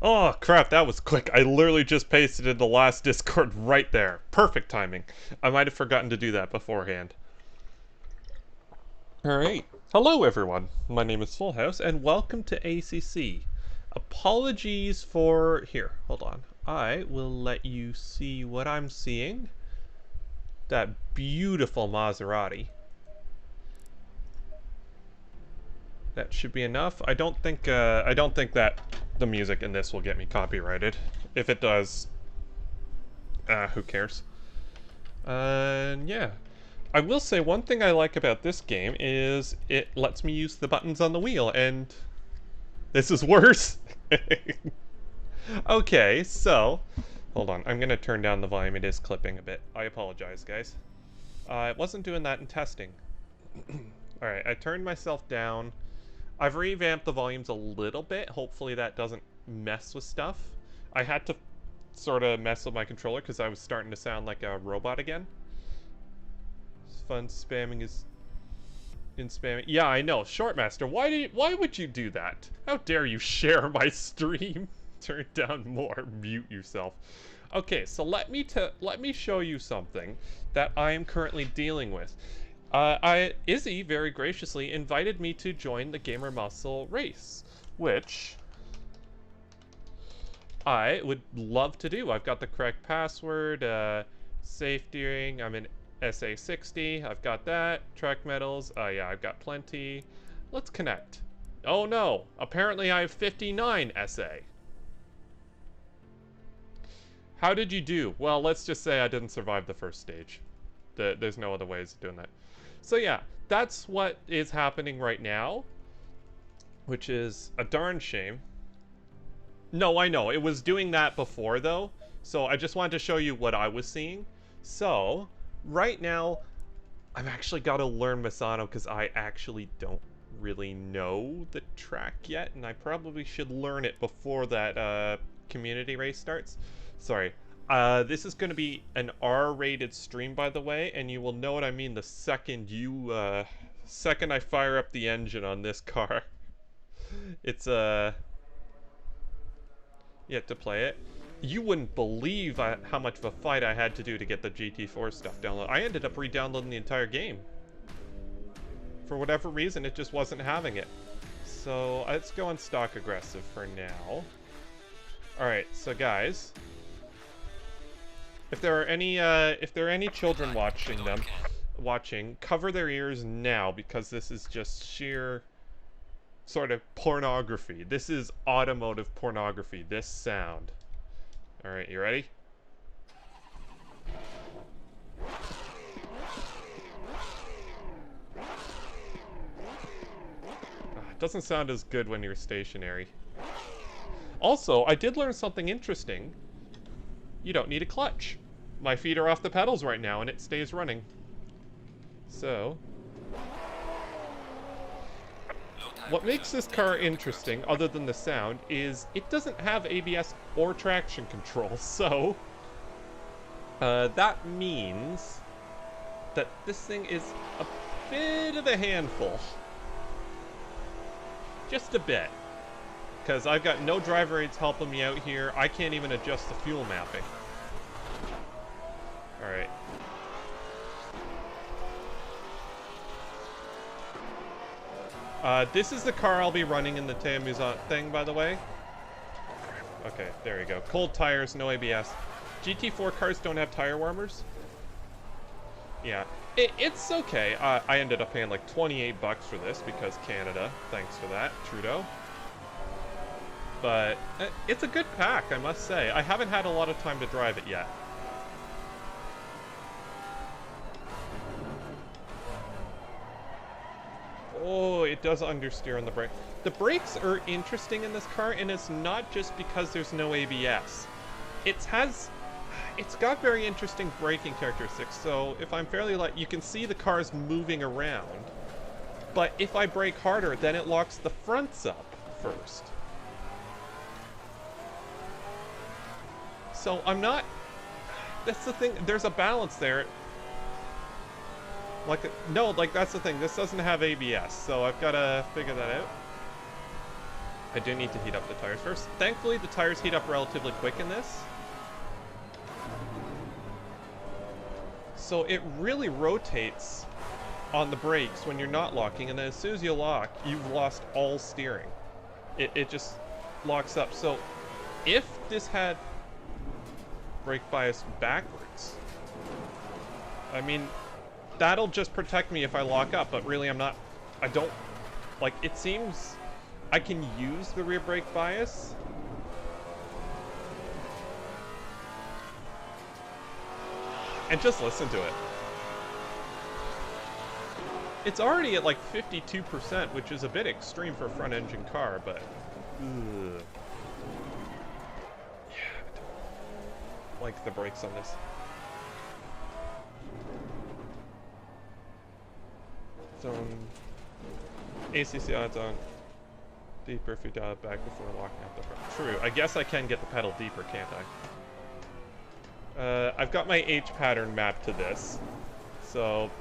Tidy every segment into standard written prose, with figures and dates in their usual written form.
Oh, crap, that was quick. I literally just pasted in the last Discord right there. Perfect timing. I might have forgotten to do that beforehand. Alright. Hello, everyone. My name is Full House, and welcome to ACC. Apologies for... Here, hold on. I will let you see what I'm seeing. That beautiful Maserati. That should be enough. I don't think that the music in this will get me copyrighted. If it does, who cares? Yeah. I will say one thing I like about this game is it lets me use the buttons on the wheel, and this is worse. Okay, so hold on. I'm gonna turn down the volume. It is clipping a bit. I apologize, guys. It wasn't doing that in testing. Alright, I turned myself down. I've revamped the volumes a little bit. Hopefully that doesn't mess with stuff. I had to sort of mess with my controller because I was starting to sound like a robot again. It's fun spamming is in spamming. Yeah, I know. Shortmaster, why would you do that? How dare you share my stream? Turn down more. Mute yourself. Okay, so let me show you something that I am currently dealing with. Izzy very graciously invited me to join the Gamer Muscle race, which I would love to do. I've got the correct password, safe steering, I'm in SA60, I've got that, track medals, yeah, I've got plenty. Let's connect. Oh no, apparently I have 59 SA. How did you do? Well, let's just say I didn't survive the first stage. There's no other ways of doing that. So yeah, that's what is happening right now, which is a darn shame. No, I know. It was doing that before, though, so I just wanted to show you what I was seeing. So, right now, I've actually got to learn Misano because I actually don't really know the track yet, and I probably should learn it before that community race starts. Sorry. This is going to be an R-rated stream, by the way, and you will know what I mean the second second I fire up the engine on this car. It's, you have to play it. You wouldn't believe how much of a fight I had to do to get the GT4 stuff downloaded. I ended up re-downloading the entire game. For whatever reason, it just wasn't having it. So, let's go on stock aggressive for now. Alright, so guys... If there are any children watching, cover their ears now because this is just sheer sort of pornography. This is automotive pornography, this sound. All right, you ready? It doesn't sound as good when you're stationary. Also, I did learn something interesting. You don't need a clutch. My feet are off the pedals right now and it stays running. So, what makes this car interesting, other than the sound, is it doesn't have ABS or traction control. So, that means that this thing is a bit of a handful. Just a bit. Because I've got no driver aids helping me out here. I can't even adjust the fuel mapping. Alright. This is the car I'll be running in the Theamusante thing, by the way. Okay, there you go. Cold tires, no ABS. GT4 cars don't have tire warmers. Yeah. It's okay. I ended up paying like 28 bucks for this because Canada. Thanks for that, Trudeau. But it's a good pack, I must say. I haven't had a lot of time to drive it yet. Oh, it does understeer on the brake. The brakes are interesting in this car, and it's not just because there's no ABS. It's got very interesting braking characteristics, so if I'm fairly light, you can see the car's moving around. But if I brake harder, then it locks the fronts up first. So I'm not... That's the thing, there's a balance there. No, like that's the thing, this doesn't have ABS, so I've got to figure that out. I do need to heat up the tires first. Thankfully, the tires heat up relatively quick in this. So it really rotates on the brakes when you're not locking, and then as soon as you lock, you've lost all steering. It just locks up. So if this had brake bias backwards, I mean, that'll just protect me if I lock up, but really I don't, like, it seems I can use the rear brake bias. And just listen to it. It's already at like 52%, which is a bit extreme for a front engine car, but ugh. Yeah, I don't like the brakes on this. Zone ACC odds on deeper if you dial it back before locking up the front. True. I guess I can get the pedal deeper, can't I? I've got my H pattern mapped to this, so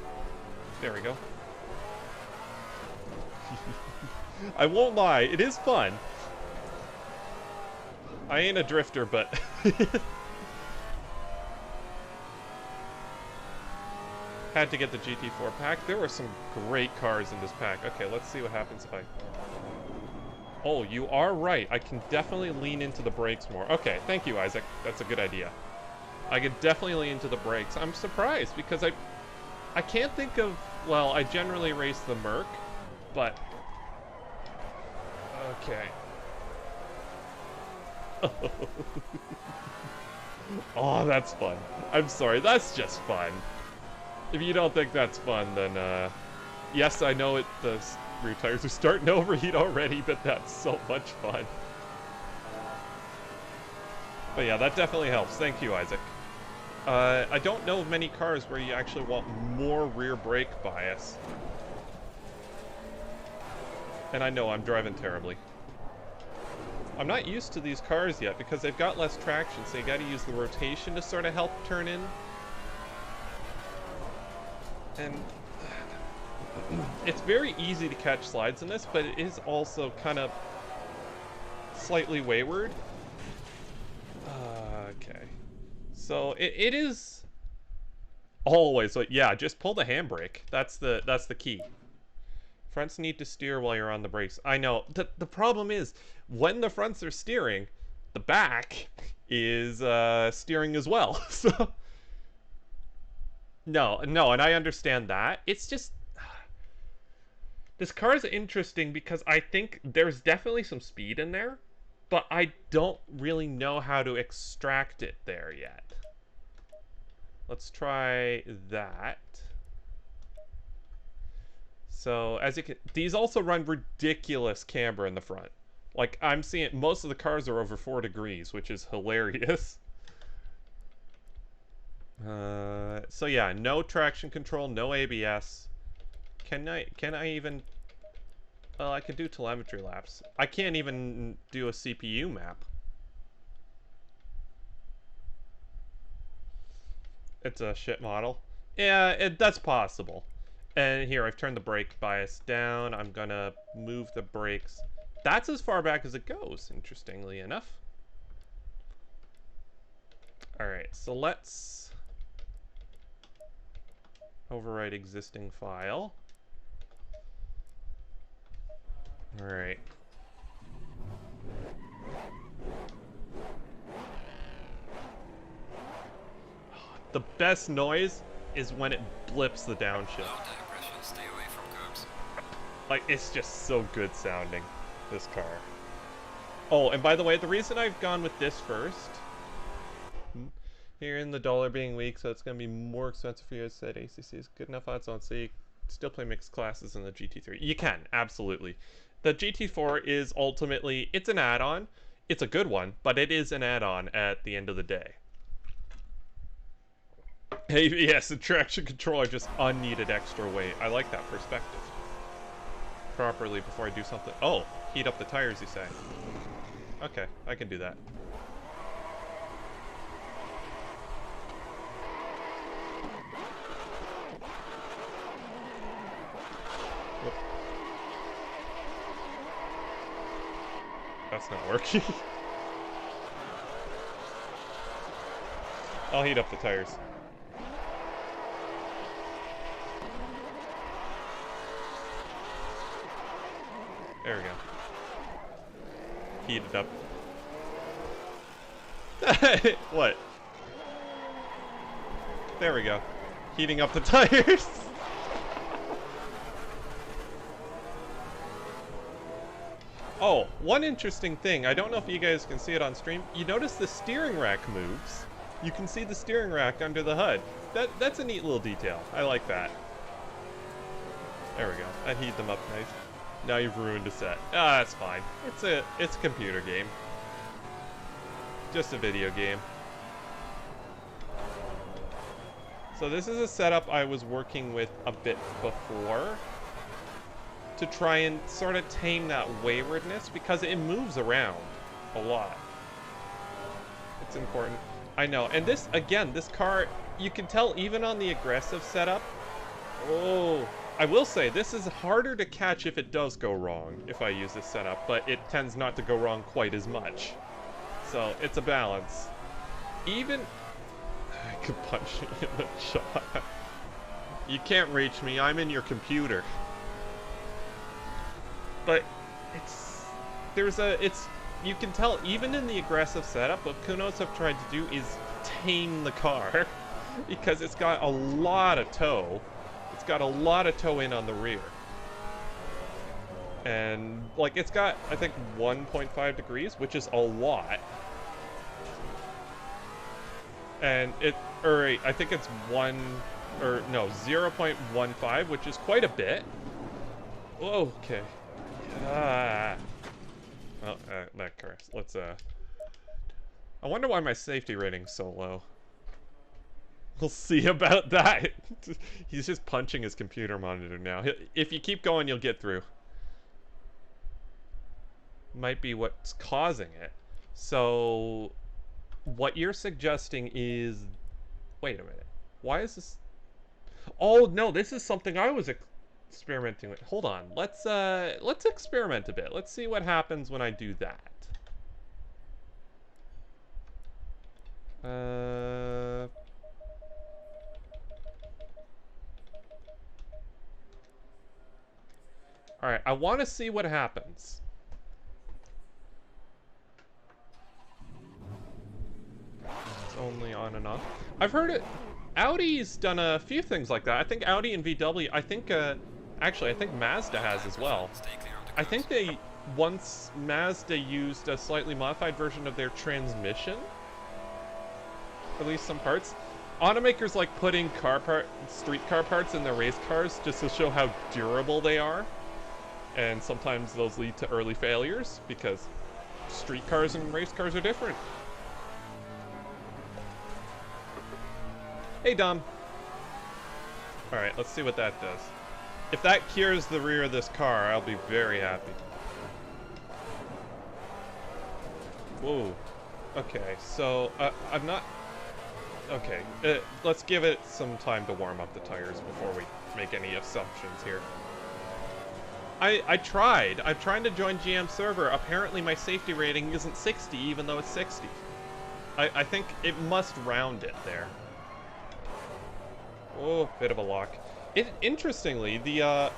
there we go. I won't lie, it is fun. I ain't a drifter, but had to get the GT4 pack. There were some great cars in this pack. Okay, let's see what happens if I... Oh, you are right. I can definitely lean into the brakes more. Okay, thank you, Isaac. That's a good idea. I could definitely lean into the brakes. I'm surprised because I can't think of... Well, I generally race the Merc, but... Okay. Oh, that's fun. I'm sorry, that's just fun. If you don't think that's fun, then, yes, I know the rear tires are starting to overheat already, but that's so much fun. But yeah, that definitely helps. Thank you, Isaac. I don't know of many cars where you actually want more rear brake bias. And I know I'm driving terribly. I'm not used to these cars yet because they've got less traction, so you gotta use the rotation to sort of help turn in. And it's very easy to catch slides in this, but it is also kind of slightly wayward. Okay. So it is always like, yeah, just pull the handbrake. That's the key. Fronts need to steer while you're on the brakes. I know. The problem is when the fronts are steering, the back is steering as well. So no, and I understand that. It's just this car is interesting because I think there's definitely some speed in there, but I don't really know how to extract it there yet. Let's try that. So as you can, these also run ridiculous camber in the front. Like I'm seeing, most of the cars are over 4 degrees, which is hilarious. So yeah, no traction control, no ABS. Can I even? Well, I can do telemetry laps. I can't even do a CPU map. It's a shit model. Yeah, that's possible. And here, I've turned the brake bias down. I'm gonna move the brakes. That's as far back as it goes, interestingly enough. Alright, so let's overwrite existing file. Alright. The best noise is when it blips the downshift. Stay away from curbs. Like, it's just so good sounding, this car. Oh, and by the way, the reason I've gone with this first, here in the dollar being weak, so it's going to be more expensive for you, as said ACC is good enough odds on, so you still play mixed classes in the GT3. You can, absolutely. The GT4 is ultimately, it's an add-on. It's a good one, but it is an add-on at the end of the day. Hey, yes, the traction controller just unneeded extra weight. I like that perspective. Properly before I do something. Oh, heat up the tires, you say. Okay, I can do that. Whoop. that's not working. I'll heat up the tires. There we go. Heat it up. What? There we go. Heating up the tires. Oh, one interesting thing. I don't know if you guys can see it on stream. You notice the steering rack moves. You can see the steering rack under the HUD. That's a neat little detail. I like that. There we go. I heat them up nice. Now you've ruined a set. Ah, that's fine. It's a computer game. Just a video game. So this is a setup I was working with a bit before to try and sort of tame that waywardness because it moves around a lot. It's important. I know. And this, again, this car, you can tell even on the aggressive setup. Oh, I will say this is harder to catch if it does go wrong if I use this setup, but it tends not to go wrong quite as much. So it's a balance. Even I could punch you in the jaw. You can't reach me. I'm in your computer. But you can tell even in the aggressive setup, what Kunos have tried to do is tame the car because it's got a lot of toe. It's got a lot of toe in on the rear. And like it's got, I think 1.5 degrees, which is a lot. And I think it's 0.15, which is quite a bit. Whoa, okay. Well, that car. Let's, I wonder why my safety rating's so low. We'll see about that. He's just punching his computer monitor now. If you keep going, you'll get through. Might be what's causing it. So, what you're suggesting is... Wait a minute. Why is this... Oh, no, this is something I was experimenting with. Hold on. Let's experiment a bit. Let's see what happens when I do that. Alright, I want to see what happens. It's only on and off. I've heard it. Audi's done a few things like that. I think Audi and VW, I think, actually, I think Mazda has as well. I think once Mazda used a slightly modified version of their transmission. At least some parts. Automakers like putting street car parts in their race cars just to show how durable they are. And sometimes those lead to early failures because street cars and race cars are different. Hey, Dom. Alright, let's see what that does. If that cures the rear of this car, I'll be very happy. Whoa. Okay, so, I'm not... Okay, let's give it some time to warm up the tires before we make any assumptions here. I tried. I'm trying to join GM server. Apparently my safety rating isn't 60, even though it's 60. I think it must round it there. Oh, bit of a lock. Interestingly, the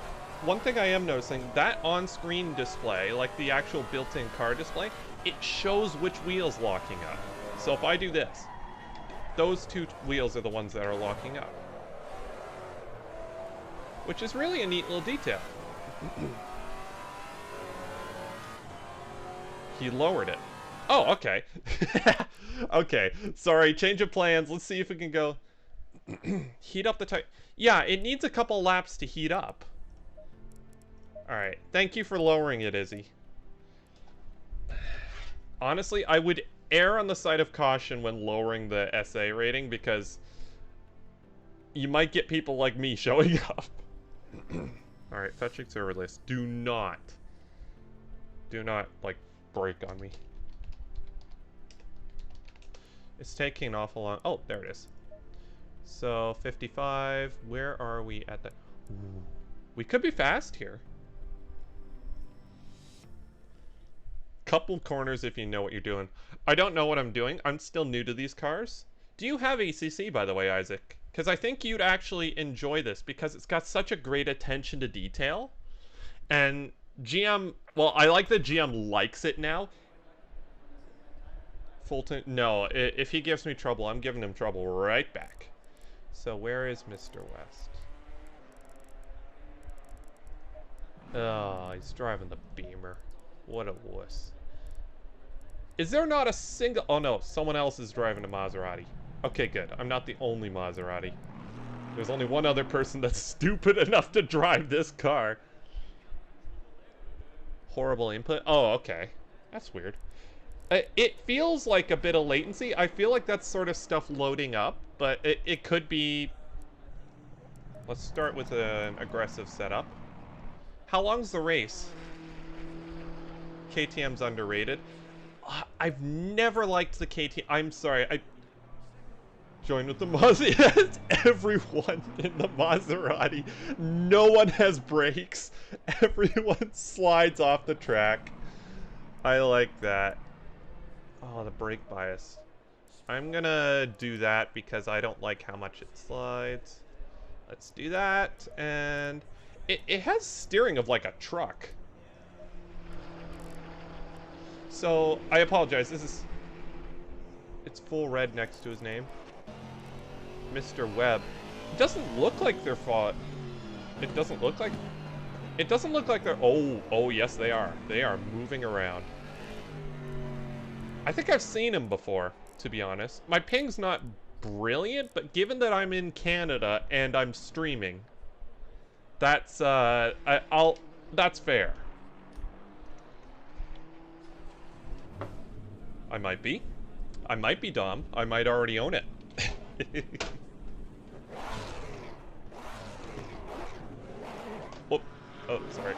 one thing I am noticing, that on-screen display, like the actual built-in car display, it shows which wheel's locking up. So if I do this, those two wheels are the ones that are locking up. Which is really a neat little detail. He lowered it. Oh, okay. Okay, sorry, change of plans. Let's see if we can go... Heat up the tire. Yeah, it needs a couple laps to heat up. Alright, thank you for lowering it, Izzy. Honestly, I would err on the side of caution when lowering the SA rating because you might get people like me showing up. Alright, fetching server list. Do not, like, break on me. It's taking an awful long... Oh, there it is. So, 55. Where are we at the... Ooh. We could be fast here. couple corners if you know what you're doing. I don't know what I'm doing. I'm still new to these cars. Do you have ACC, by the way, Isaac? Because I think you'd actually enjoy this because it's got such a great attention to detail. And GM, well, I like that GM likes it now. Fulton, no, if he gives me trouble, I'm giving him trouble right back. So where is Mr. West? Oh, he's driving the Beamer. What a wuss. Is there not a single... Oh no, someone else is driving a Maserati. Okay, good. I'm not the only Maserati. There's only one other person that's stupid enough to drive this car. Horrible input. Oh, okay. That's weird. It feels like a bit of latency. I feel like that's sort of stuff loading up, but it could be... Let's start with an aggressive setup. How long's the race? KTM's underrated. I've never liked the KTM. I'm sorry. I joined with the Maserati. Everyone in the Maserati. No one has brakes. Everyone slides off the track. I like that. Oh, the brake bias. I'm gonna do that because I don't like how much it slides. Let's do that, and it has steering of like a truck. So, I apologize, it's full red next to his name. Mr. Webb. It doesn't look like they're fought. It doesn't look like they're, oh yes they are. They are moving around. I think I've seen him before, to be honest. My ping's not brilliant, but given that I'm in Canada and I'm streaming, that's that's fair. I might be Dom. I might already own it. Oh, sorry.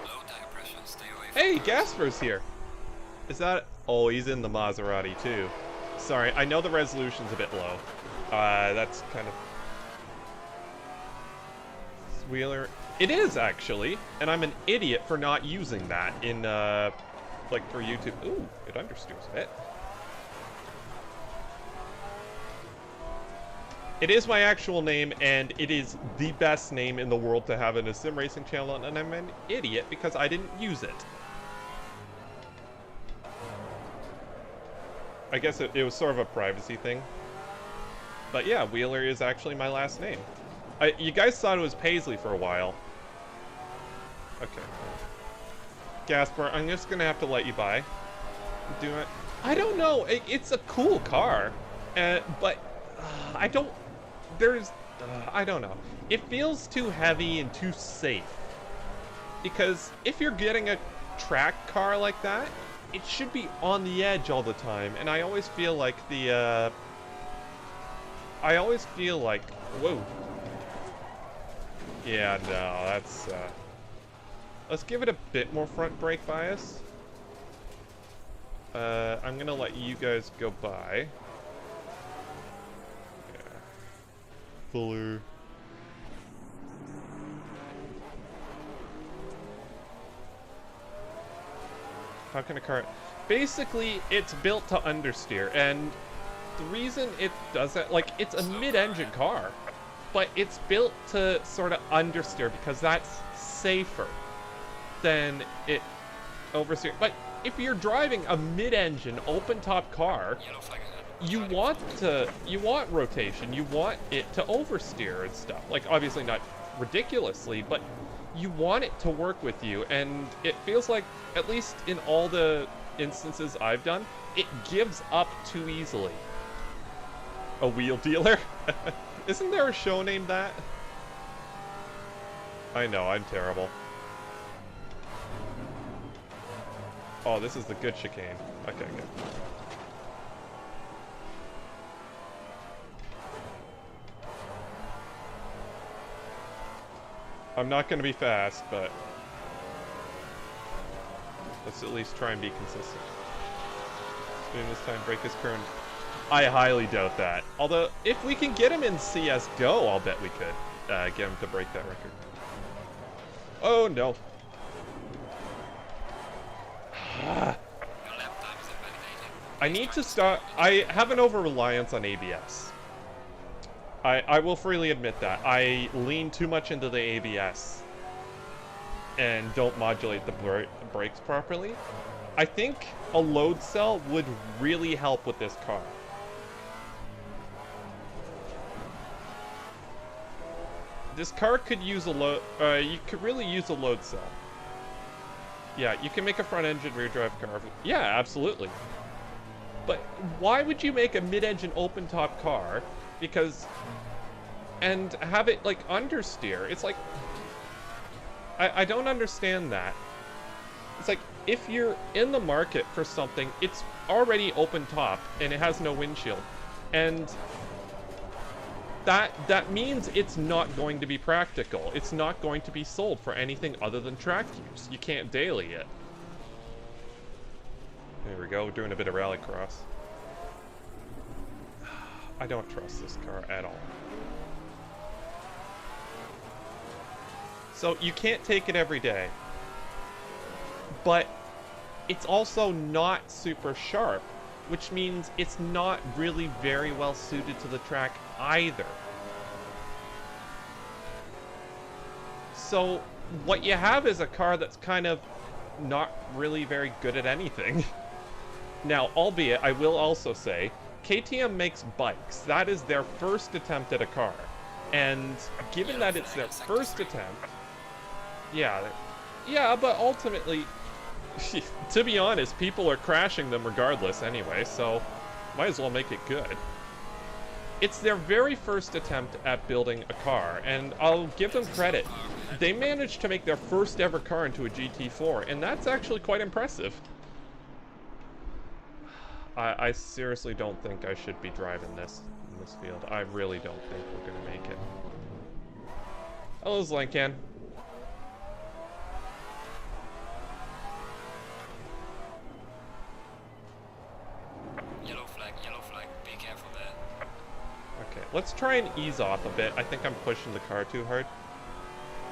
Low tire pressure, stay away from Hey, curves. Gasper's here. Is that... Oh, he's in the Maserati, too. Sorry, I know the resolution's a bit low. That's kind of... Wheeler... It is, actually. And I'm an idiot for not using that in, like, for YouTube. Ooh, it understeers a bit. It is my actual name, and it is the best name in the world to have in a sim racing channel, and I'm an idiot because I didn't use it. I guess it was sort of a privacy thing. But yeah, Wheeler is actually my last name. You guys thought it was Paisley for a while. Okay. Gasper, I'm just gonna have to let you by. Do it. I don't know. It's a cool car, but I don't. I don't know. It feels too heavy and too safe. Because if you're getting a track car like that, it should be on the edge all the time. And I always feel like whoa. Yeah, no, that's, let's give it a bit more front brake bias. I'm gonna let you guys go by. Fuller. How can a car... Basically, it's built to understeer, and the reason it does that, like, it's a mid-engine car, but it's built to sort of understeer because that's safer than it oversteer. But if you're driving a mid-engine, open-top car, Yellow flag ahead. you want rotation, you want it to oversteer and stuff. Like, obviously not ridiculously, but you want it to work with you, and it feels like, at least in all the instances I've done, it gives up too easily. A wheel dealer? Isn't there a show named that? I know, I'm terrible. Oh, this is the good chicane. Okay, good. I'm not going to be fast, but let's at least try and be consistent. Spin this time, break his current. I highly doubt that. Although, if we can get him in CSGO, I'll bet we could get him to break that record. Oh, no. I need to start... I have an over-reliance on ABS. I will freely admit that. I lean too much into the ABS and don't modulate the brakes properly. I think a load cell would really help with this car. This car could use a load... you could really use a load cell. Yeah, you can make a front-engine rear-drive car. Yeah, absolutely. But why would you make a mid-engine open-top car? Because... and have it, like, understeer. It's like... I don't understand that. It's like, if you're in the market for something, it's already open-top, and it has no windshield. And... that means it's not going to be practical. It's not going to be sold for anything other than track use. You can't daily it. There we go, we're doing a bit of rallycross. I don't trust this car at all. So you can't take it every day. But it's also not super sharp, which means it's not really very well suited to the track either. So what you have is a car that's kind of not really very good at anything. Now, albeit, I will also say, KTM makes bikes. That is their first attempt at a car. And given that it's their first attempt... Yeah, but ultimately, to be honest, people are crashing them regardless anyway, so might as well make it good. It's their very first attempt at building a car, and I'll give them credit. They managed to make their first ever car into a GT4, and that's actually quite impressive. I seriously don't think I should be driving this in this field. I really don't think we're gonna make it. Hello, Zlankan. Yellow flag, be careful there. Okay, let's try and ease off a bit. I think I'm pushing the car too hard.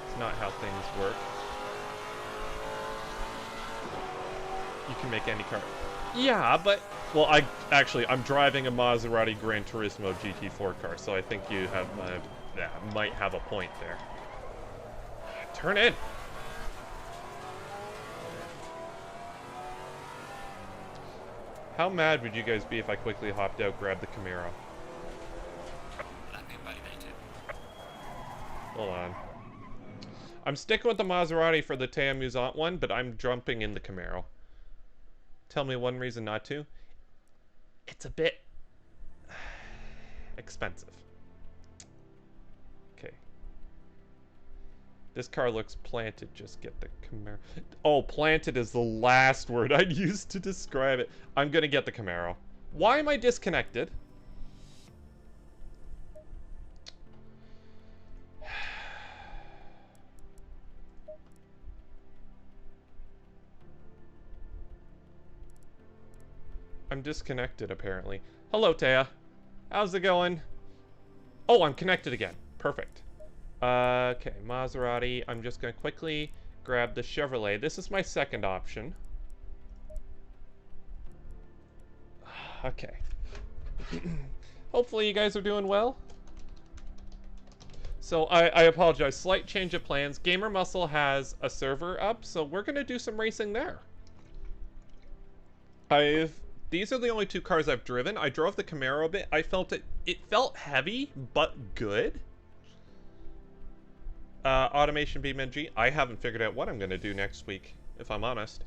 It's not how things work. You can make any car. Yeah, but... well, I'm driving a Maserati Gran Turismo GT4 car, so I think you have... might have a point there. Turn in! How mad would you guys be if I quickly hopped out, grabbed the Camaro? Let me validate it. Hold on. I'm sticking with the Maserati for the Theamusante one, but I'm jumping in the Camaro. Tell me one reason not to. It's a bit expensive. Okay. This car looks planted. Just get the Camaro. Oh, planted is the last word I'd use to describe it. I'm gonna get the Camaro. Why am I disconnected? I'm disconnected, apparently. Hello, Taya. How's it going? Oh, I'm connected again. Perfect. Okay, Maserati. I'm just going to quickly grab the Chevrolet. This is my second option. Okay. Hopefully you guys are doing well. So, I apologize. Slight change of plans. Gamer Muscle has a server up, so we're going to do some racing there. These are the only two cars I've driven. I drove the Camaro a bit. I felt it felt heavy, but good. Automation BeamNG. I haven't figured out what I'm going to do next week, if I'm honest.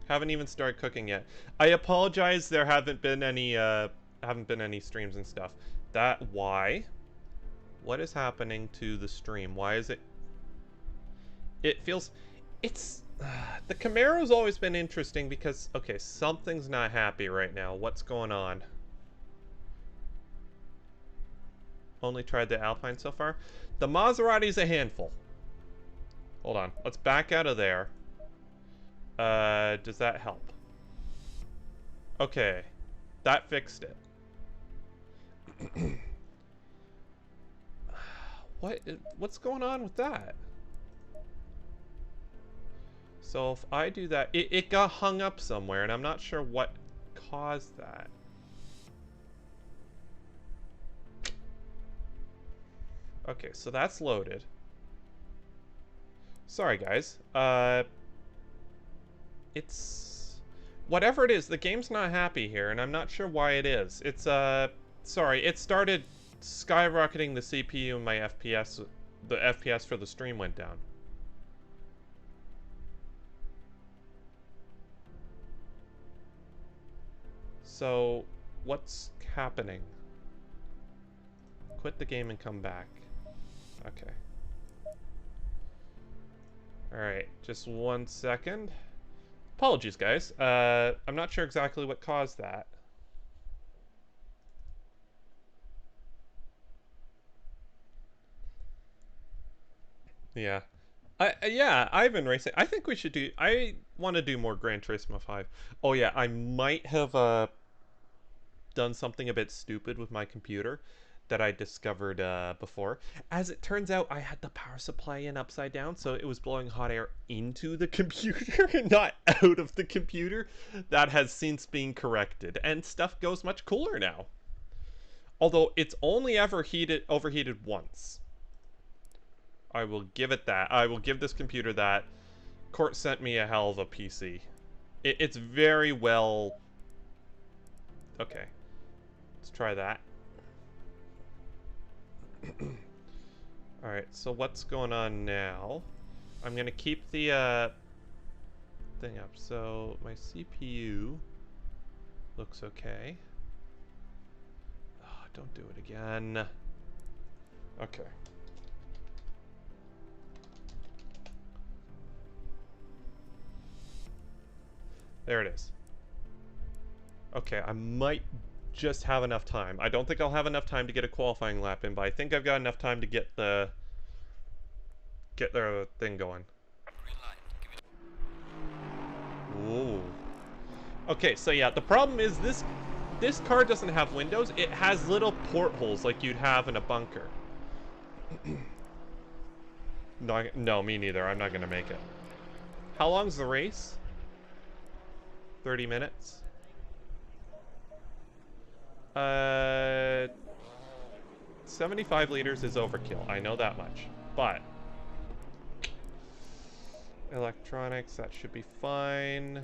Haven't even started cooking yet. I apologize. There haven't been any streams and stuff. Why? What is happening to the stream? Why is it? It feels. It's. The Camaro's always been interesting because, okay, something's not happy right now. What's going on? Only tried the Alpine so far. The Maserati's a handful. Hold on. Let's back out of there. Does that help? Okay. That fixed it. What's going on with that? So if I do that, it got hung up somewhere, and I'm not sure what caused that. Okay, so that's loaded. Sorry, guys. It's... Whatever it is, the game's not happy here, and I'm not sure why it is. It's, sorry, it started skyrocketing the CPU and my FPS. The FPS for the stream went down. So, what's happening? Quit the game and come back. Okay. Alright, just 1 second. Apologies, guys. I'm not sure exactly what caused that. Yeah. Yeah, I've been racing. I think we should do... I want to do more Gran Turismo 5. Oh, yeah, I might have done something a bit stupid with my computer that I discovered before. As it turns out, I had the power supply in upside down, so it was blowing hot air into the computer and not out of the computer. That has since been corrected, and stuff goes much cooler now. Although it's only ever overheated once. I will give it that. I will give this computer that. Court sent me a hell of a PC. It's very well... Okay. Let's try that. Alright, so what's going on now? I'm gonna keep the thing up. So my CPU looks okay. Oh, don't do it again. Okay. There it is. Okay, I might just have enough time. I don't think I'll have enough time to get a qualifying lap in, but I think I've got enough time to get the thing going. Ooh. Okay, so yeah, the problem is this car doesn't have windows. It has little portholes like you'd have in a bunker. No, me neither. I'm not gonna make it. How long's the race? 30 minutes? 75 liters is overkill. I know that much. But electronics, that should be fine.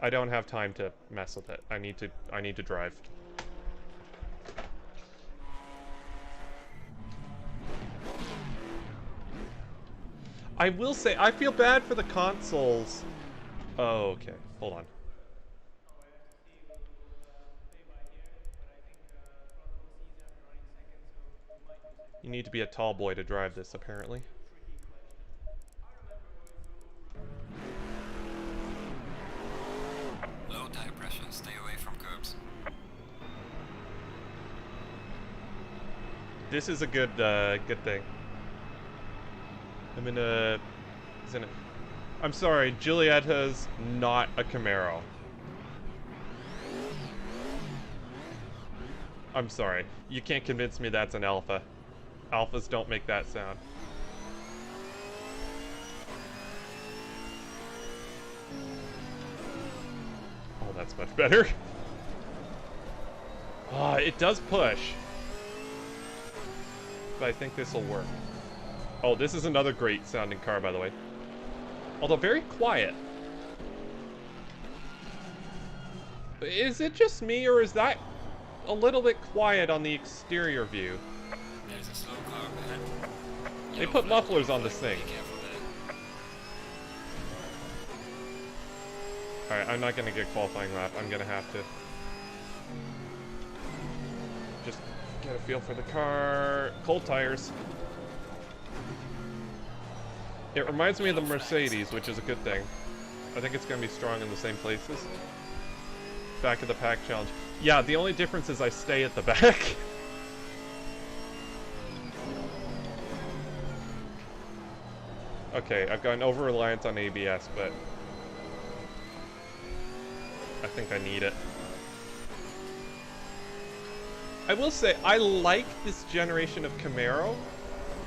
I don't have time to mess with it. I need to drive. I will say, I feel bad for the consoles. Oh, okay. Hold on. You need to be a tall boy to drive this, apparently. Low tire pressure, stay away from curbs. This is a good thing. I'm in a... I'm sorry, Giulietta's not a Camaro. I'm sorry. You can't convince me that's an Alpha. Alphas don't make that sound. Oh, that's much better. Ah, it does push. But I think this will work. Oh, this is another great sounding car, by the way. Although very quiet. Is it just me, or is that a little bit quiet on the exterior view? There's a slow car ahead. They put mufflers on this thing. Be careful there. Alright, I'm not gonna get qualifying lap. I'm gonna have to just get a feel for the car. Cold tires. It reminds me of the Mercedes, which is a good thing. I think it's gonna be strong in the same places. Back of the pack challenge. Yeah, the only difference is I stay at the back. Okay, I've got an over-reliance on ABS, but I think I need it. I will say, I like this generation of Camaro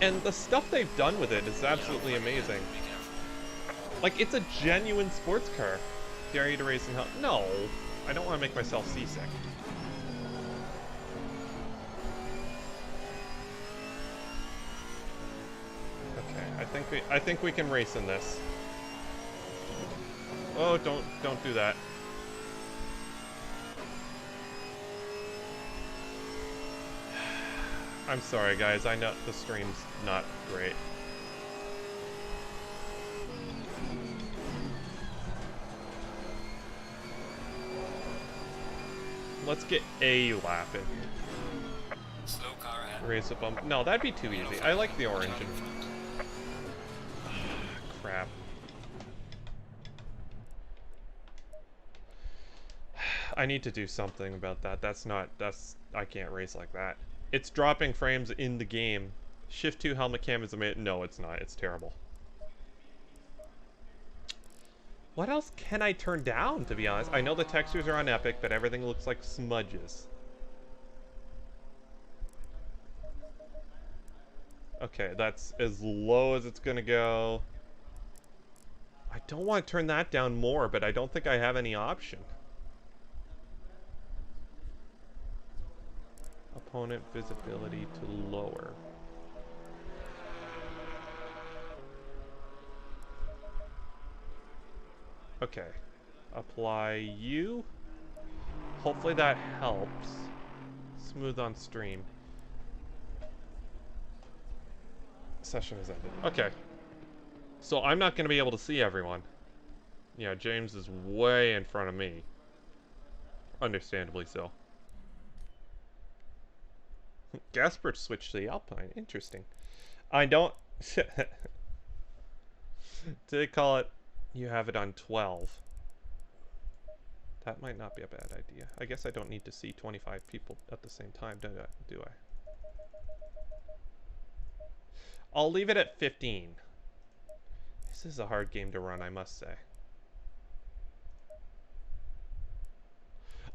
And the stuff they've done with it is absolutely amazing. Be careful. Like, it's a genuine sports car. Dare you to race in hell? No, I don't want to make myself seasick. Okay, I think we can race in this. Oh, don't do that. I'm sorry, guys. I know the stream's not great. Let's get a lap in. Slow car ahead. Race a bump. No, that'd be too easy. I like the orange. Crap. I need to do something about that. I can't race like that. It's dropping frames in the game. Shift 2 helmet cam is amazing. No, it's not. It's terrible. What else can I turn down, to be honest? I know the textures are on Epic, but everything looks like smudges. Okay, that's as low as it's gonna go. I don't want to turn that down more, but I don't think I have any option. Opponent visibility to lower. Okay. Apply you. Hopefully that helps. Smooth on stream. Session is ended. Okay. So I'm not going to be able to see everyone. Yeah, James is way in front of me. Understandably so. Gaspard switched to the Alpine. Interesting. I don't... Did they call it... You have it on 12. That might not be a bad idea. I guess I don't need to see 25 people at the same time, do I? I'll leave it at 15. This is a hard game to run, I must say.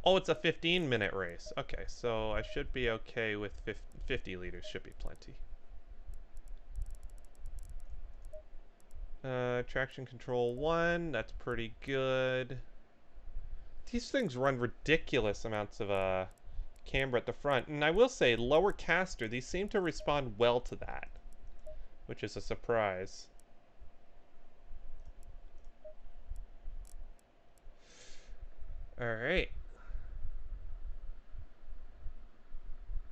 Oh, it's a 15-minute race. Okay, so I should be okay with 50 liters. Should be plenty. Traction control 1. That's pretty good. These things run ridiculous amounts of camber at the front. And I will say, lower caster, these seem to respond well to that. Which is a surprise. Alright.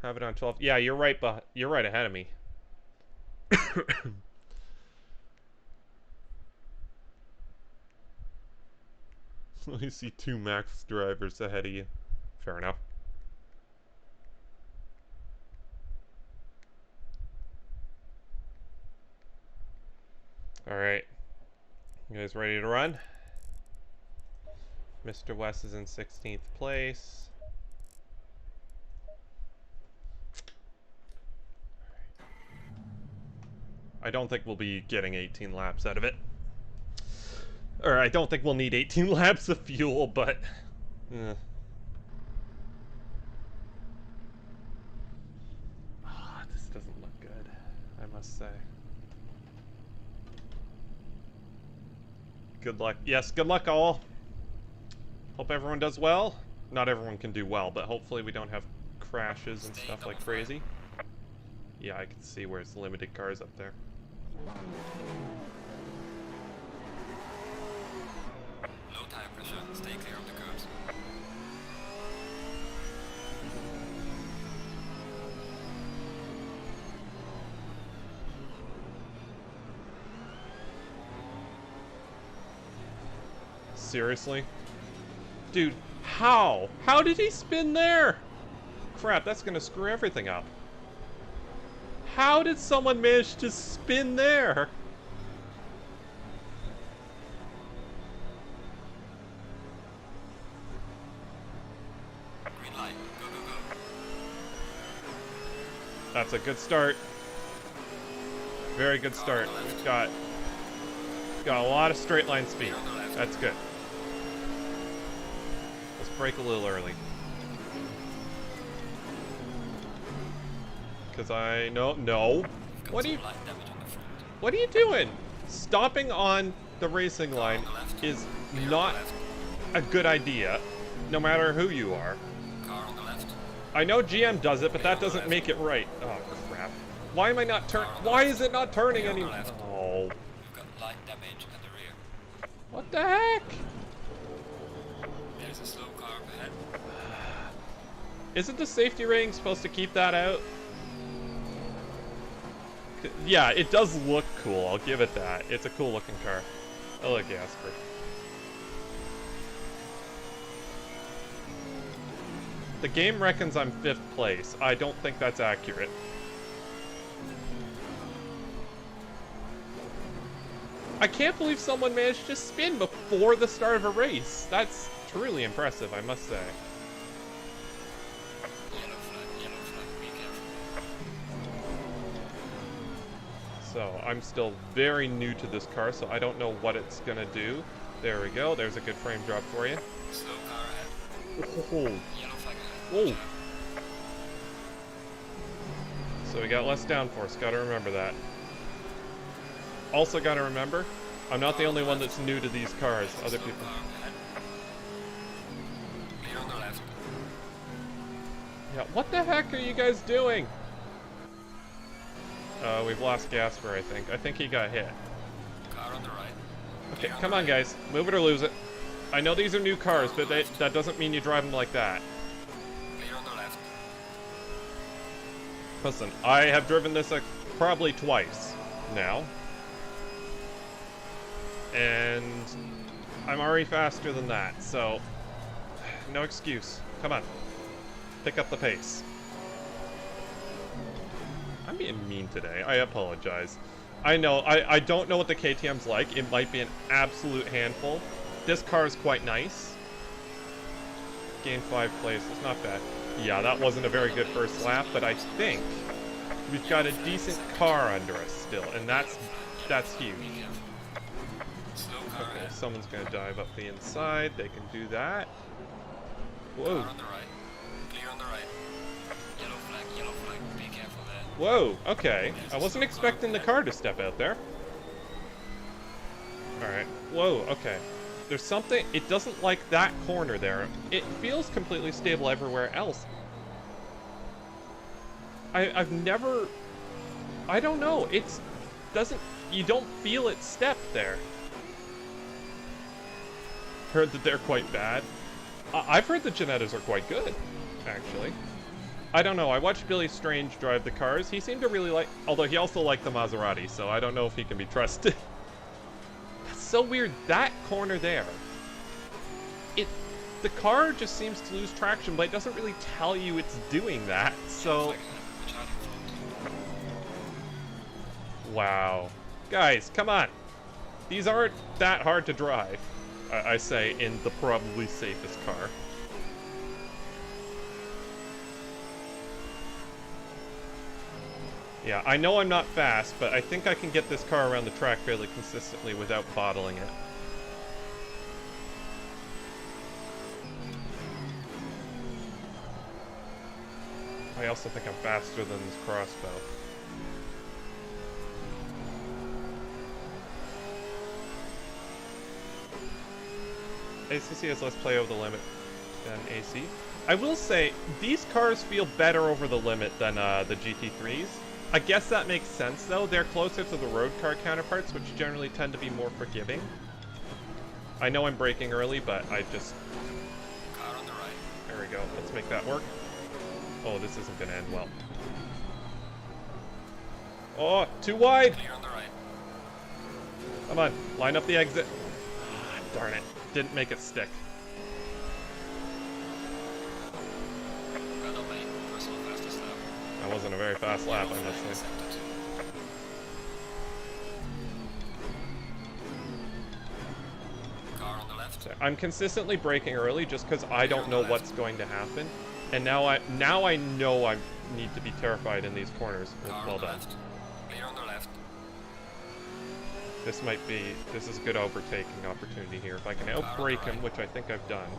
Have it on 12. Yeah, you're right ahead of me. I see 2 Max drivers ahead of you. Fair enough. Alright. You guys ready to run? Mr. West is in 16th place. I don't think we'll be getting 18 laps out of it. Or I don't think we'll need 18 laps of fuel, but... this doesn't look good, I must say. Good luck. Yes, good luck all. Hope everyone does well. Not everyone can do well, but hopefully we don't have crashes and stuff like crazy. Yeah, I can see where it's limited cars up there. Low tire pressure. Stay clear of the curbs. Seriously? Dude, how? How did he spin there? Crap, that's gonna screw everything up. How did someone manage to spin there? Green light. Go, go, go. That's a good start. Very good start. We've got a lot of straight line speed. That's good. Let's brake a little early. Because I... No. Got What are some you... light damage on the front. What are you doing? Stopping on the racing line On the left. is Clear on not the left. a good idea, no matter who you are. Car on the left. I know GM does it, but that doesn't make it right. Oh, crap. Why am I not turn? Why is it not turning anymore? Oh. We've got light damage at the rear. What the heck? There's a slow car up ahead. Isn't the safety rating supposed to keep that out? Yeah, it does look cool. I'll give it that. It's a cool looking car. I like Jasper. The game reckons I'm 5th place. I don't think that's accurate. I can't believe someone managed to spin before the start of a race. That's truly impressive, I must say. Yellow flag, be careful. So, I'm still very new to this car, so I don't know what it's gonna do. There we go. There's a good frame drop for you. Slow car ahead. Oh. Yellow flag ahead. Whoa. So we got less downforce, gotta remember that. Also gotta remember, I'm not the only one that's new to these cars, other Slow people. car ahead. Clear on the left. Yeah, what the heck are you guys doing? We've lost Gasper, I think. I think he got hit. Car on the right. Okay, come on guys, move it or lose it. I know these are new cars, but that doesn't mean you drive them like that. Clear on the left. Listen, I have driven this probably twice now. And I'm already faster than that, so no excuse. Come on. Pick up the pace. I'm being mean today. I apologize. I know, I don't know what the KTM's like. It might be an absolute handful. This car is quite nice. Gained 5 places, not bad. Yeah, that wasn't a very good first lap, but I think we've got a decent car under us still, and that's huge. Be careful. Slow car Okay, ahead. someone's gonna dive up the inside. They can do that. Whoa. Car on the right. Clear on the right. Yellow flag, be careful there. Whoa, okay. I wasn't expecting the car to step out there. Alright. Whoa, okay. There's something... It doesn't like that corner there. It feels completely stable everywhere else. I've never... I don't know. It's... doesn't... You don't feel it step there. Heard that they're quite bad. I've heard the Genettas are quite good, actually. I don't know. I watched Billy Strange drive the cars. He seemed to really like... Although he also liked the Maserati, so I don't know if he can be trusted. That's so weird. That corner there. The car just seems to lose traction, but it doesn't really tell you it's doing that, so... Wow. Guys, come on. These aren't that hard to drive, I say, in the probably safest car. Yeah, I know I'm not fast, but I think I can get this car around the track fairly consistently without bottling it. I also think I'm faster than this crossbow. ACC has less play over the limit than AC. I will say, these cars feel better over the limit than the GT3s. I guess that makes sense, though. They're closer to the road car counterparts, which generally tend to be more forgiving. I know I'm braking early, but I just... Car on the right. There we go. Let's make that work. Oh, this isn't going to end well. Oh, too wide! Clear on the right. Come on, line up the exit. Ah, darn it. Didn't make it stick. Got no lane. Personal fastest lap. That wasn't a very fast lap, I must say. Sector 2. Car on the left. So I'm consistently braking early just because I don't know what's going to happen. And now I know I need to be terrified in these corners. Car Well on the done. left. Clear on the left. This is a good overtaking opportunity here. If I can outbrake him, which I think I've done,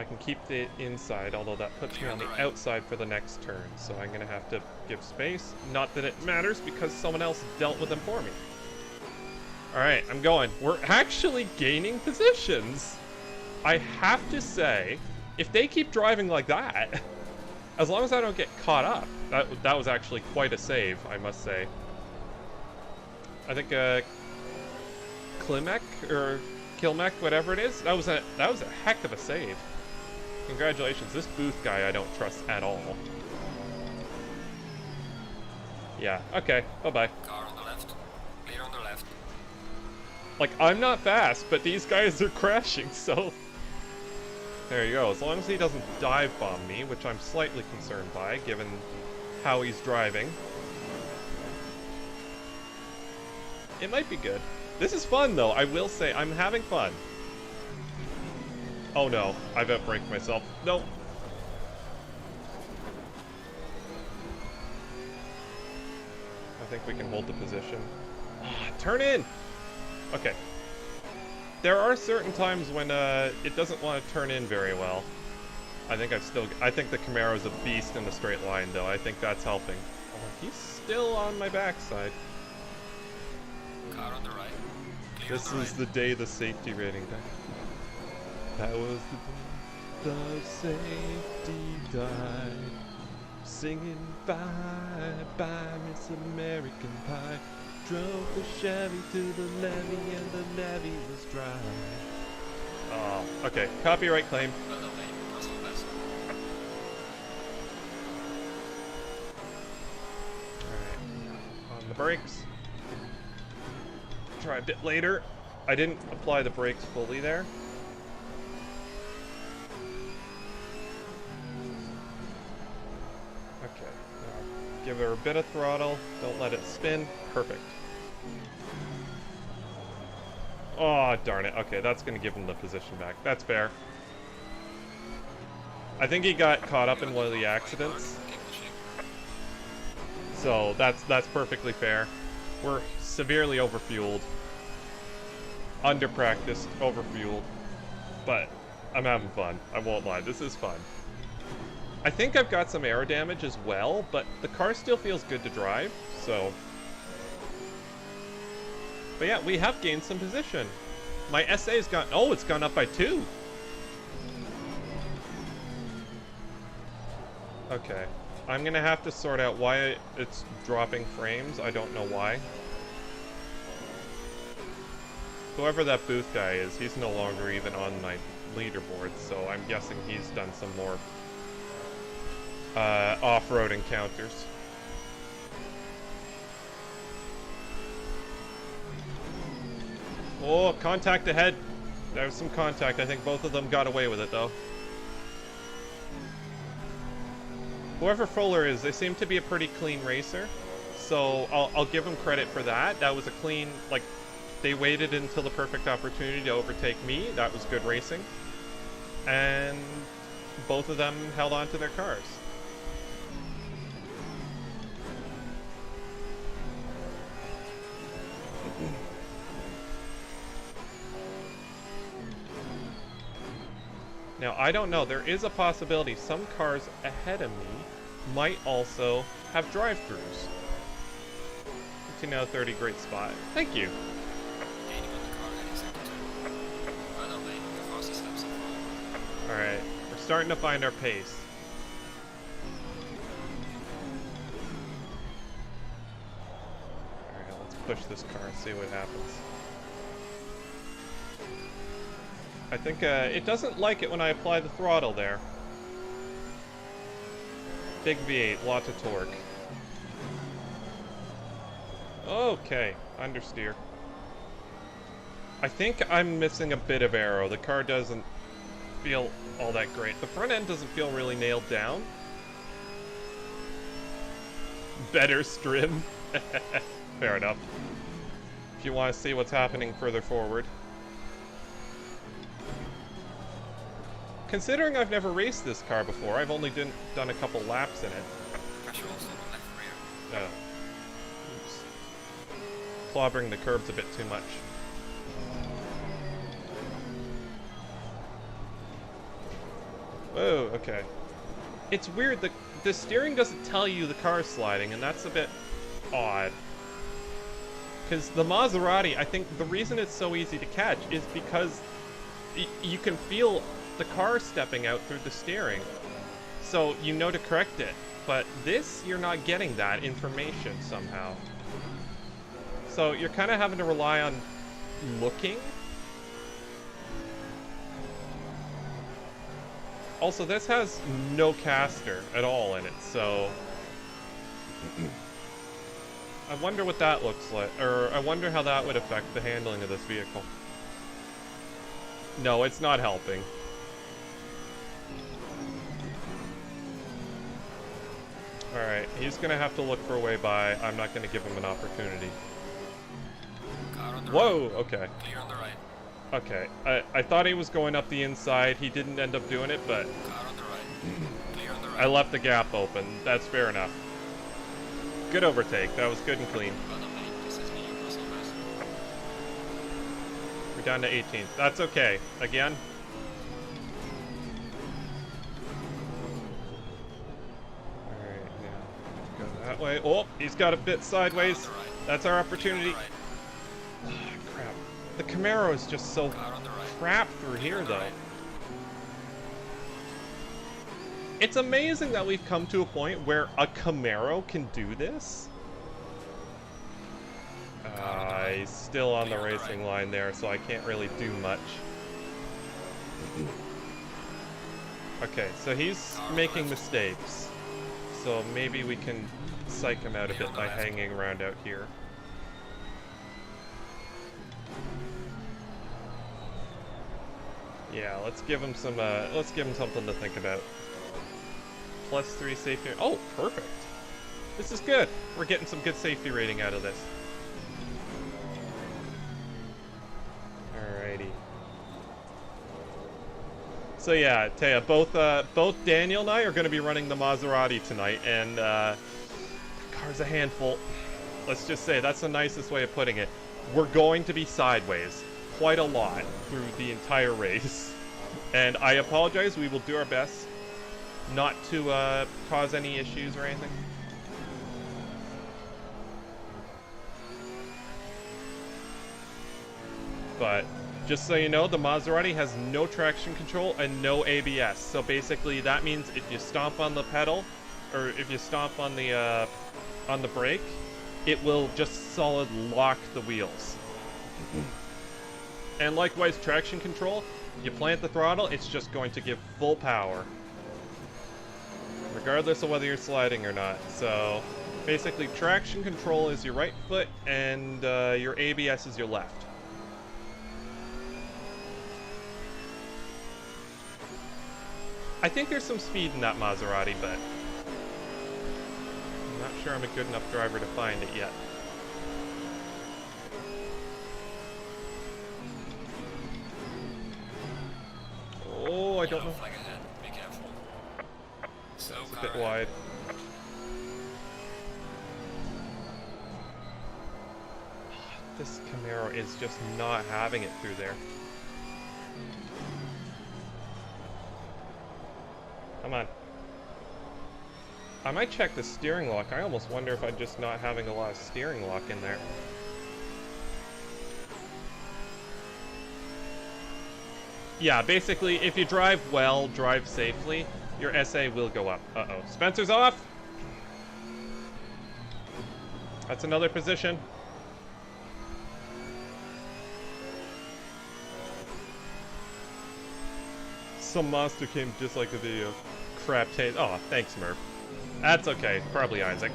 I can keep the inside, although that puts me on the outside for the next turn, so I'm gonna have to give space. Not that it matters, because someone else dealt with them for me. Alright, I'm going. We're actually gaining positions! I have to say, if they keep driving like that, as long as I don't get caught up, that was actually quite a save, I must say. I think, Klimek, or Kilmek, whatever it is, that was a heck of a save. Congratulations. This booth guy I don't trust at all. Yeah, okay, bye-bye. Car on the left. Clear on the left. Like, I'm not fast, but these guys are crashing, so... There you go. As long as he doesn't dive bomb me, which I'm slightly concerned by, given how he's driving. It might be good. This is fun, though. I will say, I'm having fun. Oh no, I've outbraked myself. Nope. I think we can hold the position. Turn in! Okay. There are certain times when it doesn't want to turn in very well. I think the Camaro's a beast in the straight line, though. I think that's helping. Oh, he's still on my backside. Car on the right. Clear This on the was right. the day the safety rating died. That was the day the safety died. Singing bye, bye, Miss American Pie. Drove the Chevy to the levee and the levee was dry. Oh, okay. Copyright claim. Well done, mate. Personal best. Alright. On the brakes. Try a bit later. I didn't apply the brakes fully there. Okay. Now give her a bit of throttle. Don't let it spin. Perfect. Oh, darn it. Okay, that's going to give him the position back. That's fair. I think he got caught up in one of the accidents. Keep pushing. So that's perfectly fair. We're severely overfueled. Under-practiced, overfueled. But I'm having fun. I won't lie. This is fun. I think I've got some aero damage as well, but the car still feels good to drive, so... But yeah, we have gained some position. My SA's gone... Oh, it's gone up by 2! Okay. I'm gonna have to sort out why it's dropping frames. I don't know why. Whoever that booth guy is, he's no longer even on my leaderboard, so I'm guessing he's done some more off-road encounters. Oh, contact ahead. There's some contact. I think both of them got away with it, though. Whoever Fuller is, they seem to be a pretty clean racer. So I'll give them credit for that. That was a clean, like, they waited until the perfect opportunity to overtake me. That was good racing. And both of them held on to their cars. Now, I don't know. There is a possibility some cars ahead of me might also have drive-thrus. 15 out of 30, great spot. Thank you. Gaining on the car heading sector 2. Well done, mate. The fastest lap so far. Alright, we're starting to find our pace. Alright, let's push this car and see what happens. I think it doesn't like it when I apply the throttle there. Big V8, lots of torque. Okay, understeer. I think I'm missing a bit of aero. The car doesn't feel all that great. The front end doesn't feel really nailed down. Better strim. Fair enough. If you want to see what's happening further forward. Considering I've never raced this car before, I've only done a couple laps in it. Pressure also on the left rear. Oops. Clobbering the curbs a bit too much. Whoa, okay. It's weird, the steering doesn't tell you the car's sliding, and that's a bit odd. Because the Maserati, I think the reason it's so easy to catch is because you can feel the car stepping out through the steering. So you know to correct it. But this, you're not getting that information somehow. So you're kind of having to rely on looking. Also, this has no caster at all in it, so... I wonder what that looks like, or I wonder how that would affect the handling of this vehicle. No, it's not helping. Alright, he's gonna have to look for a way by. I'm not gonna give him an opportunity. Car on the Whoa, right. okay. Clear on the right. Okay, I thought he was going up the inside. He didn't end up doing it, but Car on the right. Clear on the right. I left the gap open. That's fair enough. Good overtake. That was good and clean. This is me, Russell West. We're down to 18th. That's okay. Again. Alright, now go that way. Oh, he's got a bit sideways. Car on the right. That's our opportunity. Clear on the right. Oh, crap. The Camaro is just so Car on the right. crap through Clear here, on the though. right. It's amazing that we've come to a point where a Camaro can do this. He's still on the racing line there, so I can't really do much. Okay, so he's making mistakes. So maybe we can psych him out a bit by hanging around out here. Yeah, let's give him some, something to think about. +3 safety. Oh, perfect. This is good. We're getting some good safety rating out of this. Alrighty. So yeah, Taya, both Daniel and I are going to be running the Maserati tonight, and the car's a handful. Let's just say that's the nicest way of putting it. We're going to be sideways quite a lot through the entire race, and I apologize. We will do our best not to cause any issues or anything. But just so you know, the Maserati has no traction control and no ABS. So basically that means if you stomp on the pedal, or if you stomp on the brake, it will just solid lock the wheels. And likewise, traction control, you plant the throttle, it's just going to give full power, regardless of whether you're sliding or not. So basically traction control is your right foot and your ABS is your left. I think there's some speed in that Maserati, but I'm not sure I'm a good enough driver to find it yet. Oh, I don't know. Flag ahead. Be careful. Slow It's a car bit ahead. wide. This Camaro is just not having it through there. Come on. I might check the steering lock. I almost wonder if I'm just not having a lot of steering lock in there. Yeah, basically, if you drive well, drive safely, your SA will go up. Uh-oh. Spencer's off! That's another position. Some monster came just like the video. Crap taste. Oh, thanks, Murph. That's okay. Probably Isaac.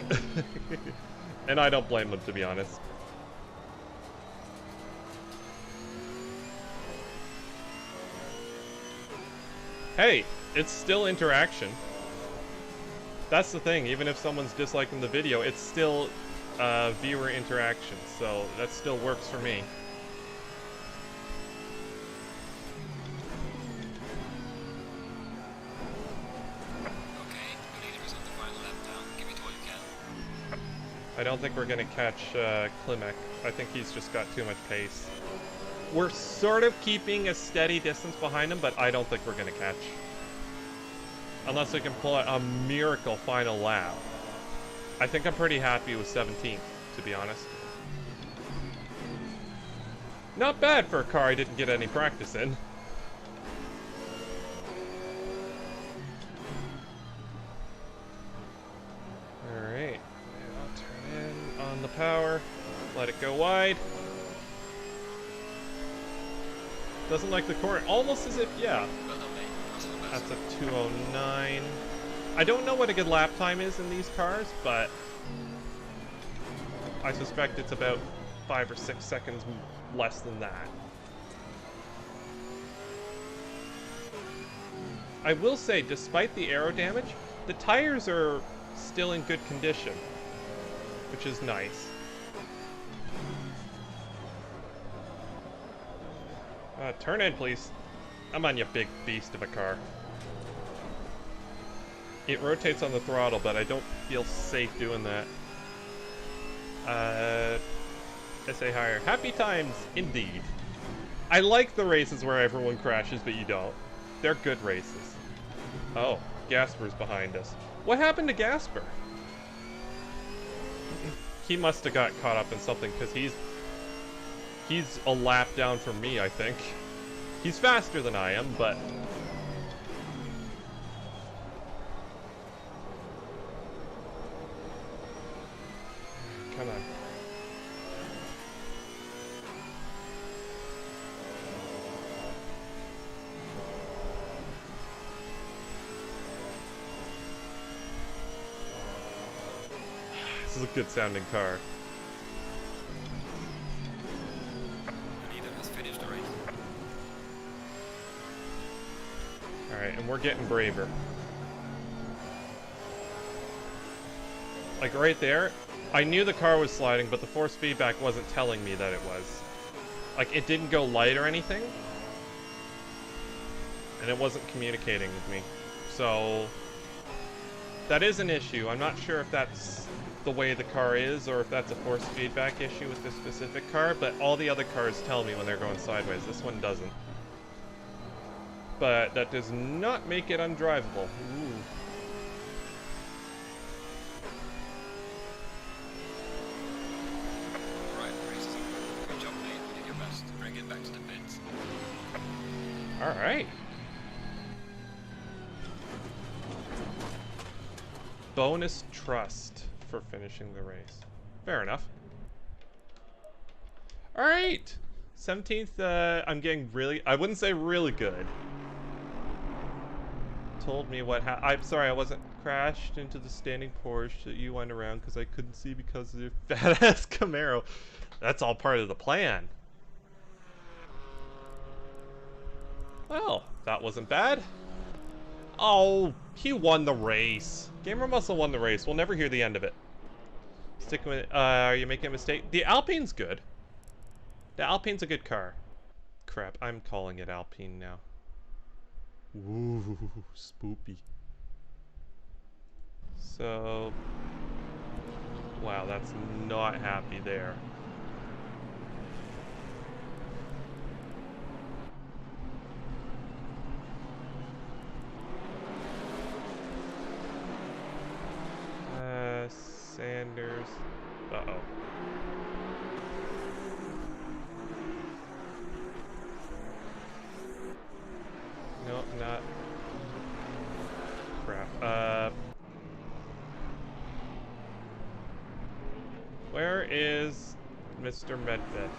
And I don't blame him, to be honest. Hey, it's still interaction. That's the thing. Even if someone's disliking the video, it's still viewer interaction. So that still works for me. I don't think we're going to catch Klimek. I think he's just got too much pace. We're sort of keeping a steady distance behind him, but I don't think we're going to catch. Unless we can pull out a miracle final lap. I think I'm pretty happy with 17th, to be honest. Not bad for a car I didn't get any practice in. Alright. I'll turn in on the power. Let it go wide. Doesn't like the corner. Almost as if, yeah. That's a 209. I don't know what a good lap time is in these cars, but I suspect it's about 5 or 6 seconds less than that. I will say, despite the aero damage, the tires are still in good condition, which is nice. Turn in, please. I'm on, you big beast of a car. It rotates on the throttle, but I don't feel safe doing that. SA higher. Happy times, indeed. I like the races where everyone crashes, but you don't. They're good races. Oh, Gasper's behind us. What happened to Gasper? He must have got caught up in something, because he's a lap down from me, I think. He's faster than I am, but... Come on. This is a good sounding car. Anita has finished the race. Alright, and we're getting braver. Like right there, I knew the car was sliding, but the force feedback wasn't telling me that it was. Like, it didn't go light or anything. And it wasn't communicating with me. So, that is an issue. I'm not sure if that's the way the car is, or if that's a force feedback issue with this specific car, but all the other cars tell me when they're going sideways. This one doesn't. But that does not make it undrivable. Ooh. Alright. Bonus trust for finishing the race. Fair enough. Alright. 17th, I'm getting really... I wouldn't say really good. Told me what I'm sorry, I wasn't crashed into the standing Porsche that you went around because I couldn't see because of your fat-ass Camaro. That's all part of the plan. Well, that wasn't bad. Oh, he won the race. Gamer Muscle won the race. We'll never hear the end of it. Sticking with are you making a mistake? The Alpine's good. The Alpine's a good car. Crap, I'm calling it Alpine now. Ooh, spoopy. So... Wow, that's not happy there. Sanders. Uh-oh. No, not. Crap. Where is Mr. Medved?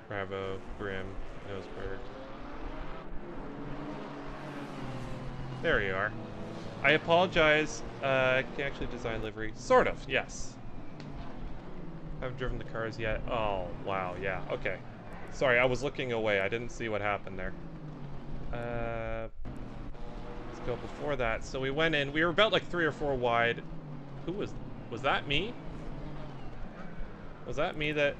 Bravo, Grim, Noseberg. There you are. I apologize. I can actually design livery. Sort of, yes. Haven't driven the cars yet. Oh, wow, yeah, okay. Sorry, I was looking away. I didn't see what happened there. Let's go before that. So we went in. We were about like 3 or 4 wide. Who was that me? Was that me that...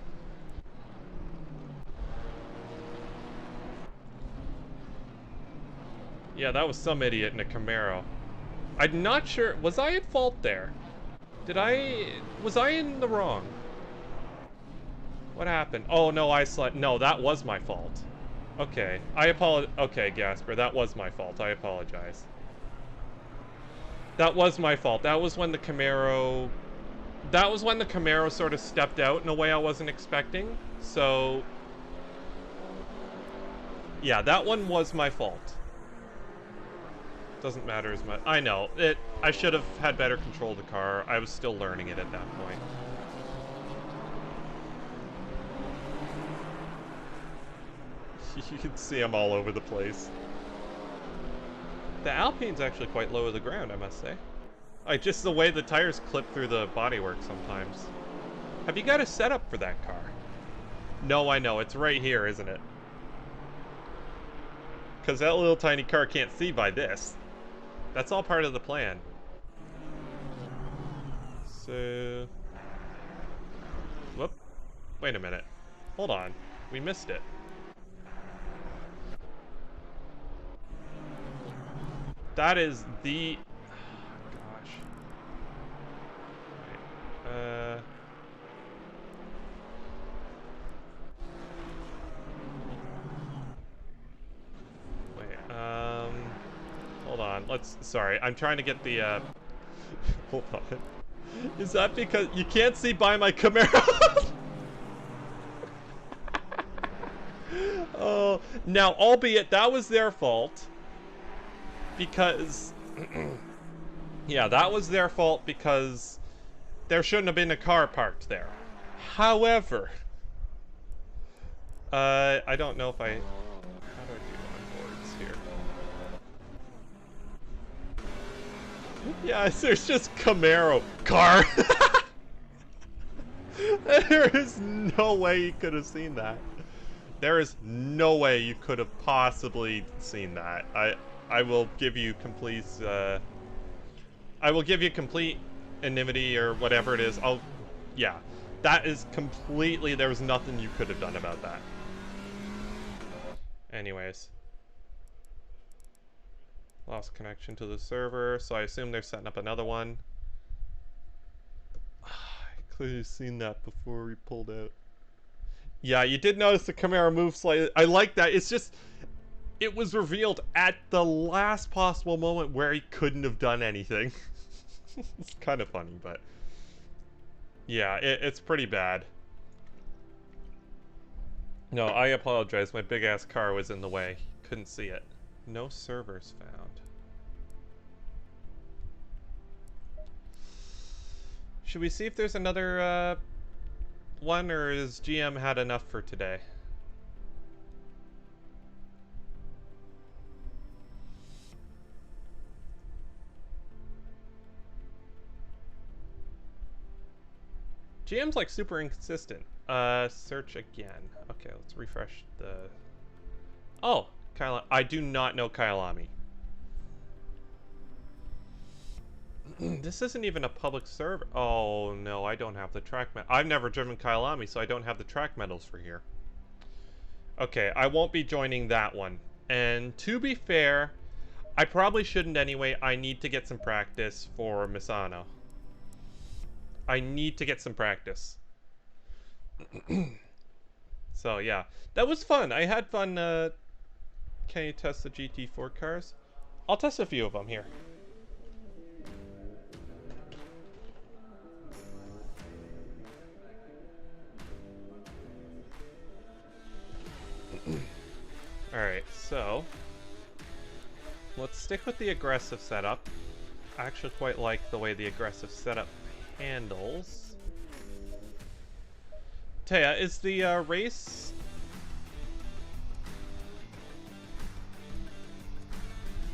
Yeah, that was some idiot in a Camaro. I'm not sure. Was I at fault there? Was I in the wrong? What happened? Oh, no, no, that was my fault. Okay, okay, Gasper, that was my fault. I apologize. That was my fault. That was when the Camaro... That was when the Camaro sort of stepped out in a way I wasn't expecting. So... Yeah, that one was my fault. Doesn't matter as much. I know. I should have had better control of the car. I was still learning it at that point. You can see them all over the place. The Alpine's actually quite low to the ground, I must say. Like, just the way the tires clip through the bodywork sometimes. Have you got a setup for that car? No, I know. It's right here, isn't it? Because that little tiny car can't see by this. That's all part of the plan. So... Whoop. Wait a minute. Hold on. We missed it. That is the... Oh, gosh. Right. Hold on. Sorry, I'm trying to get the, Hold on. Is that because you can't see by my Camaro? Oh, now, albeit that was their fault. Because... yeah, that was their fault because there shouldn't have been a car parked there. However... I don't know if I... How do I do onboards here? Yeah, there's just Camaro car. There is no way you could have seen that. There is no way you could have possibly seen that. I will give you complete I will give you complete anonymity or whatever it is. Yeah. That is completely, there was nothing you could have done about that. Anyways. Lost connection to the server, so I assume they're setting up another one. I clearly seen that before we pulled out. Yeah, you did notice the Camaro move slightly. I like that. It's just, it was revealed at the last possible moment where he couldn't have done anything. It's kind of funny, but yeah, it's pretty bad. No, I apologize. My big ass car was in the way. Couldn't see it. No servers found. Should we see if there's another one, or is GM had enough for today? GM's like super inconsistent. Search again. Okay, let's refresh the... Oh, Kyle, I do not know Kyalami. This isn't even a public server. Oh no, I don't have the track I've never driven Kyalami, so I don't have the track medals for here. Okay, I won't be joining that one. And to be fair, I probably shouldn't anyway. I need to get some practice for Misano. I need to get some practice. So yeah, that was fun. I had fun. Can you test the GT4 cars? I'll test a few of them here. Alright, so let's stick with the aggressive setup. I actually quite like the way the aggressive setup handles. Taya, is the race...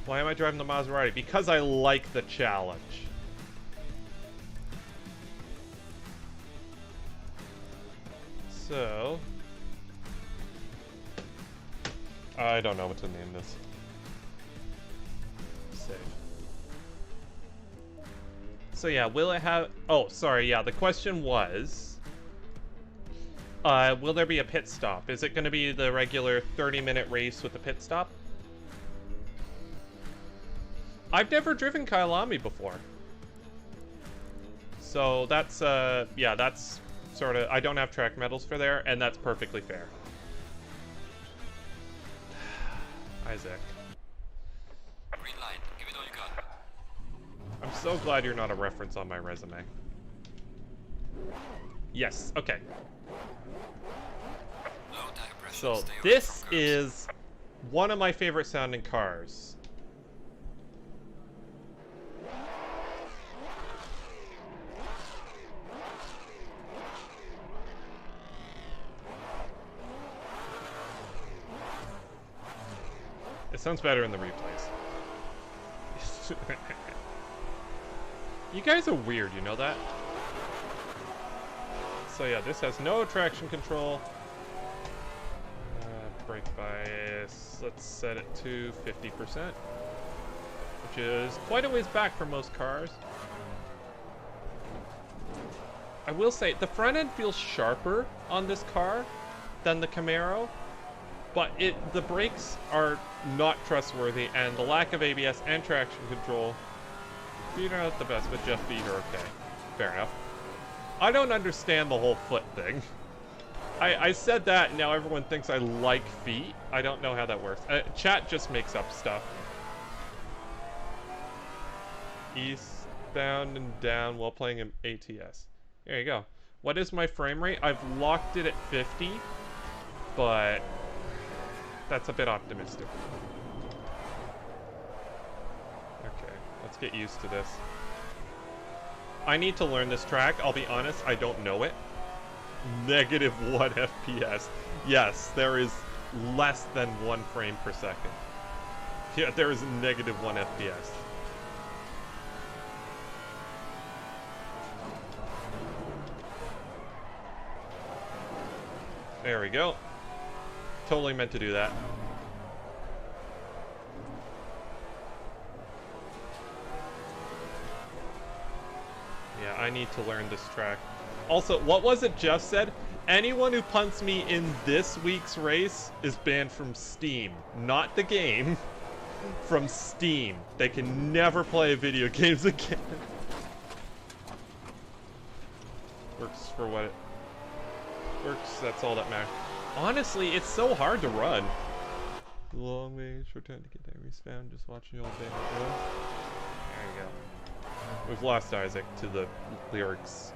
Why am I driving the Maserati? Because I like the challenge. So... I don't know what to name this. Save. So yeah, will it have... Oh, sorry, yeah, the question was... will there be a pit stop? Is it going to be the regular 30-minute race with a pit stop? I've never driven Kyalami before. So that's, yeah, that's sort of... I don't have track medals for there, and that's perfectly fair. Isaac. Green light. Give it all you got. I'm so glad you're not a reference on my resume. Yes, okay. Low tire pressure. So Stay away this from curves. is one of my favorite sounding cars. It sounds better in the replays. You guys are weird, you know that? So yeah, this has no traction control. Brake bias, let's set it to 50%, which is quite a ways back for most cars. I will say, the front end feels sharper on this car than the Camaro, but the brakes are not trustworthy, and the lack of ABS and traction control, feet are not the best, but Jeff feet are okay. Fair enough. I don't understand the whole foot thing. I said that, and now everyone thinks I like feet. I don't know how that works. Chat just makes up stuff. Eastbound and down while playing an ATS. There you go. What is my frame rate? I've locked it at 50, but that's a bit optimistic. Okay, let's get used to this. I need to learn this track. I'll be honest, I don't know it. -1 FPS. Yes, there is less than 1 frame per second. Yeah, there is -1 FPS. There we go. Totally meant to do that. Yeah, I need to learn this track. Also, what was it Jeff said? Anyone who punts me in this week's race is banned from Steam. Not the game. From Steam. They can never play video games again. Works for what it works, that's all that matters. Honestly, it's so hard to run. Long way, short time to get there. Respawn, just watching all day. There you go. We've lost Isaac to the lyrics.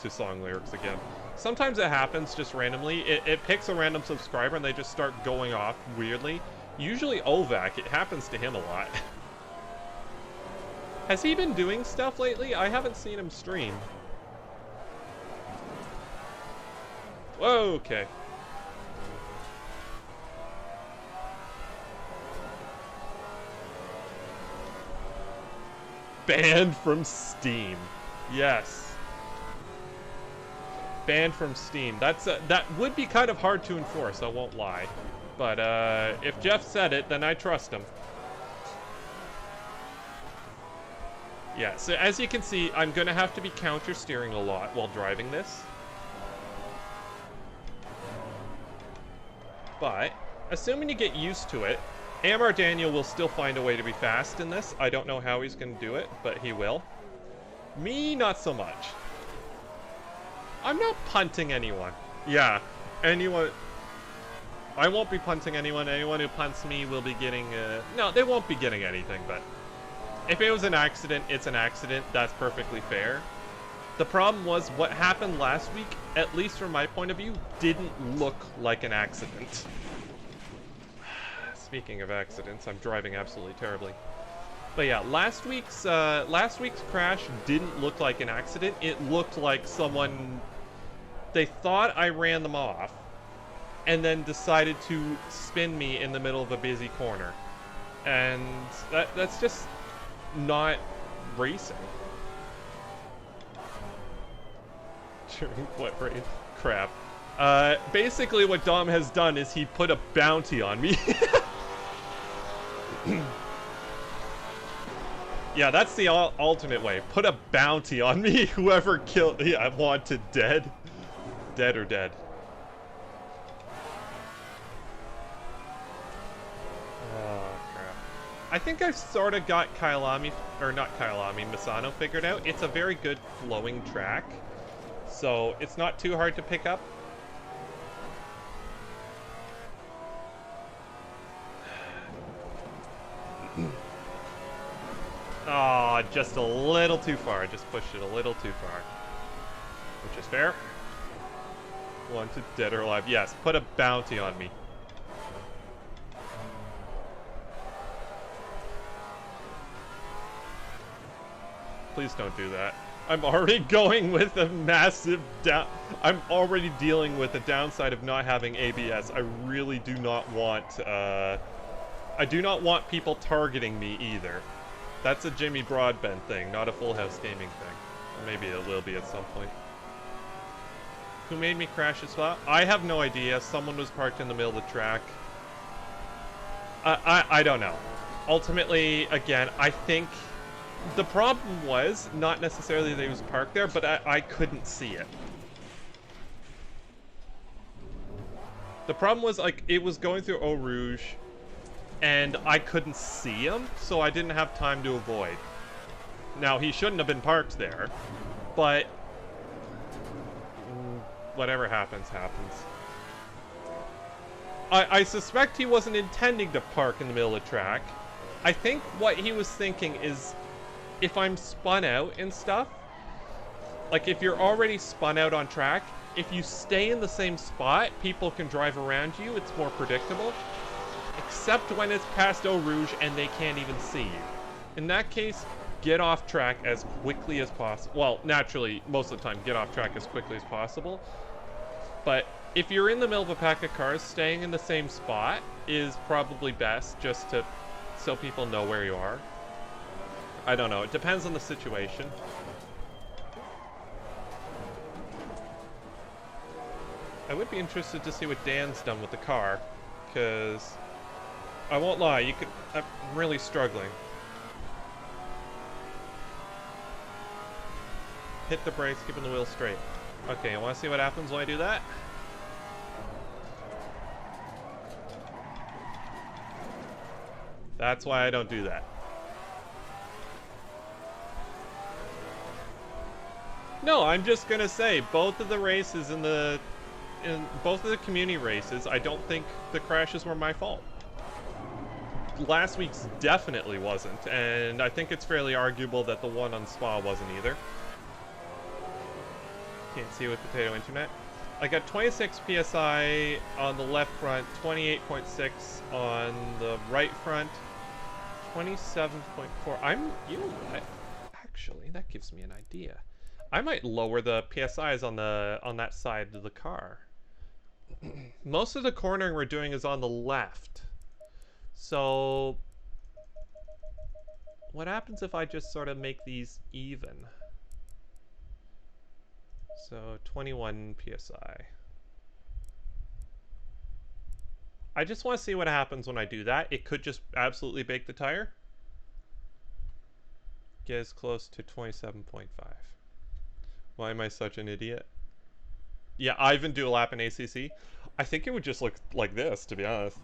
To song lyrics again. Sometimes it happens just randomly. It picks a random subscriber and they just start going off weirdly. Usually Ovac, it happens to him a lot. Has he been doing stuff lately? I haven't seen him stream. Whoa, okay. Banned from Steam. Yes. Banned from Steam. That would be kind of hard to enforce, I won't lie. But if Jeff said it, then I trust him. Yeah, so as you can see, I'm gonna have to be counter steering a lot while driving this. But assuming you get used to it, Amar Daniel will still find a way to be fast in this. I don't know how he's gonna do it, but he will. Me, not so much. I'm not punting anyone. Yeah, anyone... I won't be punting anyone. Anyone who punts me will be getting... No, they won't be getting anything, but... If it was an accident, it's an accident. That's perfectly fair. The problem was, what happened last week, at least from my point of view, didn't look like an accident. Speaking of accidents, I'm driving absolutely terribly. But yeah, last week's crash didn't look like an accident. It looked like someone... They thought I ran them off, and then decided to spin me in the middle of a busy corner. And that's just not racing. During what race? Crap. Basically what Dom has done is he put a bounty on me. Yeah, that's the alternate way. Put a bounty on me. Whoever killed... Yeah, I wanted dead. Dead or dead. Oh, crap. I think I've sort of got Kyalami... Or not Kyalami, Misano figured out. It's a very good flowing track. So, it's not too hard to pick up. Oh, just a little too far. I just pushed it a little too far. Which is fair. Wanted dead or alive. Yes, put a bounty on me. Please don't do that. I'm already going with a massive down. I'm already dealing with the downside of not having ABS. I really do not want, I do not want people targeting me either. That's a Jimmy Broadbent thing, not a Full House Gaming thing. Or maybe it will be at some point. Who made me crash a spot? I have no idea. Someone was parked in the middle of the track. I don't know. Ultimately, again, I think the problem was not necessarily that he was parked there, but I couldn't see it. The problem was, like, it was going through Eau Rouge, and I couldn't see him, so I didn't have time to avoid. Now, he shouldn't have been parked there, but whatever happens, happens. I suspect he wasn't intending to park in the middle of the track. I think what he was thinking is, if I'm spun out and stuff, like if you're already spun out on track, if you stay in the same spot, people can drive around you. It's more predictable. Except when it's past Eau Rouge and they can't even see you. In that case, get off track as quickly as possible. Well, naturally, most of the time, get off track as quickly as possible. But if you're in the middle of a pack of cars, staying in the same spot is probably best, just to so people know where you are. I don't know. It depends on the situation. I would be interested to see what Dan's done with the car, because I won't lie, I'm really struggling. Hit the brakes, keeping the wheel straight. Okay, you want to see what happens when I do that? That's why I don't do that. No, I'm just gonna say, both of the races in both of the community races, I don't think the crashes were my fault. Last week's definitely wasn't, and I think it's fairly arguable that the one on Spa wasn't either. Can't see with Potato Internet. I got 26 PSI on the left front, 28.6 on the right front, 27.4. You know what? Actually, that gives me an idea. I might lower the PSIs on that side of the car. Most of the cornering we're doing is on the left. So what happens if I just sort of make these even? So 21 PSI. I just want to see what happens when I do that. It could just absolutely bake the tire. Get as close to 27.5. Why am I such an idiot? Yeah, I even do a lap in ACC. I think it would just look like this, to be honest.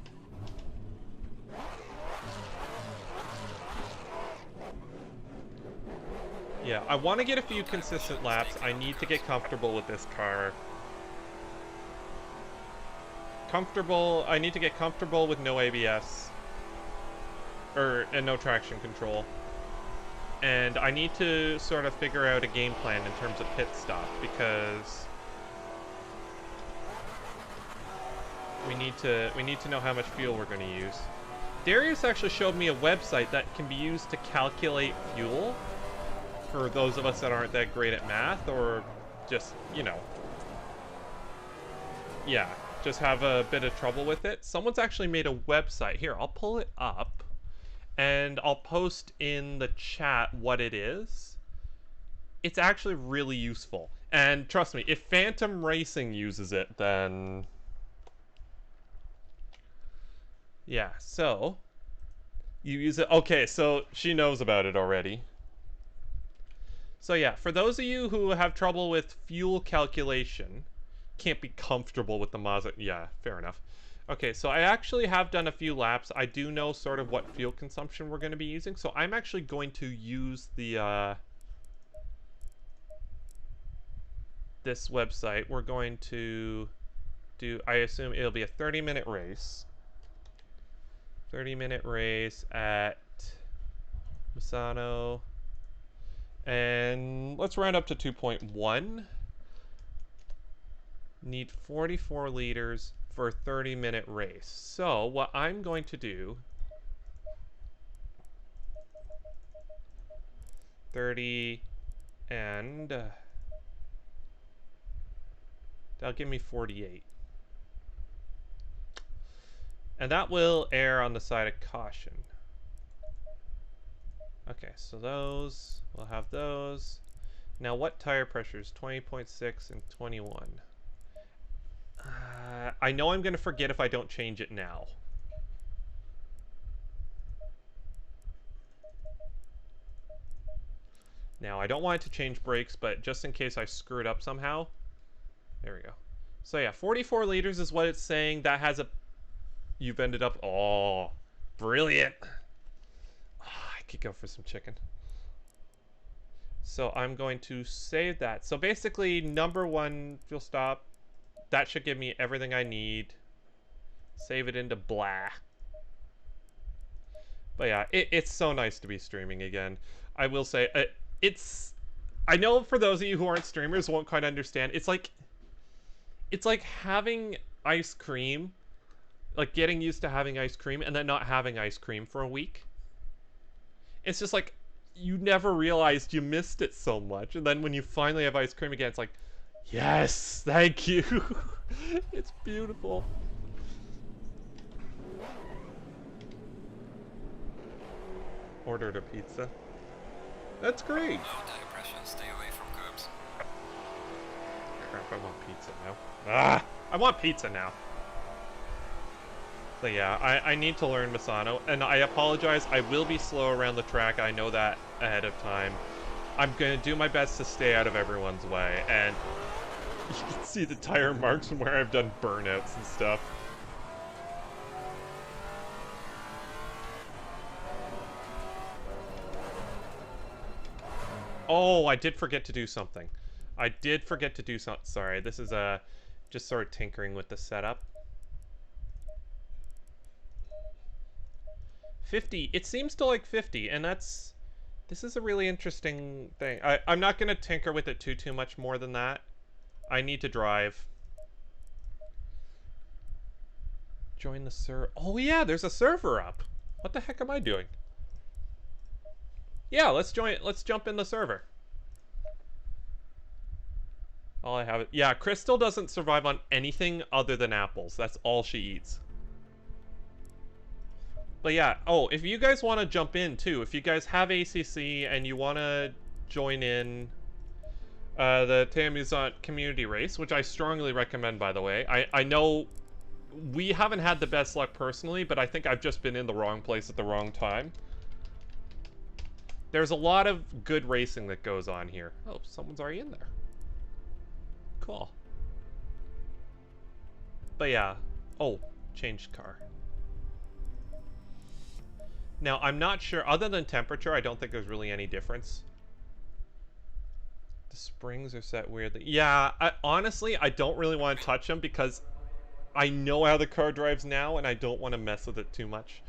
Yeah, I want to get a few consistent laps. I need to get comfortable with this car. I need to get comfortable with no ABS. And no traction control. And I need to sort of figure out a game plan in terms of pit stop, because we need to know how much fuel we're going to use. Darius actually showed me a website that can be used to calculate fuel for those of us that aren't that great at math, or just, you know, yeah, just have a bit of trouble with it. Someone's actually made a website. Here, I'll pull it up, and I'll post in the chat what it is. It's actually really useful. And trust me, if Phantom Racing uses it, then yeah, so you use it. Okay, so she knows about it already. So yeah, for those of you who have trouble with fuel calculation, can't be comfortable with the Mazda. Yeah, fair enough. Okay, so I actually have done a few laps. I do know sort of what fuel consumption we're going to be using. So I'm actually going to use the this website. We're going to do, I assume it'll be a 30-minute race. 30-minute race at Misano. And let's round up to 2.1. Need 44 liters for a 30-minute race. So what I'm going to do, 30 and that'll give me 48. And that will err on the side of caution. Okay, so those, we'll have those. Now what tire pressures? 20.6 and 21. I know I'm going to forget if I don't change it now. Now, I don't want it to change brakes, but just in case I screw it up somehow. There we go. So yeah, 44 liters is what it's saying. That has a... You've ended up... Oh, brilliant. Oh, I could go for some chicken. So I'm going to save that. So basically, number 1 fuel stop. That should give me everything I need. Save it into blah. But yeah, it's so nice to be streaming again. I will say, it's... I know for those of you who aren't streamers won't quite understand. It's like having ice cream. Like getting used to having ice cream and then not having ice cream for a week. It's just like, you never realized you missed it so much. And then when you finally have ice cream again, it's like, yes, thank you. It's beautiful. Ordered a pizza. That's great. No tire pressure, stay away from curbs. Crap, I want pizza now. Ah, I want pizza now. So yeah, I need to learn Misano, and I apologize, I will be slow around the track, I know that ahead of time. I'm gonna do my best to stay out of everyone's way, and you can see the tire marks from where I've done burnouts and stuff. Oh, I did forget to do something. I did forget to do something. Sorry, this is just sort of tinkering with the setup. 50. It seems to like 50, and this is a really interesting thing. I'm not going to tinker with it too much more than that. I need to drive. Join the server. Oh yeah, there's a server up. What the heck am I doing? Yeah, let's jump in the server. All I have... Yeah, Crystal doesn't survive on anything other than apples. That's all she eats. But yeah, oh, if you guys want to jump in too, if you guys have ACC and you want to join in the Theamusante Community Race, which I strongly recommend, by the way. I know we haven't had the best luck personally, but I think I've just been in the wrong place at the wrong time. There's a lot of good racing that goes on here. Oh, someone's already in there. Cool. But yeah. Oh, changed car. Now, I'm not sure, other than temperature, I don't think there's really any difference. The springs are set weirdly. Yeah, honestly, I don't really want to touch them because I know how the car drives now and I don't want to mess with it too much.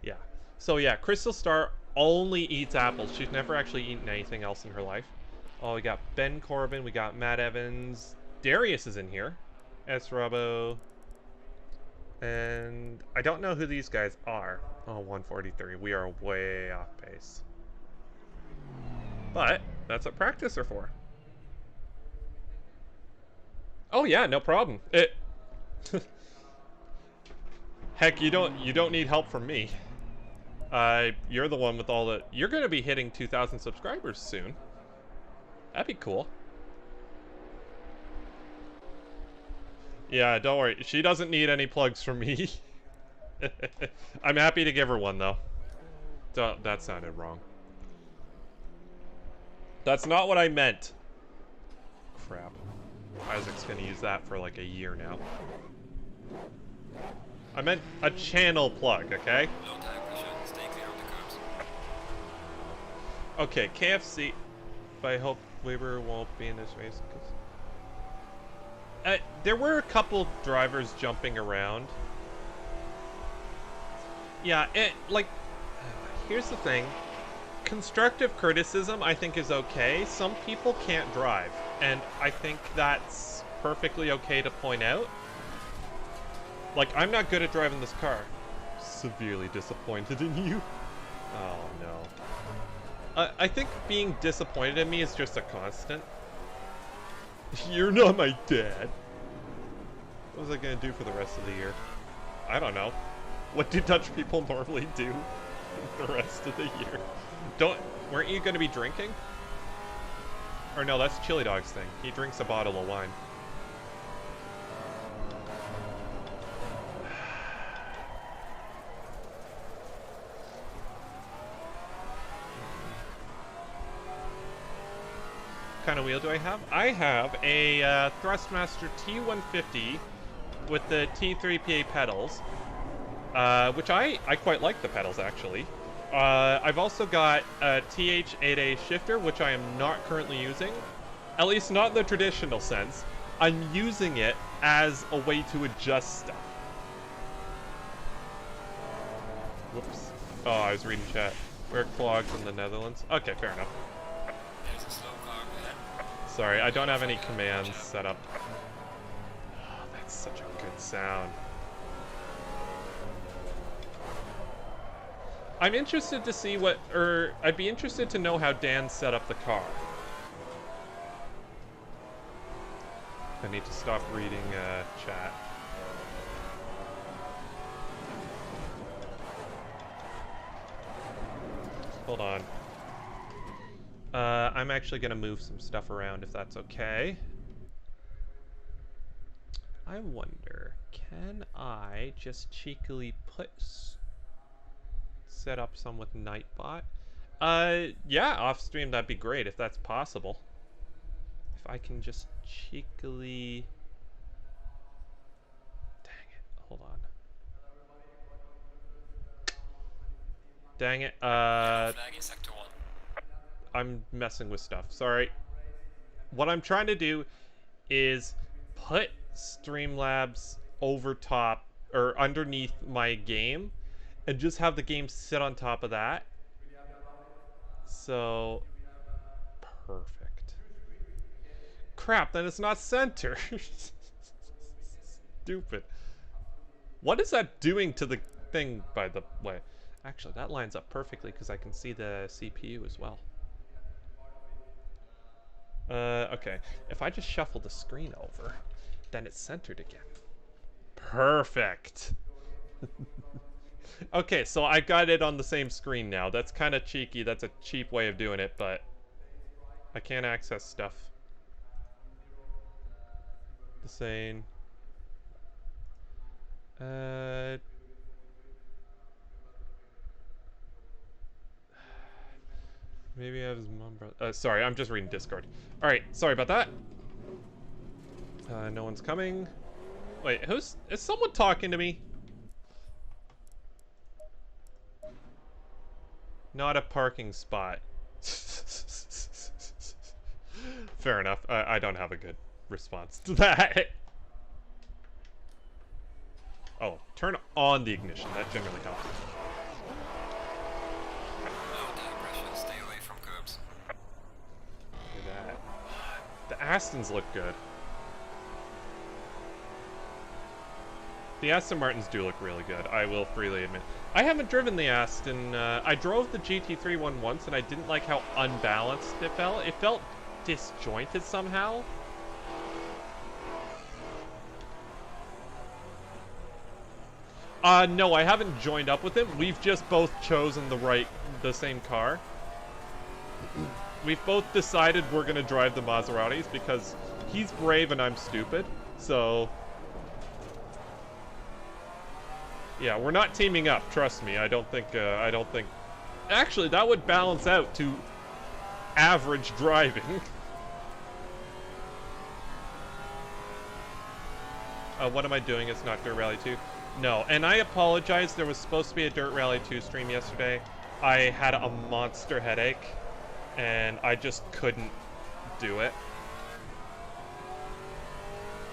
Yeah. So yeah, Crystal Star only eats apples. She's never actually eaten anything else in her life. Oh, we got Ben Corbin, we got Matt Evans. Darius is in here. S. Robbo. And I don't know who these guys are. Oh, 143. We are way off pace. But that's what practice are for. Oh yeah, no problem. Heck, you don't need help from me. You're the one with all the... You're going to be hitting 2,000 subscribers soon. That'd be cool. Yeah, don't worry. She doesn't need any plugs from me. I'm happy to give her one, though. That sounded wrong. That's not what I meant. Crap. Isaac's gonna use that for like a year now. I meant a channel plug, okay? Low tire pressure, stay clear of the curbs. Okay, KFC. But I hope Weber won't be in this race. There were a couple drivers jumping around. Yeah, here's the thing. constructive criticism, I think, is okay. Some people can't drive, and I think that's perfectly okay to point out. Like, I'm not good at driving this car. Severely disappointed in you. Oh, no. I think being disappointed in me is just a constant. You're not my dad. What was I gonna do for the rest of the year? I don't know. What do Dutch people normally do the rest of the year? Weren't you gonna be drinking? Or no, that's Chili Dog's thing. He drinks a bottle of wine. What kind of wheel do I have? I have a Thrustmaster T150 with the T3PA pedals, which I quite like the pedals, actually. I've also got a TH8A shifter, which I am not currently using, at least not in the traditional sense. I'm using it as a way to adjust stuff. Whoops. Oh, I was reading chat. We're clogged in the Netherlands. Okay, fair enough. There's a slow car, man. Sorry, I don't have any commands set up. Oh, that's such a good sound. I'm interested to see I'd be interested to know how Dan set up the car. I need to stop reading chat. Hold on. I'm actually gonna move some stuff around if that's okay. I wonder, can I just cheekily set up some with Nightbot? Yeah, off stream that'd be great if that's possible. If I can just cheekily... Dang it, hold on. Dang it, Flagging sector 1. I'm messing with stuff, sorry. What I'm trying to do is put Streamlabs over top, or underneath my game, and just have the game sit on top of that. So, perfect. Crap, then it's not centered. Stupid. What is that doing to the thing, by the way? Actually, that lines up perfectly because I can see the CPU as well. Okay. If I just shuffle the screen over, then it's centered again. Perfect. Okay, so I got it on the same screen now. That's kind of cheeky. That's a cheap way of doing it, but I can't access stuff. The same. Maybe I have his mom brother. Sorry, I'm just reading Discord. Alright, sorry about that. No one's coming. Wait, is someone talking to me? Not a parking spot. Fair enough. I don't have a good response to that. Oh, turn on the ignition. That generally helps. Stay away from curbs. Look at that. The Astons look good. The Aston Martins do look really good, I will freely admit. I haven't driven the Aston. I drove the GT3 one once, and I didn't like how unbalanced it felt. It felt disjointed somehow. No, I haven't joined up with him. We've just both chosen the same car. We've both decided we're gonna drive the Maseratis because he's brave and I'm stupid. So, yeah, we're not teaming up. Trust me. I don't think. Actually, that would balance out to average driving. What am I doing? It's not Dirt Rally 2. No, and I apologize. There was supposed to be a Dirt Rally 2 stream yesterday. I had a monster headache, and I just couldn't do it.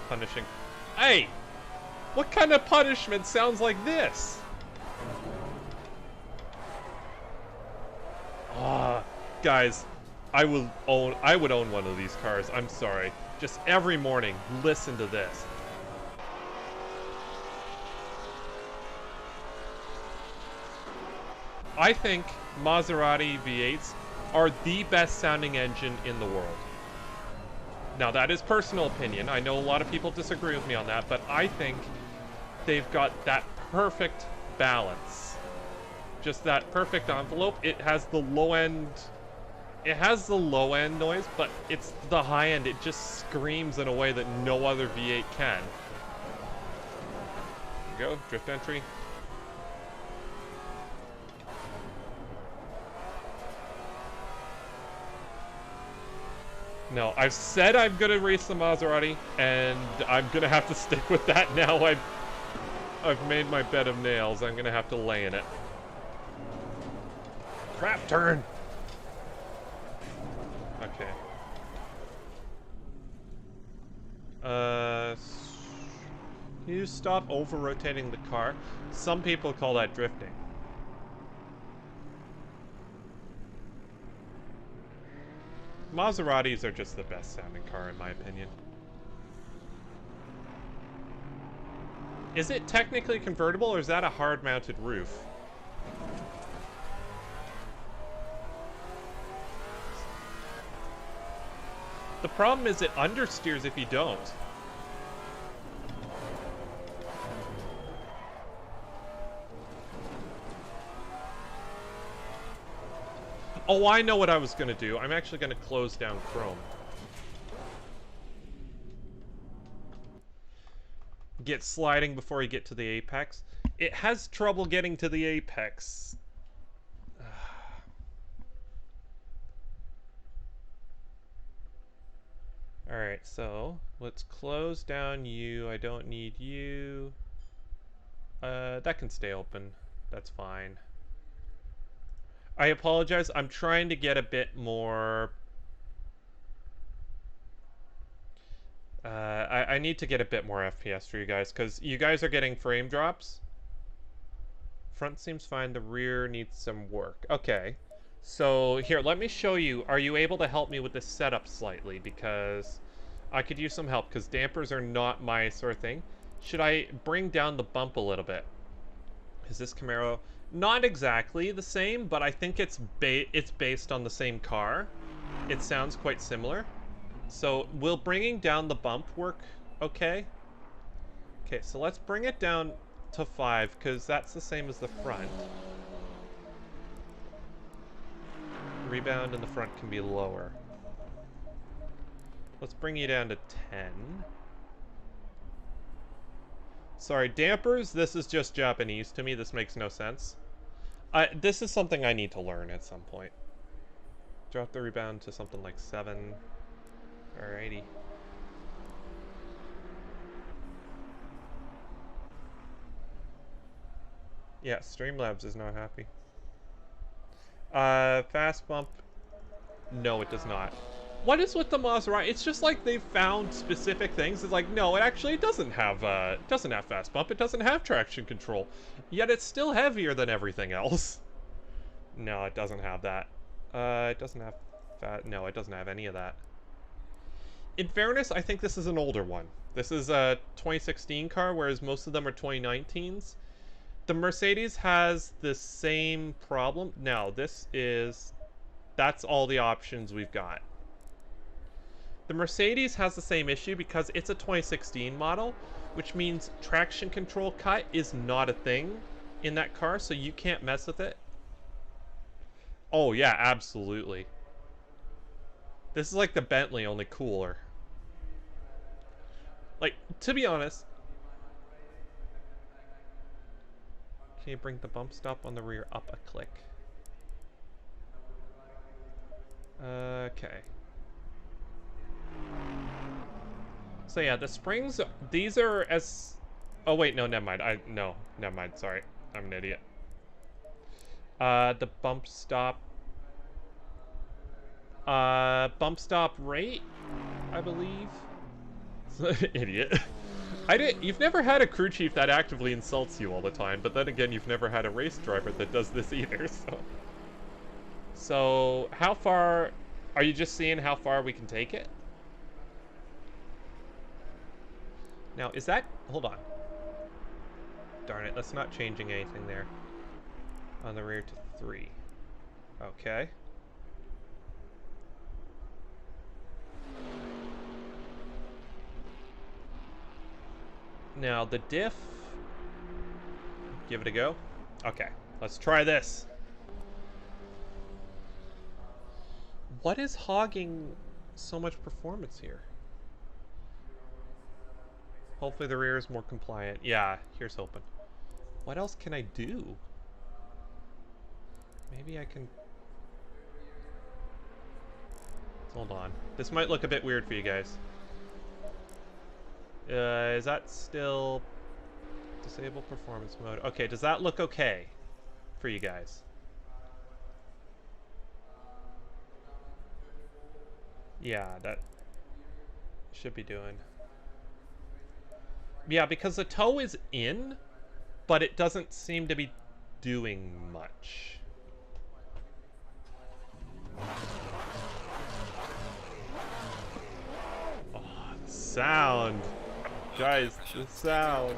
Punishing. Hey! What kind of punishment sounds like this? Guys, I would own one of these cars. I'm sorry. Just every morning, listen to this. I think Maserati V8s are the best sounding engine in the world. Now, that is personal opinion. I know a lot of people disagree with me on that, but I think they've got that perfect balance. Just that perfect envelope. It has the low end... It has the low end noise, but it's the high end. It just screams in a way that no other V8 can. There you go, drift entry. No, I've said I'm gonna race the Maserati, and I'm gonna have to stick with that now. I've made my bed of nails. I'm gonna have to lay in it. Crap turn! Okay. You stop over-rotating the car. Some people call that drifting. Maseratis are just the best sounding car in my opinion. Is it technically convertible or is that a hard-mounted roof? The problem is it understeers if you don't. Oh, I know what I was gonna do. I'm actually gonna close down Chrome. Get sliding before you get to the apex. It has trouble getting to the apex. Alright, so let's close down you. I don't need you. That can stay open. That's fine. I apologize. I'm trying to get a bit more... I need to get a bit more FPS for you guys, because you guys are getting frame drops. Front seems fine. The rear needs some work. Okay. So, here, let me show you. Are you able to help me with this setup slightly? Because I could use some help, because dampers are not my sort of thing. Should I bring down the bump a little bit? Is this Camaro... Not exactly the same, but I think it's based on the same car. It sounds quite similar. So, will bringing down the bump work okay? Okay, so let's bring it down to 5, because that's the same as the front. Rebound in the front can be lower. Let's bring you down to 10. Sorry, dampers, this is just Japanese to me. This makes no sense. This is something I need to learn at some point. Drop the rebound to something like 7. Alrighty. Yeah, Streamlabs is not happy. Fast bump. No, it does not. What is with the Maserati? It's just like they've found specific things. It's like, no, it actually doesn't have fast bump. It doesn't have traction control. Yet it's still heavier than everything else. No, it doesn't have that. It doesn't have no, it doesn't have any of that. In fairness, I think this is an older one. This is a 2016 car, whereas most of them are 2019s. The Mercedes has the same problem. Now, that's all the options we've got. The Mercedes has the same issue because it's a 2016 model, which means traction control cut is not a thing in that car, so you can't mess with it. Oh yeah, absolutely. This is like the Bentley, only cooler. Like, to be honest... Can you bring the bump stop on the rear up a click? Okay. So yeah, the springs, these are as... Oh wait, no, never mind. No, never mind, sorry. I'm an idiot. The bump stop rate, I believe. Idiot. You've never had a crew chief that actively insults you all the time, but then again, you've never had a race driver that does this either, so... So, how far... Are you just seeing how far we can take it? Now, is that... Hold on. Darn it, that's not changing anything there. On the rear to 3. Okay. Now, the diff... Give it a go. Okay, let's try this. What is hogging so much performance here? Hopefully the rear is more compliant. Yeah, here's hoping. What else can I do? Maybe I can... Hold on. This might look a bit weird for you guys. Is that still... Disable performance mode? Okay, does that look okay for you guys? Yeah, that should be doing. Yeah, because the toe is in, but it doesn't seem to be doing much. Oh, the sound. Guys, the sound.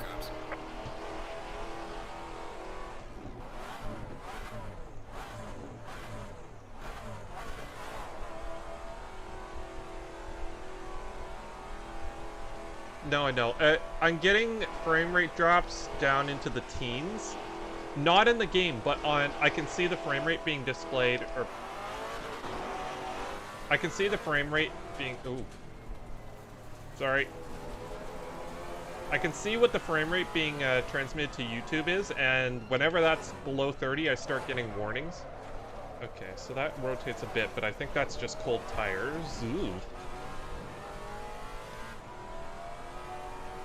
No, I know. I'm getting frame rate drops down into the teens. Not in the game, but on... I can see the frame rate being displayed, or... I can see the frame rate being... Ooh. Sorry. I can see what the frame rate being transmitted to YouTube is, and whenever that's below 30, I start getting warnings. Okay, so that rotates a bit, but I think that's just cold tires. Ooh.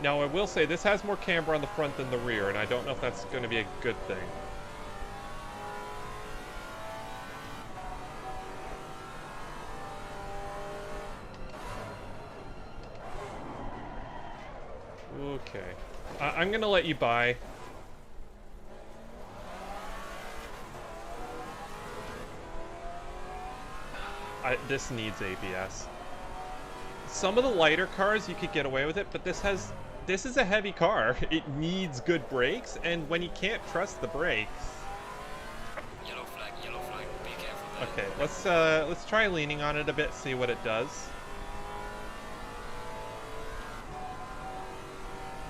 Now, I will say, this has more camber on the front than the rear, and I don't know if that's going to be a good thing. Okay. I'm going to let you by. This needs ABS. Some of the lighter cars, you could get away with it, but this is a heavy car. It needs good brakes, and when you can't trust the brakes... Yellow flag, be careful there. Okay, let's try leaning on it a bit, see what it does.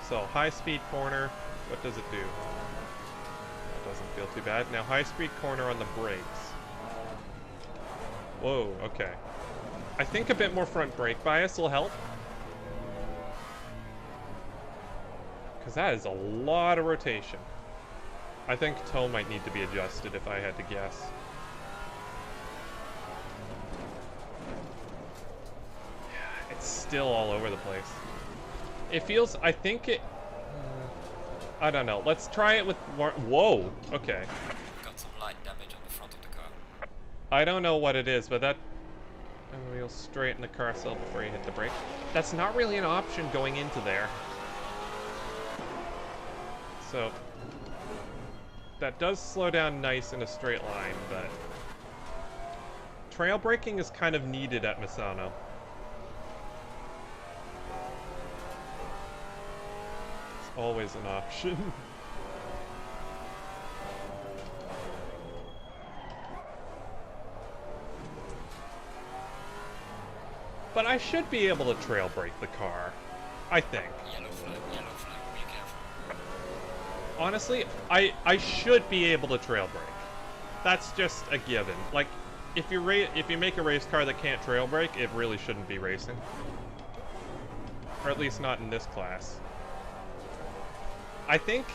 So, high-speed corner, what does it do? That doesn't feel too bad. Now, high-speed corner on the brakes. Whoa, okay. I think a bit more front brake bias will help. Because that is a lot of rotation. I think toe might need to be adjusted if I had to guess. It's still all over the place. It feels... I think it... I don't know. Let's try it with more... Whoa! Okay. Got some light damage on the front of the car. I don't know what it is, but that... And we'll straighten the car cell before you hit the brake. That's not really an option going into there. So... That does slow down nice in a straight line, but... Trail braking is kind of needed at Misano. It's always an option. But I should be able to trail brake the car. I think. Yellow flag, be careful. Honestly, I should be able to trail brake. That's just a given. Like, if you make a race car that can't trail brake, it really shouldn't be racing. Or at least not in this class. I think...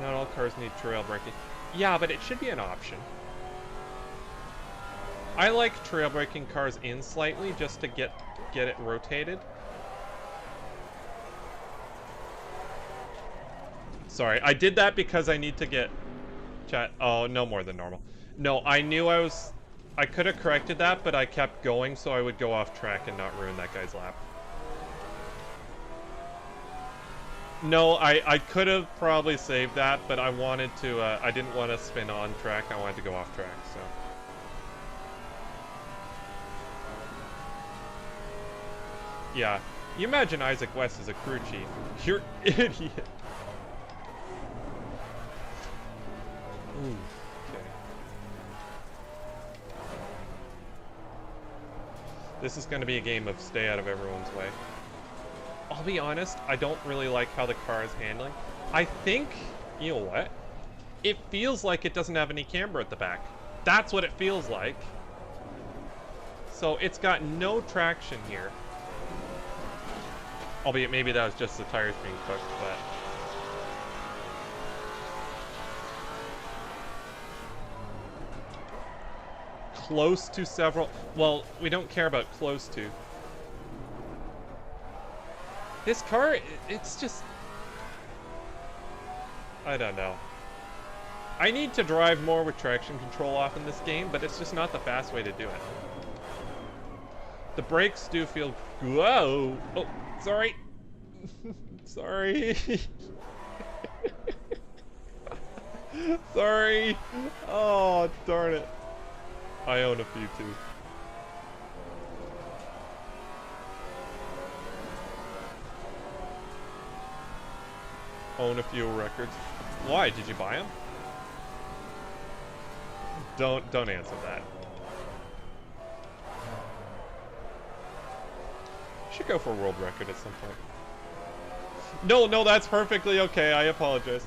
Not all cars need trail braking. Yeah, but it should be an option. I like trail braking cars in slightly just to get it rotated. Sorry, I did that because I need to get chat. Oh, no more than normal. No, I knew I could have corrected that, but I kept going so I would go off track and not ruin that guy's lap. No, I could have probably saved that, but I wanted to, I didn't want to spin on track. I wanted to go off track, so. Yeah. You imagine Isaac West as a crew chief. You're idiot. Ooh, okay. This is going to be a game of stay out of everyone's way. I'll be honest, I don't really like how the car is handling. I think, you know what? It feels like it doesn't have any camber at the back. That's what it feels like. So it's got no traction here. Albeit maybe that was just the tires being cooked, but... Close to several... Well, we don't care about close to. This car, it's just... I don't know. I need to drive more with traction control off in this game, but it's just not the fast way to do it. The brakes do feel... Whoa! Oh, sorry. Sorry. Sorry. Oh, darn it. I own a few too. Own a few records. Why? Did you buy them? Don't answer that. Should go for a world record at some point. No, that's perfectly okay. I apologize.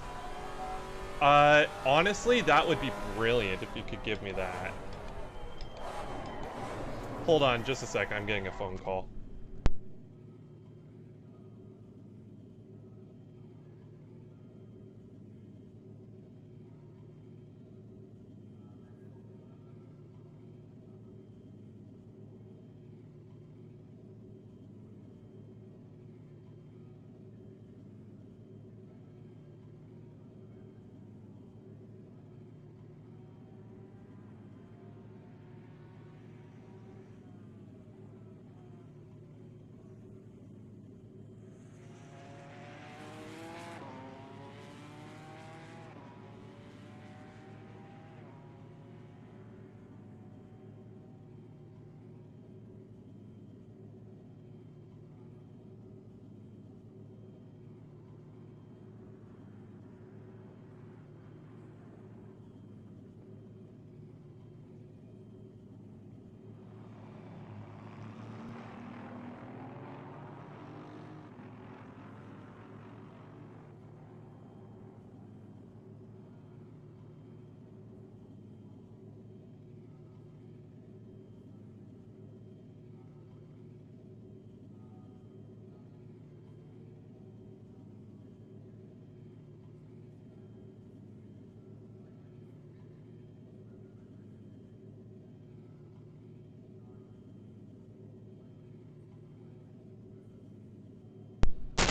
Honestly, that would be brilliant if you could give me that. Hold on just a second. I'm getting a phone call.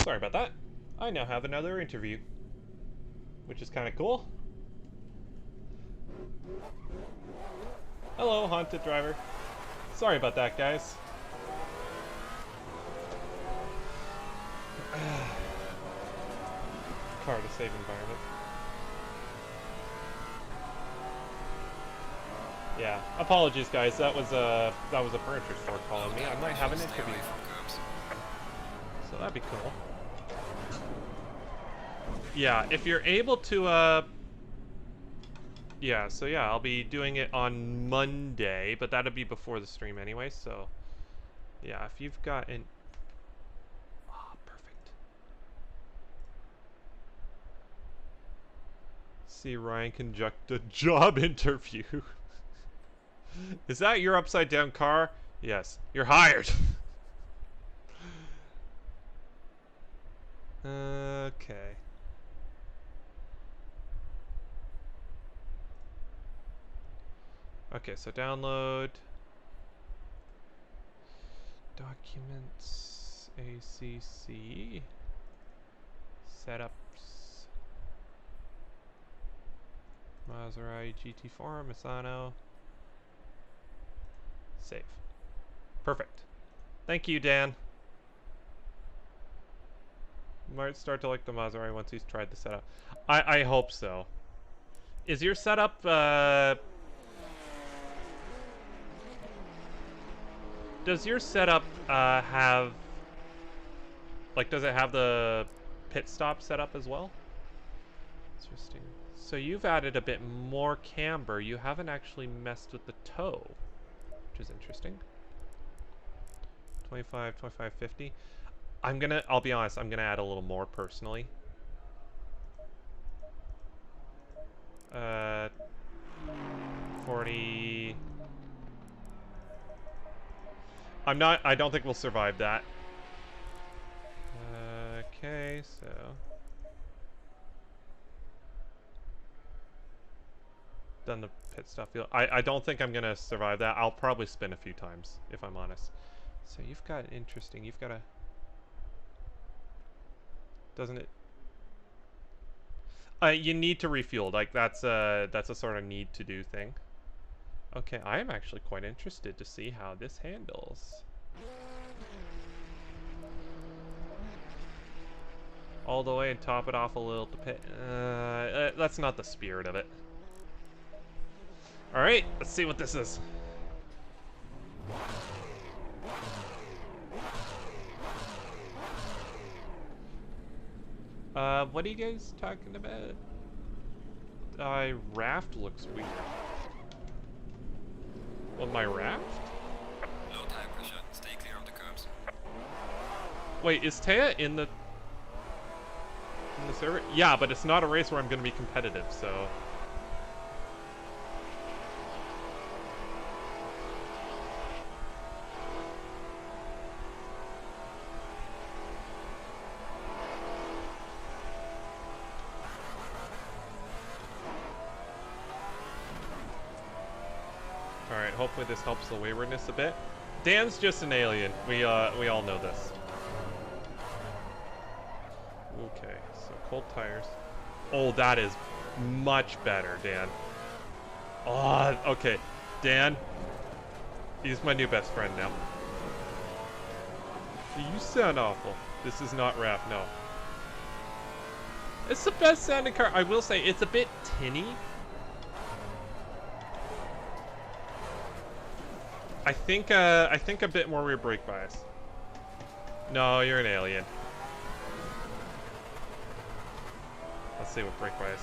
Sorry about that. I now have another interview, which is kind of cool. Hello, haunted driver. Sorry about that, guys. Car to save environment. Yeah, apologies, guys. That was a furniture store calling me. I might have an interview. So that'd be cool. Yeah, if you're able to, yeah, so yeah, I'll be doing it on Monday, but that'll be before the stream anyway, so, yeah, if you've got an... Ah, perfect. See Ryan conduct a job interview. Is that your upside down car? Yes, you're hired. Okay. Okay, so download documents, ACC, setups, Maserati GT4, Misano, save. Perfect. Thank you, Dan. Might start to like the Maserati once he's tried the setup. I hope so. Is your setup, does your setup, have... Like, does it have the pit stop setup as well? Interesting. So you've added a bit more camber. You haven't actually messed with the toe, which is interesting. 25, 25, 50. I'll be honest, I'm gonna add a little more personally. 40. I don't think we'll survive that. Okay, so. Done the pit stop field. I don't think I'm gonna survive that. I'll probably spin a few times, if I'm honest. So you've got interesting, you've got a... Doesn't it? You need to refuel. Like that's a sort of need to do thing. Okay, I am actually quite interested to see how this handles. All the way and top it off a little to pit. That's not the spirit of it. All right, let's see what this is. What are you guys talking about? Raft looks weird. What, my raft? Low tire pressure. Stay clear of the curbs. Wait, is Taya in the server? Yeah, but it's not a race where I'm gonna be competitive, so... Alright, hopefully this helps the waywardness a bit. Dan's just an alien. We all know this. Okay, so cold tires. Oh, that is much better, Dan. Oh, okay. Dan, he's my new best friend now. You sound awful. This is not rap, no. It's the best sounding car. I will say, it's a bit tinny. I think a bit more rear brake bias. No, you're an alien. Let's see what brake bias.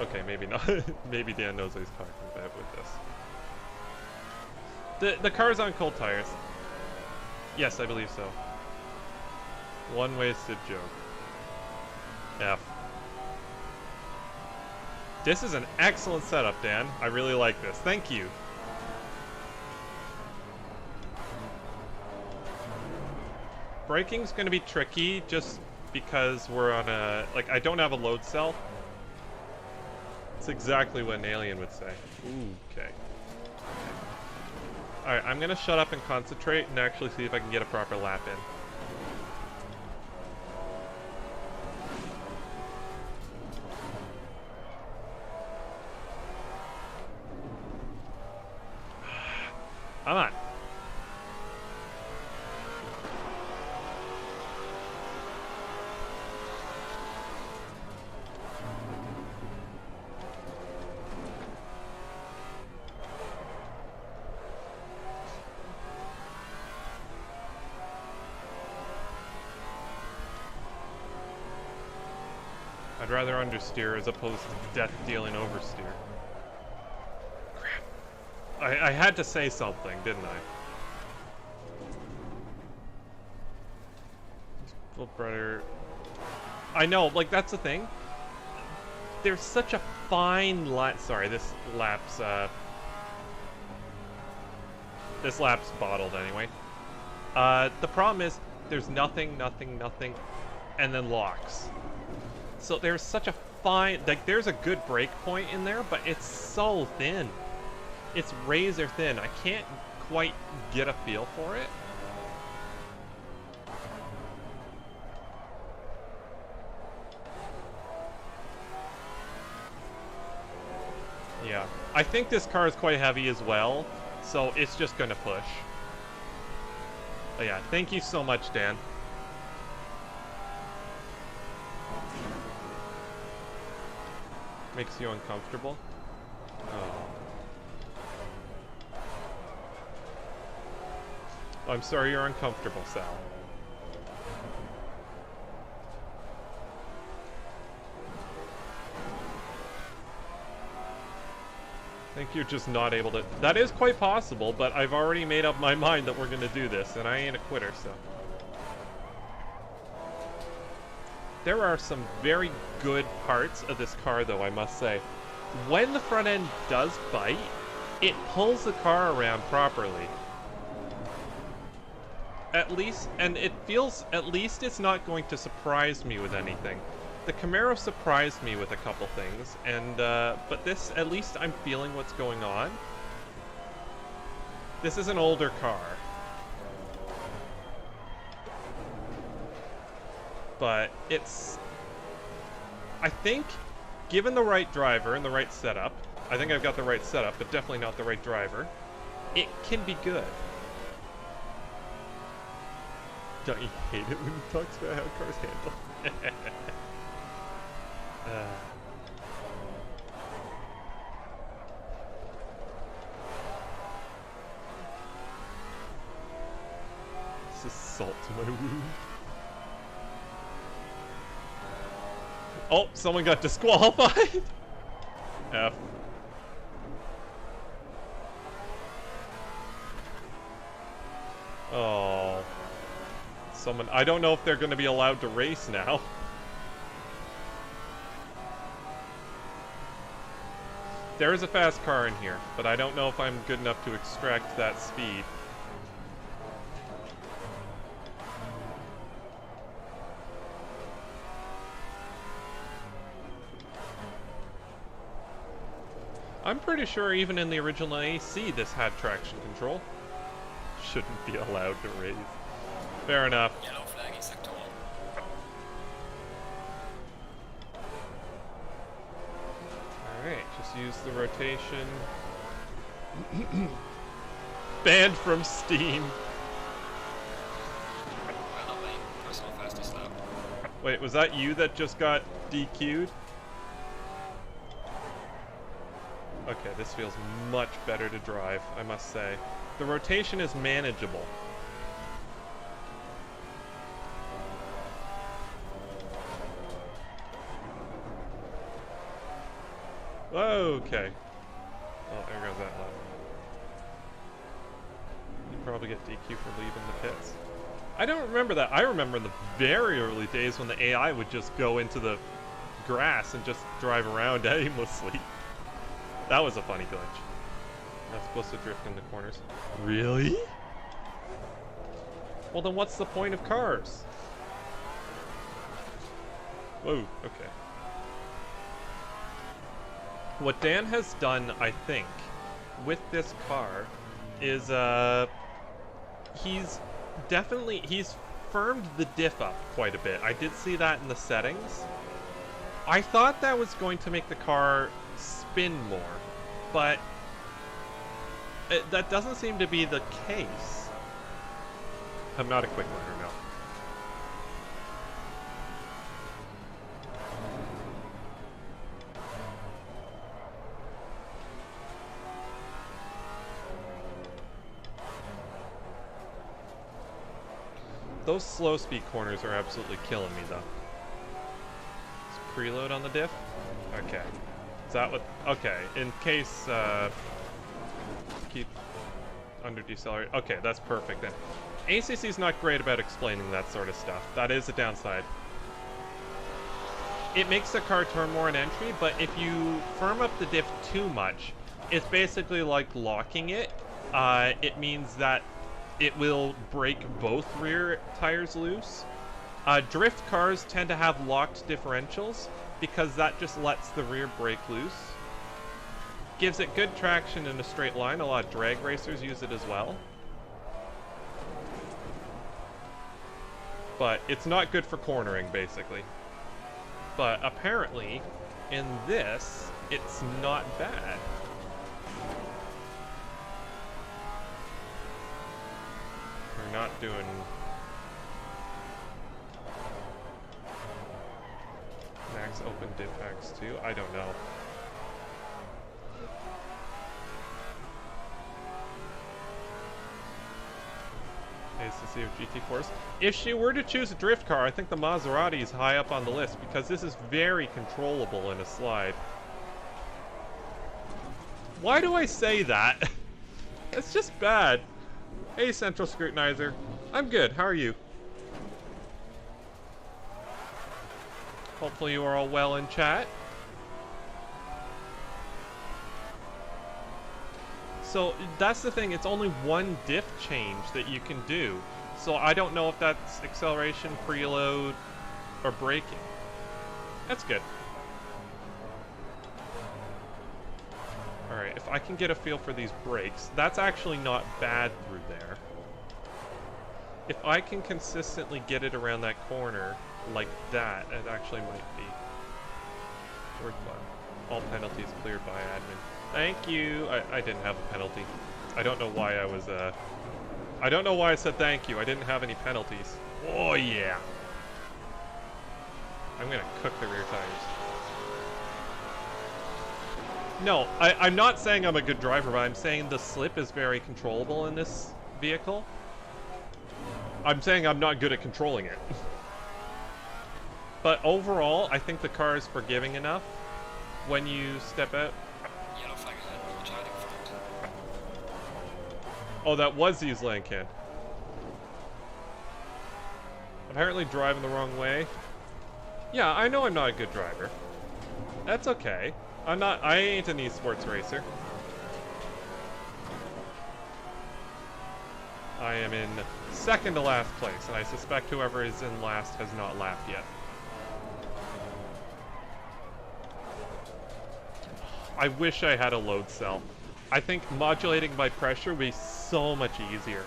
Okay, maybe not. Maybe Dan knows what he's talking about with this. The car's on cold tires. Yes, I believe so. One-wasted joke. F. This is an excellent setup, Dan. I really like this. Thank you. Braking's gonna be tricky just because we're on a... Like, I don't have a load cell. It's exactly what an alien would say. Ooh, okay. Alright, I'm gonna shut up and concentrate and actually see if I can get a proper lap in. Come on. I'd rather understeer as opposed to death-dealing oversteer. I had to say something, didn't I? Full brother. I know, like, that's the thing. There's such a fine line. Sorry, this lap's bottled anyway. The problem is there's nothing, and then locks. So there's such a fine, like, there's a good break point in there, but it's so thin. It's razor thin. I can't quite get a feel for it. Yeah. I think this car is quite heavy as well, so it's just gonna push. But yeah, thank you so much, Dan. Makes you uncomfortable? Oh. I'm sorry you're uncomfortable, Sal. I think you're just not able to... That is quite possible, but I've already made up my mind that we're gonna do this, and I ain't a quitter, so... There are some very good parts of this car, though, I must say. When the front end does bite, it pulls the car around properly. At least, and it feels, at least it's not going to surprise me with anything. The Camaro surprised me with a couple things, and, but this, at least I'm feeling what's going on. This is an older car. But it's, I think, given the right driver and the right setup, I think I've got the right setup, but definitely not the right driver, it can be good. Don't you hate it when he talks about how cars handle? This is salt to my wound. Oh, someone got disqualified. F. Oh. Someone, I don't know if they're going to be allowed to race now. There is a fast car in here, but I don't know if I'm good enough to extract that speed. I'm pretty sure even in the original AC this had traction control. Shouldn't be allowed to race. Fair enough. Yellow flag in sector 1. Alright, just use the rotation. Banned from Steam. Well, not me. Personal fastest lap. Wait, was that you that just got DQ'd? Okay, this feels much better to drive, I must say. The rotation is manageable. Okay. Oh, there goes that lap. You probably get DQ for leaving the pits. I don't remember that. I remember the very early days when the AI would just go into the grass and just drive around aimlessly. That was a funny glitch. Not supposed to drift into corners. Really? Well, then what's the point of cars? Whoa, okay. What Dan has done, I think, with this car is, he's firmed the diff up quite a bit. I did see that in the settings. I thought that was going to make the car spin more, but that doesn't seem to be the case. I'm not a quick learner, no. Those slow speed corners are absolutely killing me, though. Is preload on the diff? Okay. Is that what... Okay, in case, keep under decelerate. Okay, that's perfect then. ACC's not great about explaining that sort of stuff. That is a downside. It makes the car turn more in entry, but if you firm up the diff too much, it's basically like locking it. It means that it will break both rear tires loose. Drift cars tend to have locked differentials because that just lets the rear brake loose. Gives it good traction in a straight line. A lot of drag racers use it as well. But it's not good for cornering, basically. But apparently, in this, it's not bad. not doing... Max open diff X2? I don't know. ACC of GT4s. If she were to choose a drift car, I think the Maserati is high up on the list because this is very controllable in a slide. Why do I say that? It's just bad. Hey, Central Scrutinizer. I'm good. How are you? Hopefully you are all well in chat. So that's the thing, it's only one diff change that you can do. So I don't know if that's acceleration, preload, or braking. That's good. Alright, if I can get a feel for these brakes, that's actually not bad through there. If I can consistently get it around that corner like that, it actually might be worthwhile. All penalties cleared by admin. Thank you. I didn't have a penalty. I don't know why I was, I don't know why I said thank you. I didn't have any penalties. Oh, yeah. I'm gonna cook the rear tires. No, I'm not saying I'm a good driver, but I'm saying the slip is very controllable in this vehicle. I'm saying I'm not good at controlling it. But overall, I think the car is forgiving enough when you step out. Yellow flag ahead, watch out in front. Oh, that was the lane can. Apparently driving the wrong way. Yeah, I know I'm not a good driver. That's okay. I ain't an esports racer. I am in second to last place, and I suspect whoever is in last has not laughed yet. I wish I had a load cell. I think modulating by pressure would be so much easier.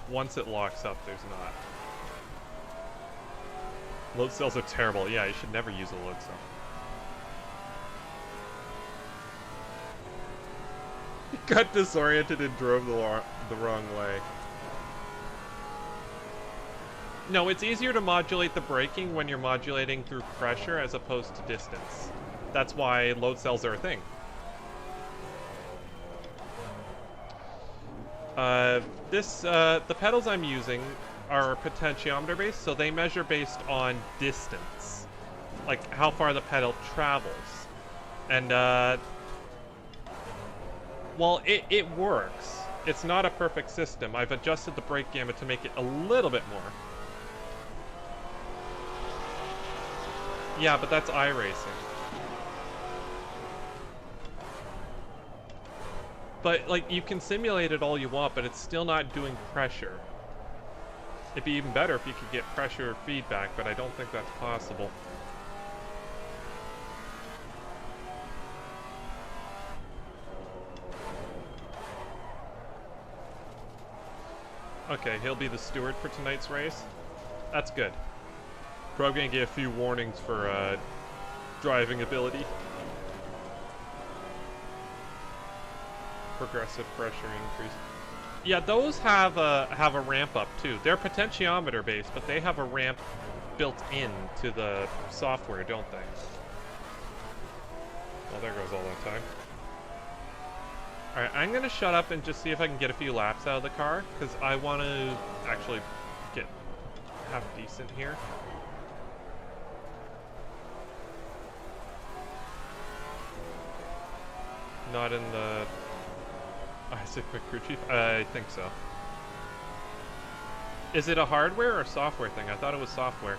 Once it locks up, there's not. Load cells are terrible. Yeah, you should never use a load cell. Got disoriented and drove the wrong way. No, it's easier to modulate the braking when you're modulating through pressure as opposed to distance. That's why load cells are a thing. The pedals I'm using are potentiometer based, so they measure based on distance. Like how far the pedal travels. And, well, it works. It's not a perfect system. I've adjusted the brake gamut to make it a little bit more. Yeah, but that's iRacing. But, like, you can simulate it all you want, but it's still not doing pressure. It'd be even better if you could get pressure feedback, but I don't think that's possible. Okay, he'll be the steward for tonight's race. That's good. Probably gonna get a few warnings for driving ability. Progressive pressure increase. Yeah, those have a ramp up too. They're potentiometer based, but they have a ramp built in to the software, don't they? Well, there goes all that time. Alright, I'm gonna shut up and just see if I can get a few laps out of the car, because I want to actually get half decent here. Not in the... I said quick crew chief? I think so. Is it a hardware or software thing? I thought it was software.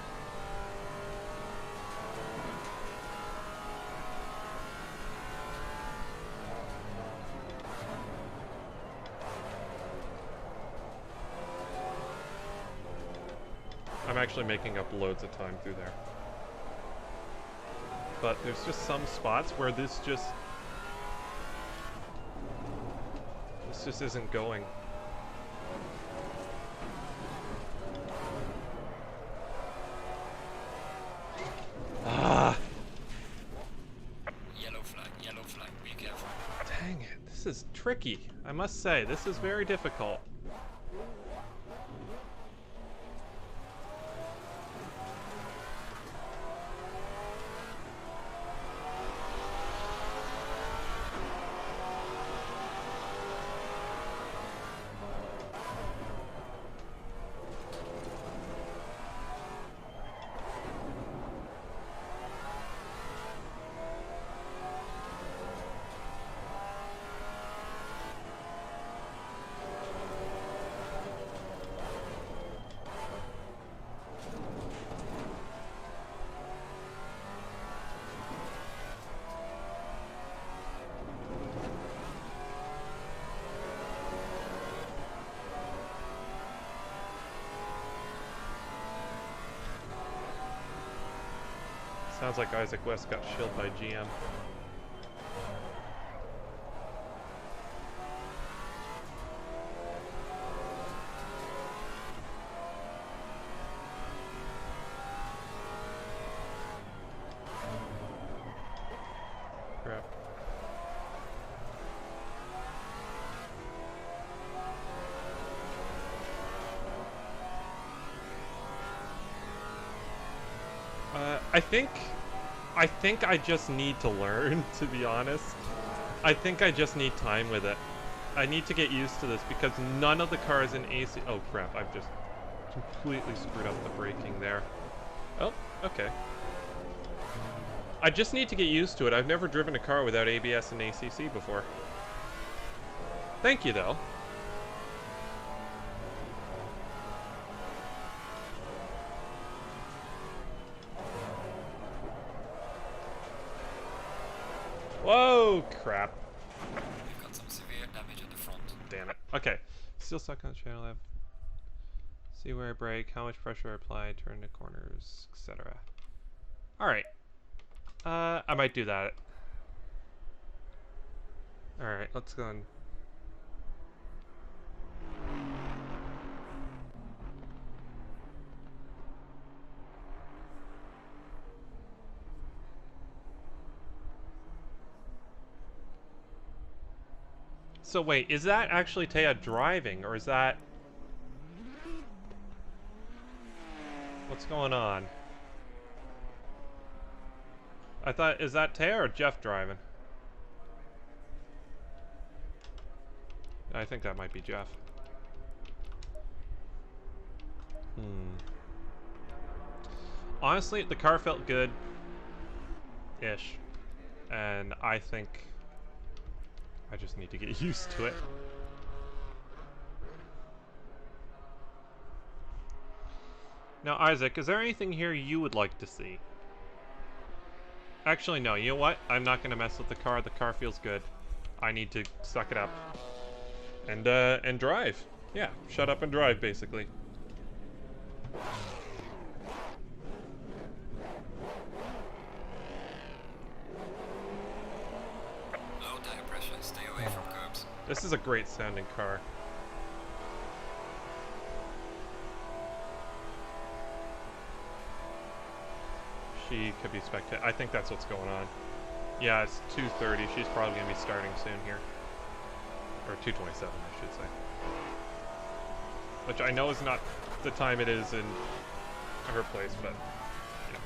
I'm actually making up loads of time through there. But there's just some spots where this just isn't going. tricky, I must say. This is very difficult. Sounds like Isaac West got shilled by GM. Crap. I think I just need to learn, to be honest. I think I just need time with it. I need to get used to this because none of the cars in AC... Oh crap, I've just completely screwed up the braking there. Oh, okay. I just need to get used to it. I've never driven a car without ABS and ACC before. Thank you, though. Whoa, crap. We've got some severe damage at the front. Damn it. Okay. Still stuck on the channel. See where I brake, how much pressure I apply, turn the corners, etc. Alright. I might do that. Alright, let's go and... So wait, is that actually Taya driving, or is that... What's going on? I thought, is that Taya or Jeff driving? I think that might be Jeff. Honestly, the car felt good-ish. And I think I just need to get used to it. Now, Isaac, is there anything here you would like to see? Actually, no. You know what? I'm not going to mess with the car. The car feels good. I need to suck it up. And drive. Yeah, shut up and drive, basically. Low tire pressure, stay away from curbs. This is a great sounding car. She could be spectating. I think that's what's going on. Yeah, it's 2:30. She's probably going to be starting soon here. Or 2:27, I should say. Which I know is not the time it is in her place, but... You know.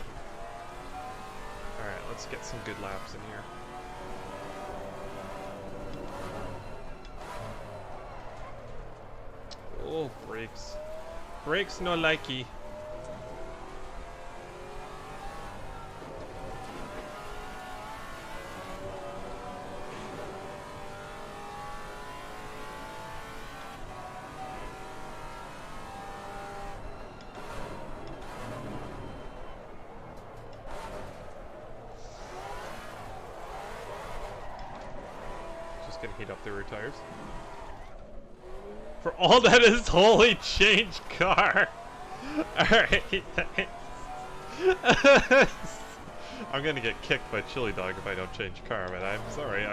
Alright, let's get some good laps in here. Oh, brakes. Brakes no likey. Just gonna heat up the rear tires. For all that is holy change car. Alright, thanks. I'm gonna get kicked by Chili Dog if I don't change car, but I'm sorry.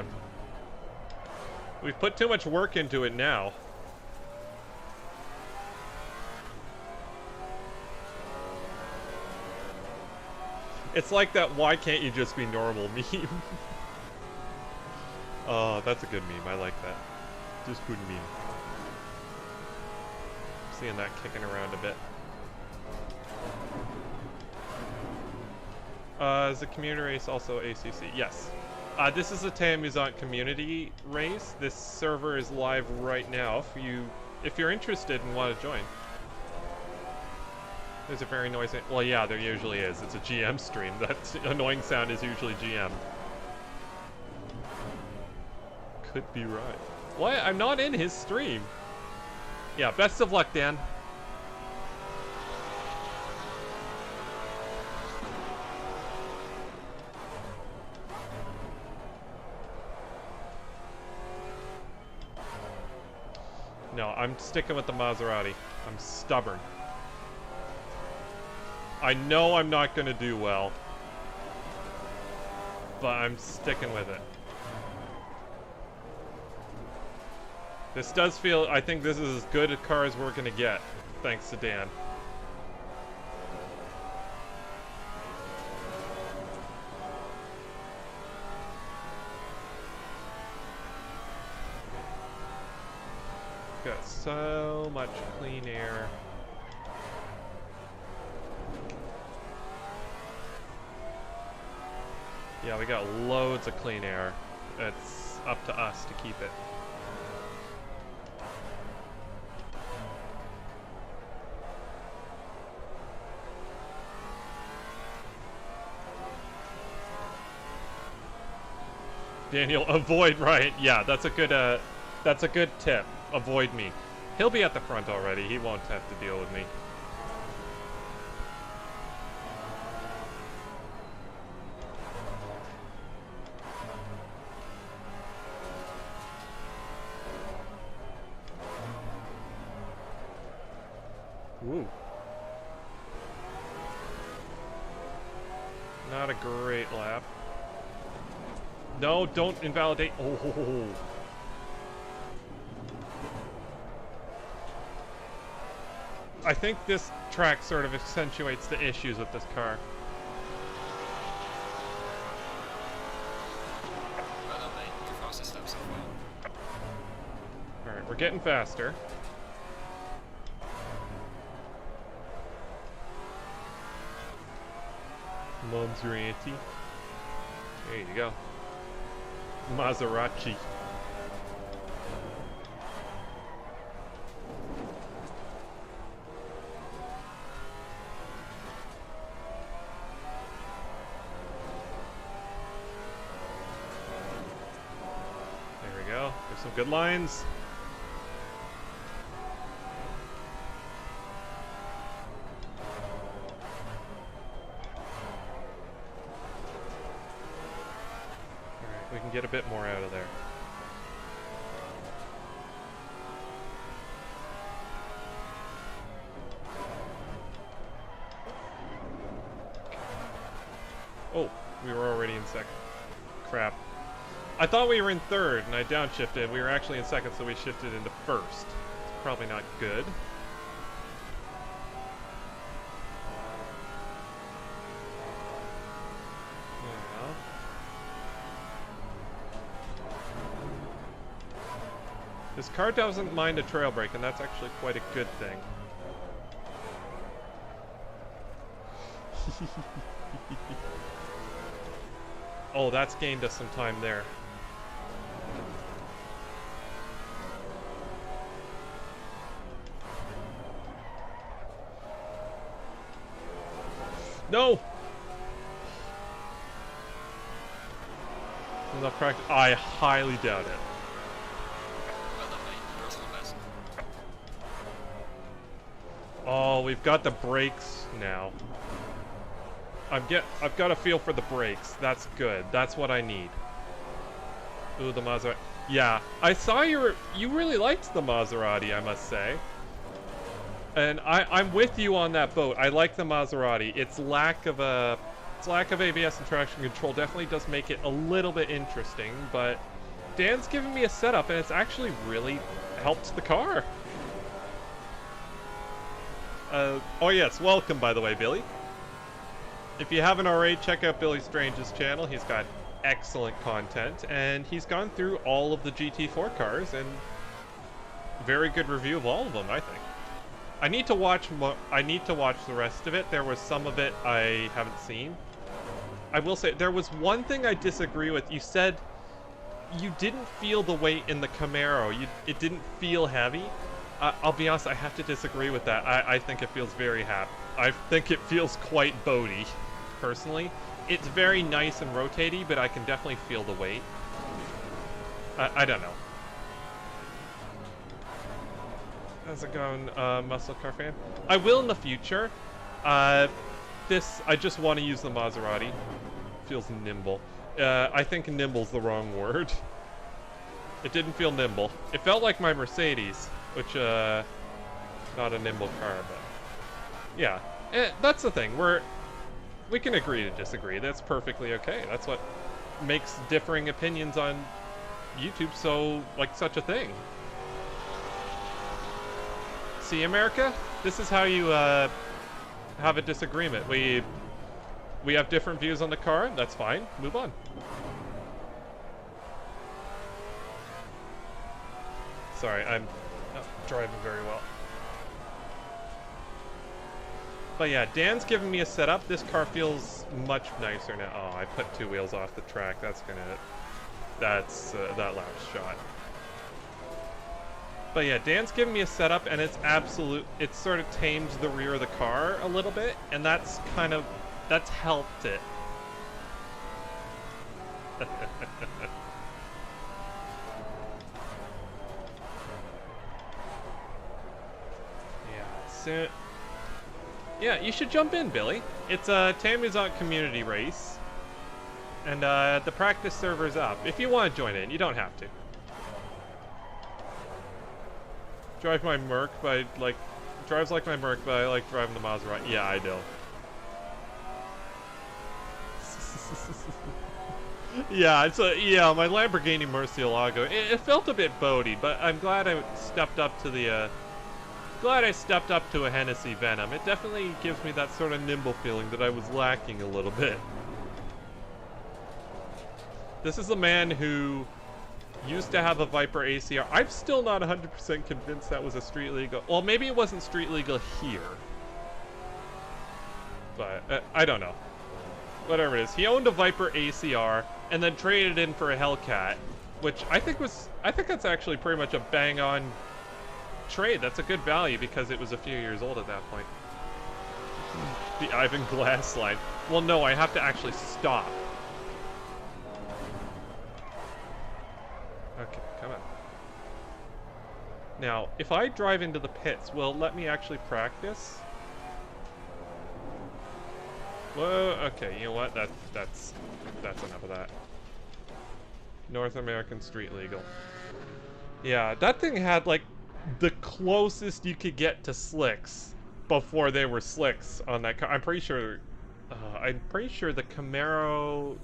We've put too much work into it now. It's like that why can't you just be normal meme. Oh, that's a good meme. I like that. this would mean? Seeing that kicking around a bit. Is the community race also ACC? Yes. This is a Theamusante Community Race. This server is live right now. If you're interested and want to join. There's a very noisy... Well, yeah, there usually is. It's a GM stream. That annoying sound is usually GM. Could be right. What? I'm not in his stream. Yeah, best of luck, Dan. No, I'm sticking with the Maserati. I'm stubborn. I know I'm not going to do well, but I'm sticking with it. This does feel... I think this is as good a car as we're going to get, thanks to Dan. Got so much clean air. Yeah, we got loads of clean air. It's up to us to keep it. Daniel, avoid right. Yeah, that's a good tip. Avoid me. He'll be at the front already. He won't have to deal with me. Ooh. Not a great lap. No, don't invalidate. Oh. I think this track sort of accentuates the issues with this car. Alright, we're getting faster. Maserati. There you go. Maserati. There's some good lines. Alright, we can get a bit more out of there. Oh, we were already in second. Crap. I thought we were in third, and I downshifted. We were actually in second, so we shifted into first. It's probably not good. Yeah. This car doesn't mind a trail break, and that's actually quite a good thing. Oh, that's gained us some time there. No! Enough practice. I highly doubt it. Oh, we've got the brakes now. I've got a feel for the brakes. That's good. That's what I need. Ooh, the Maserati. Yeah, I saw you really liked the Maserati, I must say. And I'm with you on that boat. I like the Maserati. Its lack of ABS and traction control definitely does make it a little bit interesting, but Dan's given me a setup and it's actually really helped the car. Oh yes, welcome by the way, Billy. If you haven't already, check out Billy Strange's channel. He's got excellent content, and he's gone through all of the GT4 cars, and very good review of all of them, I think. I need to watch the rest of it. There was some of it I haven't seen. I will say, there was one thing I disagree with. You said you didn't feel the weight in the Camaro. It didn't feel heavy. I'll be honest, I have to disagree with that. I think it feels very happy. I think it feels quite boaty, personally. It's very nice and rotatey, but I can definitely feel the weight. I don't know. How's it going, muscle car fan? I will in the future. I just want to use the Maserati. Feels nimble. I think nimble's the wrong word. It didn't feel nimble. It felt like my Mercedes, which, not a nimble car, but... Yeah, that's the thing. We can agree to disagree. That's perfectly okay. That's what makes differing opinions on YouTube so, like, such a thing. See, America? This is how you, have a disagreement. We have different views on the car. That's fine. Move on. Sorry, I'm not driving very well. But yeah, Dan's giving me a setup. This car feels much nicer now. Oh, I put 2 wheels off the track. That's that last shot. But yeah, Dan's giving me a setup, and it's sort of tamed the rear of the car a little bit, and that's helped it. Yeah, so... Yeah, you should jump in, Billy. It's a Theamusante Community Race. And the practice server's up. If you want to join in, you don't have to. Drives like my Merc, but I like driving the Maserati. Yeah, I do. Yeah, my Lamborghini Murcielago. It felt a bit boaty, but I'm glad I stepped up to the a Hennessy Venom. It definitely gives me that sort of nimble feeling that I was lacking a little bit. This is a man who used to have a Viper ACR. I'm still not 100% convinced that was a street legal. Well, maybe it wasn't street legal here. But, I don't know. Whatever it is. He owned a Viper ACR and then traded in for a Hellcat, which I think that's actually pretty much a bang-on trade. That's a good value because it was a few years old at that point. The Ivan Glass slide. Well, no, I have to actually stop. Okay, come on. Now, if I drive into the pits, will it let me actually practice? Whoa, okay, you know what? That's enough of that. North American street legal. Yeah, that thing had, like, the closest you could get to slicks before they were slicks on that car. I'm pretty sure the Camaro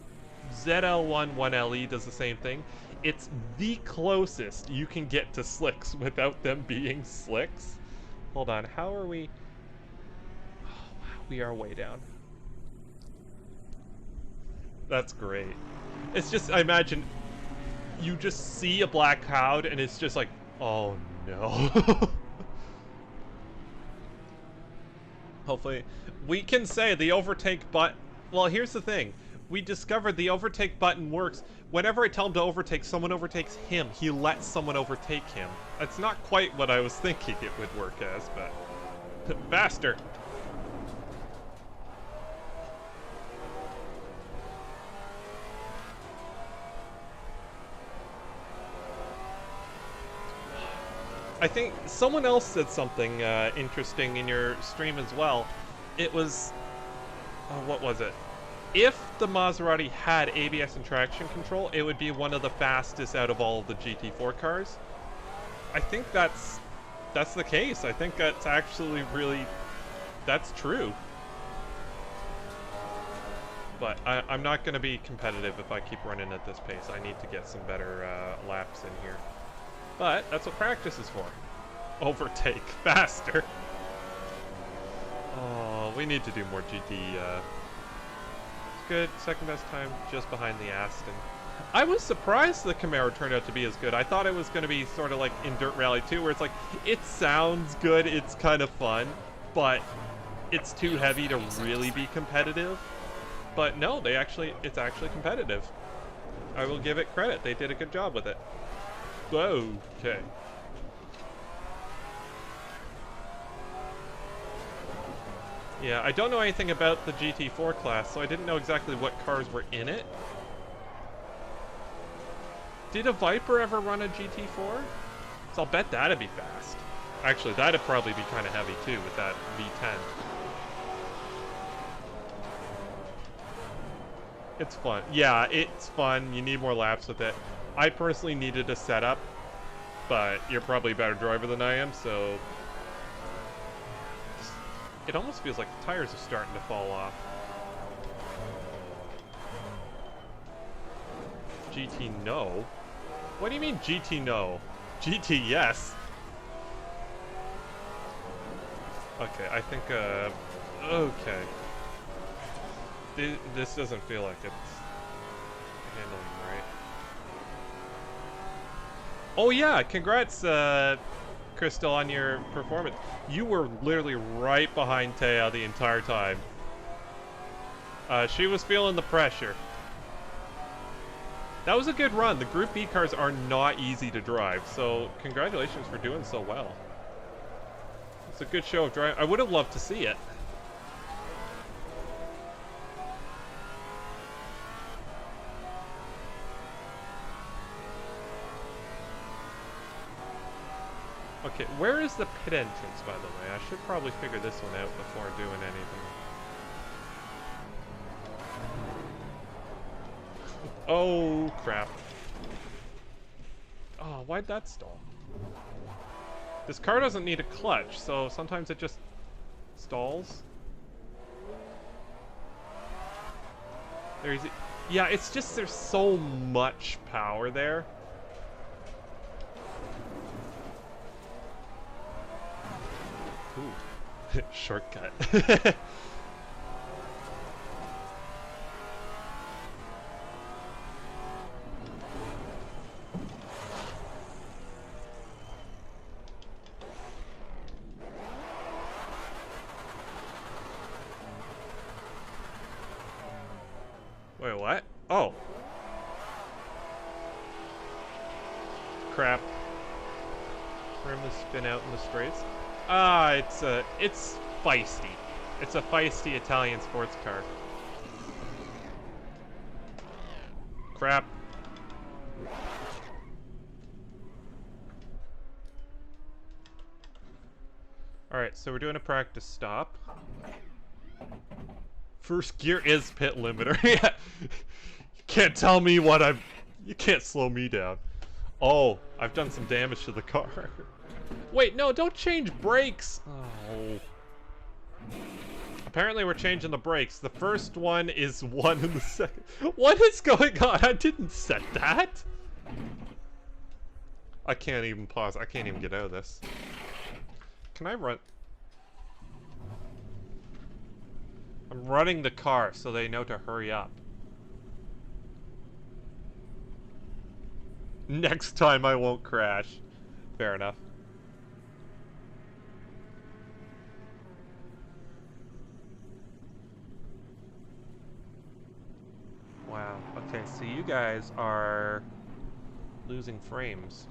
ZL1 1LE does the same thing. It's the closest you can get to slicks without them being slicks. Hold on, how are we? Oh, wow, we are way down. That's great. It's just, I imagine you just see a black cloud and it's just like, oh no. Hopefully, we can say the overtake button. Well, here's the thing. We discovered the overtake button works. Whenever I tell him to overtake, someone overtakes him. He lets someone overtake him. That's not quite what I was thinking it would work as, but faster. I think someone else said something interesting in your stream as well. It was... what was it? If the Maserati had ABS and traction control, it would be one of the fastest out of all of the GT4 cars. I think that's the case. I think that's actually really... that's true. But I'm not going to be competitive if I keep running at this pace. I need to get some better laps in here. But that's what practice is for. Overtake faster. Oh, we need to do more GT. It's good. Second best time, just behind the Aston. I was surprised the Camaro turned out to be as good. I thought it was going to be sort of like in Dirt Rally 2, where it's like, it sounds good, it's kind of fun, but it's too heavy to really be competitive. But no, it's actually competitive. I will give it credit. They did a good job with it. Okay. Yeah, I don't know anything about the GT4 class, so I didn't know exactly what cars were in it. Did a Viper ever run a GT4? So I'll bet that'd be fast. Actually, that'd probably be kind of heavy too with that V10. It's fun. Yeah, it's fun. You need more laps with it. I personally needed a setup, but you're probably a better driver than I am, so... It almost feels like the tires are starting to fall off. GT no? What do you mean GT no? GT yes. Okay, I think, okay. This doesn't feel like it's handling right. Oh yeah, congrats, Crystal, on your performance. You were literally right behind Taya the entire time. She was feeling the pressure. That was a good run. The Group B cars are not easy to drive, so congratulations for doing so well. It's a good show of driving. I would have loved to see it. Okay, where is the pit entrance, by the way? I should probably figure this one out before doing anything. Oh, crap. Oh, why'd that stall? This car doesn't need a clutch, so sometimes it just stalls. Yeah, it's just there's so much power there. Ooh, shortcut. Wait, what? Oh. Crap. Rim to spin out in the straights. Ah, it's feisty. It's a feisty Italian sports car. Crap. Alright, so we're doing a practice stop. First gear is pit limiter. Yeah. You can't tell me what you can't slow me down. Oh, I've done some damage to the car. Wait, no, don't change brakes. Oh. Apparently we're changing the brakes. The first one is 1 and the second. What is going on? I didn't set that. I can't even pause. I can't even get out of this. Can I run? I'm running the car so they know to hurry up. Next time I won't crash. Fair enough. Wow. Okay, so you guys are losing frames.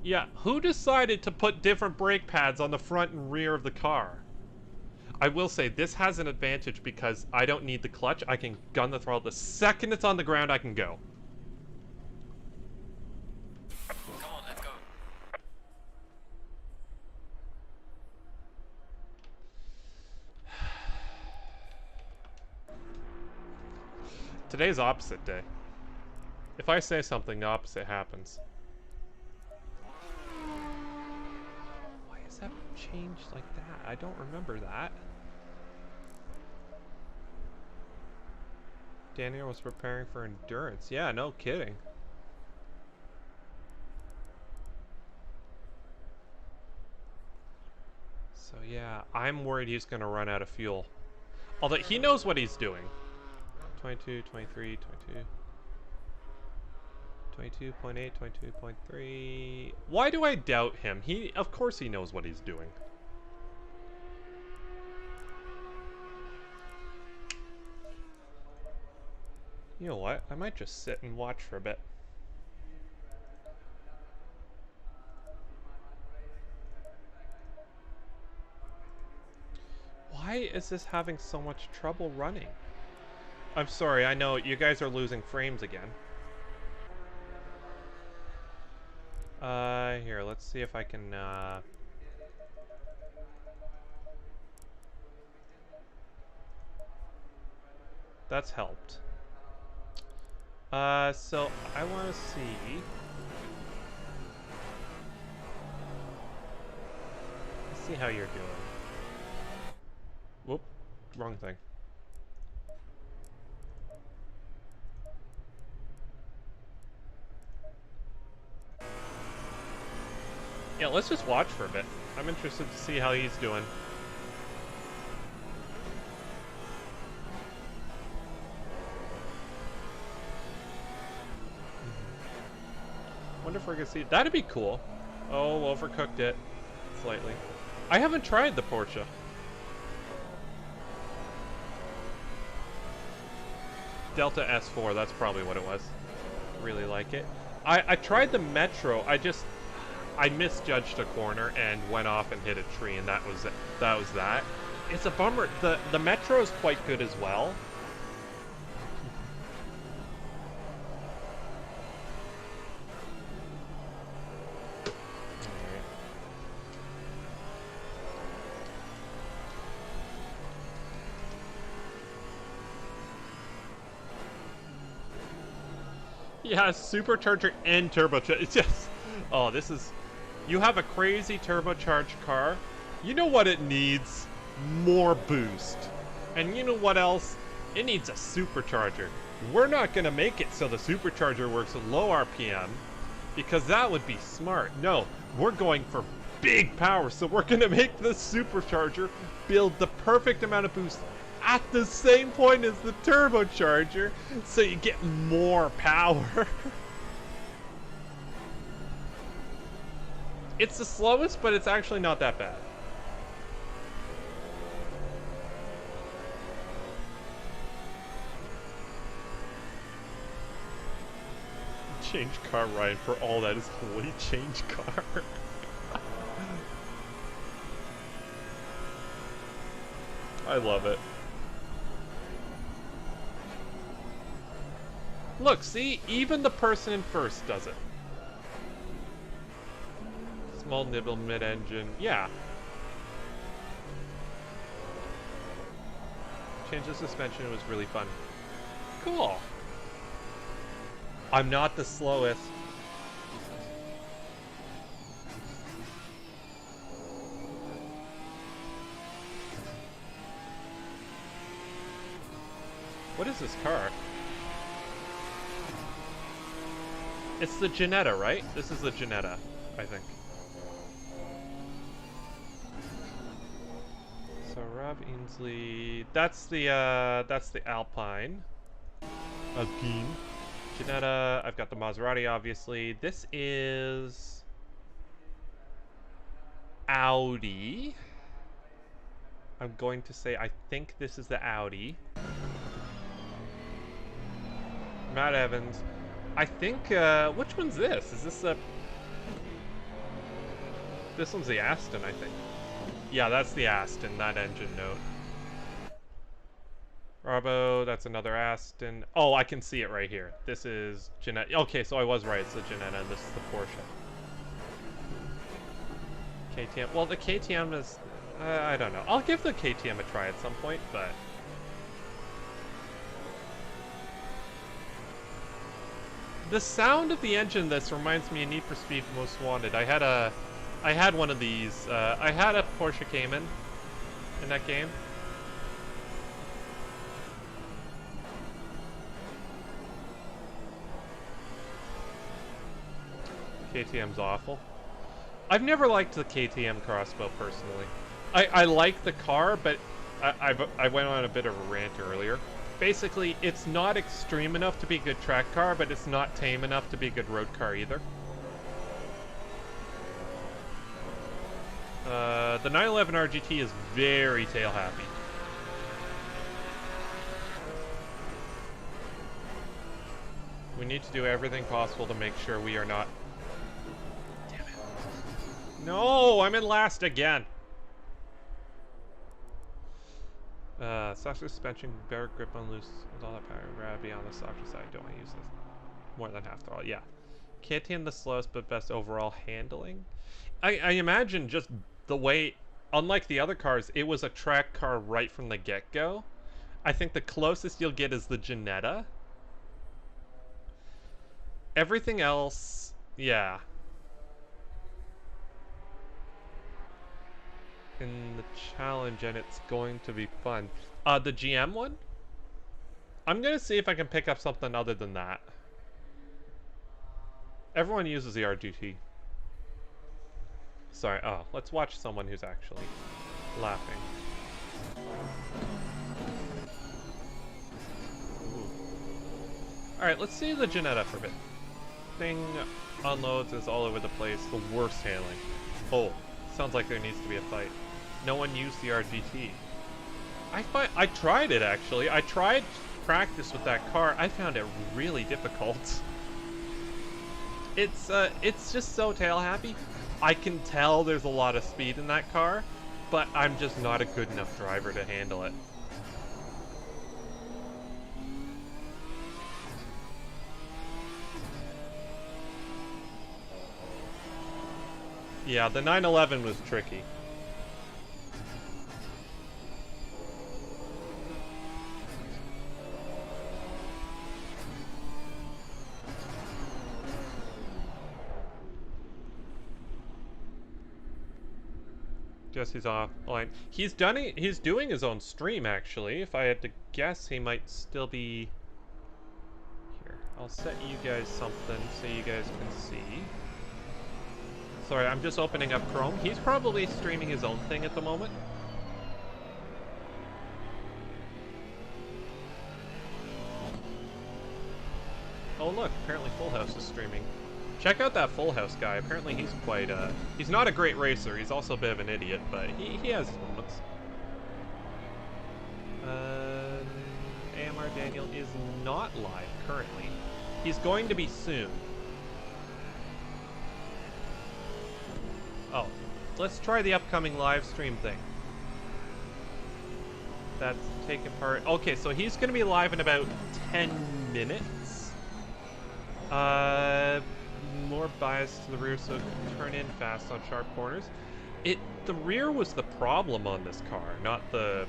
Yeah, who decided to put different brake pads on the front and rear of the car? I will say, this has an advantage because I don't need the clutch. I can gun the throttle. The second it's on the ground, I can go. Come on, let's go. Today's opposite day. If I say something, the opposite happens. Why is that changed like that? I don't remember that. Daniel was preparing for endurance. Yeah, no kidding. So yeah. I'm worried he's going to run out of fuel. Although he knows what he's doing. 22, 23, 22. 22.8, 22.3. Why do I doubt him? Of course he knows what he's doing. You know what? I might just sit and watch for a bit. Why is this having so much trouble running? I'm sorry, I know you guys are losing frames again. Here, let's see if I can, That's helped. So I want to see... Let's see how you're doing. Whoop, wrong thing. Yeah, let's just watch for a bit. I'm interested to see how he's doing. Wonder if we're gonna see... That'd be cool. Oh, overcooked it. Slightly. I haven't tried the Porsche. Delta S4, that's probably what it was. Really like it. I tried the Metro, I misjudged a corner and went off and hit a tree, and that was that. It's a bummer. The Metro is quite good as well. Yeah, supercharger and turbocharger. It's just, oh, this is. You have a crazy turbocharged car. You know what it needs? More boost. And you know what else? It needs a supercharger. We're not going to make it so the supercharger works at low RPM, because that would be smart. No, we're going for big power, so we're going to make the supercharger build the perfect amount of boost at the same point as the turbocharger, so you get more power. It's the slowest, but it's actually not that bad. Change car ride for all that is holy. Change car. I love it. Look, see? Even the person in first does it. Small nibble mid-engine. Yeah. Change the suspension. It was really fun. Cool. I'm not the slowest. What is this car? It's the Ginetta, right? This is the Ginetta, I think. So Rob Ainsley, that's the Alpine. Alpine. Ginetta, I've got the Maserati, obviously. This is Audi. I'm going to say I think this is the Audi. Matt Evans. I think, which one's this? Is this a... This one's the Aston, I think. Yeah, that's the Aston, that engine note. Bravo, that's another Aston. Oh, I can see it right here. This is Ginetta. Okay, so I was right. It's the Ginetta, and this is the Porsche. KTM. Well, the KTM is... I don't know. I'll give the KTM a try at some point, but... The sound of the engine in this reminds me of Need for Speed Most Wanted. I had one of these. I had a Porsche Cayman in that game. KTM's awful. I've never liked the KTM crossbow personally. I like the car, but I went on a bit of a rant earlier. Basically, it's not extreme enough to be a good track car, but it's not tame enough to be a good road car either. The 911 RGT is very tail happy. We need to do everything possible to make sure we are not... Damn it. No, I'm in last again. Soft suspension, better grip on loose with all that power. Rather be on the softer side. Don't want to use this more than half throttle. Yeah. Can't handle the slowest, but best overall handling. I imagine just the way, unlike the other cars, it was a track car right from the get-go. I think the closest you'll get is the Ginetta. Everything else, yeah. In the challenge, and it's going to be fun. The GM one? I'm gonna see if I can pick up something other than that. Everyone uses the RGT. Sorry, oh, let's watch someone who's actually laughing. Alright, let's see the Ginetta for a bit. Thing unloads is all over the place, the worst handling. Oh, sounds like there needs to be a fight. No one used the RGT. I tried it actually. I tried practice with that car. I found it really difficult. It's just so tail happy. I can tell there's a lot of speed in that car, but I'm just not a good enough driver to handle it. Yeah, the 911 was tricky. Jesse's offline. He's doing his own stream actually. If I had to guess, he might still be here. I'll set you guys something so you guys can see. Sorry, I'm just opening up Chrome. He's probably streaming his own thing at the moment. Oh look, apparently Full House is streaming. Check out that Full House guy. Apparently he's quite, he's not a great racer. He's also a bit of an idiot, but he has his moments. AMR Daniel is not live currently. He's going to be soon. Oh, let's try the upcoming live stream thing. That's taking part. Okay, so he's going to be live in about 10 minutes. More bias to the rear, so it can turn in fast on sharp corners. The rear was the problem on this car, not the...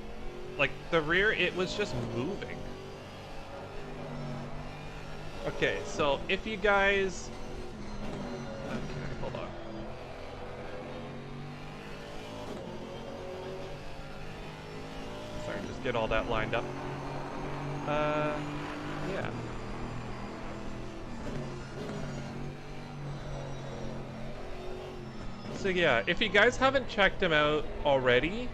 Like, the rear, it was just moving. Okay, so if you guys... Okay, hold on. Sorry, just get all that lined up. Yeah. So yeah, if you guys haven't checked him out already,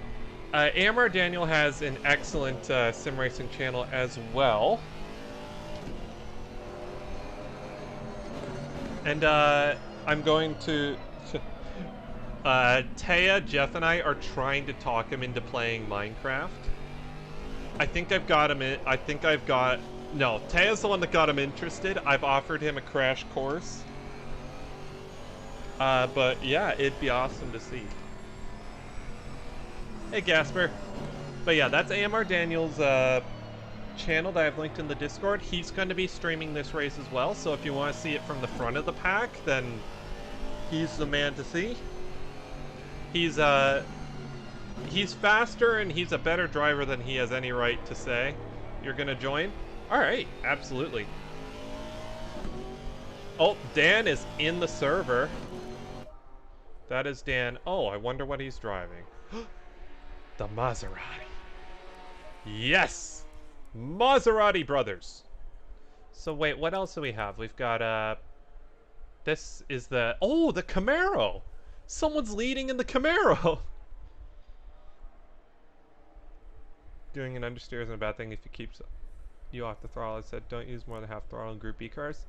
AMR Daniel has an excellent sim racing channel as well. And I'm going to... Taya, Jeff, and I are trying to talk him into playing Minecraft. I think I've got him in... No, Taya's the one that got him interested. I've offered him a crash course. But yeah, it'd be awesome to see. Hey, Gasper. But yeah, that's AMR Daniel's channel that I've linked in the Discord. He's going to be streaming this race as well, so if you want to see it from the front of the pack, then he's the man to see. He's faster and he's a better driver than he has any right to say. You're going to join? Alright, absolutely. Oh, Dan is in the server. That is Dan. Oh, I wonder what he's driving. The Maserati. Yes! Maserati brothers. So wait, what else do we have? We've got, this is the... Oh, the Camaro! Someone's leading in the Camaro! Doing an understeer isn't a bad thing if it keeps you off the throttle. I said don't use more than half throttle in Group B cars.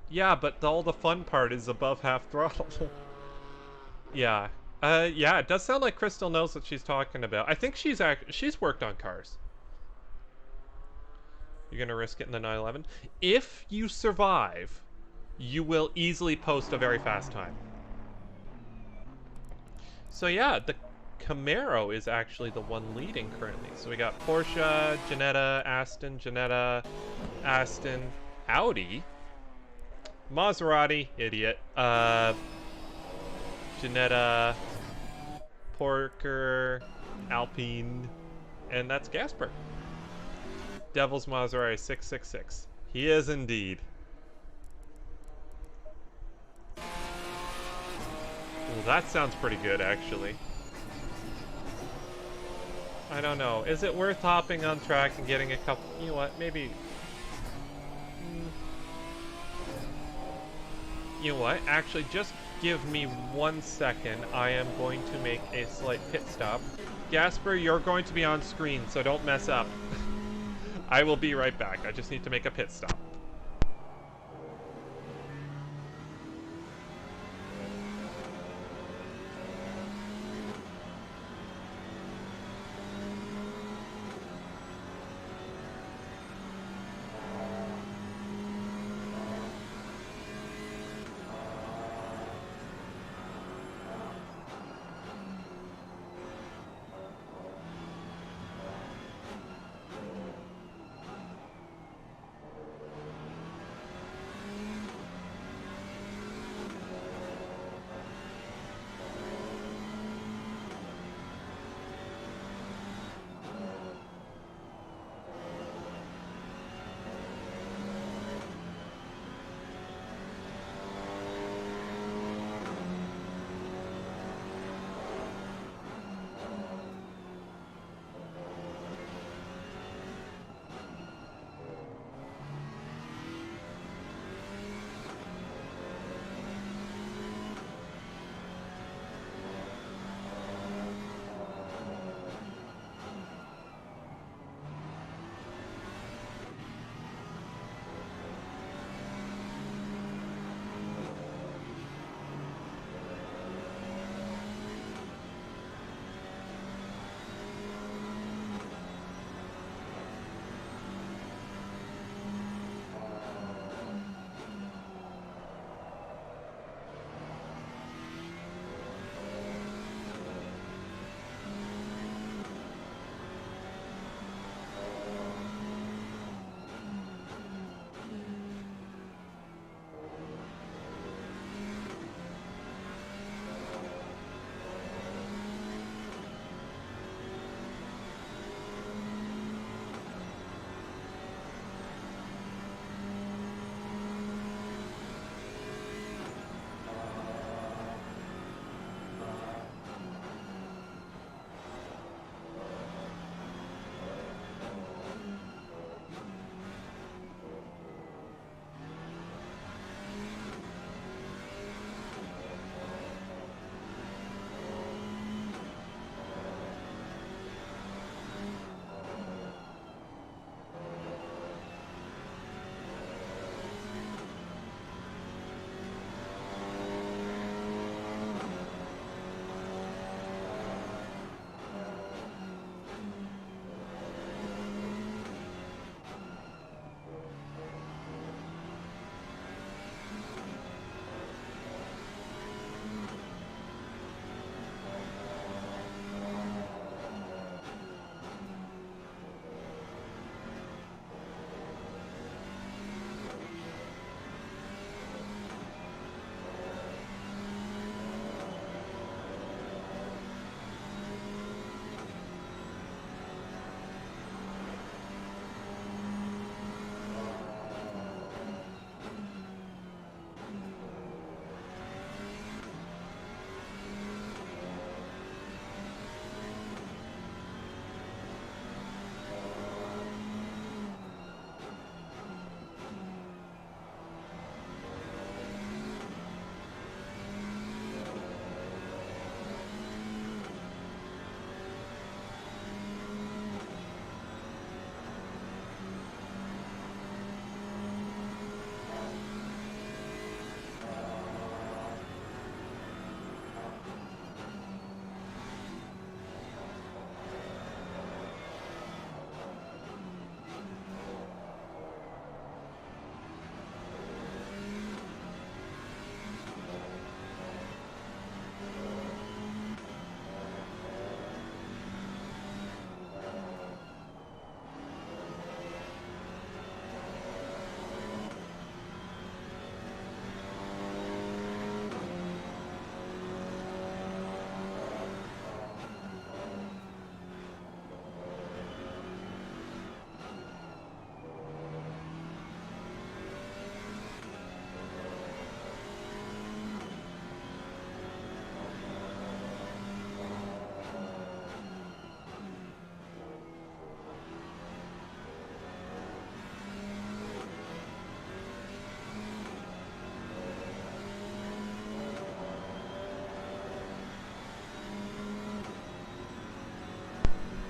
Yeah, but all the fun part is above half throttle. Yeah. Yeah, it does sound like Crystal knows what she's talking about. I think she's worked on cars. You're gonna risk it in the 911. If you survive, you will easily post a very fast time. So yeah, the Camaro is actually the one leading currently. So we got Porsche, Janetta, Aston, Audi, Maserati, idiot, Janetta, Porker, Alpine, and that's Gasper. Devil's Maserati 666. He is indeed. Well, that sounds pretty good, actually. I don't know. Is it worth hopping on track and getting a couple... You know what? Maybe... You know what? Actually, just give me 1 second. I am going to make a slight pit stop. Gasper, you're going to be on screen, so don't mess up. I will be right back. I just need to make a pit stop.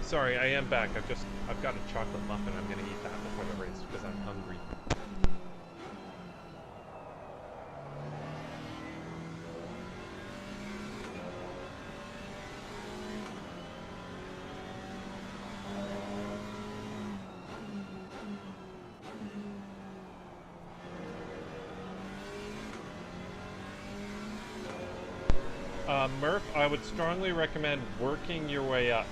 Sorry, I am back. I've got a chocolate muffin. I'm gonna eat that before the race because I'm hungry. Murph, I would strongly recommend working your way up.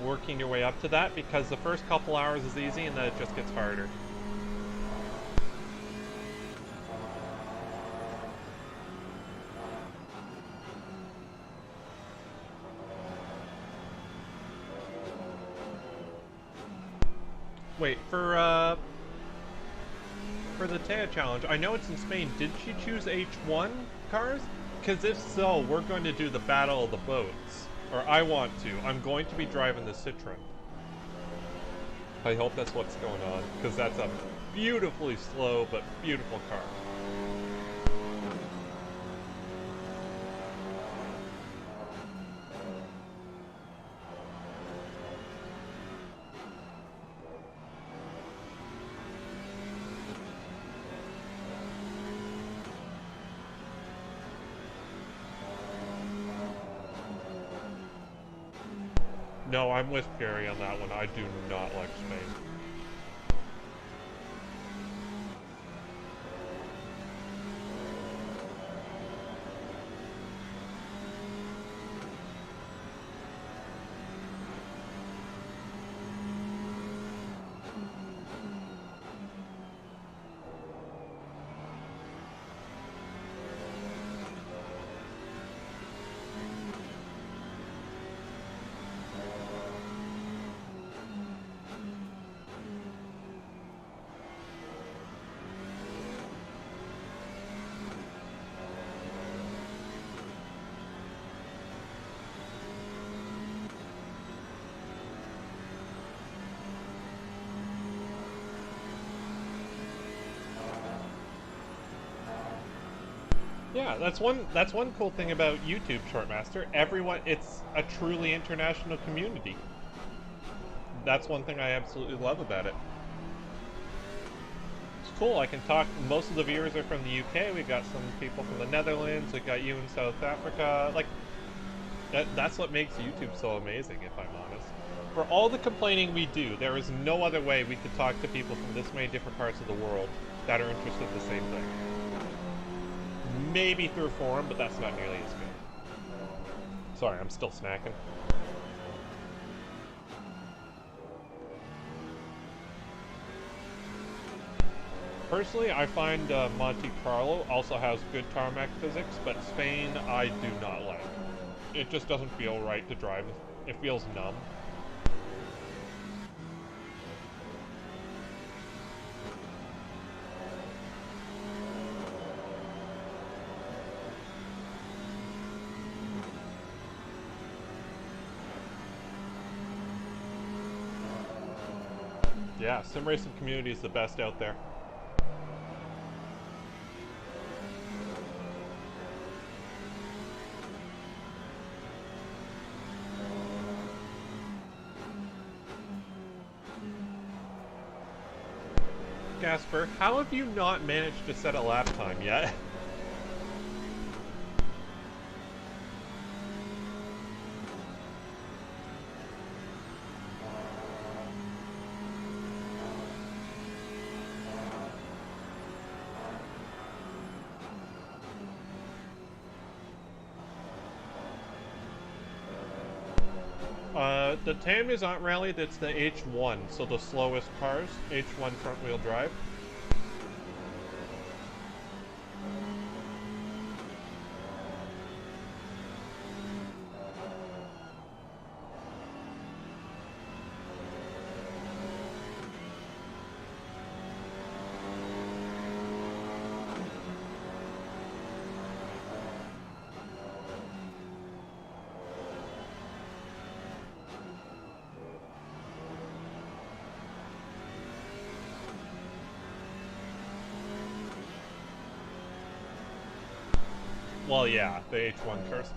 Working your way up to that, because the first couple hours is easy and then it just gets harder. Wait, for the Taya challenge, I know it's in Spain. Did she choose H1 cars? Because if so, we're going to do the Battle of the Boats. Or I want to. I'm going to be driving the Citroen. I hope that's what's going on, because that's a beautifully slow but beautiful car. No, I'm with Gary on that one. I do not like Spain. Yeah, that's one cool thing about YouTube, Shortmaster. It's a truly international community. That's one thing I absolutely love about it. It's cool. I can talk. Most of the viewers are from the UK. We've got some people from the Netherlands. We've got you in South Africa. Like, that's what makes YouTube so amazing, if I'm honest. For all the complaining we do, there is no other way we could talk to people from this many different parts of the world that are interested in the same thing. Maybe through forum, but that's not nearly as good. Sorry, I'm still snacking. Personally, I find Monte Carlo also has good tarmac physics, but Spain I do not like. It just doesn't feel right to drive. It feels numb. Yeah, sim racing community is the best out there. Gasper, how have you not managed to set a lap time yet? The Theamusante rally, that's the H1, so the slowest cars, H1 front-wheel drive. Well, yeah, the H1 cars.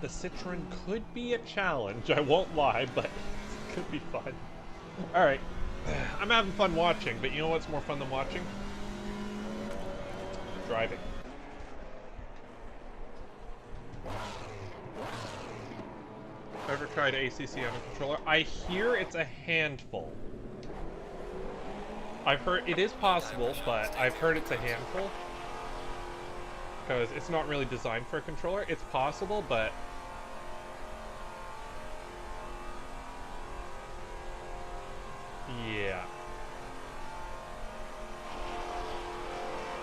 The Citroen could be a challenge, I won't lie, but it could be fun. Alright, I'm having fun watching, but you know what's more fun than watching? Driving. Ever tried ACC on a controller? I hear it's a handful. I've heard it is possible, but I've heard it's a handful. Because it's not really designed for a controller. It's possible, but... yeah.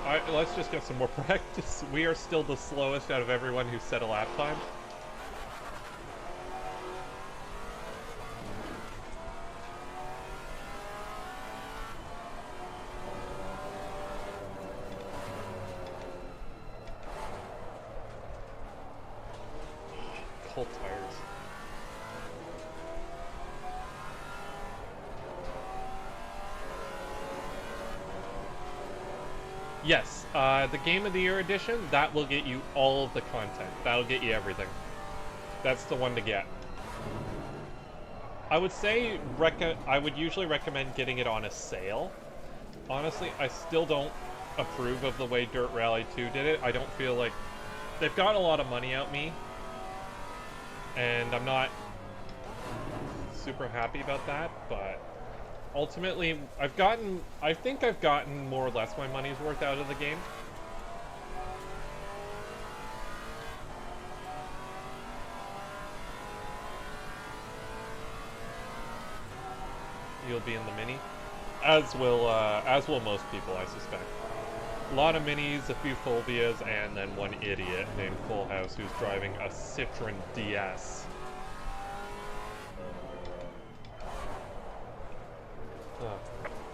Alright, let's just get some more practice. We are still the slowest out of everyone who set a lap time. Cold tires. Yes, the Game of the Year edition, that will get you all of the content. That'll get you everything. That's the one to get. I would say, I would usually recommend getting it on a sale. Honestly, I still don't approve of the way Dirt Rally 2 did it. I don't feel like... they've got a lot of money out me. And I'm not super happy about that, but ultimately, I think I've gotten more or less my money's worth out of the game. You'll be in the Mini, as will most people, I suspect. A lot of Minis, a few Phobias, and then one idiot named Full House who's driving a Citroen DS.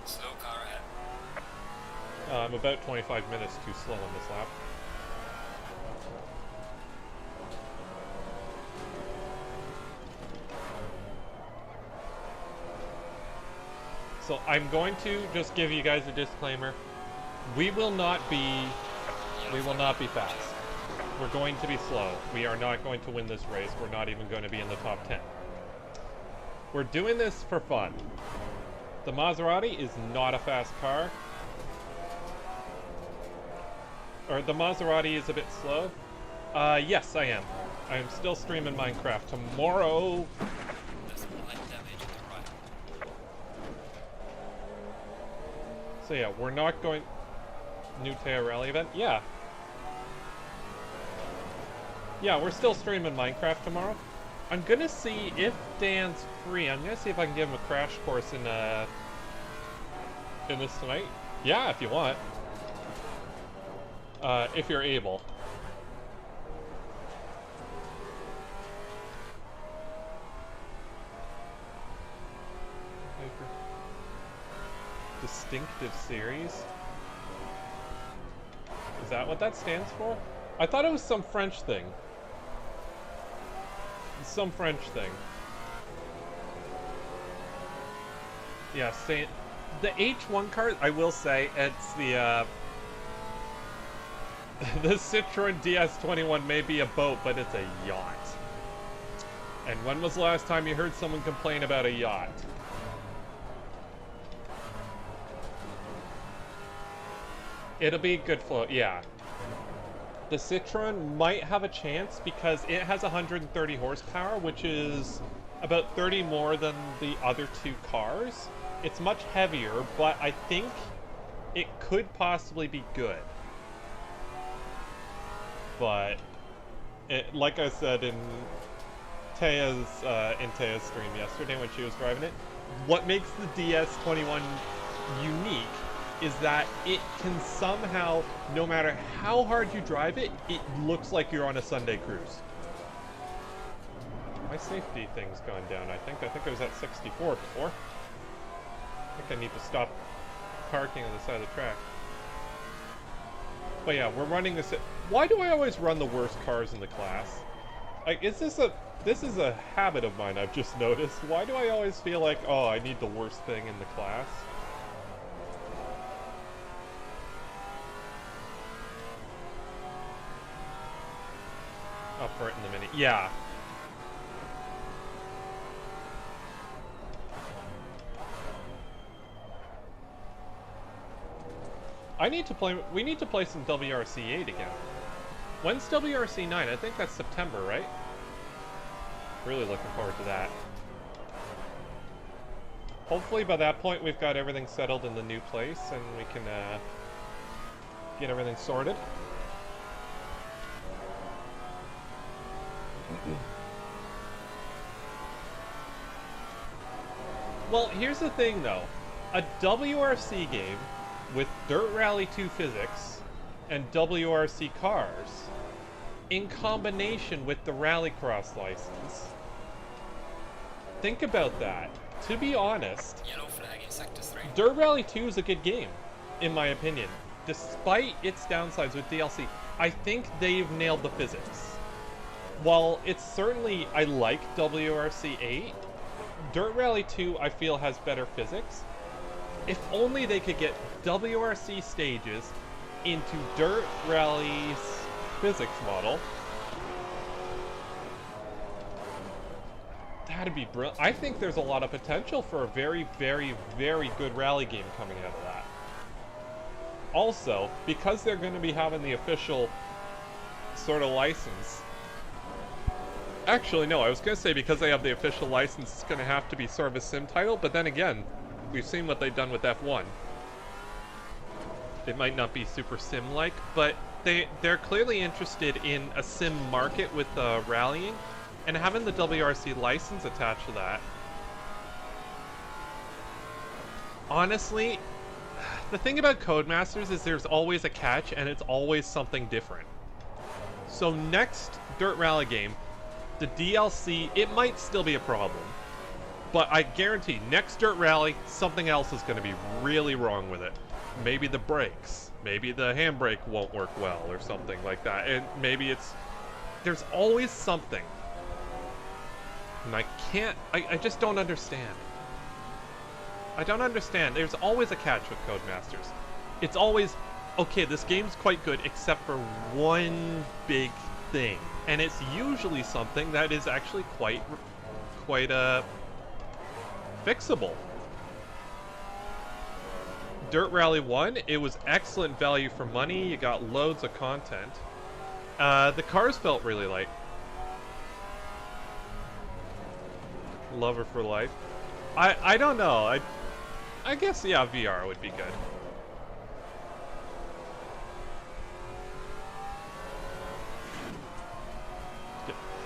Slow car ahead. I'm about 25 minutes too slow on this lap. So I'm going to just give you guys a disclaimer. We will not be fast. We're going to be slow. We are not going to win this race. We're not even going to be in the top 10. We're doing this for fun. The Maserati is not a fast car. Or the Maserati is a bit slow. Yes, I am. I am still streaming Minecraft tomorrow. So yeah, we're not going... New Teo Rally event? Yeah. Yeah, we're still streaming Minecraft tomorrow. I'm gonna see if Dan's free. I'm gonna see if I can give him a crash course in this tonight. Yeah, if you want. If you're able. Distinctive series? Is that what that stands for? I thought it was some French thing. Some French thing. Yeah, the H1 car, I will say, it's the the Citroen DS21 may be a boat, but it's a yacht. And when was the last time you heard someone complain about a yacht? It'll be a good float, yeah. The Citroen might have a chance because it has 130 horsepower, which is about 30 more than the other two cars. It's much heavier, but I think it could possibly be good. But, like I said in Taya's stream yesterday when she was driving it, what makes the DS21 unique is that it can somehow, no matter how hard you drive it, it looks like you're on a Sunday cruise. My safety thing's gone down, I think. I think I was at 64 before. I think I need to stop parking on the side of the track. But yeah, we're running this... Why do I always run the worst cars in the class? Like, this is a habit of mine I've just noticed. Why do I always feel like, oh, I need the worst thing in the class? mini. Yeah. We need to play some WRC 8 again. When's WRC 9? I think that's September, right? Really looking forward to that. Hopefully by that point we've got everything settled in the new place and we can get everything sorted. Well, here's the thing though. A WRC game with Dirt Rally 2 physics and WRC cars in combination with the Rallycross license. Think about that. To be honest, Yellow flag in sector 3. Dirt Rally 2 is a good game, in my opinion. Despite its downsides with DLC, I think they've nailed the physics. While it's certainly, I like WRC 8, Dirt Rally 2 I feel has better physics. If only they could get WRC stages into Dirt Rally's physics model. That'd be brilliant. I think there's a lot of potential for a very, very, very good rally game coming out of that. Also, because they're going to be having the official sort of license. Actually, no, I was going to say because they have the official license, it's going to have to be sort of a sim title, but then again, we've seen what they've done with F1. It might not be super sim-like, but they're clearly interested in a sim market with rallying, and having the WRC license attached to that. Honestly, the thing about Codemasters is there's always a catch, and it's always something different. So next Dirt Rally game, the DLC, it might still be a problem. But I guarantee, next Dirt Rally, something else is going to be really wrong with it. Maybe the brakes. Maybe the handbrake won't work well, or something like that. And maybe it's... There's always something. And I just don't understand. I don't understand. There's always a catch with Codemasters. It's always, okay, this game's quite good, except for one big thing. And it's usually something that is actually quite fixable. Dirt Rally 1, it was excellent value for money. You got loads of content. The cars felt really light. Lover for life. I don't know. I guess, yeah, VR would be good.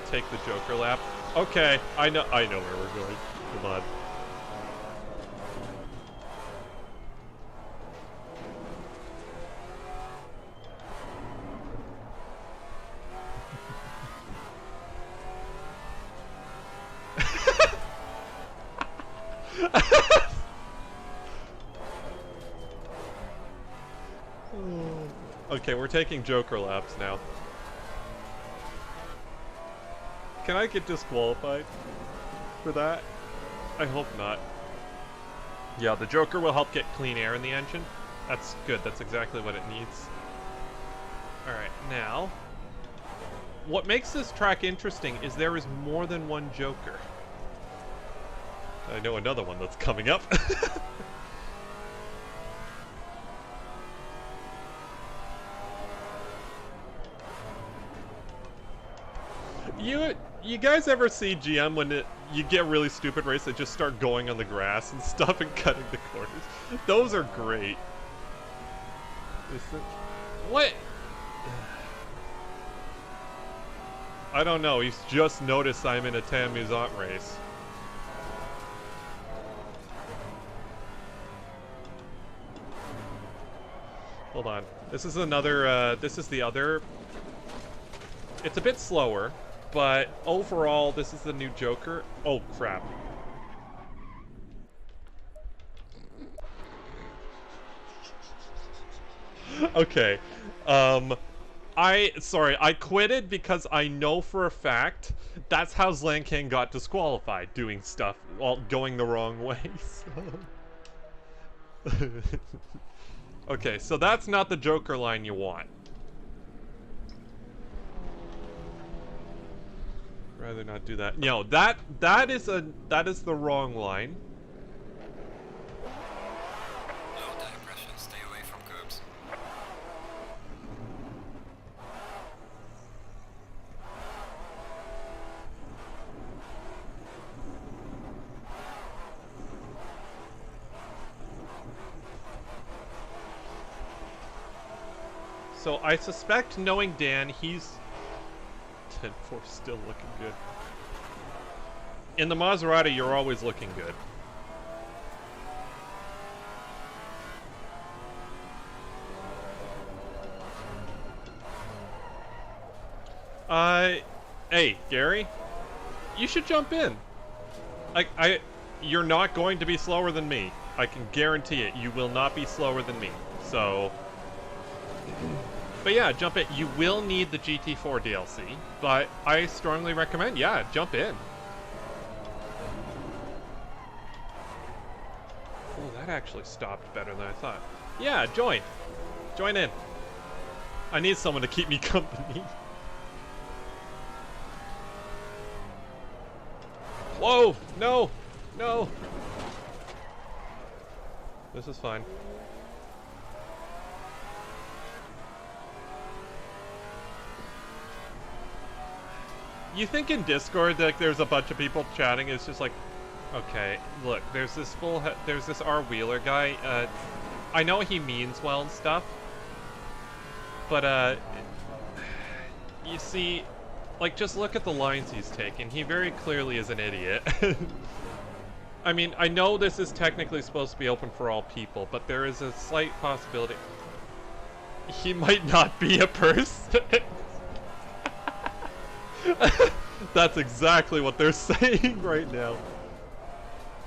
Take the Joker lap. Okay, I know where we're going. Come on. Okay, we're taking Joker laps now. Can I get disqualified for that? I hope not. Yeah, the Joker will help get clean air in the engine. That's good, that's exactly what it needs. Alright, now... What makes this track interesting is there is more than one Joker. I know another one that's coming up. You guys ever see GM when you get a really stupid race that just start going on the grass and stuff and cutting the corners? Those are great. What? I don't know, he's just noticed I'm in a Theamusante race. Hold on. This is another, this is the other... It's a bit slower, but overall, this is the new Joker. Oh, crap. Okay. Sorry, I quitted because I know for a fact that's how Zlankan got disqualified, doing stuff while going the wrong way, so... Okay, so that's not the Joker line you want. rather not do that. No, that is the wrong line. Low tire pressure, stay away from curbs. So I suspect, knowing Dan, he's 10-4 still looking good. In the Maserati, you're always looking good. Hey, Gary, you should jump in. You're not going to be slower than me. I can guarantee it. You will not be slower than me. So, but yeah, jump in. You will need the GT4 DLC, but I strongly recommend, yeah, jump in. Oh, that actually stopped better than I thought. Yeah, join. Join in. I need someone to keep me company. Whoa! No! No! This is fine. You think in Discord, like, there's a bunch of people chatting, it's just like, okay, look, there's this R Wheeler guy, I know he means well and stuff, but, you see, like, just look at the lines he's taking. He very clearly is an idiot. I mean, I know this is technically supposed to be open for all people, but there is a slight possibility he might not be a person. That's exactly what they're saying right now.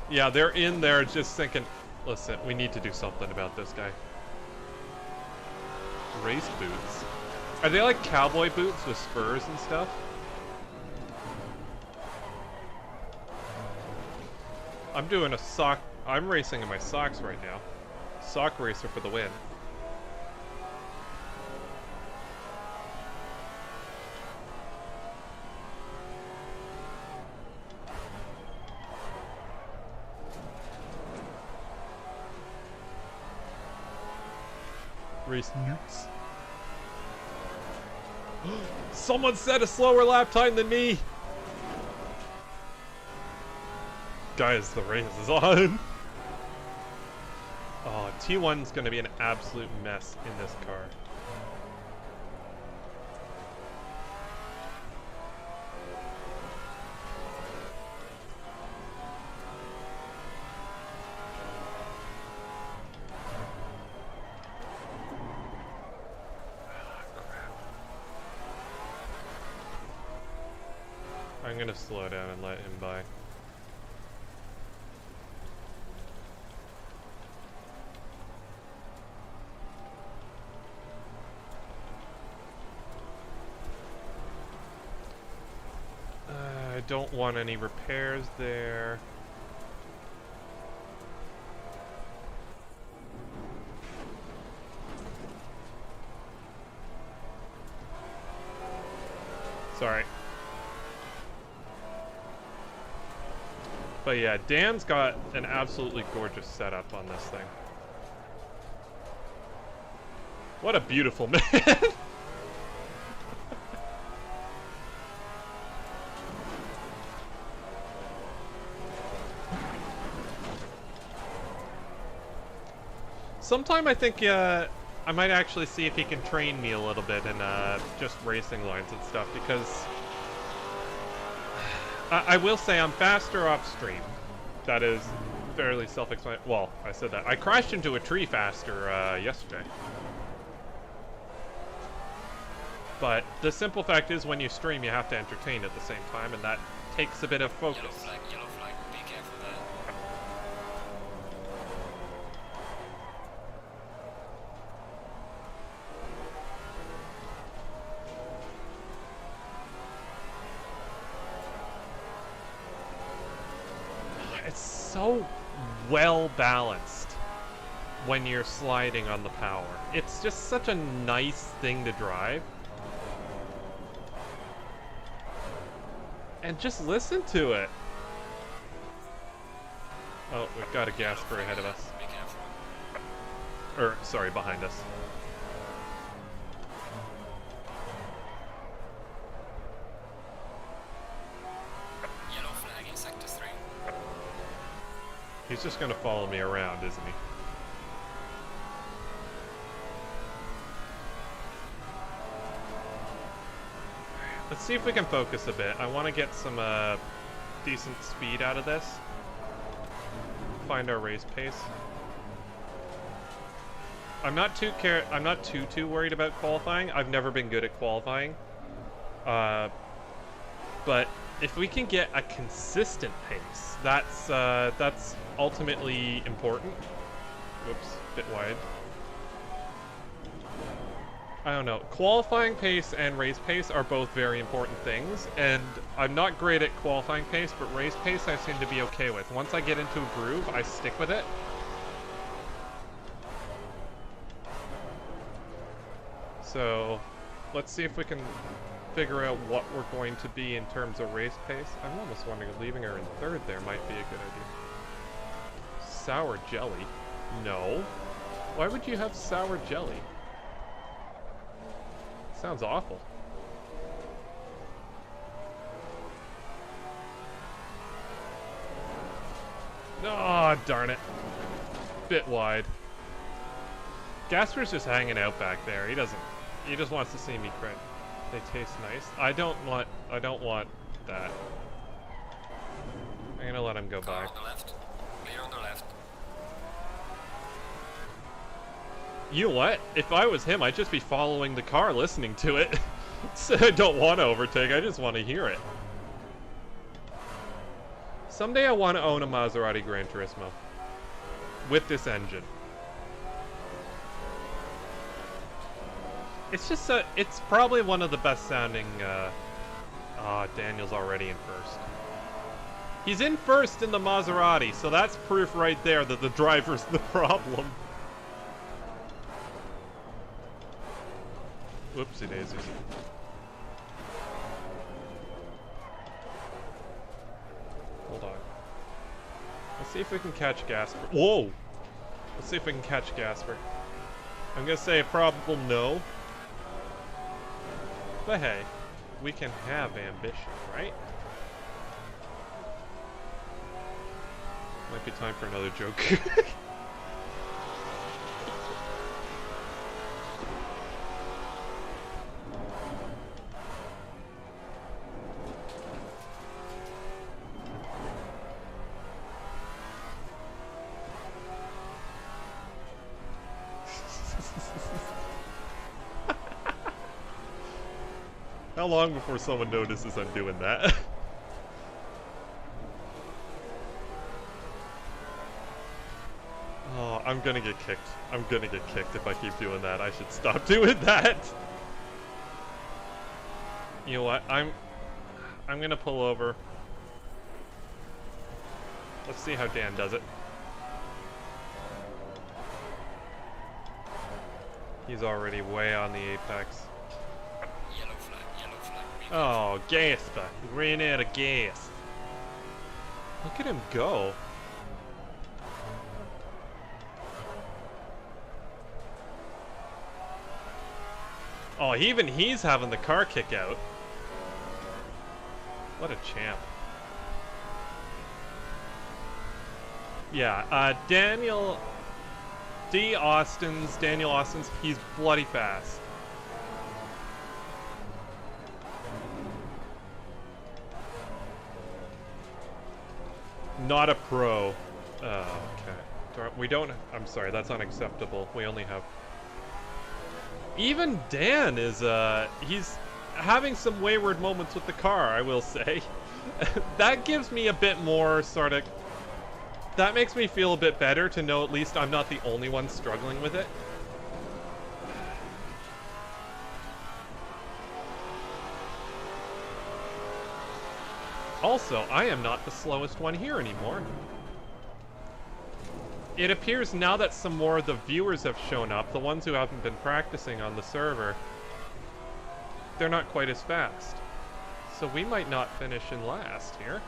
Yeah, they're in there just thinking, listen, we need to do something about this guy. Race boots. Are they like cowboy boots with spurs and stuff? I'm doing a sock. I'm racing in my socks right now. Sock racer for the win. Race nukes. Someone set a slower lap time than me! Guys, the race is on! Oh, T1's gonna be an absolute mess in this car. I'm gonna slow down and let him by. I don't want any repairs there. Sorry. But yeah, Dan's got an absolutely gorgeous setup on this thing. What a beautiful man! Sometime I think I might actually see if he can train me a little bit in just racing lines and stuff, because I will say I'm faster off stream. That is fairly self-explanatory. Well, I said that. I crashed into a tree faster yesterday. But the simple fact is, when you stream, you have to entertain at the same time, and that takes a bit of focus. Yellow flag, be careful there. It's so well balanced when you're sliding on the power. It's just such a nice thing to drive. And just listen to it. Oh, we've got a Gasper ahead of us. Be careful. Or, sorry, behind us. Yellow flag in sector 3. He's just gonna follow me around, isn't he? Let's see if we can focus a bit. I want to get some decent speed out of this. Find our race pace. I'm not too worried about qualifying. I've never been good at qualifying. But if we can get a consistent pace, that's ultimately important. Whoops, bit wide. I don't know. Qualifying pace and race pace are both very important things, and I'm not great at qualifying pace, but race pace I seem to be okay with. Once I get into a groove, I stick with it. So, let's see if we can figure out what we're going to be in terms of race pace. I'm almost wondering if leaving her in third there might be a good idea. Sour jelly? No. Why would you have sour jelly? Sounds awful. Oh, darn it. Bit wide. Gasper's just hanging out back there. He just wants to see me crit. They taste nice. I don't want that. I'm gonna let him go by. On the left. Clear on the left. You know what? If I was him, I'd just be following the car, listening to it. So I don't want to overtake, I just want to hear it. Someday I want to own a Maserati Gran Turismo. With this engine. It's just it's probably one of the best sounding, Daniel's already in first. He's in first in the Maserati, so that's proof right there that the driver's the problem. Whoopsie daisies. Hold on. Let's see if we can catch Gasper. Whoa! Let's see if we can catch Gasper. I'm gonna say a probable no. But hey, we can have ambition, right? Might be time for another joke. How long before someone notices I'm doing that? Oh, I'm gonna get kicked. I'm gonna get kicked if I keep doing that. I should stop doing that. You know what? I'm gonna pull over. Let's see how Dan does it. He's already way on the apex. Yellow flag, yellow flag. Oh, Gasper. He ran out of gas. Look at him go. Oh, even he's having the car kick out. What a champ. Yeah, Daniel Austin's, he's bloody fast. Not a pro. Oh, okay. We don't, I'm sorry, that's unacceptable. We only have... Even Dan is, he's having some wayward moments with the car, I will say. That gives me a bit more sort of... That makes me feel a bit better to know at least I'm not the only one struggling with it. Also, I am not the slowest one here anymore. It appears now that some more of the viewers have shown up, the ones who haven't been practicing on the server, they're not quite as fast. so we might not finish in last here.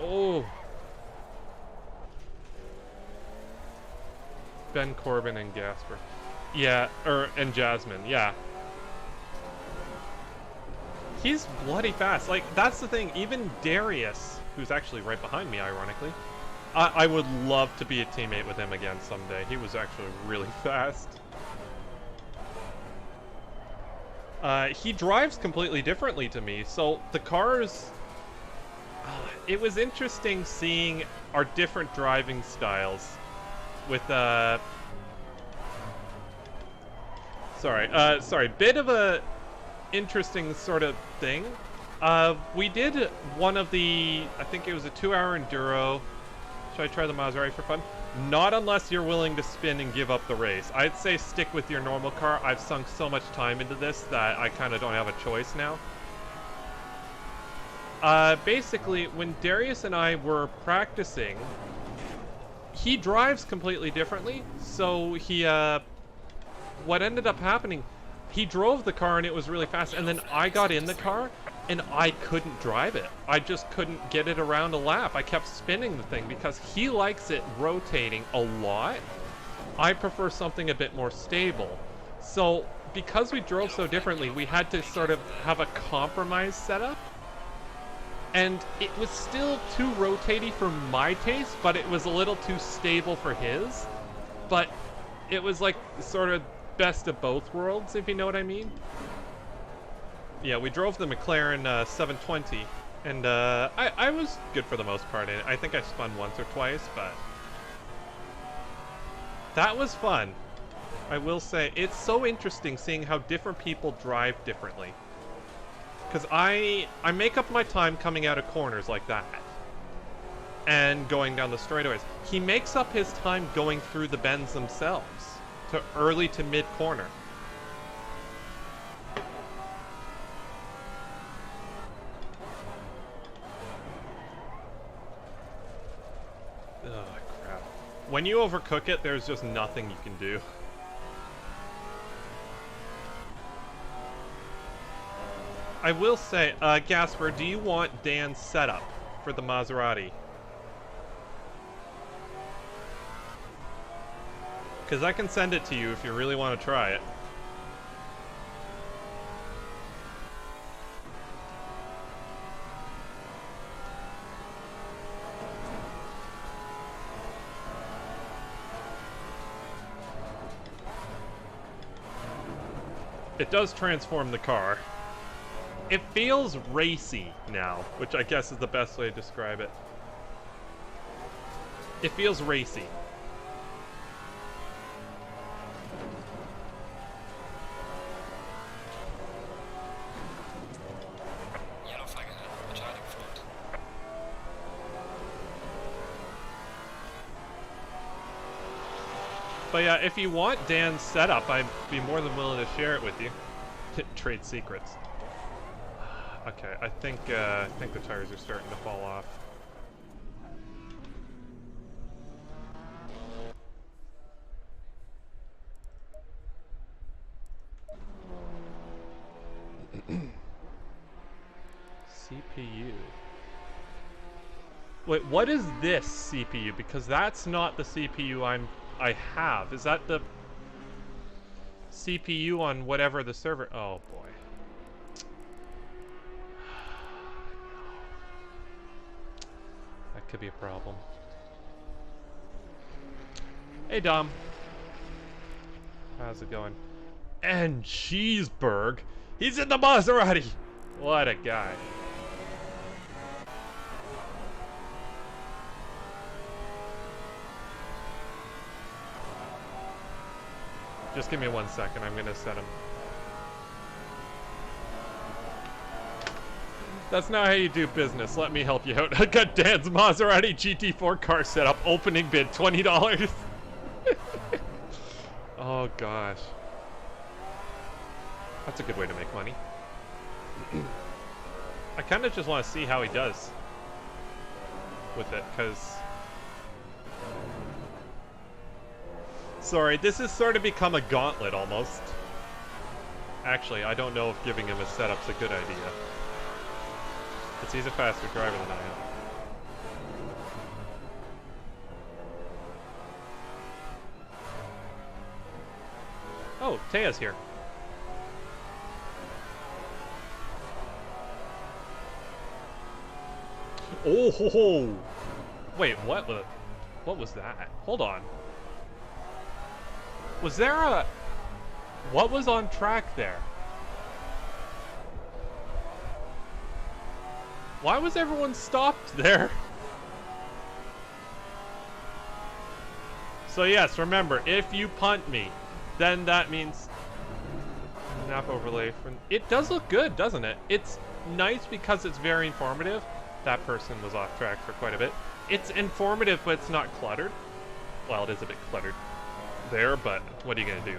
Oh. Ben Corbin and Gasper. Yeah, and Jasmine, yeah. He's bloody fast. Like, that's the thing. Even Darius, who's actually right behind me, ironically, I would love to be a teammate with him again someday. He was actually really fast. He drives completely differently to me, so the cars... it was interesting seeing our different driving styles with, sorry, bit of a interesting sort of thing. We did one of the, I think it was a 2-hour enduro. Should I try the Maserati for fun? Not unless you're willing to spin and give up the race. I'd say stick with your normal car. I've sunk so much time into this that I kind of don't have a choice now. Basically, when Darius and I were practicing, he drives completely differently. So he, what ended up happening, he drove the car and it was really fast, and then I got in the car and I couldn't drive it. I just couldn't get it around a lap. I kept spinning the thing because he likes it rotating a lot. I prefer something a bit more stable. So because we drove so differently, we had to sort of have a compromise setup. And it was still too rotatey for my taste, but it was a little too stable for his. But it was like sort of best of both worlds, if you know what I mean. Yeah, we drove the McLaren 720, and I was good for the most part in it. I think I spun once or twice, but that was fun. I will say, it's so interesting seeing how different people drive differently. Because I make up my time coming out of corners like that and going down the straightaways. He makes up his time going through the bends themselves to early to mid corner. Oh, crap. When you overcook it, there's just nothing you can do. I will say, Gasper, do you want Dan's setup for the Maserati? Because I can send it to you if you really want to try it. It does transform the car. It feels racy now, which I guess is the best way to describe it. It feels racy. Yellow flag ahead, a child in front. But yeah, if you want Dan's setup, I'd be more than willing to share it with you. Trade secrets. Okay, I think the tires are starting to fall off. CPU. Wait, what is this CPU? Because that's not the CPU I have. Is that the CPU on whatever the server? Oh boy. That could be a problem. Hey Dom. How's it going? And Cheeseburg. He's in the Maserati. What a guy. Just give me 1 second, I'm gonna set him. That's not how you do business, let me help you out. I got Dan's Maserati GT4 car set up, opening bid, $20. Oh gosh. That's a good way to make money. I kinda just wanna see how he does with it, cause... Sorry, this has sort of become a gauntlet almost. Actually, I don't know if giving him a setup's a good idea. Because he's a faster driver than I am. Oh, Tea's here. Oh, ho, ho. Wait, what was that? Hold on. Was there a... What was on track there? Why was everyone stopped there? So yes, remember, if you punt me, then that means... Map overlay. It does look good, doesn't it? It's nice because it's very informative. That person was off track for quite a bit. It's informative, but it's not cluttered. Well, it is a bit cluttered there, but what are you going to do?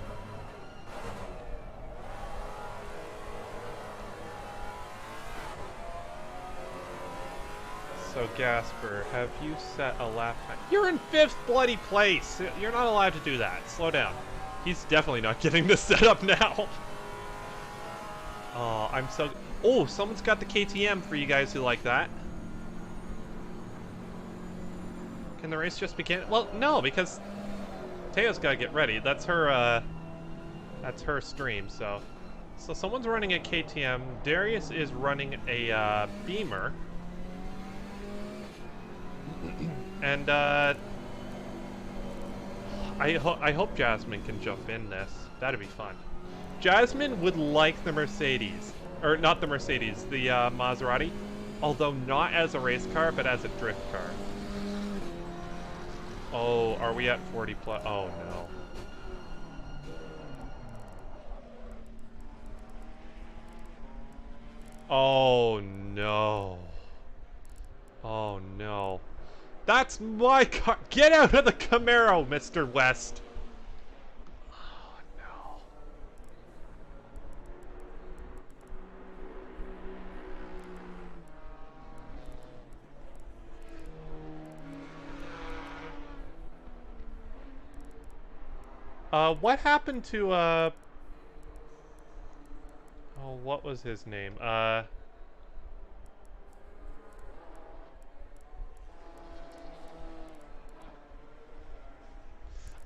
So, Gasper, have you set a lap time? You're in 5th bloody place! You're not allowed to do that. Slow down. He's definitely not getting this set up now. Oh, I'm so... Oh, someone's got the KTM for you guys who like that. Can the race just begin? Well, no, because Teo's got to get ready. That's her stream, so... So someone's running a KTM. Darius is running a Beamer. And I hope Jasmine can jump in this. That'd be fun. Jasmine would like the Mercedes, or not the Mercedes, the Maserati, although not as a race car, but as a drift car. Oh, are we at 40 plus? Oh no. Oh no. Oh no. That's my car. Get out of the Camaro, Mr. West. Oh no. What happened to oh, what was his name?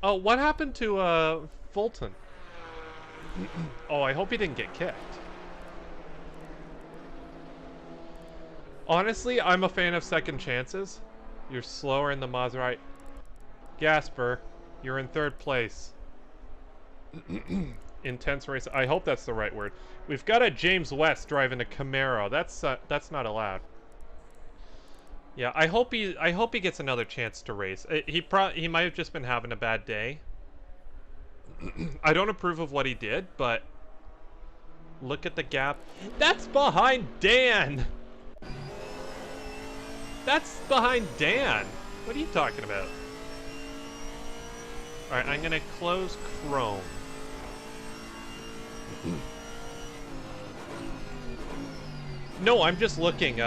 Oh, what happened to, Fulton? Oh, I hope he didn't get kicked. Honestly, I'm a fan of second chances. You're slower in the Maserati. Gasper, you're in 3rd place. Intense race. I hope that's the right word. We've got a James West driving a Camaro. That's not allowed. Yeah, I hope he gets another chance to race. He might have just been having a bad day. I don't approve of what he did, but look at the gap. That's behind Dan. That's behind Dan. What are you talking about? All right, I'm going to close Chrome. No, I'm just looking.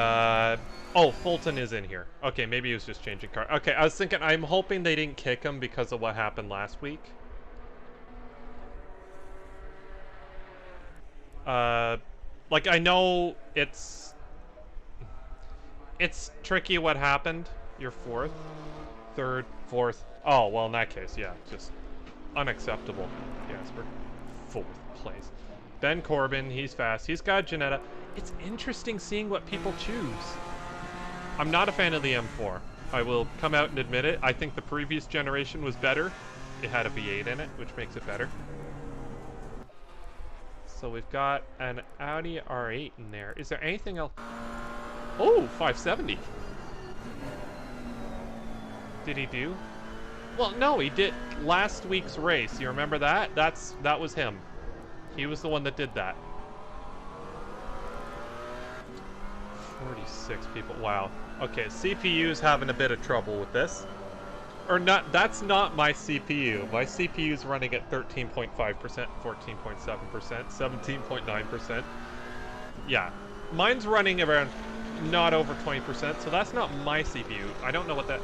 Oh, Fulton is in here. Okay, maybe he was just changing car. Okay, I was thinking, I'm hoping they didn't kick him because of what happened last week. Like, I know it's tricky what happened. You're 4th, 3rd, 4th. Oh, well, in that case, yeah, just unacceptable. Gasper, 4th place. Ben Corbin, he's fast. He's got Janetta. It's interesting seeing what people choose. I'm not a fan of the M4. I will come out and admit it. I think the previous generation was better. It had a V8 in it, which makes it better. So we've got an Audi R8 in there. Is there anything else? Oh, 570. Did he do? Well, no, he did last week's race. You remember that? That was him. He was the one that did that. 46 people. Wow. Okay, CPU's having a bit of trouble with this. Or not, that's not my CPU. My CPU's running at 13.5%, 14.7%, 17.9%. Yeah. Mine's running around not over 20%, so that's not my CPU. I don't know what that...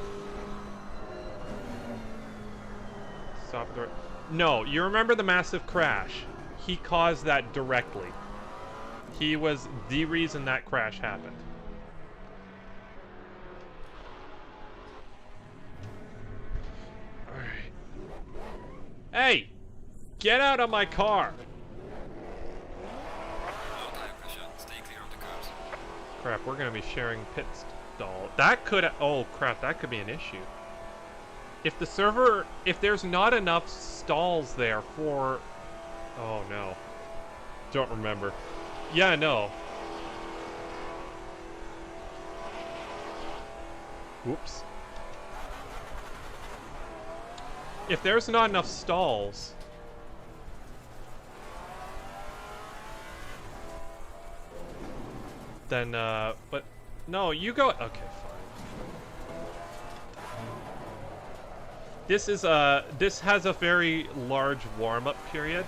Stop the... No, you remember the massive crash. he caused that directly. He was the reason that crash happened. Alright. Hey! Get out of my car! No tire pressure. Stay clear of the cars. Crap, we're gonna be sharing pit stall. That could... Oh, crap, that could be an issue. If the server... If there's not enough stalls there for... Oh, no. Don't remember. Yeah, no. Whoops. If there's not enough stalls... Then, but... No, you go... Okay, fine. This is, this has a very large warm-up period.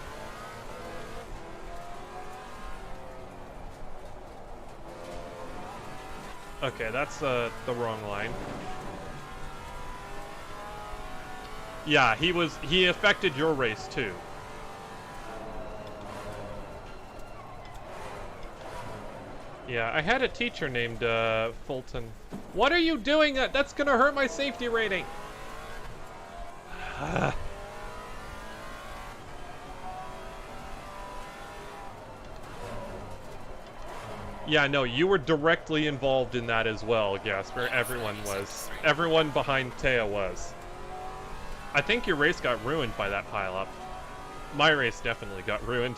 Okay, that's, the wrong line. Yeah, he affected your race, too. Yeah, I had a teacher named, Fulton. What are you doing? That's gonna hurt my safety rating! Yeah, no, you were directly involved in that as well, Gasper. Everyone was. Everyone behind Taya was. I think your race got ruined by that pileup. My race definitely got ruined.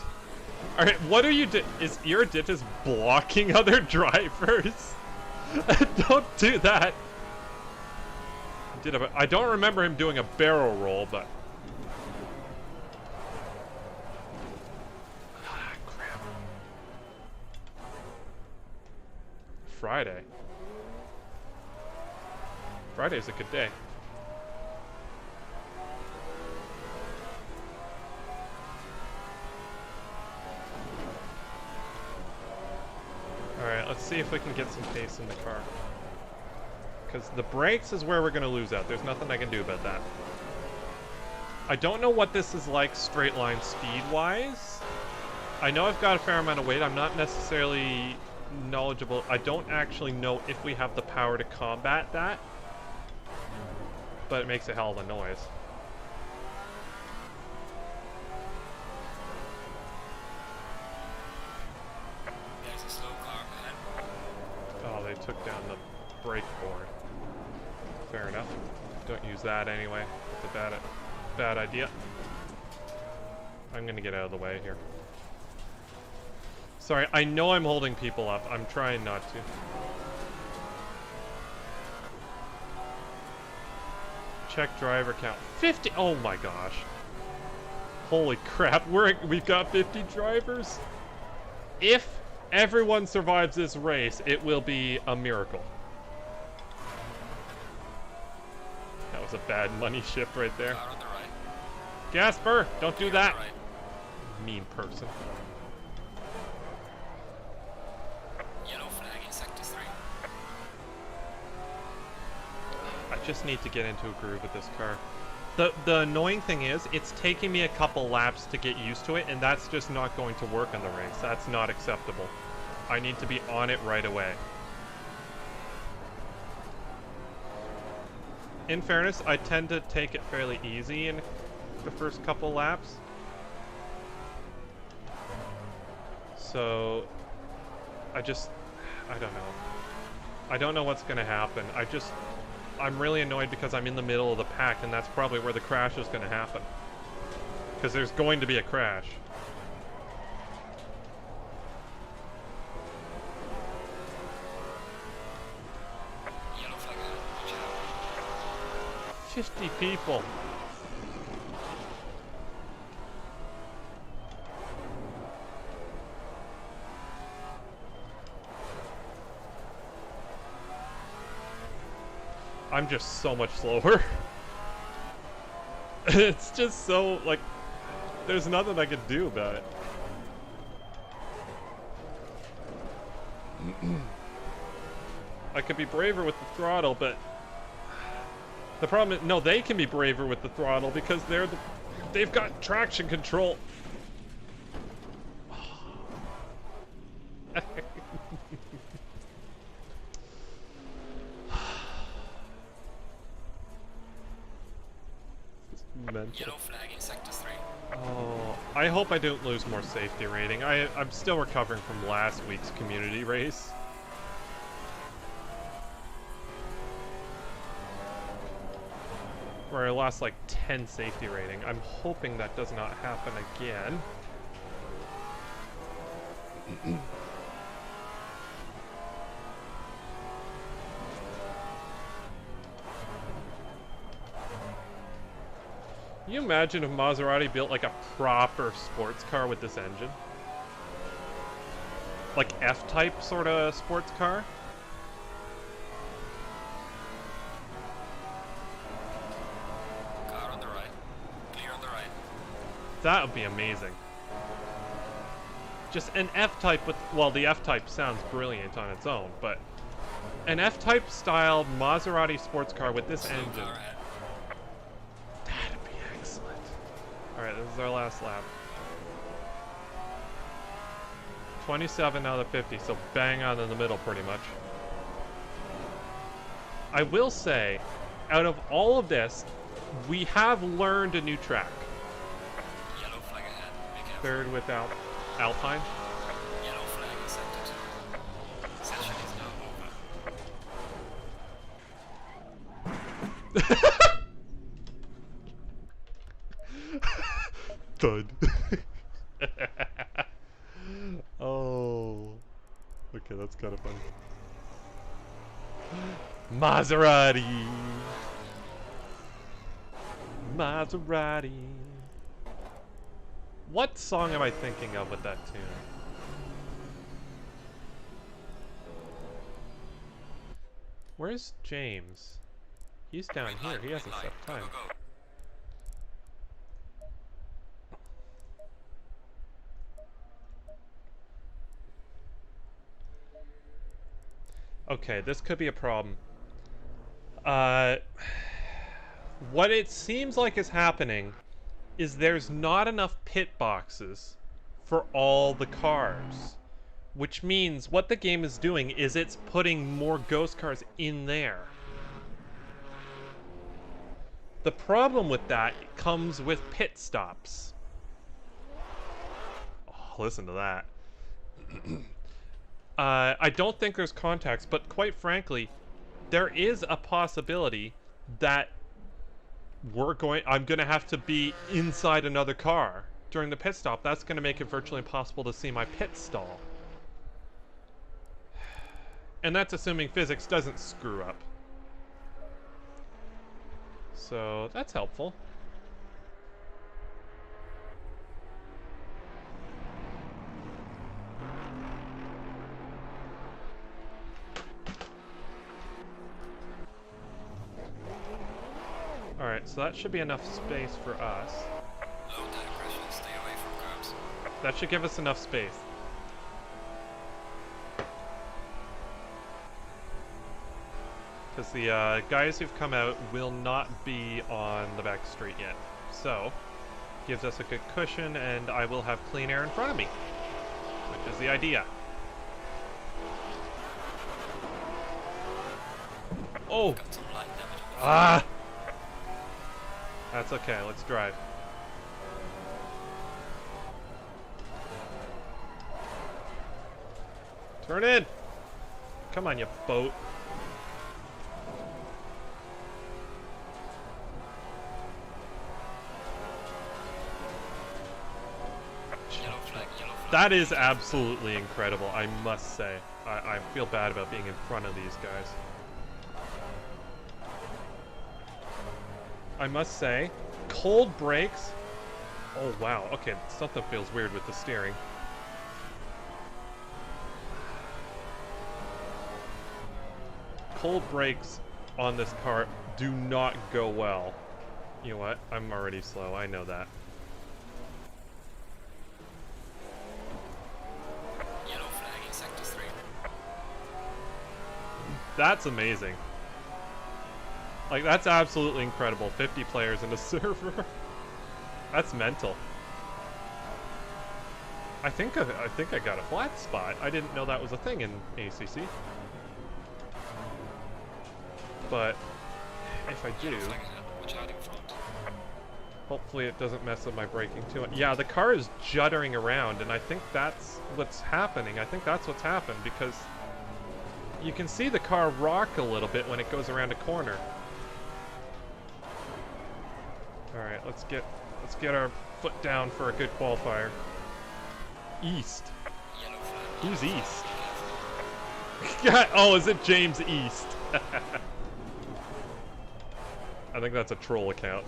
Alright, what are you is Iridit blocking other drivers? Don't do that. I don't remember him doing a barrel roll, but... Ah, crap. Friday. Friday's a good day. Alright, let's see if we can get some pace in the car. Because the brakes is where we're going to lose out. There's nothing I can do about that. I don't know what this is like straight line speed-wise. I know I've got a fair amount of weight. I'm not necessarily knowledgeable. I don't actually know if we have the power to combat that. But it makes a hell of a noise. There's a slow car ahead. Oh, they took down the brake board. Fair enough. Don't use that anyway. It's a bad idea. I'm gonna get out of the way here. Sorry, I know I'm holding people up. I'm trying not to. Check driver count. 50! Oh my gosh. Holy crap, we've got 50 drivers? If everyone survives this race, it will be a miracle. That was a bad money shift right there. Car on the right. Gasper, don't do that. Right. Mean person. Yellow flag in sector 3. I just need to get into a groove with this car. The annoying thing is, it's taking me a couple laps to get used to it, and that's just not going to work in the race. That's not acceptable. I need to be on it right away. In fairness, I tend to take it fairly easy in the first couple laps. So, I don't know. I don't know what's going to happen. I'm really annoyed because I'm in the middle of the pack, and that's probably where the crash is going to happen. Because there's going to be a crash. Yellow flag ahead. Watch out. 50 people. I'm just so much slower. It's just so, like, there's nothing I can do about it. I could be braver with the throttle, but the problem is, no, they can be braver with the throttle because they've got traction control. mental. Yellow flag in sector 3. Oh, I hope I don't lose more safety rating. I'm still recovering from last week's community race. Where I lost like 10 safety rating. I'm hoping that does not happen again. Can you imagine if Maserati built like a proper sports car with this engine? Like F-type sort of sports car? Car on the right. Clear on the right. That would be amazing. Just an F-type with, well, the F-type sounds brilliant on its own, but an F-type style Maserati sports car with this Slow engine. car ahead. That'd be excellent. Alright, this is our last lap. 27 out of 50, so bang on in the middle pretty much. I will say, out of all of this, we have learned a new track. Yellow flag ahead. Be careful. Third without Alpine. Yellow flag in sector 2. Session is now over. Thud. Oh. Okay, that's kind of fun. Maserati. Maserati. What song am I thinking of with that tune? Where's James? He's down Green here. light, He hasn't green set light. Go, time. go, go. Okay, this could be a problem. What it seems like is happening is there's not enough pit boxes for all the cars. Which means what the game is doing is it's putting more ghost cars in there. The problem with that comes with pit stops. Oh, listen to that. I don't think there's contacts, but quite frankly, there is a possibility that I'm gonna have to be inside another car during the pit stop. That's gonna make it virtually impossible to see my pit stall. And that's assuming physics doesn't screw up. So that's helpful. Alright, so that should be enough space for us. Low tire pressure. Stay away from curbs. That should give us enough space. Because the guys who've come out will not be on the back street yet. So, gives us a good cushion, and I will have clean air in front of me. Which is the idea. Oh! Got some light damage on the Ah! That's okay, let's drive. Turn in! Come on, you boat. yellow flag, yellow flag. That is absolutely incredible, I must say. I feel bad about being in front of these guys. I must say, cold brakes. Oh wow, okay, something feels weird with the steering. Cold brakes on this car do not go well. You know what? I'm already slow, I know that. Yellow flag in sector 3. That's amazing. Like, that's absolutely incredible. 50 players in a server. That's mental. I think I got a flat spot. I didn't know that was a thing in ACC. But if I do, Yellow flag ahead. Watch out in front. Hopefully it doesn't mess with my braking too much. Yeah, the car is juddering around, and I think that's what's happening. I think that's what's happened, because you can see the car rock a little bit when it goes around a corner. Alright, let's get our foot down for a good qualifier. East. Yellow flag. Who's East? God, oh, is it James East? I think that's a troll account.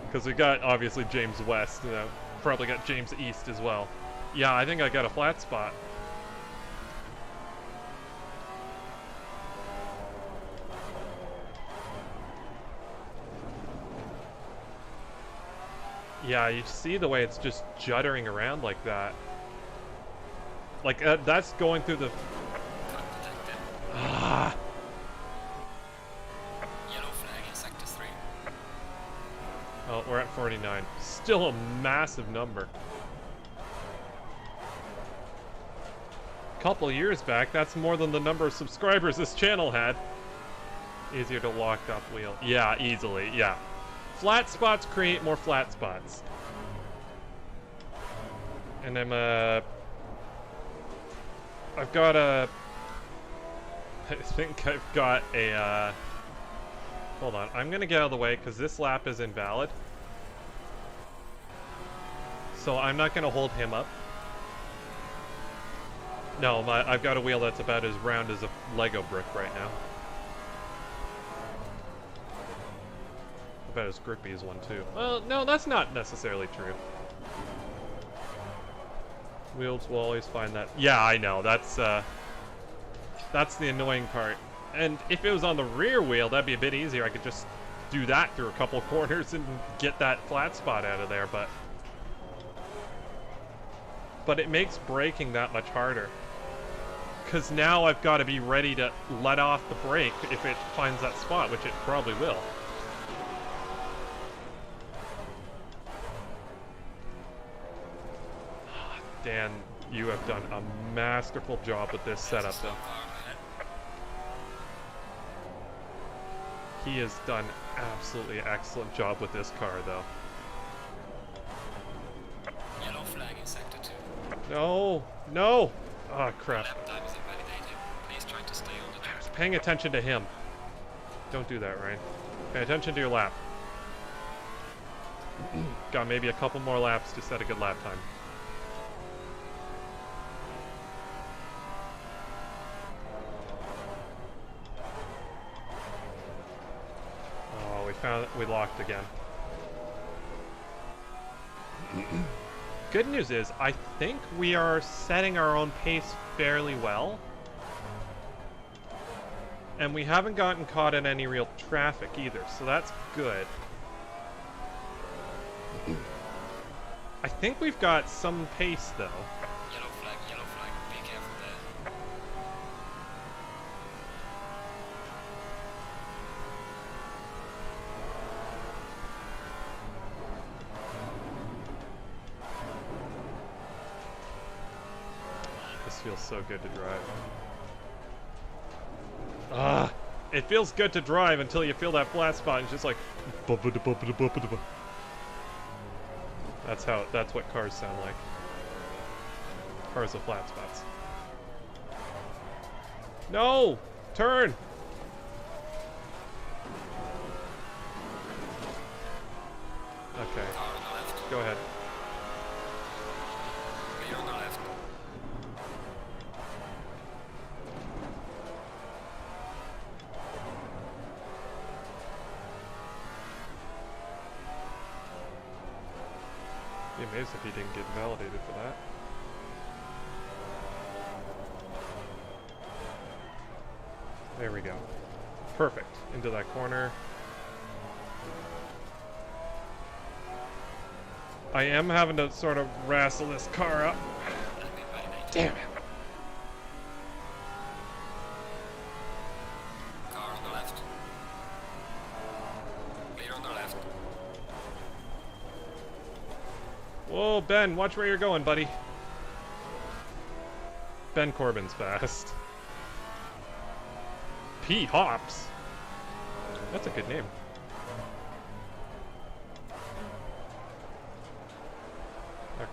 Because we got, obviously, James West. You know, probably got James East as well. Yeah, I think I got a flat spot. Yeah, you see the way it's just juddering around like that. Like, that's going through the... Ah! Yellow flag in sector 3. Oh, we're at 49. Still a massive number. Couple years back, that's more than the number of subscribers this channel had. Easier to lock up wheel. Yeah, easily, yeah. Flat spots create more flat spots. And I've got a... I think I've got a, hold on, I'm gonna get out of the way because this lap is invalid. So I'm not gonna hold him up. No, I've got a wheel that's about as round as a Lego brick right now. About as grippy as one too. Well, no, that's not necessarily true. Wheels will always find that. Yeah, I know. That's the annoying part. And if it was on the rear wheel, that'd be a bit easier. I could just do that through a couple corners and get that flat spot out of there, but it makes braking that much harder. Because now I've got to be ready to let off the brake if it finds that spot, which it probably will. Dan, you have done a masterful job with this setup, though. He has done absolutely excellent job with this car, though. Yellow flag in sector 2. No, no! Oh, crap. Lap time is invalidated. Please try to stay on the track. I was paying attention to him. Don't do that, Ryan. Pay attention to your lap. Got maybe a couple more laps to set a good lap time. We locked again. Good news is, I think we are setting our own pace fairly well. And we haven't gotten caught in any real traffic either, so that's good. I think we've got some pace, though. Yellow flag, be careful there. This feels so good to drive. Ah, it feels good to drive until you feel that flat spot and it's just like that's what cars sound like. Cars with flat spots. No! Turn! Okay. Car on the left. Go ahead. Clear on the left. Be amazed if he didn't get validated for that. There we go. Perfect. Into that corner. I am having to sort of wrestle this car up. Lap invalidated. Damn it. Car on the left. Clear on the left. Whoa, Ben, watch where you're going, buddy. Ben Corbin's fast. P. Hops. That's a good name.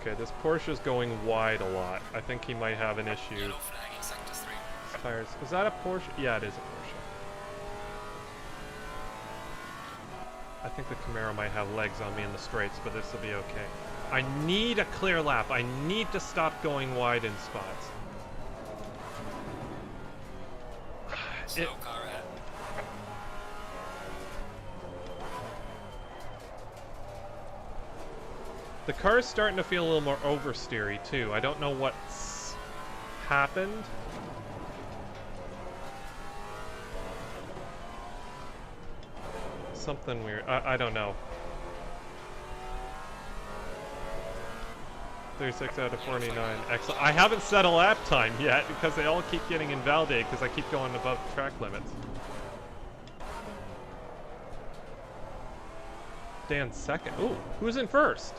Okay, this Porsche's going wide a lot. I think he might have an issue. Yellow flagging sector 3. His tires. Is that a Porsche? Yeah, it is a Porsche. I think the Camaro might have legs on me in the straights, but this will be okay. I need a clear lap. I need to stop going wide in spots. Slow car ahead. The car's starting to feel a little more oversteery too. I don't know what's happened. Something weird. I don't know. 36 out of 49. Excellent. I haven't set a lap time yet because they all keep getting invalidated because I keep going above track limits. Dan's second. Ooh, who's in first?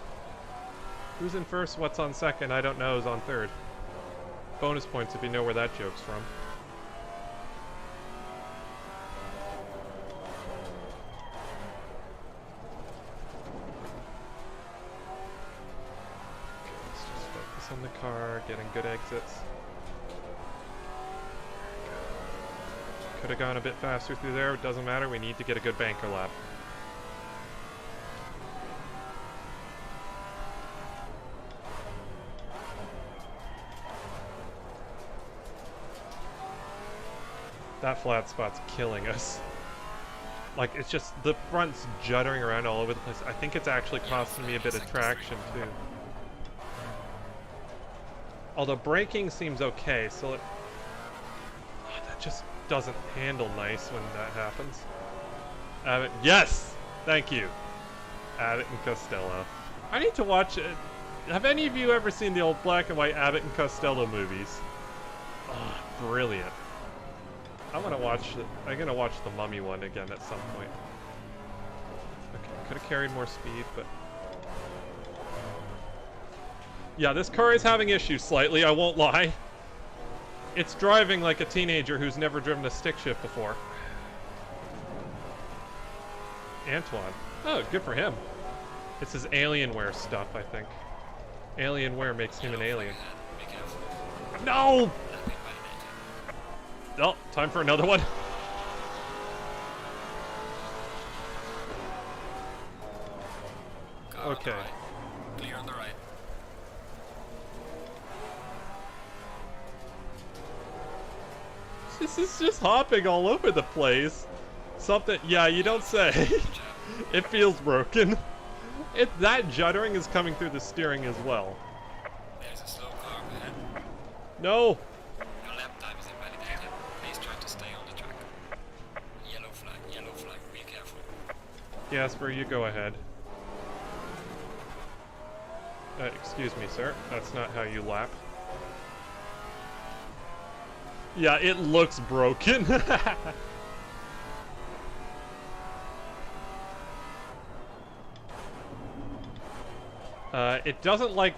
Who's in first? What's on second? I don't know. Who's on third? Bonus points if you know where that joke's from. On the car, getting good exits. Could have gone a bit faster through there, it doesn't matter, we need to get a good banker lap. That flat spot's killing us. Like, it's just, the front's juddering around all over the place. I think it's actually costing me a bit of traction, too. Although braking seems okay, so it... that just doesn't handle nice when that happens. Abbott, yes! Thank you! Abbott and Costello. I need to watch it. Have any of you ever seen the old black and white Abbott and Costello movies? Oh, brilliant. I want to watch it. I'm gonna watch the Mummy one again at some point. Okay, could have carried more speed, but... yeah, this car is having issues slightly, I won't lie. It's driving like a teenager who's never driven a stick shift before. Antoine. Oh, good for him. It's his Alienware stuff, I think. Alienware makes him an alien. No! Oh, time for another one. Okay. Clear on the right. This is just hopping all over the place. Something, yeah, you don't say. It feels broken. That juddering is coming through the steering as well. There's a slow car ahead. No! Your lap time is invalidated. Please try to stay on the track. Yellow flag, be careful. Jasper, you go ahead. Excuse me, sir. That's not how you lap. Yeah, it looks broken. It doesn't like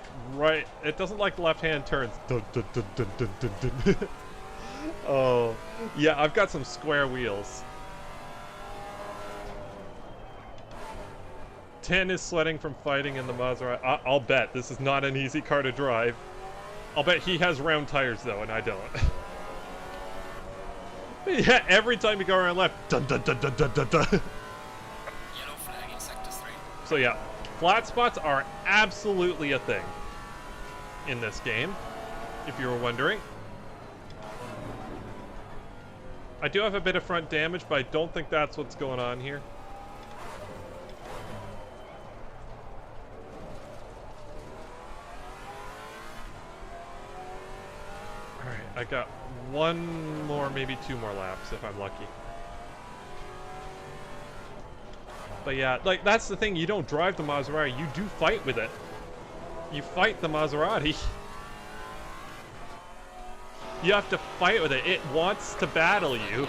it doesn't like left-hand turns. Dun, dun, dun, dun, dun, dun, dun. Oh, yeah, I've got some square wheels. 10 is sweating from fighting in the Maserati. I'll bet this is not an easy car to drive. I'll bet he has round tires though, and I don't. Yeah, every time you go around left, dun dun dun dun dun dun dun. Yellow flag in sector 3. So yeah, flat spots are absolutely a thing in this game, if you were wondering. I do have a bit of front damage, but I don't think that's what's going on here. Alright, I got one more, maybe two more laps if I'm lucky. But yeah, like, that's the thing, you don't drive the Maserati, you do fight with it. You fight the Maserati. You have to fight with it. It wants to battle you.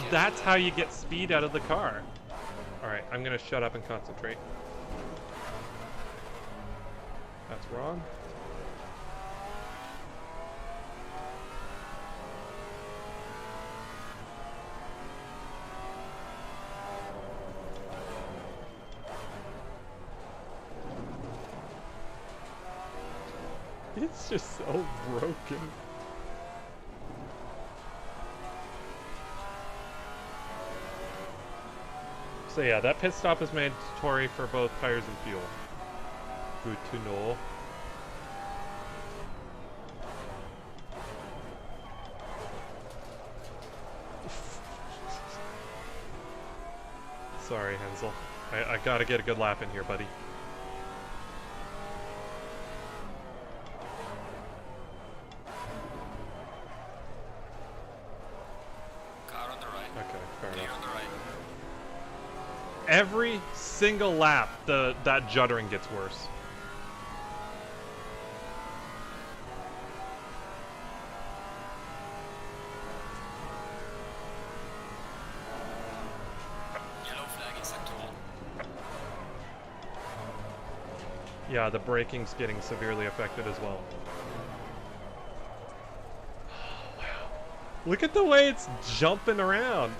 That's how you get speed out of the car. Alright, I'm gonna shut up and concentrate. That's wrong. It's just so broken. So yeah, that pit stop is mandatory for both tires and fuel. Good to know. Sorry, Hensel. I gotta get a good lap in here, buddy. Car on the right. Okay, fair Clear enough. on the right. Every single lap, that juddering gets worse. Yellow flag in sector 1. Yeah, the braking's getting severely affected as well. Wow. Look at the way it's jumping around.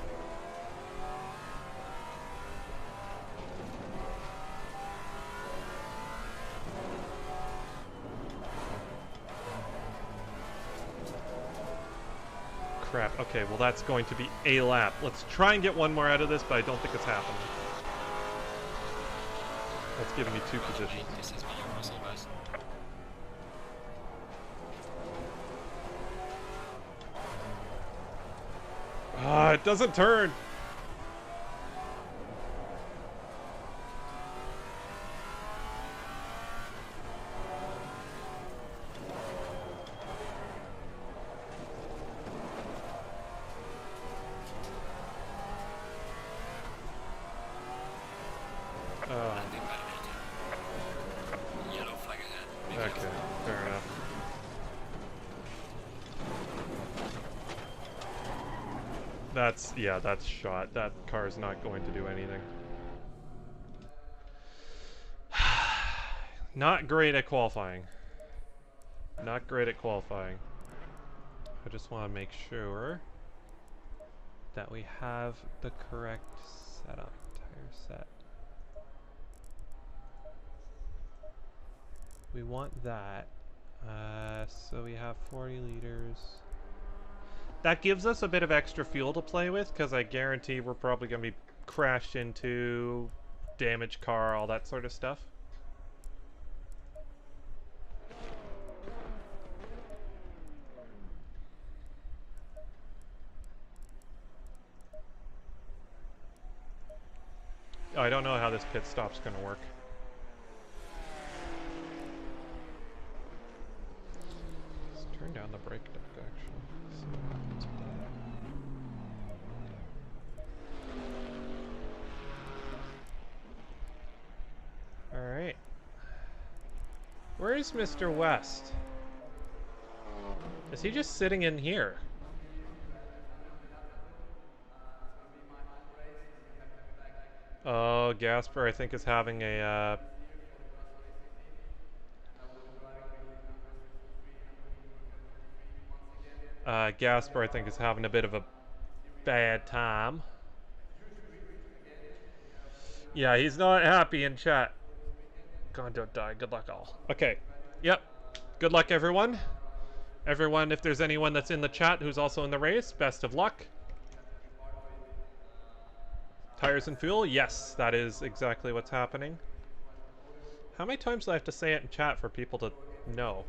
Crap. Okay, well that's going to be a lap. Let's try and get one more out of this, but I don't think it's happening. That's giving me 2 positions. This has been your Russell bus. Ah, it doesn't turn. Landing validated. Yellow flag ahead. Be Okay, careful. fair enough. That's shot. That car is not going to do anything. Not great at qualifying. Not great at qualifying. I just want to make sure that we have the correct setup. Tire set. We want that. So we have 40 liters. That gives us a bit of extra fuel to play with, because I guarantee we're probably going to be crashed into, damaged car, all that sort of stuff. I don't know how this pit stop's going to work. Let's turn down the brake duct, actually. See what happens with that. Alright. Where is Mr. West? Is he just sitting in here? Oh, Gasper, I think, is having a, Gasper, I think, is having a bit of a bad time. Yeah, he's not happy in chat. God, don't die. Good luck, all. Okay. Yep. Good luck, everyone. Everyone, if there's anyone that's in the chat who's also in the race, best of luck. Tires and fuel? Yes, that is exactly what's happening. How many times do I have to say it in chat for people to know?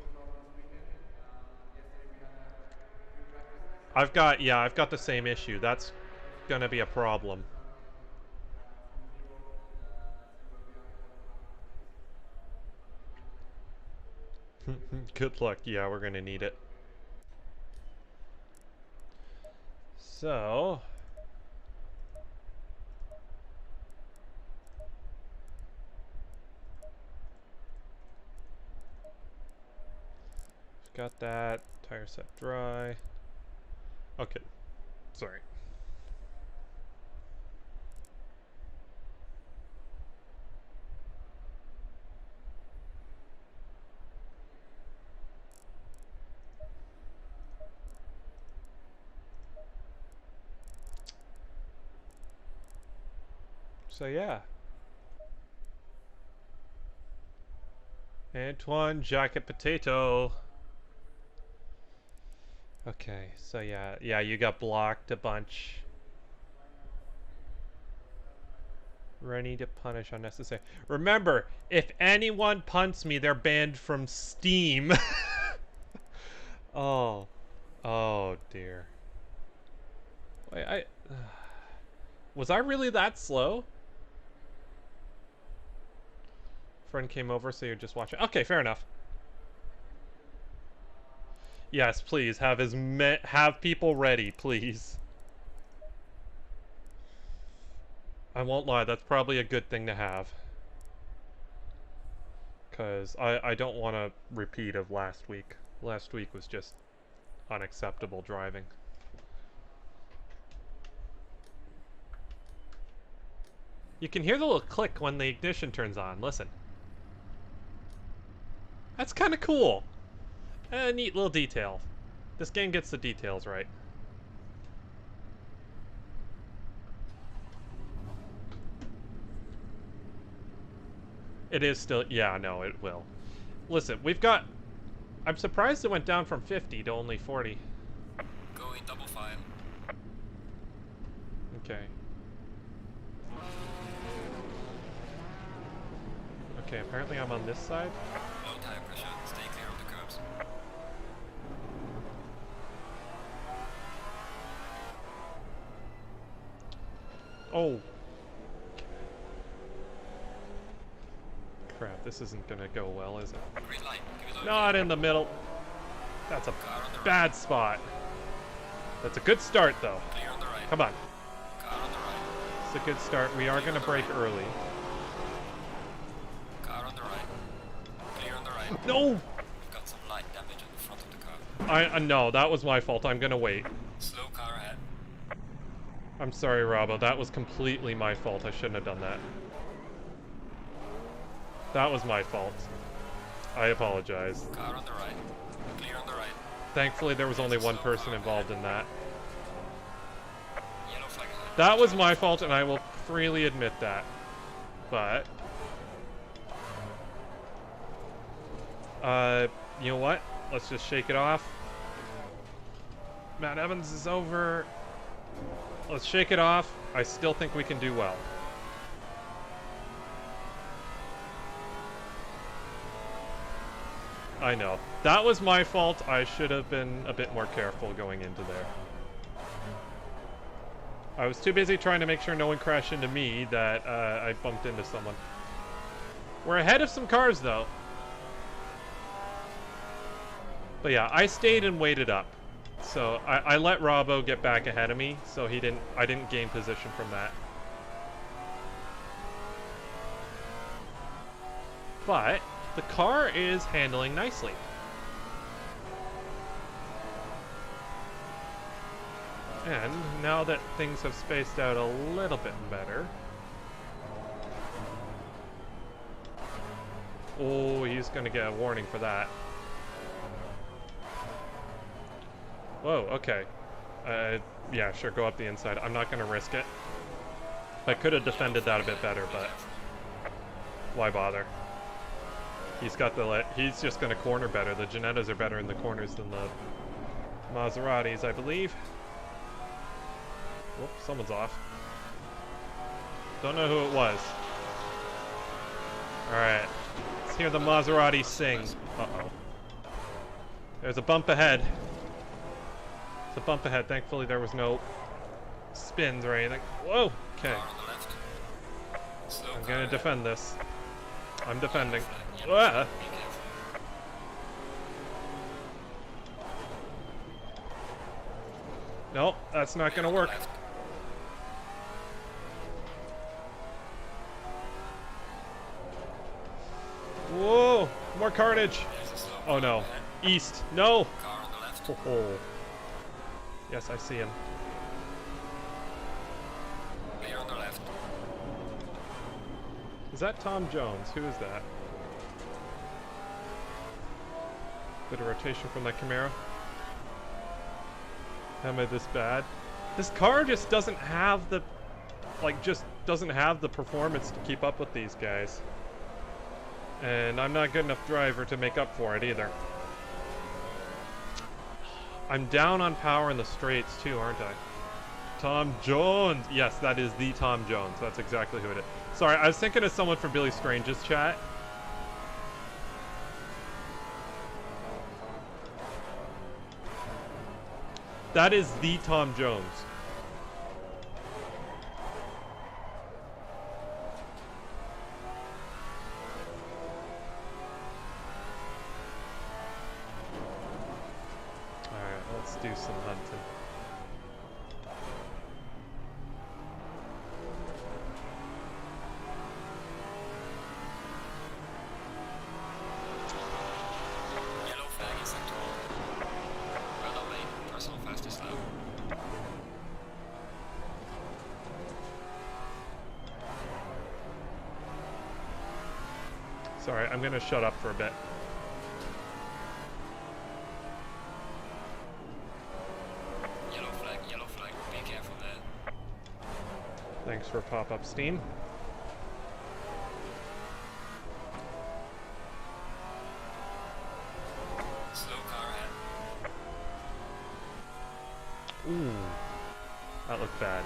I've got the same issue. That's gonna be a problem. Good luck. Yeah, we're gonna need it. So... got that. Tire set dry. Okay. Sorry. So yeah. Antoine Jacket Potato. Okay, so yeah, you got blocked a bunch. Ready to punish unnecessary. Remember, if anyone punts me, they're banned from Steam. Oh. Oh, dear. Wait, was I really that slow? Friend came over, so you're just watching. Okay, fair enough. Yes, please, have people ready, please. I won't lie, that's probably a good thing to have. Because I don't want a repeat of last week. Last week was just unacceptable driving. You can hear the little click when the ignition turns on. Listen. That's kind of cool. A neat little detail. This game gets the details right. It is still... Yeah, no, it will. Listen, we've got... I'm surprised it went down from 50 to only 40. Going double file. Okay. Okay, apparently I'm on this side. Low tire pressure. Stay clear of the curbs. Oh. Crap, this isn't gonna go well, is it? Green light. Give it over. Not in the middle. That's a bad spot. That's a good start, though. Clear on the right. Come on. Car on the right. It's a good start. We are gonna brake early. Car on the right. Clear on the right. No! We've got some light damage on the front of the car. No, that was my fault. I'm gonna wait. Slow car ahead. I'm sorry, Robbo. That was completely my fault. I shouldn't have done that. That was my fault. I apologize. Car on the right. Clear on the right. Thankfully, there was only one person involved in that. Yellow flag ahead. That was my fault, and I will freely admit that. But... you know what? Let's just shake it off. Matt Evans is over. Let's shake it off. I still think we can do well. I know. That was my fault. I should have been a bit more careful going into there. I was too busy trying to make sure no one crashed into me that I bumped into someone. We're ahead of some cars, though. But yeah, I stayed and waited up. So I let Robbo get back ahead of me, so I didn't gain position from that. But the car is handling nicely. And now that things have spaced out a little bit better. Oh, he's gonna get a warning for that. Whoa, okay. Yeah, sure, go up the inside. I'm not gonna risk it. I could have defended that a bit better, but why bother? He's just gonna corner better. The Ginettas are better in the corners than the Maseratis, I believe. Whoop, someone's off. Don't know who it was. Alright. Let's hear the Maserati sing. Uh-oh. There's a bump ahead. There's a bump ahead. Thankfully there was no spins or anything. Whoa! Okay. I'm gonna defend this. I'm defending. Ah. Nope, that's not gonna work. Whoa! More carnage! Oh no. East. No! Oh. Yes, I see him. Clear on the left. Is that Tom Jones? Who is that? Bit of rotation from that Camaro. Am I this bad? This car just doesn't have the... doesn't have the performance to keep up with these guys. And I'm not a good enough driver to make up for it either. I'm down on power in the straights too, aren't I? Tom Jones! Yes, that is the Tom Jones. That's exactly who it is. Sorry, I was thinking of someone from Billy Strange's chat. That is the Tom Jones. Alright, let's do some hunting. Yellow flag in sector 1. Red on lane, personal fastest lap. Sorry, I'm gonna shut up for a bit. Yellow flag, be careful there. Thanks for pop-up Steam. Slow car ahead. Ooh. That looked bad.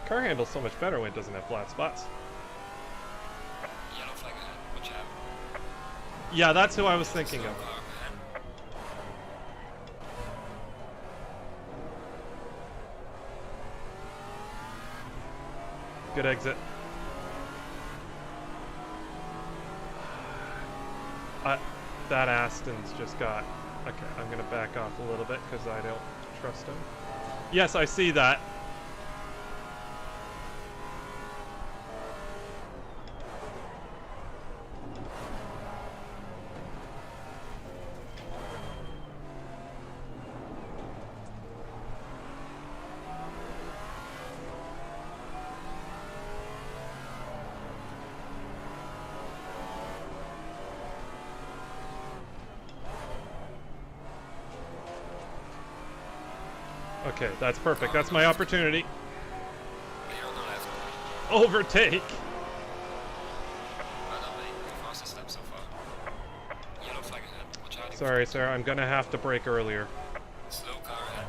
Car handles so much better when it doesn't have flat spots. Yellow flag ahead, watch out. Yeah, that's who I was thinking Slow of. car ahead. Good exit. That Aston's just got... Okay, I'm gonna back off a little bit because I don't trust him. Yes, I see that. Okay, that's perfect. That's my opportunity. Clear on the left. Overtake! Red on lane, the fastest lap so far. Yellow flag ahead, watch out. Sorry, sir. I'm gonna have to brake earlier. Slow car ahead.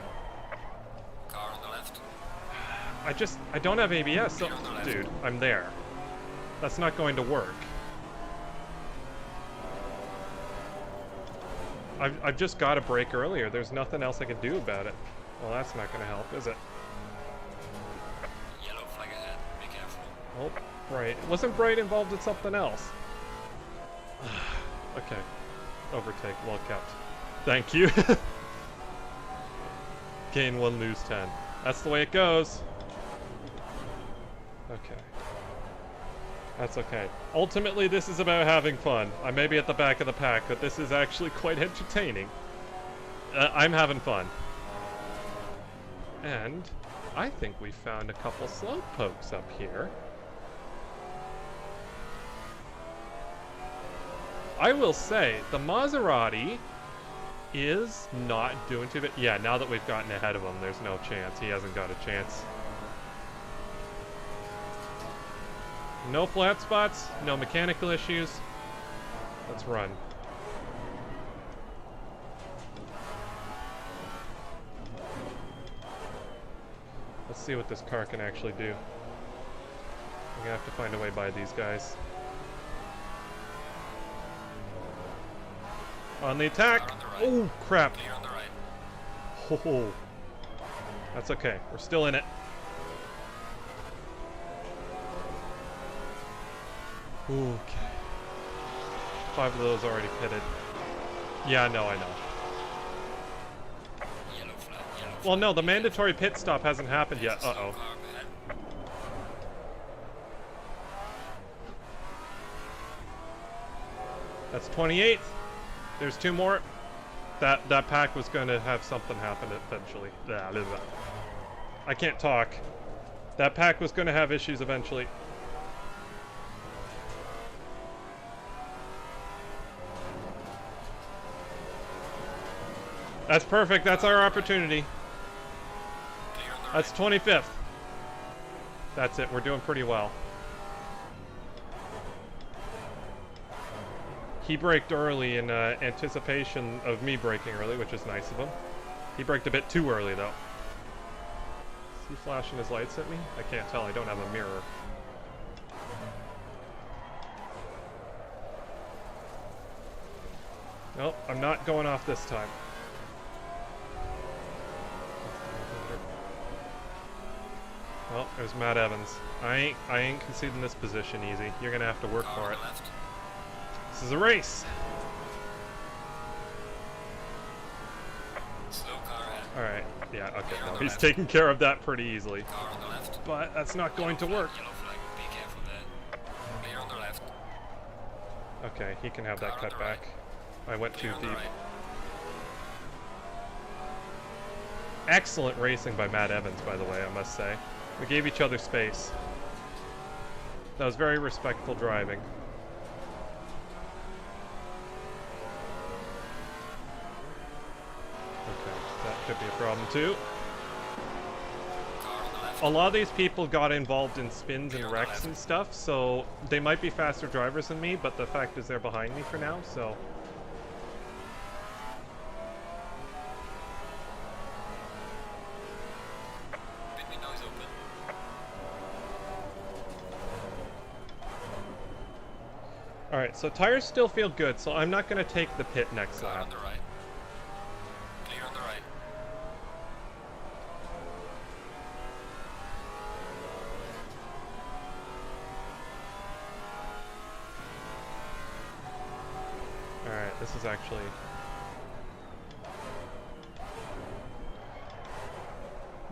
Car on the left. I don't have ABS, so... Clear on the left. Dude, I'm there. That's not going to work. I've just got to brake earlier. There's nothing else I can do about it. Well, that's not going to help, is it? Yellow flag ahead, be careful. Oh, Bright. Wasn't Bright involved in something else? Okay. Overtake. Well kept. Thank you. Gain 1, lose 10. That's the way it goes. Okay. That's okay. Ultimately, this is about having fun. I may be at the back of the pack, but this is actually quite entertaining. I'm having fun. And I think we found a couple slope pokes up here. I will say, the Maserati is not doing too bad. Yeah, now that we've gotten ahead of him, there's no chance. He hasn't got a chance. No flat spots, no mechanical issues. Let's run. Let's see what this car can actually do. I'm gonna have to find a way by these guys. On the attack! Car on the right. Oh, crap! Clear on the right. Oh, that's okay. We're still in it. Okay. 5 of those already pitted. Yeah, no, I know. Yellow flag, yellow flag. Well, no, the mandatory pit stop hasn't happened yet. Slow Uh-oh. car ahead. That's 28th. There's 2 more. That pack was going to have something happen eventually. Blah, blah, blah. I can't talk. That pack was going to have issues eventually. That's perfect. That's our opportunity. Clear on the That's right. 25th. That's it. We're doing pretty well. He braked early in anticipation of me braking early, which is nice of him. He braked a bit too early, though. Is he flashing his lights at me? I can't tell. I don't have a mirror. Nope, I'm not going off this time. Well, there's Matt Evans. I ain't conceding this position easy. You're gonna have to work for it. This is a race. Slow car ahead. Alright, yeah, okay. No, he's taking care of that pretty easily. Car on the left. But that's not going to work. Yellow flag. Be careful there. Clear on the left. Okay, he can have that cut back. I went too Clear on the deep. right. Excellent racing by Matt Evans, by the way, I must say. We gave each other space. That was very respectful driving. Okay, that could be a problem too. Car on the left. A lot of these people got involved in spins and wrecks and stuff, so they might be faster drivers than me, but the fact is they're behind me for now, so... Pit window is open. Alright, so tires still feel good, so I'm not going to take the pit next Car lap. on the right. Clear on the right. Alright, this is actually...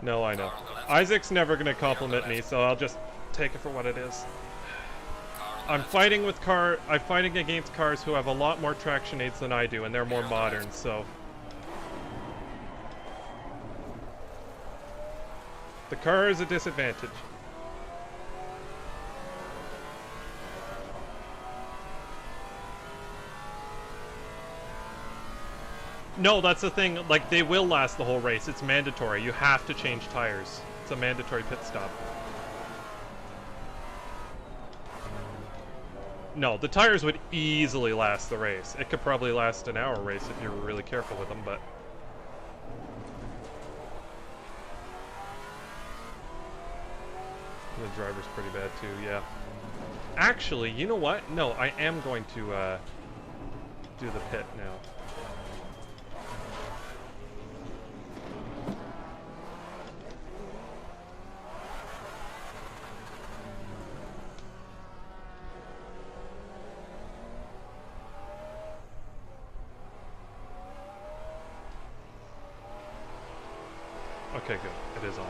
No, I know. Car on the left. Isaac's never going to compliment me, so I'll just take it for what it is. Car on the I'm left. I'm fighting against cars who have a lot more traction aids than I do, and they're more modern, so... The car is a disadvantage. No, that's the thing, like, they will last the whole race. It's mandatory. You have to change tires. It's a mandatory pit stop. No, the tires would easily last the race. It could probably last an hour race if you were really careful with them, but... The driver's pretty bad too, yeah. Actually, you know what? No, I am going to do the pit now. Okay, good. It is on.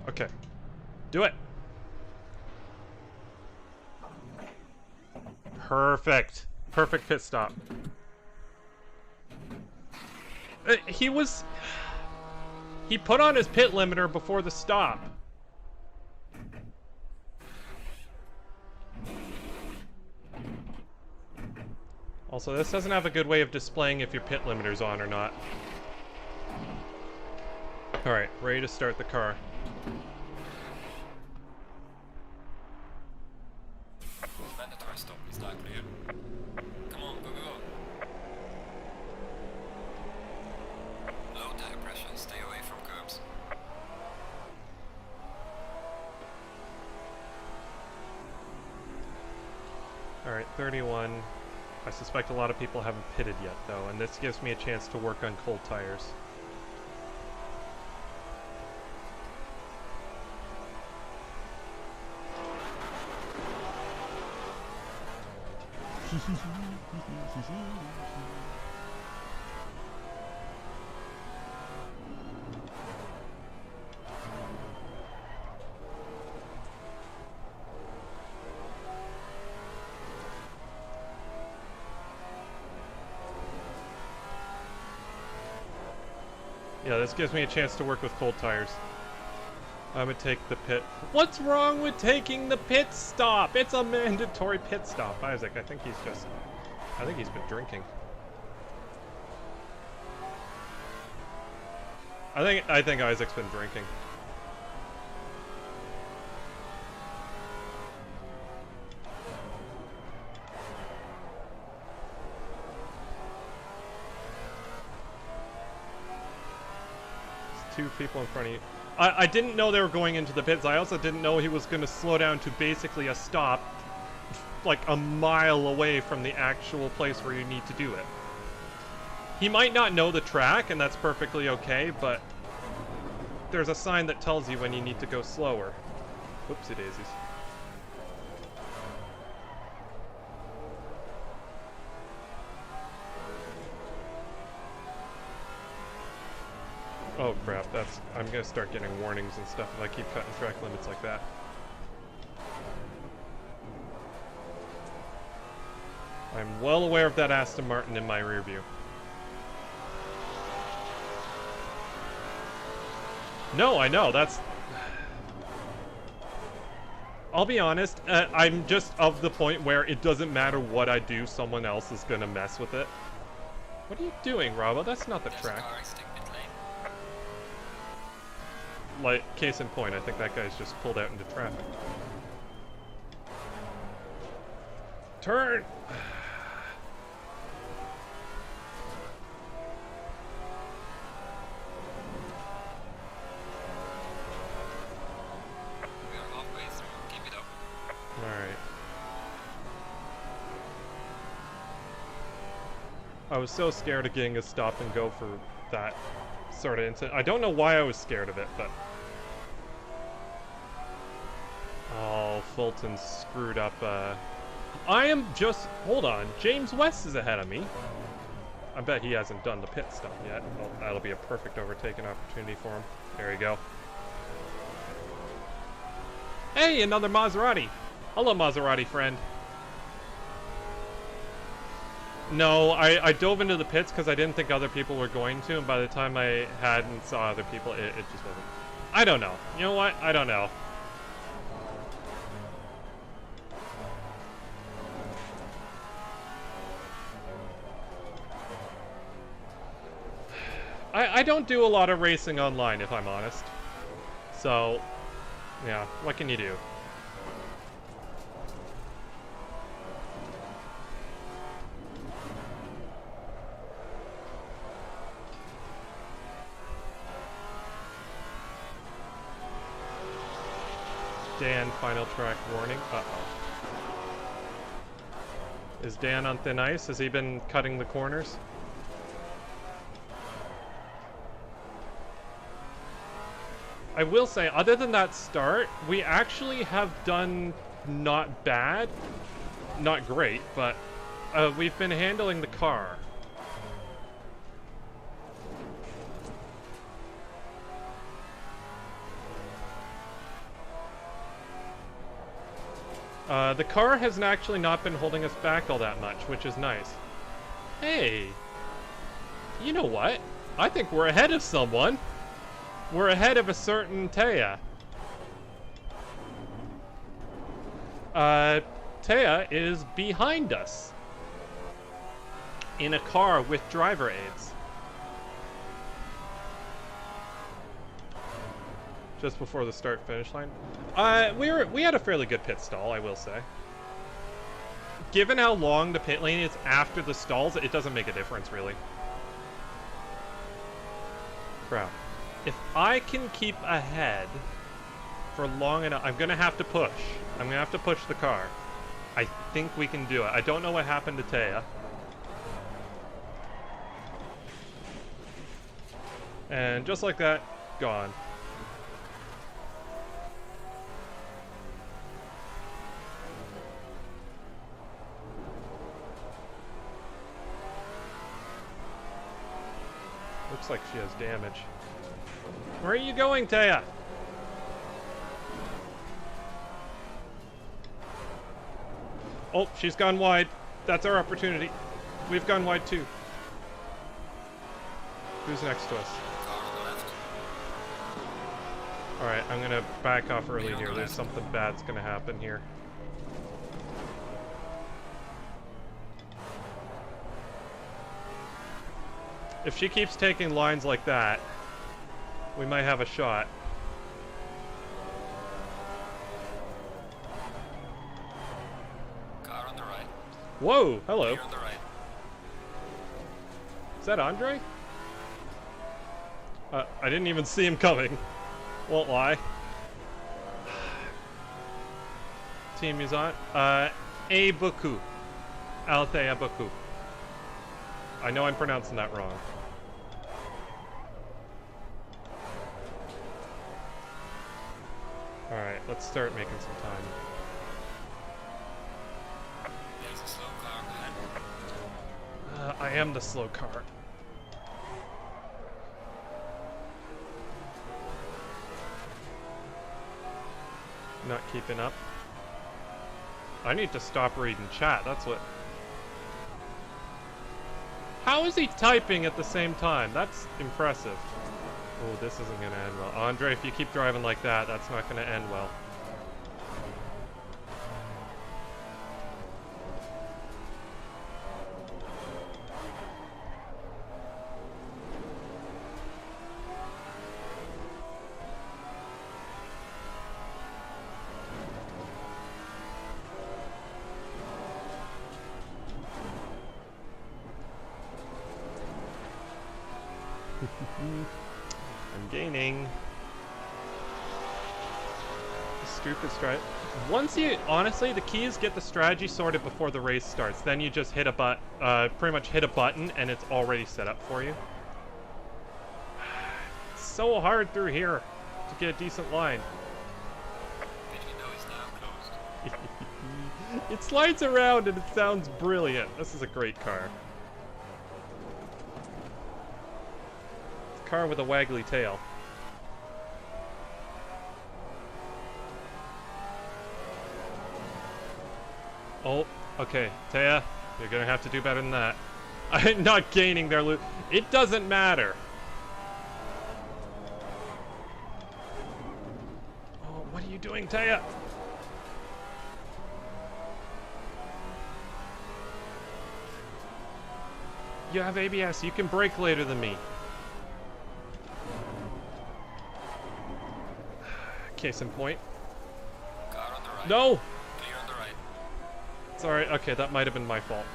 Okay. Do it. Perfect. Perfect pit stop. He put on his pit limiter before the stop. Also, this doesn't have a good way of displaying if your pit limiter's on or not. Alright, ready to start the car. Mandatory stop. Is that clear? Come on, go, go, go. Low tire pressure. Stay away from curbs. Alright, 31. I suspect a lot of people haven't pitted yet, though, and this gives me a chance to work on cold tires. Yeah, this gives me a chance to work with cold tires. I would take the pit. What's wrong with taking the pit stop? It's a mandatory pit stop. Isaac, I think he's been drinking. I think Isaac's been drinking. There's 2 people in front of you. I didn't know they were going into the pits. I also didn't know he was going to slow down to basically a stop like a mile away from the actual place where you need to do it. He might not know the track, and that's perfectly okay, but there's a sign that tells you when you need to go slower. Whoopsie daisies. Oh crap, I'm gonna start getting warnings and stuff if I keep cutting track limits like that. I'm well aware of that Aston Martin in my rear view. No, I know, that's... I'll be honest, I'm just of the point where it doesn't matter what I do, someone else is gonna mess with it. What are you doing, Robbo? That's not the track. Like, case in point, I think that guy's just pulled out into traffic. Turn! Alright. I was so scared of getting a stop and go for that sort of incident. I don't know why I was scared of it, but... Oh, Fulton screwed up, I am just... Hold on. James West is ahead of me. I bet he hasn't done the pit stop yet. Well, that'll be a perfect overtaking opportunity for him. There you go. Hey, another Maserati! Hello, Maserati friend. No, I dove into the pits because I didn't think other people were going to, and by the time I had and saw other people, it just wasn't. I don't know. You know what? I don't know. I don't do a lot of racing online, if I'm honest. So, yeah, what can you do? Dan, final track warning. Uh-oh. Is Dan on thin ice? Has he been cutting the corners? I will say, other than that start, we actually have done not bad. Not great, but we've been handling the car. The car has actually not been holding us back all that much, which is nice. Hey! You know what? I think we're ahead of someone. We're ahead of a certain Taya. Taya is behind us. In a car with driver aids. Just before the start-finish line. We had a fairly good pit stall, I will say. Given how long the pit lane is after the stalls, it doesn't make a difference, really. Crap. If I can keep ahead for long enough, I'm going to have to push. I'm going to have to push the car. I think we can do it. I don't know what happened to Taya. And just like that, gone. Looks like she has damage. Where are you going, Taya? Oh, she's gone wide. That's our opportunity. We've gone wide too. Who's next to us? Car on the left. Alright, I'm gonna back off early Clear on here. the There's left. something bad's gonna happen here. If she keeps taking lines like that, we might have a shot. Car on the right. Whoa, hello. Clear on the right. Is that Andre? I didn't even see him coming. Won't lie. Theamusante. A beaucoup. Althea beaucoup. I know I'm pronouncing that wrong. Alright, let's start making some time. There's a slow car behind. I am the slow car. Not keeping up. I need to stop reading chat, that's what... How is he typing at the same time? That's impressive. Oh, this isn't gonna end well. Andre, if you keep driving like that, that's not gonna end well. I'm gaining. Stupid strat. Once you, honestly, the key is get the strategy sorted before the race starts. Then you just hit a pretty much hit a button, and it's already set up for you. It's so hard through here to get a decent line. Did you know it's now closed? It slides around and it sounds brilliant. This is a great car. Car with a waggly tail. Oh, okay, Taya, you're gonna have to do better than that. I'm not gaining their loot. It doesn't matter. Oh, what are you doing, Taya? You have ABS. You can brake later than me. Case in point. Car on the right. No! Clear on the right. Sorry, okay, that might have been my fault.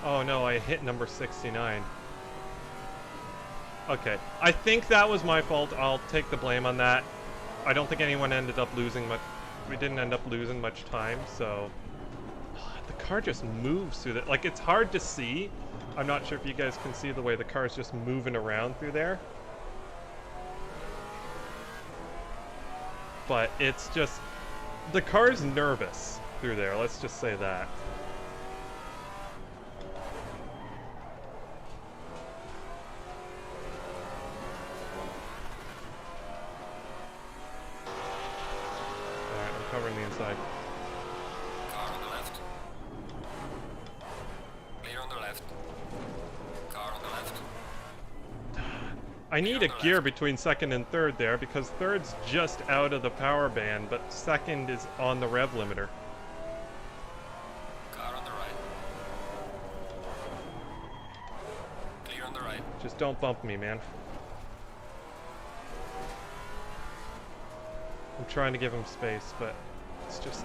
Oh no, I hit number 69. Okay, I think that was my fault. I'll take the blame on that. I don't think anyone ended up losing much. We didn't end up losing much time, so... The car just moves through that. Like, it's hard to see. I'm not sure if you guys can see the way the car is just moving around through there. But it's just... The car's nervous through there, let's just say that. Alright, I'm covering the inside. Car on the left. Clear on the left. Car on the left. I need a gear between second and third there, because third's just out of the power band, but second is on the rev limiter. Car on the right. Clear on the right. Just don't bump me, man. I'm trying to give him space, but it's just...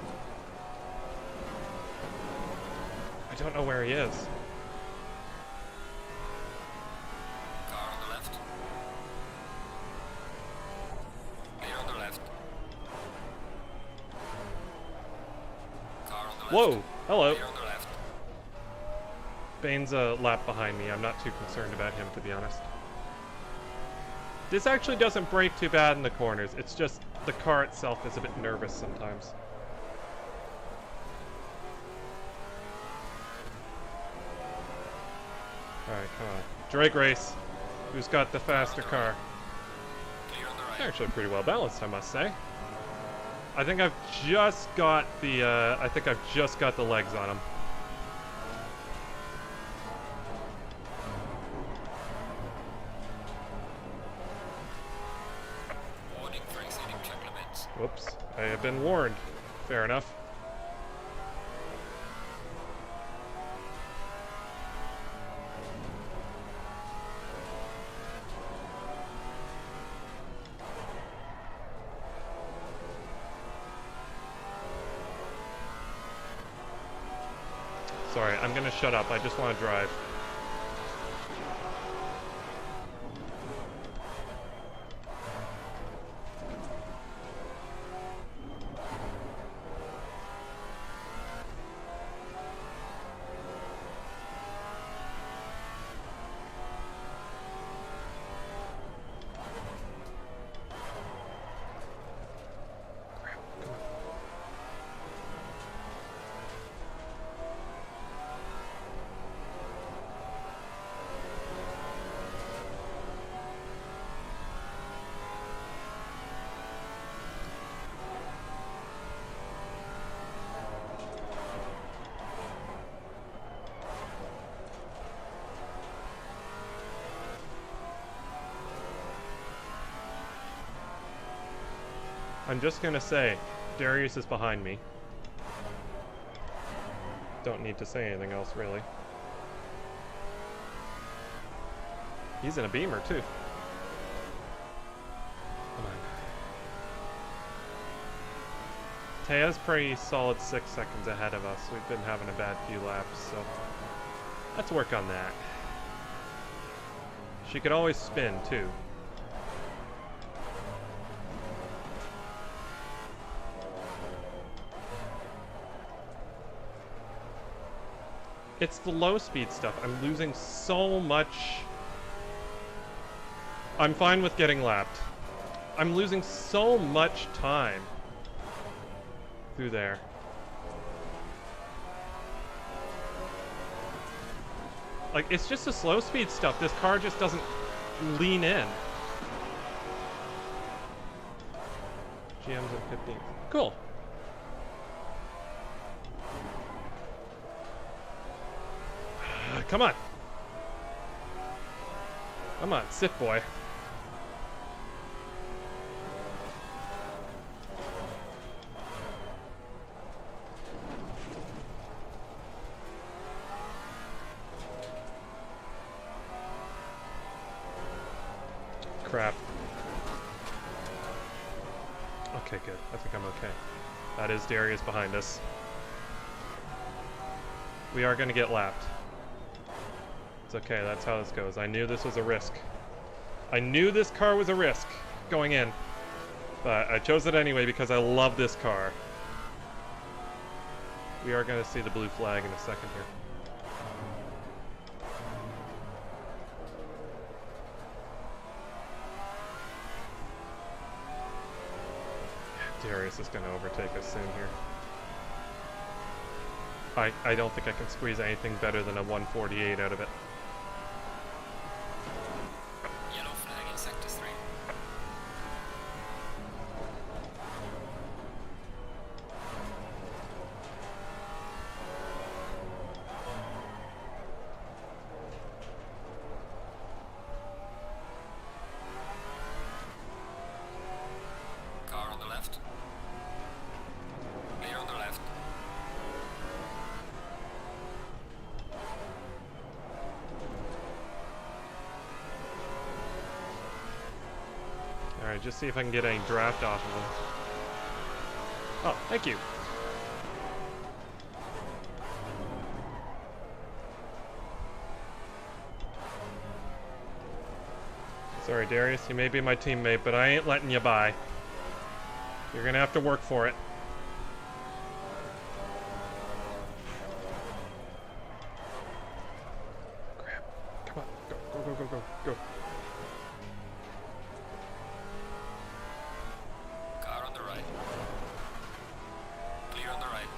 I don't know where he is. Car on the left. Clear on the left. Car on the left. Whoa! Hello! Clear on the left. Bane's a lap behind me. I'm not too concerned about him, to be honest. This actually doesn't brake too bad in the corners. It's just the car itself is a bit nervous sometimes. Alright, come on. Drag race. Who's got the faster car? Clear on the right. Actually pretty well balanced, I must say. I think I've just got the legs on him. Whoops. I have been warned. Fair enough. Sorry, I'm gonna shut up. I just want to drive. I'm just gonna say, Darius is behind me. Don't need to say anything else, really. He's in a Beamer, too. Come on. Taya's pretty solid 6 seconds ahead of us. We've been having a bad few laps, so let's work on that. She could always spin, too. It's the low speed stuff. I'm losing so much. I'm fine with getting lapped. I'm losing so much time through there. Like, it's just the slow speed stuff. This car just doesn't lean in. GM's in 15th. Cool. Come on. Come on, sit, boy. Crap. Okay, good. I think I'm okay. That is Darius behind us. We are going to get lapped. It's okay, that's how this goes. I knew this was a risk. I knew this car was a risk going in. But I chose it anyway because I love this car. We are going to see the blue flag in a second here. Darius is going to overtake us soon here. I don't think I can squeeze anything better than a 148 out of it. Yellow flag in sector 3. Car on the left. Clear on the left. Alright, just see if I can get any draft off of him. Oh, thank you. Sorry, Darius, you may be my teammate, but I ain't letting you by. You're gonna have to work for it. Crap. Come on. Go, go, go, go, go, go. Car on the right. Clear on the right.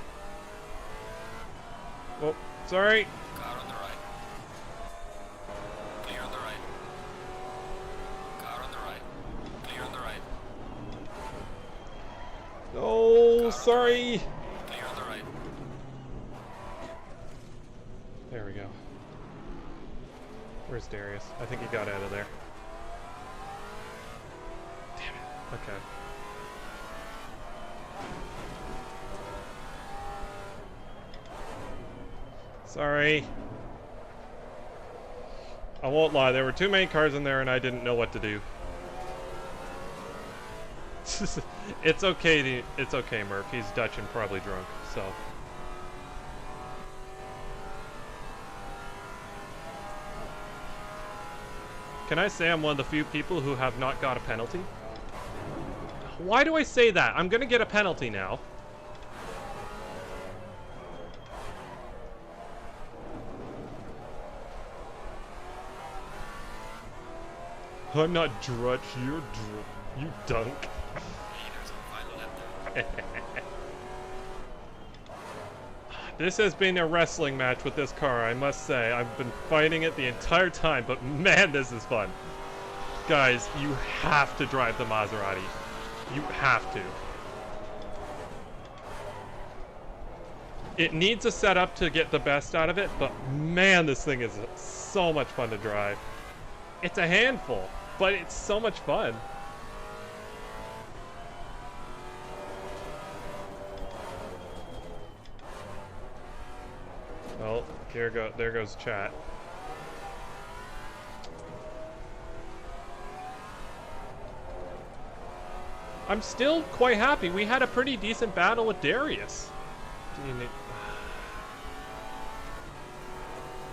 Oh, sorry. Car on the right. Clear on the right. Car on the right. Clear on the right. Oh, sorry. Clear on the right. There we go. Where's Darius? I think he got out of there. Damn it. Okay. Sorry. I won't lie, there were too many cars in there and I didn't know what to do. It's okay, it's okay, Murph. He's Dutch and probably drunk, so. Can I say I'm one of the few people who have not got a penalty? Why do I say that? I'm gonna get a penalty now. I'm not Drutch, you're you dunk. This has been a wrestling match with this car, I must say. I've been fighting it the entire time, but man, this is fun. Guys, you have to drive the Maserati. You have to. It needs a setup to get the best out of it, but man, this thing is so much fun to drive. It's a handful, but it's so much fun. Well, there goes chat. I'm still quite happy. We had a pretty decent battle with Darius.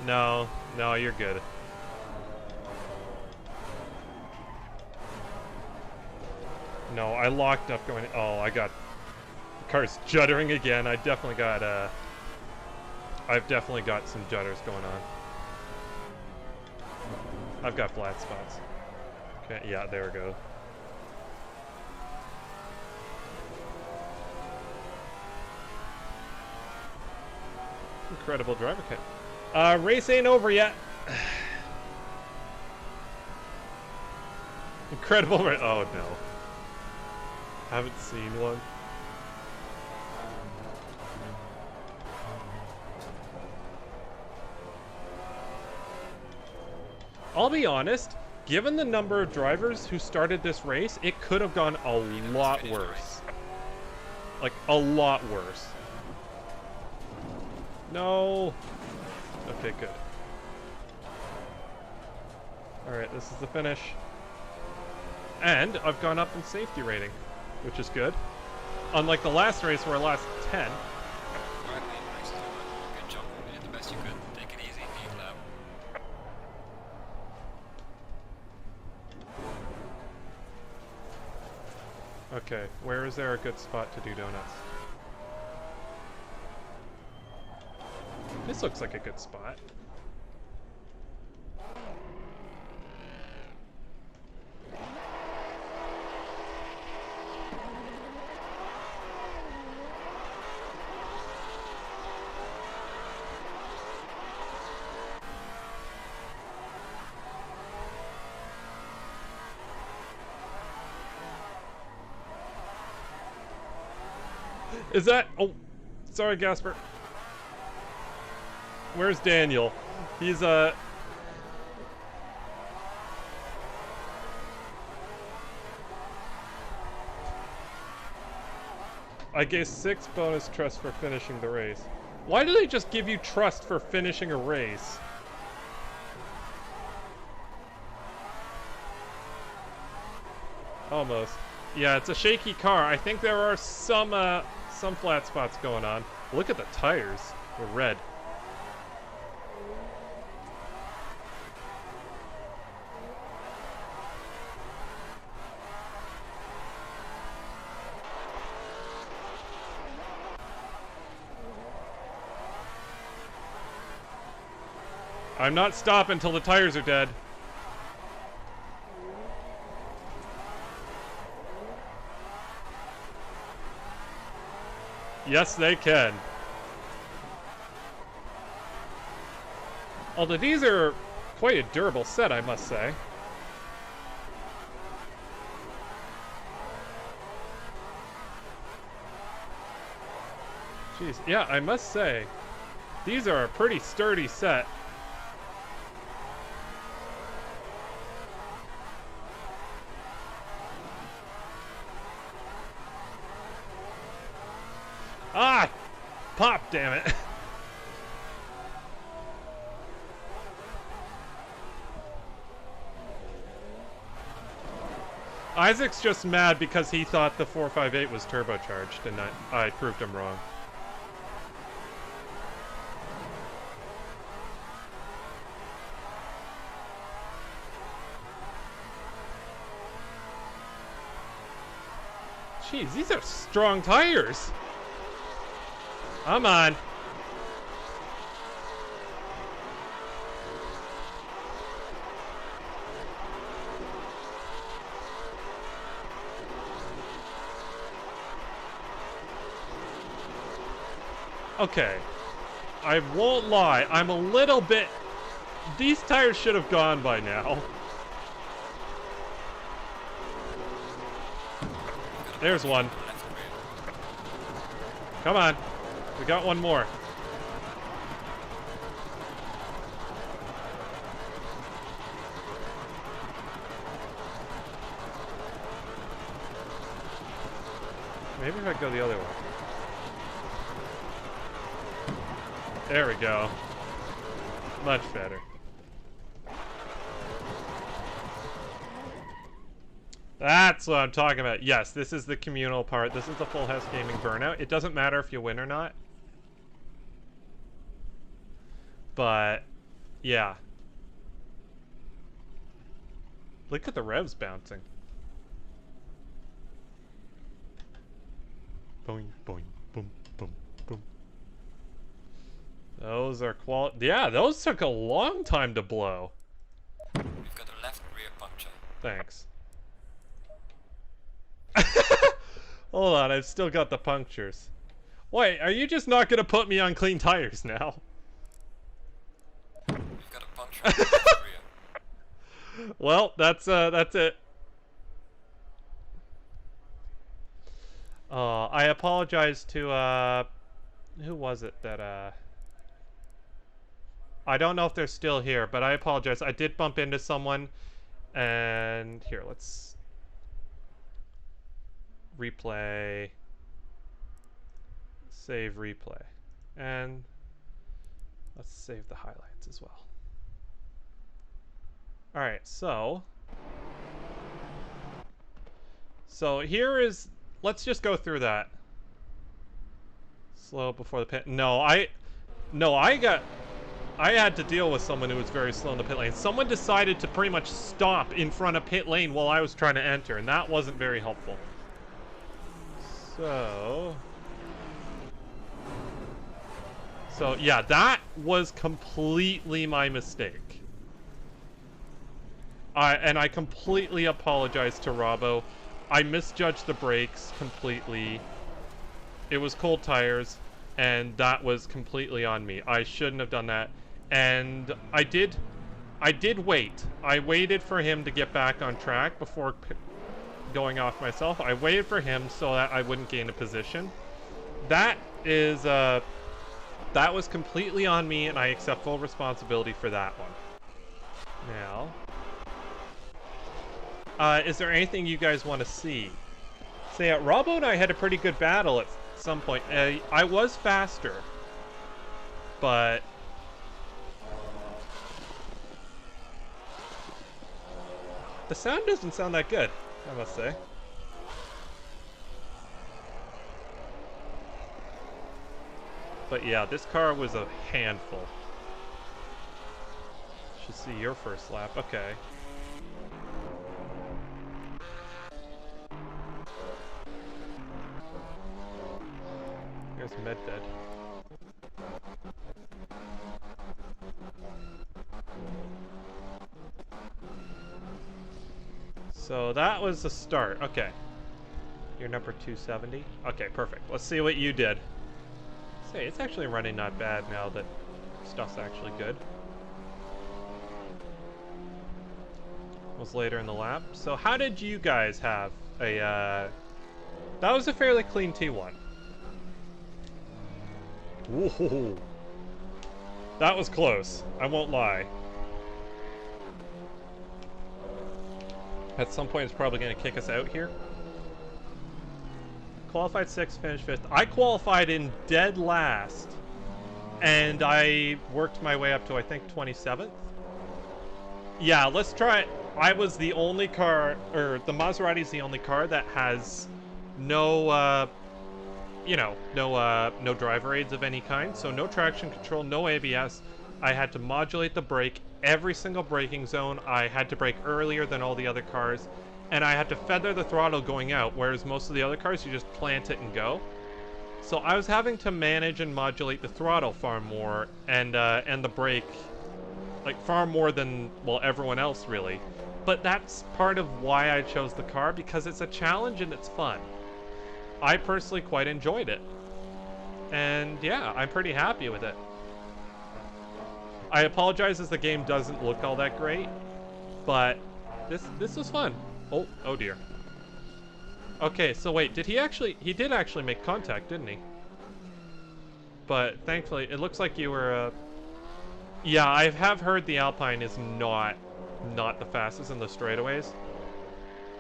No, you're good. No, I locked up going. Oh, I got the car's juddering again. I've definitely got some judders going on. I've got flat spots. Okay, yeah, there we go. Incredible driver kit. Race ain't over yet. Incredible. Oh no. Haven't seen one. I'll be honest, given the number of drivers who started this race, it could have gone a lot worse. Like, a lot worse. No. Okay, good. Alright, this is the finish. And I've gone up in safety rating, which is good. Unlike the last race where I lost 10. Good job. You did the best you could. Take it easy. Be loud. Okay, where is there a good spot to do donuts? This looks like a good spot. Is that... Oh, sorry, Gasper. Where's Daniel? He's, I gave 6 bonus trust for finishing the race. Why do they just give you trust for finishing a race? Almost. Yeah, it's a shaky car. I think there are some flat spots going on. Look at the tires. They're red. I'm not stopping until the tires are dead. Yes, they can. Although these are quite a durable set, I must say. Jeez, yeah, I must say, these are a pretty sturdy set. Ah! Pop, damn it. Isaac's just mad because he thought the 458 was turbocharged, and I proved him wrong. Jeez, these are strong tires. Come on. Okay. I won't lie. I'm a little bit... These tires should have gone by now. There's one. Come on. We got one more. Maybe if I go the other way. There we go. Much better. That's what I'm talking about. Yes, this is the communal part. This is the Full House Gaming Burnout. It doesn't matter if you win or not. But, yeah. Look at the revs bouncing. Boing, boing, boom, boom, boom. Those are yeah, those took a long time to blow. We've got a left rear puncture. Thanks. Hold on, I've still got the punctures. Wait, are you just not gonna put me on clean tires now? We've got a puncture on the left rear. Well, that's it. I apologize to, who was it that, I don't know if they're still here, but I apologize. I did bump into someone, and here, let's replay, save replay, and let's save the highlights as well. All right, so here is, let's just go through that. Slow before the pit. No, I had to deal with someone who was very slow in the pit lane. Someone decided to pretty much stop in front of pit lane while I was trying to enter, and that wasn't very helpful. So yeah, that was completely my mistake. And I completely apologize to Robbo. I misjudged the brakes completely. It was cold tires, and that was completely on me. I shouldn't have done that. And I did wait. I waited for him to get back on track before going off myself. I waited for him so that I wouldn't gain a position. That was completely on me, and I accept full responsibility for that one. Now, is there anything you guys want to see? So yeah, Robbo and I had a pretty good battle at some point. I was faster, but the sound doesn't sound that good, I must say. But yeah, this car was a handful. Should see your first lap. Okay. Here's Medved. So that was the start. Okay. You're number 270. Okay, perfect. Let's see what you did. Say, it's actually running not bad now that stuff's actually good. Was later in the lap. So how did you guys have a, that was a fairly clean T1. Whoa. That was close. I won't lie. At some point, it's probably going to kick us out here. Qualified 6th, finished 5th. I qualified in dead last, and I worked my way up to, I think, 27th. Yeah, let's try it. I was the only car, or the Maserati's the only car that has no, no driver aids of any kind. So no traction control, no ABS. I had to modulate the brake every single braking zone. I had to brake earlier than all the other cars, and I had to feather the throttle going out, whereas most of the other cars, you just plant it and go. So I was having to manage and modulate the throttle far more, and the brake, like, far more than, well, everyone else, really. But that's part of why I chose the car, because it's a challenge and it's fun. I personally quite enjoyed it. And yeah, I'm pretty happy with it. I apologize as the game doesn't look all that great, but this was fun. Oh dear. Okay, so wait, he did actually make contact, didn't he? But thankfully, it looks like you were, yeah, I have heard the Alpine is not the fastest in the straightaways.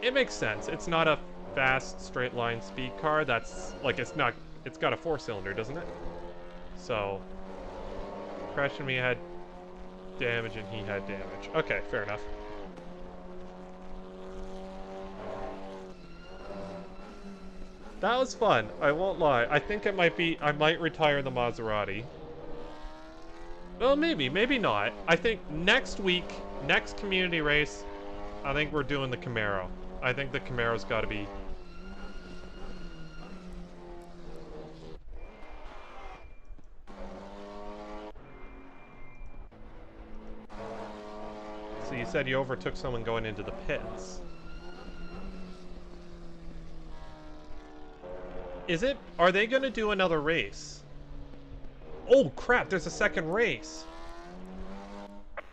It makes sense. It's not a fast straight line speed car. That's like, it's got a 4-cylinder, doesn't it? So Crash and me had damage and he had damage. Okay, fair enough. That was fun, I won't lie. I think it might be, I might retire the Maserati. Well, maybe not. I think next week, next community race, I think we're doing the Camaro. I think the Camaro's got to be... So you said you overtook someone going into the pits. Are they going to do another race? Oh crap, there's a second race.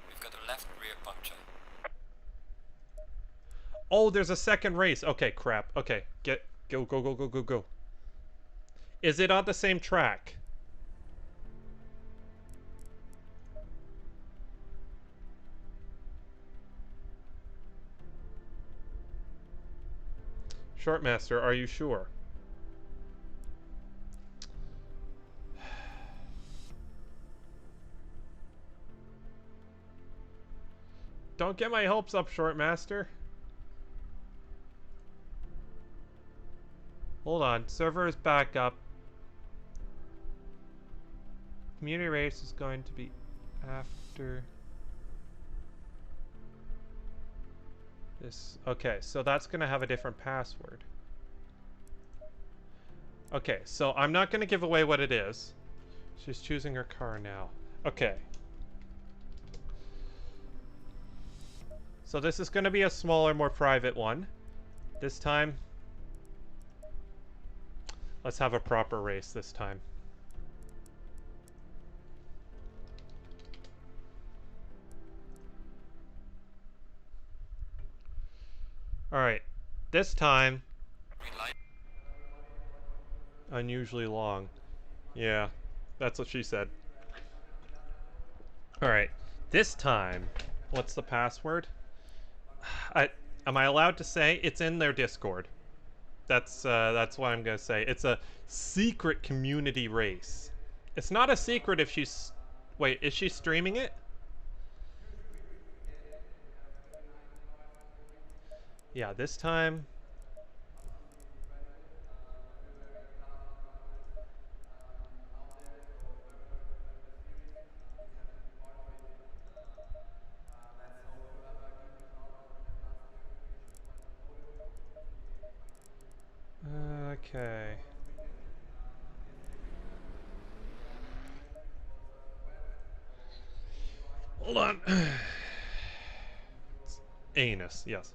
We've got a left rear puncture. Oh, there's a second race. Okay, crap. Okay, go. Is it on the same track? Shortmaster, are you sure? Don't get my hopes up, Shortmaster. Hold on, server is back up. Community race is going to be after this. Okay, so that's going to have a different password. Okay, so I'm not going to give away what it is. She's choosing her car now. Okay. So this is going to be a smaller, more private one. This time, let's have a proper race this time. Alright, this time, unusually long. Yeah, that's what she said. Alright, this time, what's the password? Am I allowed to say? It's in their Discord. That's what I'm gonna say. It's a secret community race. It's not a secret if she's... Wait, is she streaming it? Yeah, this time... Okay. Hold on. It's anus, yes.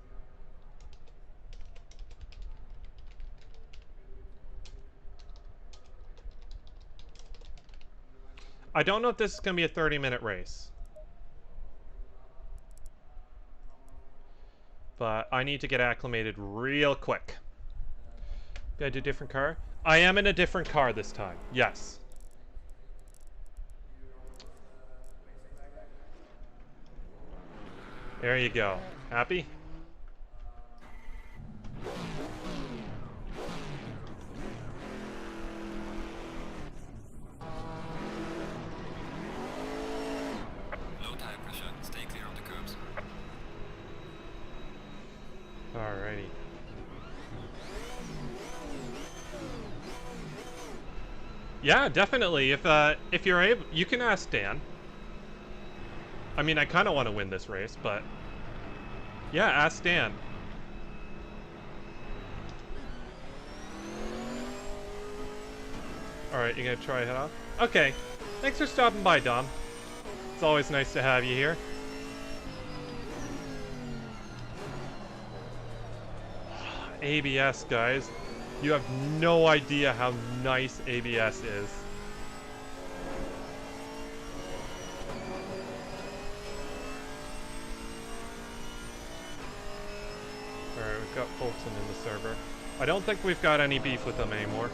I don't know if this is going to be a 30-minute race. But I need to get acclimated real quick. Did I do a different car? I am in a different car this time. Yes. There you go. Happy? Low tire pressure. Stay clear of the curbs. tiny. Yeah, definitely. If you're able, you can ask Dan. I mean, I kind of want to win this race, but yeah, ask Dan. All right, you gonna try head off? Okay. Thanks for stopping by, Dom. It's always nice to have you here. ABS, guys. You have no idea how nice ABS is. Alright, we've got Fulton in the server. I don't think we've got any beef with them anymore.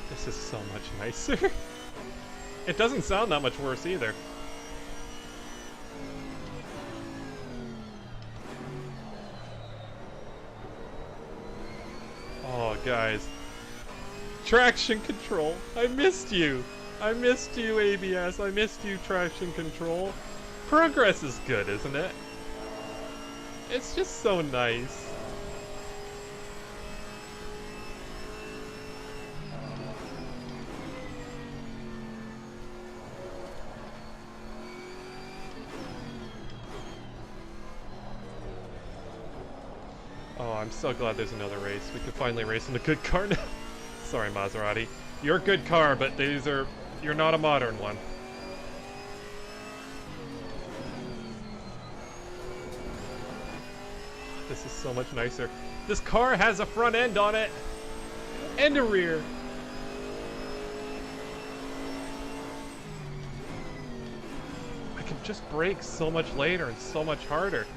This is so much nicer. It doesn't sound that much worse either. Oh, guys. Traction control. I missed you. I missed you, ABS. I missed you, traction control. Progress is good, isn't it? It's just so nice. Oh, I'm so glad there's another race. We can finally race in a good car now. Sorry, Maserati. You're a good car, but you're not a modern one. This is so much nicer. This car has a front end on it. And a rear. I can just brake so much later and so much harder.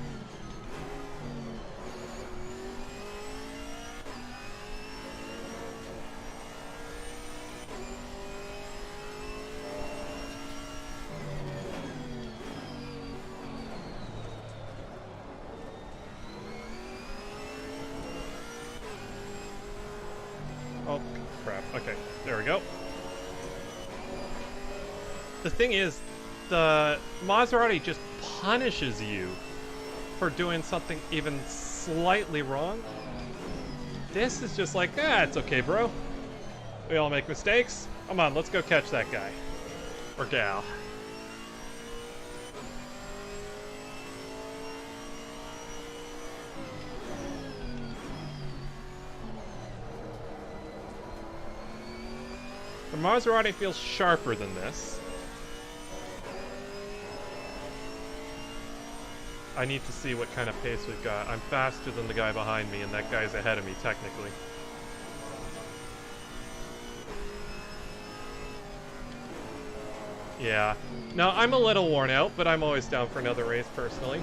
Oh, crap. Okay, there we go. The thing is, the Maserati just punishes you for doing something even slightly wrong. This is just like, it's okay, bro. We all make mistakes. Come on, let's go catch that guy. Or gal. The Maserati feels sharper than this. I need to see what kind of pace we've got. I'm faster than the guy behind me, and that guy's ahead of me, technically. Yeah. No, I'm a little worn out, but I'm always down for another race, personally.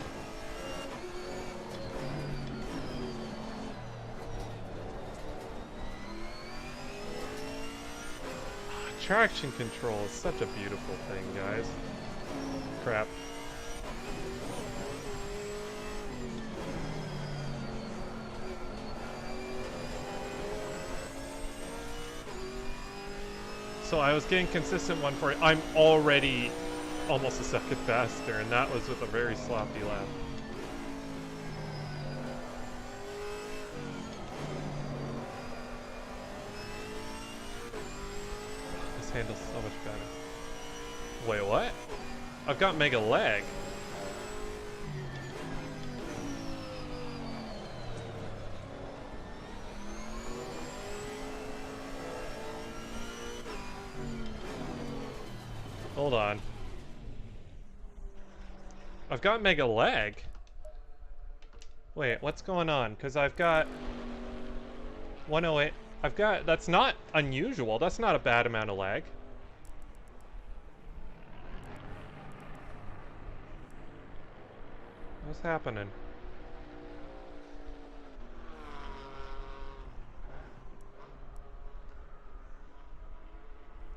Traction control is such a beautiful thing, guys. Crap. So I was getting consistent 140. I'm already almost a second faster, and that was with a very sloppy lap. This handles so much better. Wait, what? I've got mega lag. Hold on. I've got mega lag. Wait, what's going on? Because I've got 108. I've got, that's not unusual. That's not a bad amount of lag. What's happening?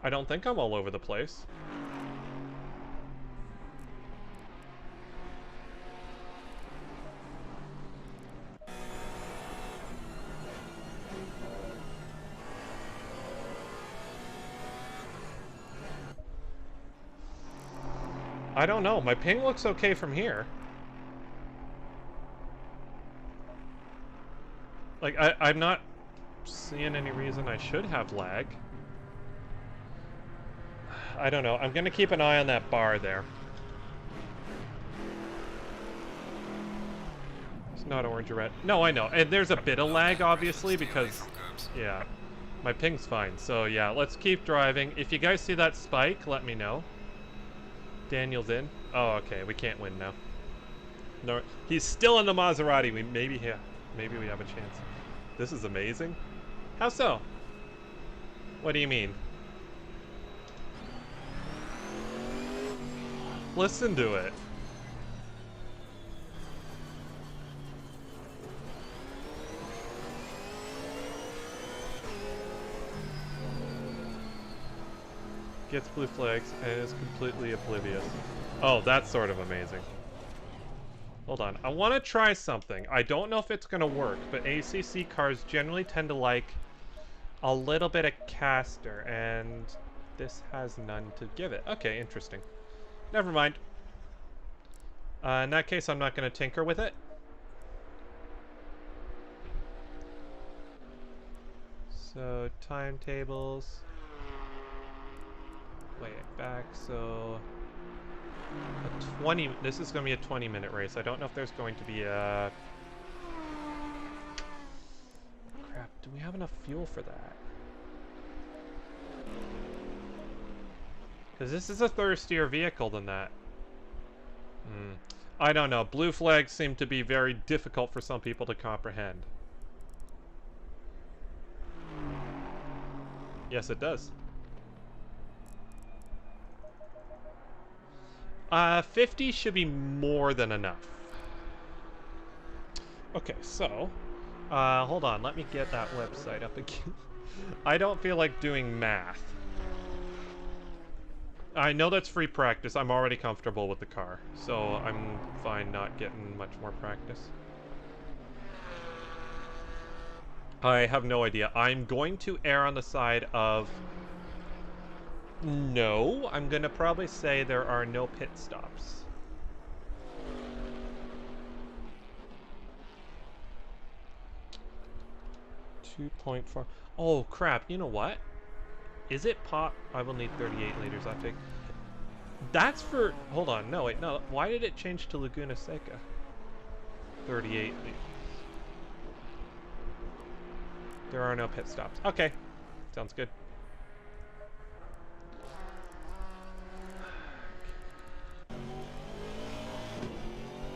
I don't think I'm all over the place. I don't know. My ping looks okay from here. Like, I'm not seeing any reason I should have lag. I don't know. I'm gonna keep an eye on that bar there. It's not orange or red. No, I know. And there's a bit of lag, obviously, because... Yeah. My ping's fine. So, yeah, let's keep driving. If you guys see that spike, let me know. Daniel's in. Oh, okay. We can't win now. No, he's still in the Maserati. Maybe we have a chance. This is amazing. How so? What do you mean? Listen to it. Gets blue flags and is completely oblivious. Oh, that's sort of amazing. Hold on. I want to try something. I don't know if it's going to work, but ACC cars generally tend to like a little bit of caster, and this has none to give it. Okay, interesting. Never mind. In that case, I'm not going to tinker with it. So, timetables. Way back, so... This is going to be a 20-minute race. I don't know if there's going to be a... Crap, do we have enough fuel for that? Because this is a thirstier vehicle than that. I don't know. Blue flags seem to be very difficult for some people to comprehend. Yes, it does. 50 should be more than enough. Okay, so... hold on. Let me get that website up again. I don't feel like doing math. I know that's free practice. I'm already comfortable with the car, so I'm fine not getting much more practice. I have no idea. I'm going to err on the side of... No, I'm going to probably say there are no pit stops. .4. Oh, crap. You know what? Is it pop? I will need 38 liters, I think. That's for... Hold on. No, wait. No. Why did it change to Laguna Seca? 38 liters. There are no pit stops. Okay. Sounds good.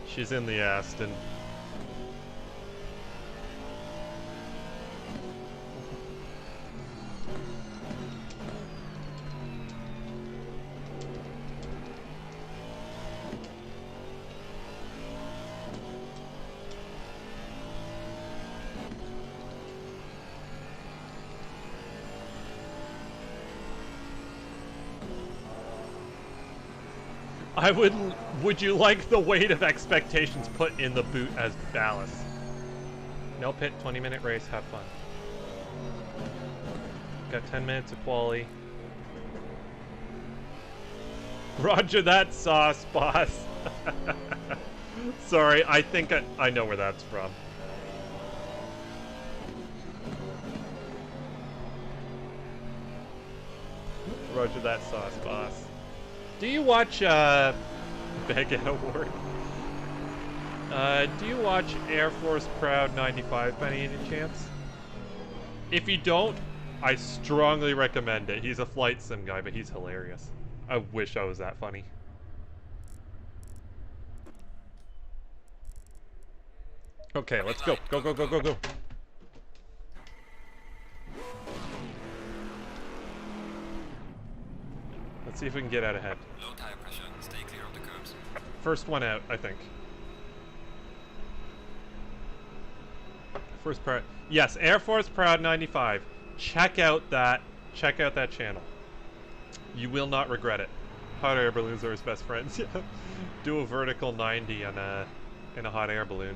She's in the Aston. I wouldn't... Would you like the weight of expectations put in the boot as ballast? No pit, 20-minute race, have fun. Got 10 minutes of quali. Roger that, sauce, boss. Sorry, I think I know where that's from. Roger that, sauce, boss. Do you watch, Baguette Award? Do you watch Air Force Proud 95 by any chance? If you don't, I strongly recommend it. He's a flight sim guy, but he's hilarious. I wish I was that funny. Okay, let's go. Go, go, go, go, go. Let's see if we can get out ahead. Low tire pressure, stay clear of the curbs. First one out, I think. First part. Yes, Air Force Proud 95. Check out that channel. You will not regret it. Hot air balloons are his best friends. Do a vertical 90 on in a hot air balloon.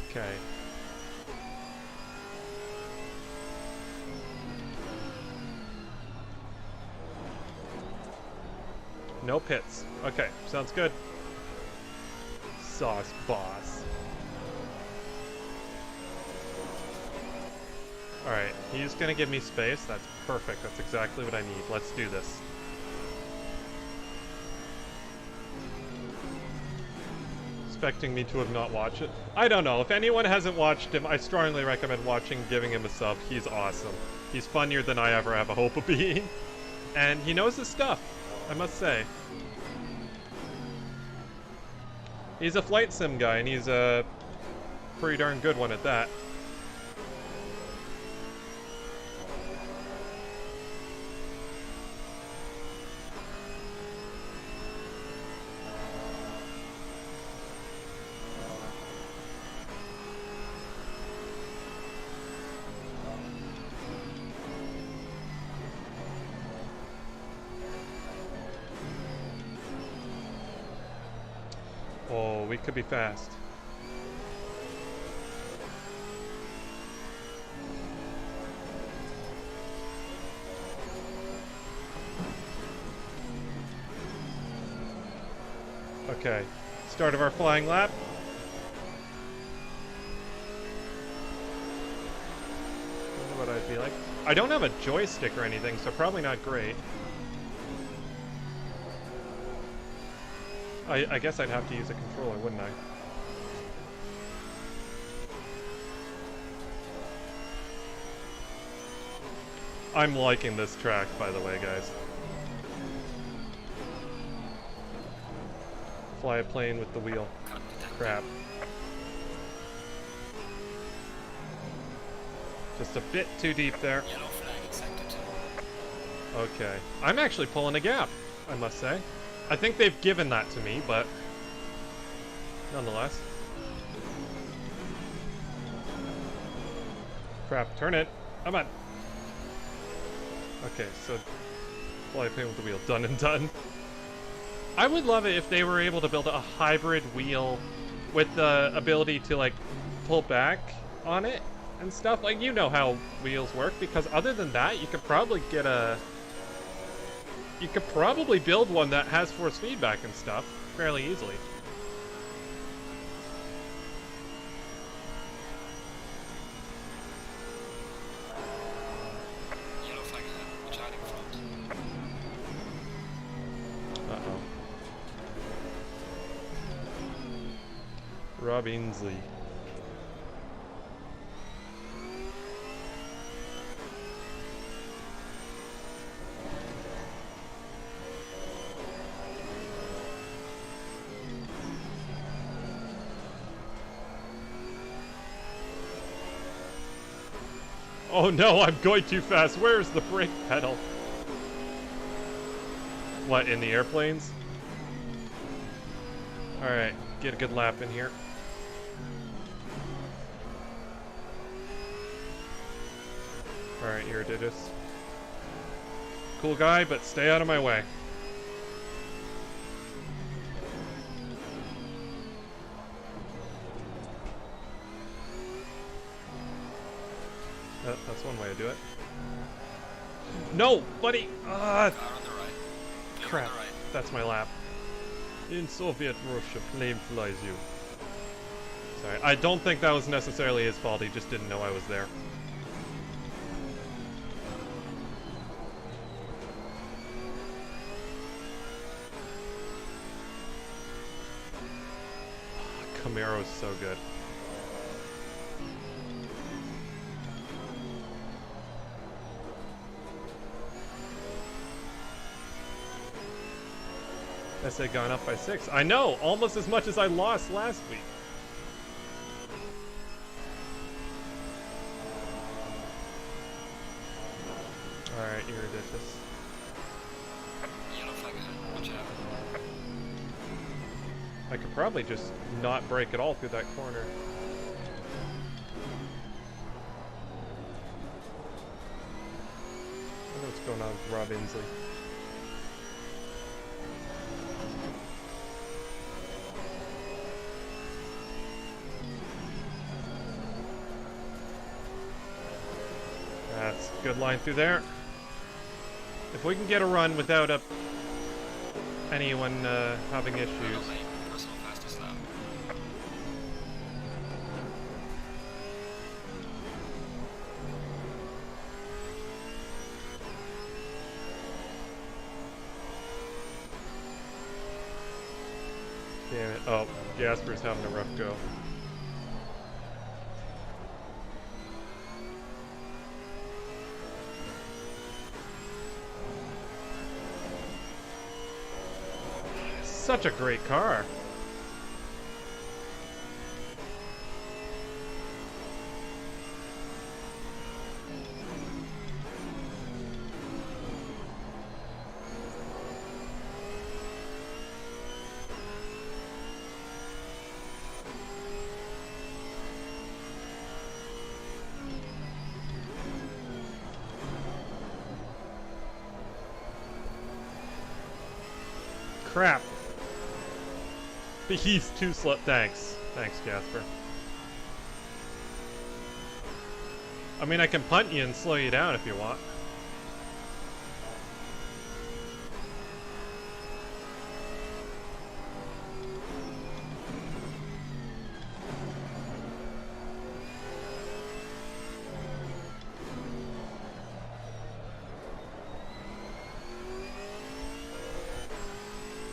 Okay. No pits. Okay, sounds good. Sauce boss. Alright, he's gonna give me space. That's perfect. That's exactly what I need. Let's do this. Expecting me to have not watched it. I don't know. If anyone hasn't watched him, I strongly recommend watching, giving him a sub. He's awesome. He's funnier than I ever have a hope of being. And he knows his stuff, I must say. He's a flight sim guy, and he's a pretty darn good one at that. Oh, we could be fast. Okay, start of our flying lap. Wonder what I'd be like. I don't have a joystick or anything, so probably not great. I guess I'd have to use a controller, wouldn't I? I'm liking this track, by the way, guys. Fly a plane with the wheel. Crap. Just a bit too deep there. Okay. I'm actually pulling a gap, I must say. I think they've given that to me, but nonetheless. Crap, turn it. Come on. Okay, so fly a plane with the wheel. Done and done. I would love it if they were able to build a hybrid wheel with the ability to, like, pull back on it and stuff. Like, you know how wheels work, because other than that, you could probably get a... You could probably build one that has force feedback and stuff fairly easily. Uh-oh. Rob Ainsley. Oh no, I'm going too fast. Where's the brake pedal? What, in the airplanes? Alright, get a good lap in here. Alright, Euryditus. Cool guy, but stay out of my way. That's one way to do it. No, buddy! Crap. That's my lap. In Soviet Russia, flame flies you. Sorry, I don't think that was necessarily his fault. He just didn't know I was there. Camaro's so good. SA gone up by 6. I know! Almost as much as I lost last week. Alright, Euryditus. Yellow flag ahead. Watch out. I could probably just not brake at all through that corner. I wonder what's going on with Rob Ainsley. That's a good line through there. If we can get a run without a anyone having issues. Personal fastest lap. Damn it. Oh, Gasper's having a rough go. Such a great car. Crap. He's too slow. Thanks. Thanks, Jasper. I mean, I can punt you and slow you down if you want.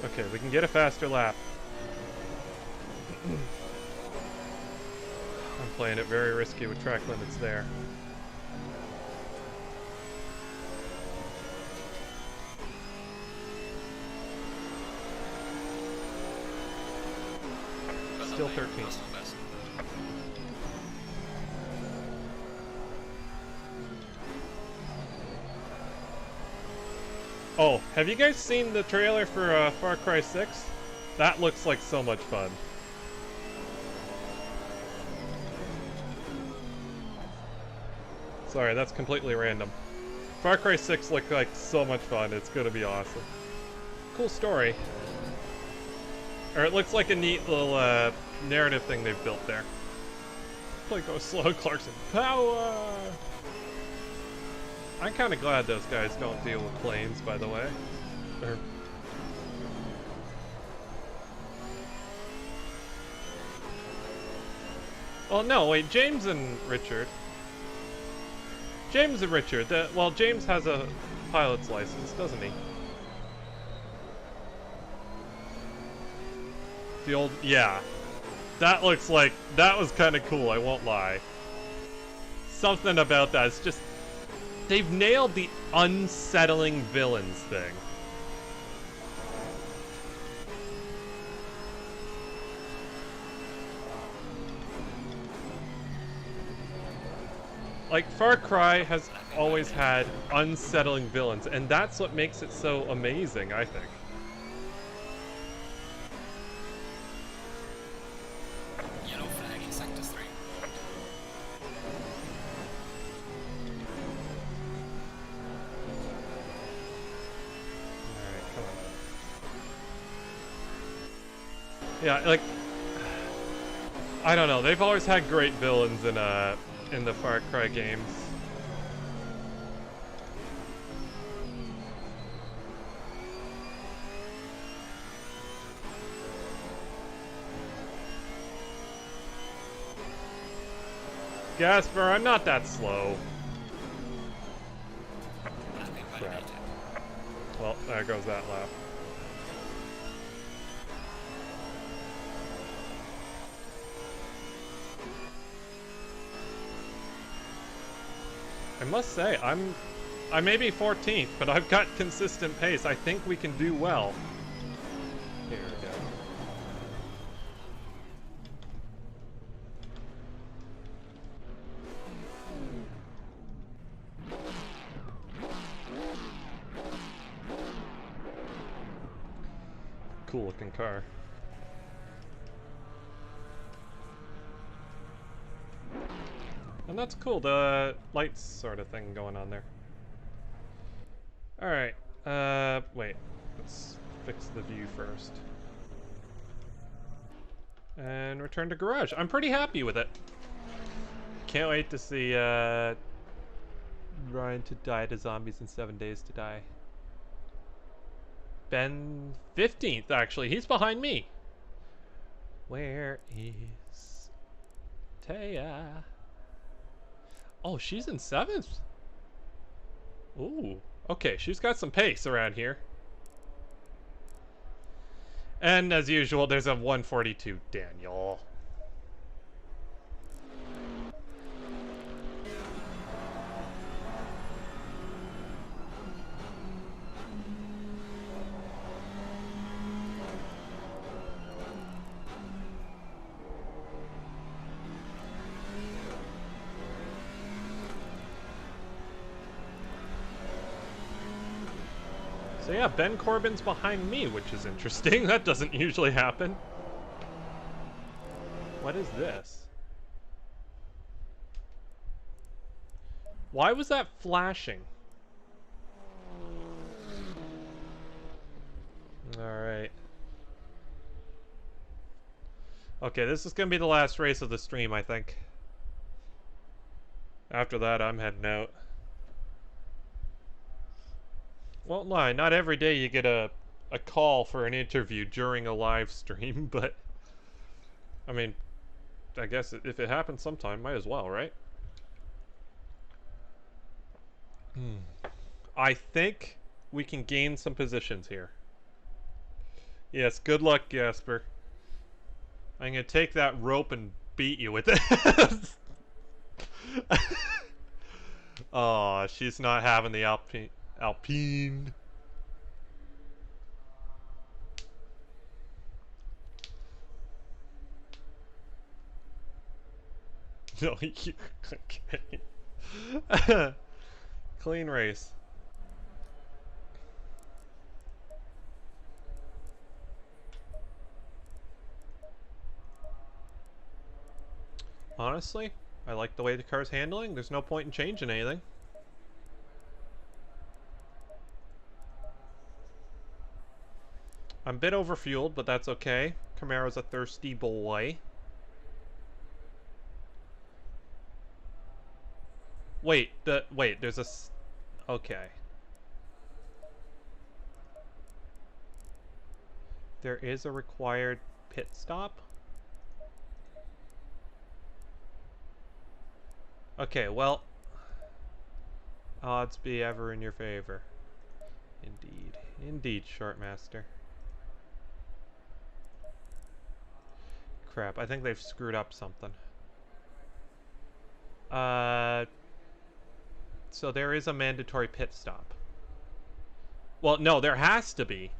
Okay, we can get a faster lap. I'm playing it very risky with track limits there. Still 13. Oh, have you guys seen the trailer for Far Cry 6? That looks like so much fun. Sorry, that's completely random. Far Cry 6 looked like so much fun. It's gonna be awesome. Cool story. Or it looks like a neat little narrative thing they've built there. Play go slow, Clarkson. Power! I'm kind of glad those guys don't deal with planes, by the way. Well, no, wait, James and Richard. James and Richard. Well, James has a pilot's license, doesn't he? The old, yeah. That looks like, that was kind of cool, I won't lie. Something about that, it's just, they've nailed the unsettling villains thing. Like, Far Cry has always had unsettling villains, and that's what makes it so amazing, I think. Yellow flag in sector 3. Alright, come on. Yeah, like, I don't know, they've always had great villains in the Far Cry games. Gasper, I'm not that slow. Crap. Well, there goes that lap. I must say, I may be 14th, but I've got consistent pace. I think we can do well. Here we go. Cool looking car. And that's cool, the lights sort of thing going on there. Alright, wait. Let's fix the view first. And return to garage. I'm pretty happy with it. Can't wait to see, Ryan to die to zombies in 7 days to die. Ben 15th, actually. He's behind me. Where is Taya? Oh, she's in 7th. Ooh. Okay, she's got some pace around here. And as usual, there's a 142 Daniel. So yeah, Ben Corbin's behind me, which is interesting. That doesn't usually happen. What is this? Why was that flashing? Alright. Okay, this is gonna be the last race of the stream, I think. After that, I'm heading out. Won't lie, not every day you get a call for an interview during a live stream, but I mean, I guess if it happens sometime, might as well, right? I think we can gain some positions here. Yes, good luck, Gasper. I'm gonna take that rope and beat you with it. Oh, she's not having the Alpine. No, you okay. Clean race. Honestly, I like the way the car's handling. There's no point in changing anything. I'm a bit overfueled, but that's okay. Camaro's a thirsty boy. Wait, there's a... Okay. There is a required pit stop? Okay, well... Odds be ever in your favor. Indeed. Indeed, Shortmaster. Crap, I think they've screwed up something. So there is a mandatory pit stop. Well, no, there has to be.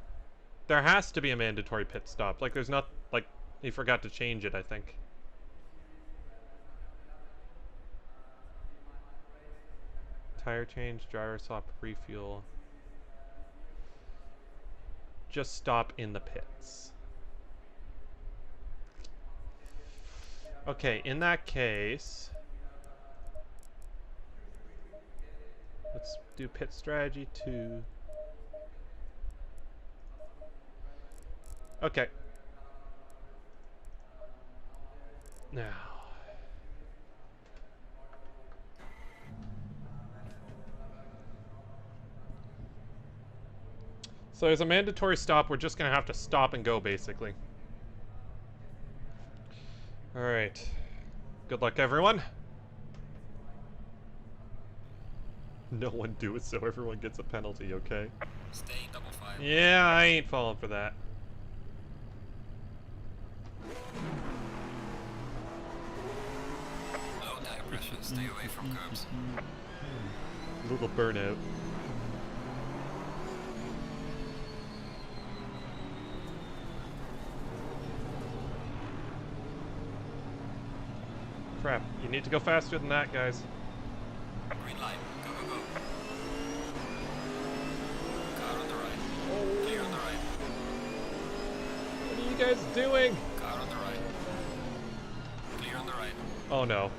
There has to be a mandatory pit stop. Like, there's not... Like, he forgot to change it, I think. Tire change, driver swap, refuel. Just stop in the pits. Okay, in that case... Let's do pit strategy 2. Okay. Now. So there's a mandatory stop. We're just going to have to stop and go, basically. Alright. Good luck, everyone. No one do it so everyone gets a penalty, okay? Stay double file. Yeah, I ain't falling for that. Low tire pressure, stay away from curbs. Little burnout. Crap, you need to go faster than that, guys. Green light, go, go, go. Car on the right. Clear on the right. What are you guys doing? Car on the right. Clear on the right. Oh no.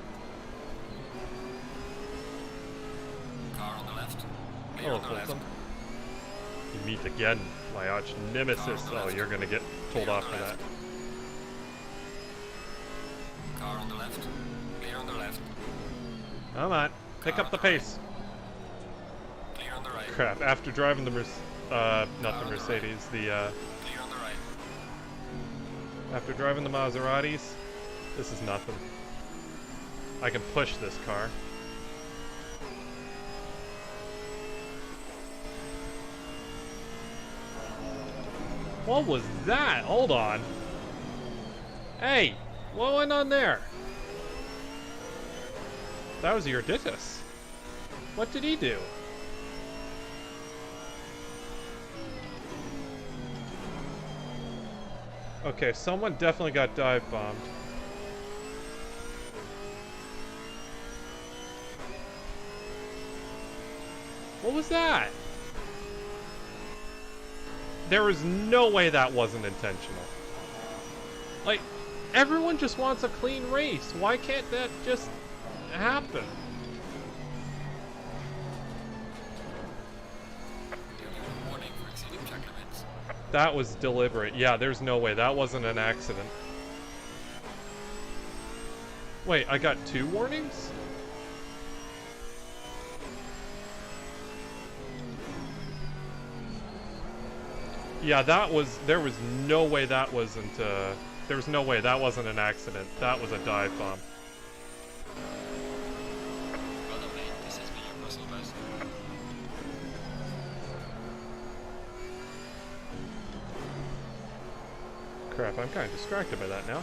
Car on the left. Clear on the left. Fulton. You meet again, my arch nemesis. Oh, you're gonna get told off for that. Car on the left. Clear on the left. Come on, pick up the pace. Clear on the right. Crap, after driving the not the Mercedes, the, Clear on the right. after driving the Maseratis, this is nothing. I can push this car. What was that? Hold on. Hey, what went on there? That was Eurydice. What did he do? Okay, someone definitely got dive bombed. What was that? There was no way that wasn't intentional. Like, everyone just wants a clean race. Why can't that just happen? Warning for exceeding track limits. That was deliberate. Yeah, there's no way. That wasn't an accident. Wait, I got 2 warnings? Yeah, that was... There was no way that wasn't, there was no way that wasn't an accident. That was a dive bomb. Well done, mate. This has been your personal best. Crap, I'm kind of distracted by that now.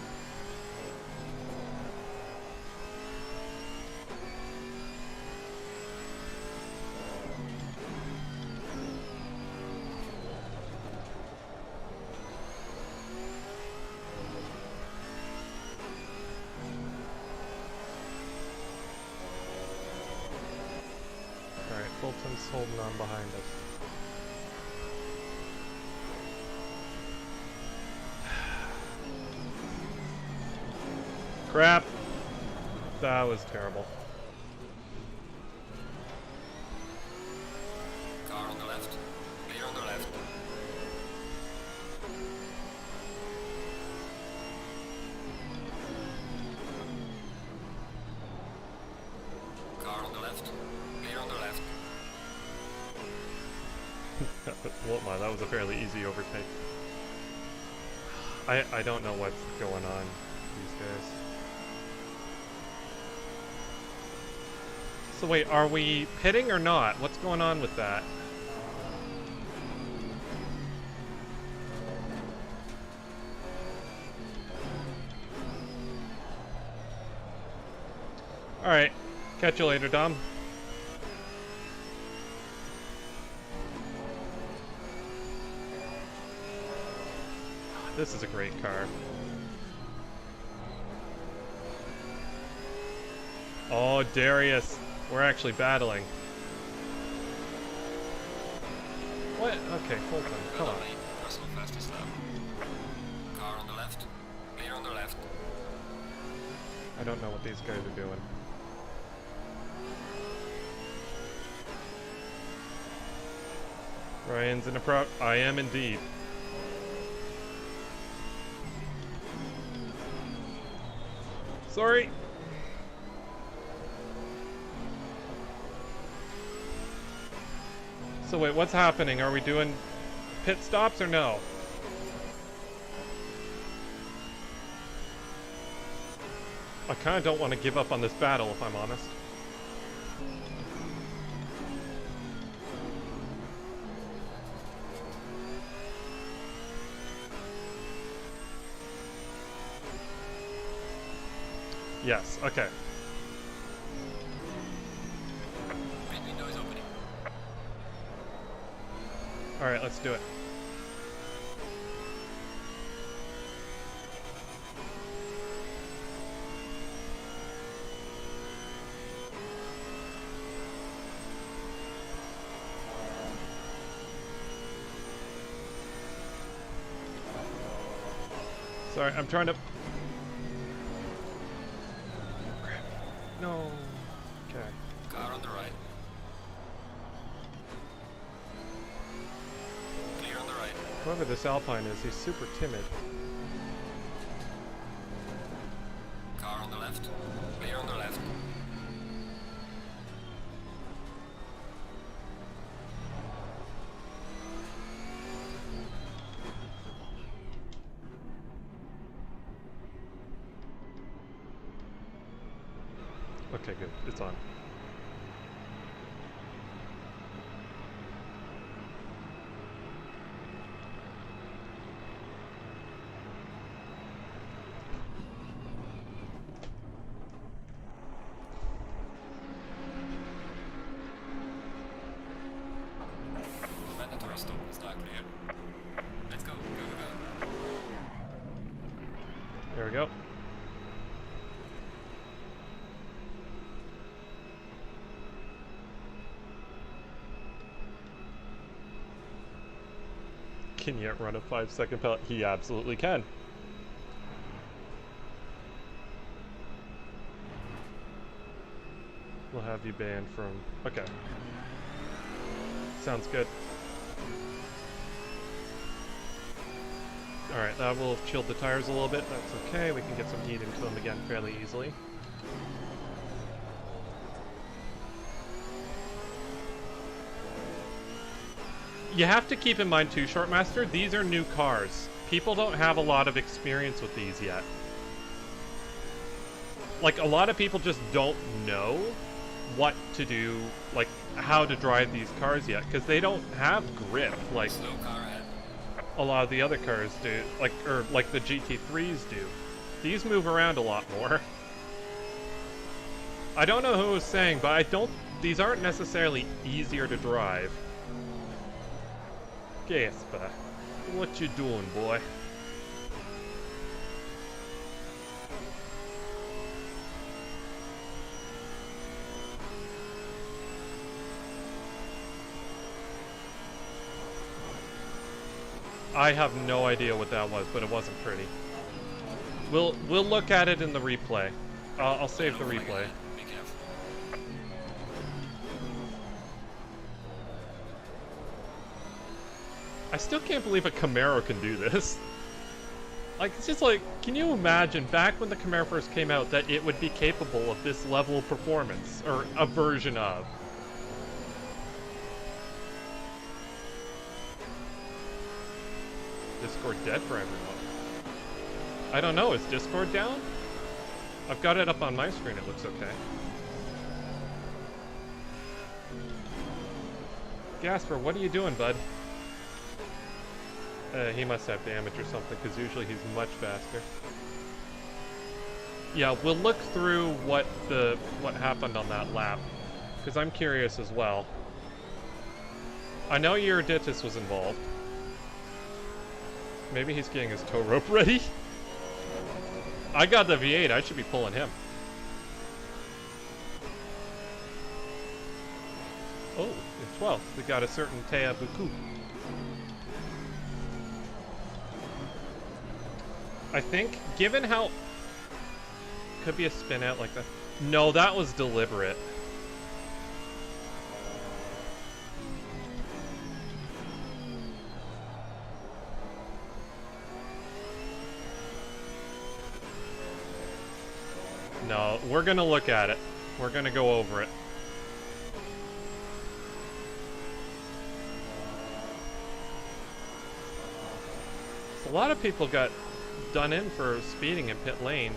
Alright, Fulton's holding on behind us. Crap! That was terrible. Car on the left. Clear on the left. Car on the left. Clear on the left. Well, my, that was a fairly easy overtake. I don't know what's going on these days. So wait, are we pitting or not? What's going on with that? Alright, catch you later, Dom. This is a great car. Oh, Darius. We're actually battling. What? Okay, hold on. Come Well on. done, mate. Personal fastest lap. Car on the left. Clear on the left. I don't know what these guys are doing. Ryan's in a pro. I am indeed. Sorry. So wait, what's happening? Are we doing pit stops or no? I kind of don't want to give up on this battle, if I'm honest. Yes, okay. Pit window is opening. Alright, let's do it. Sorry, I'm trying to... Crap. No. Okay. Car on the right. Clear on the right. Whoever this Alpine is, he's super timid. Car on the left. Clear on the left. Okay, good. It's on. Mandatory stop is now clear. Let's go, go, go, go. There we go. Can you run a 5-second pellet? He absolutely can. We'll have you banned from... Okay. Sounds good. Alright, that will have chilled the tires a little bit. That's okay. We can get some heat into them again fairly easily. You have to keep in mind too, Shortmaster, these are new cars. People don't have a lot of experience with these yet. Like, a lot of people just don't know what to do, like, how to drive these cars yet, because they don't have grip, like Slow car ahead. a lot of the other cars do, like, or like the GT3s do. These move around a lot more. I don't know who was saying, but these aren't necessarily easier to drive. Gasper, what you doing, boy? I have no idea what that was, but it wasn't pretty. We'll look at it in the replay. I'll save the replay. Be careful. I still can't believe a Camaro can do this. Like, it's just like, can you imagine back when the Camaro first came out that it would be capable of this level of performance, or a version of? Discord dead for everyone. I don't know, is Discord down? I've got it up on my screen, it looks okay. Gasper, what are you doing, bud? He must have damage or something, because usually he's much faster. Yeah, we'll look through what happened on that lap, because I'm curious as well. I know Euryditus was involved. Maybe he's getting his tow rope ready? I got the V8, I should be pulling him. Oh, in 12th, we got a certain Taya Buku. I think, given how... Could be a spin out like that. No, that was deliberate. No, we're gonna look at it. We're gonna go over it. A lot of people got done in for speeding in pit lane.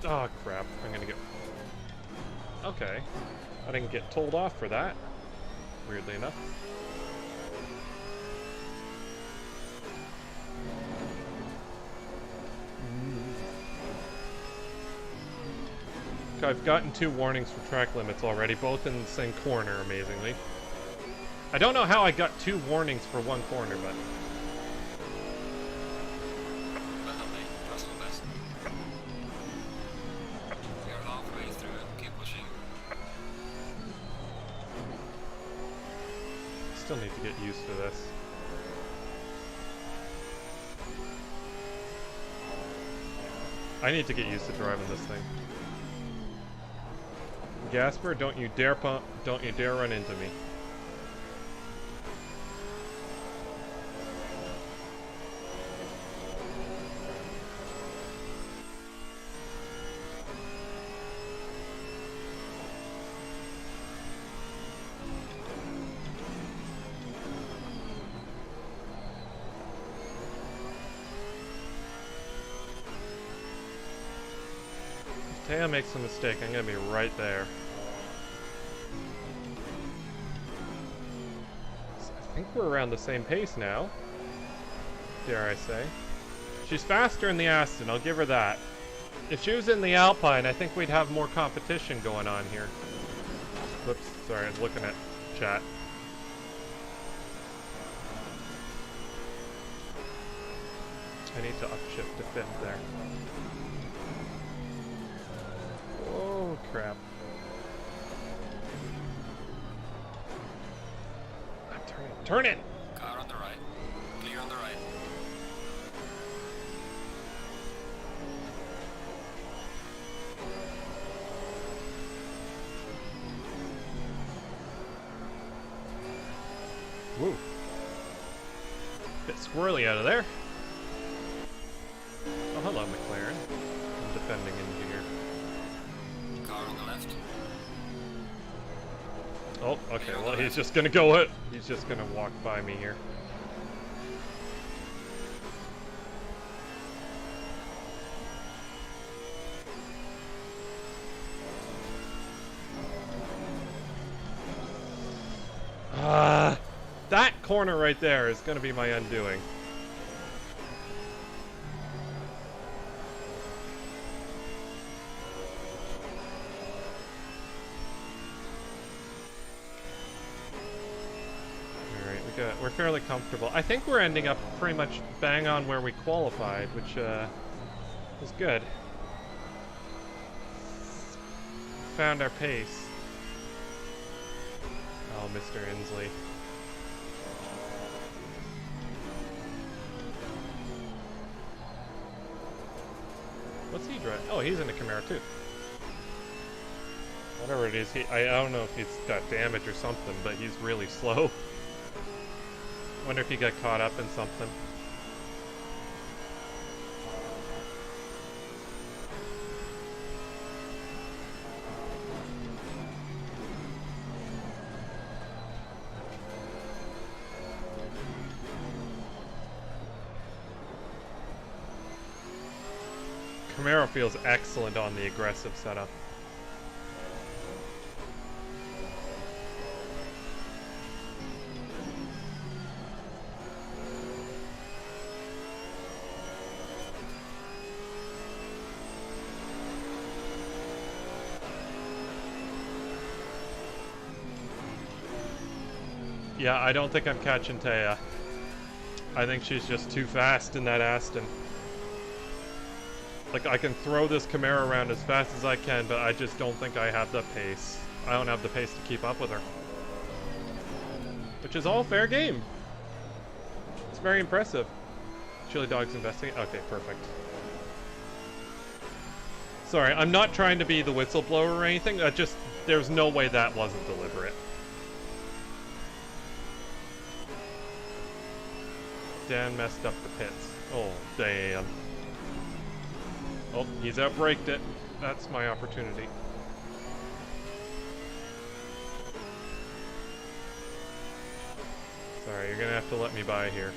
Oh crap, I'm gonna get... Okay. I didn't get told off for that, weirdly enough. I've gotten 2 warnings for track limits already, both in the same corner, amazingly. I don't know how I got 2 warnings for 1 corner, but... Well done, mate. Personal best. You're halfway through it. Keep pushing. Still need to get used to this. I need to get used to driving this thing. Gasper, don't you dare run into me. Taya makes a mistake, I'm gonna be right there. So I think we're around the same pace now. Dare I say. She's faster in the Aston, I'll give her that. If she was in the Alpine, I think we'd have more competition going on here. Whoops, sorry, I was looking at chat. I need to upshift to 5th there. Oh, crap. Turn it! Car on the right. Clear on the right. Woo. Bit squirrely out of there. Oh, hello, McLaren. I'm defending engineer. Car on the left. Oh, okay, well, he's just gonna go it. He's just gonna walk by me here. That corner right there is gonna be my undoing. We're fairly comfortable. I think we're ending up pretty much bang on where we qualified, which is good. Found our pace. Oh, Mr. Inslee. What's he driving? Oh, he's in a Camaro too. Whatever it is, I don't know if he's got damage or something, but he's really slow. Wonder if he got caught up in something. Camaro feels excellent on the aggressive setup. Yeah, I don't think I'm catching Taya. I think she's just too fast in that Aston. Like, I can throw this Camaro around as fast as I can, but I just don't think I have the pace. I don't have the pace to keep up with her. Which is all fair game. It's very impressive. Chili Dog's investing. Okay, perfect. Sorry, I'm not trying to be the whistleblower or anything. There's no way that wasn't deliberate. Dan messed up the pits. Oh, damn. Oh, he's outbraked it. That's my opportunity. Sorry, you're gonna have to let me by here.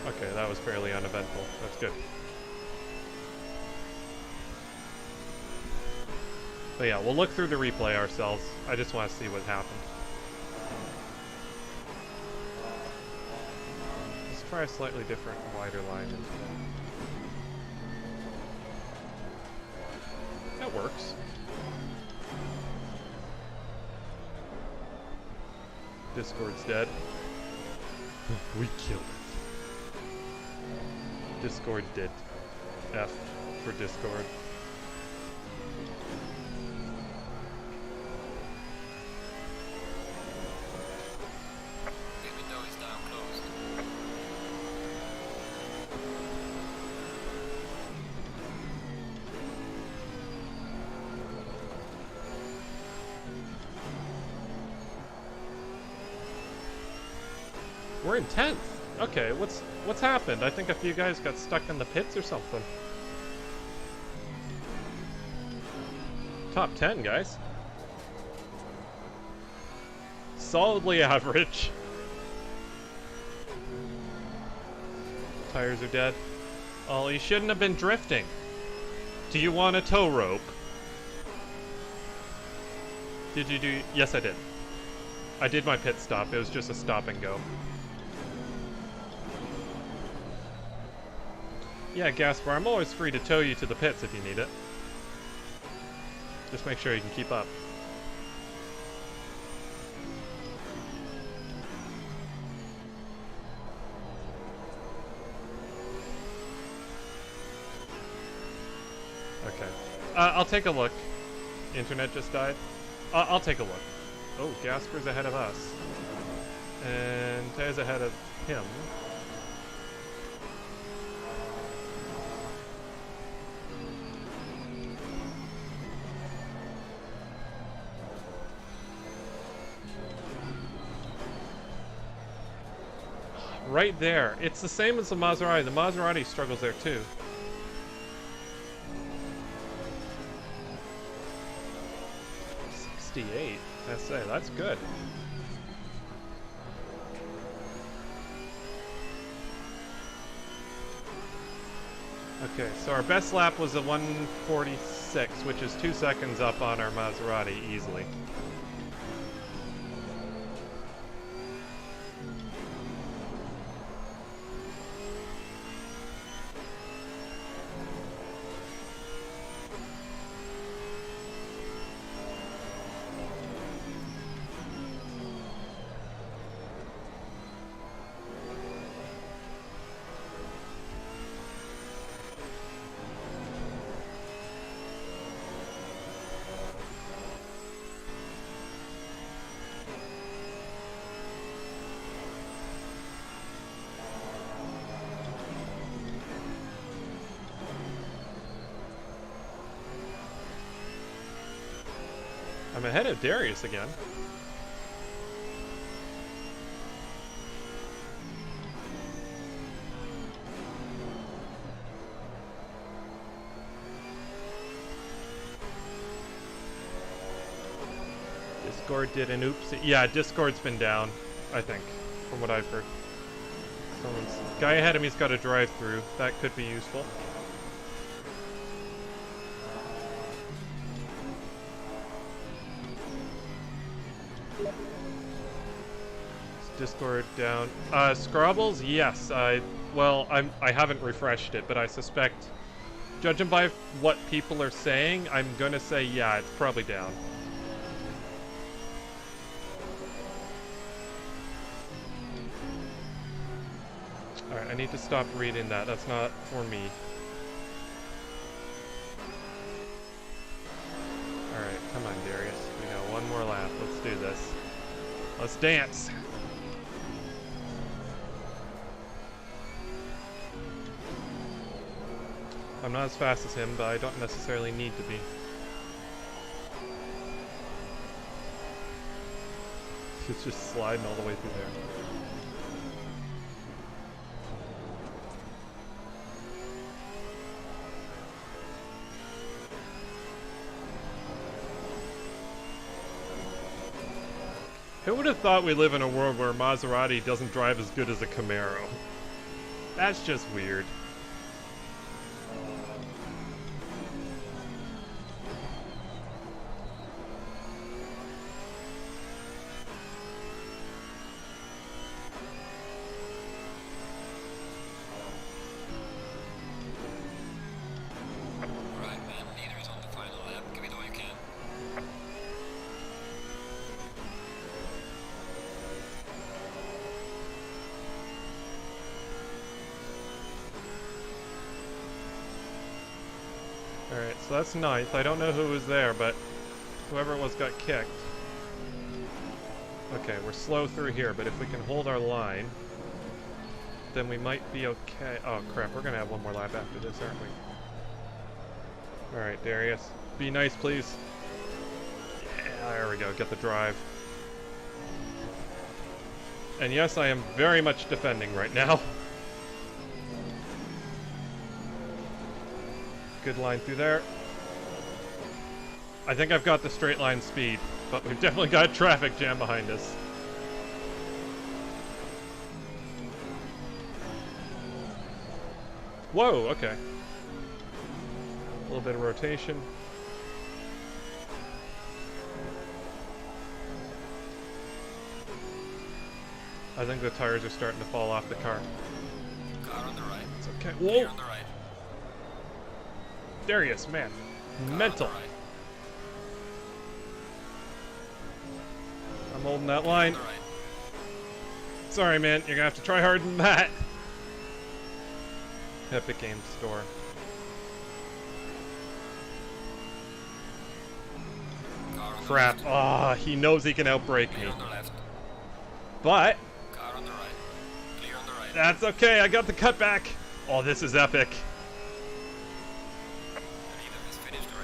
Okay, that was fairly uneventful. That's good. But yeah, we'll look through the replay ourselves. I just want to see what happened. Let's try a slightly different, wider line instead. That works. Discord's dead. We killed it. Discord did. F for Discord. We're in 10th. Okay, what's happened? I think a few guys got stuck in the pits or something. Top 10, guys. Solidly average. Tires are dead. Oh, you shouldn't have been drifting. Do you want a tow rope? Did you do... Yes, I did. I did my pit stop. It was just a stop and go. Yeah, Gaspar, I'm always free to tow you to the pits if you need it. Just make sure you can keep up. Okay. I'll take a look. Internet just died. I'll take a look. Oh, Gasper's ahead of us. And Tay's ahead of him. Right there. It's the same as the Maserati. The Maserati struggles there too. .68. I say that's good. Okay, so our best lap was a 1:46, which is 2 seconds up on our Maserati easily. I'm ahead of Darius again. Discord did an oops. Yeah, Discord's been down, I think, from what I've heard. Guy ahead of me's got a drive-through. That could be useful. Discord down. Scrabbles, yes. I haven't refreshed it, but I suspect, judging by what people are saying, I'm gonna say yeah, it's probably down. Alright, I need to stop reading that. That's not for me. Alright, come on, Darius. We got one more lap. Let's do this. Let's dance! I'm not as fast as him, but I don't necessarily need to be. It's just sliding all the way through there. Who would have thought we live in a world where Maserati doesn't drive as good as a Camaro? That's just weird. Alright, so that's ninth. I don't know who was there, but whoever it was got kicked. Okay, we're slow through here, but if we can hold our line, then we might be okay. Oh crap, we're gonna have one more lap after this, aren't we? Alright, Darius. Be nice, please. Yeah, there we go. Get the drive. And yes, I am very much defending right now. Good line through there. I think I've got the straight line speed, but we've definitely got a traffic jam behind us. Whoa, okay. A little bit of rotation. I think the tires are starting to fall off the car. Car on the right. It's okay. Clear Whoa! on the right. Darius, man. Car Mental. on the right. I'm holding that line. On the right. Sorry, man. You're gonna have to try harder than that. Epic Games Store. Car on the Crap. left. Ah, he knows he can outbrake me. Clear on the left. But Car on the right. Clear on the right. that's okay. I got the cutback. Oh, this is epic. The leader has finished the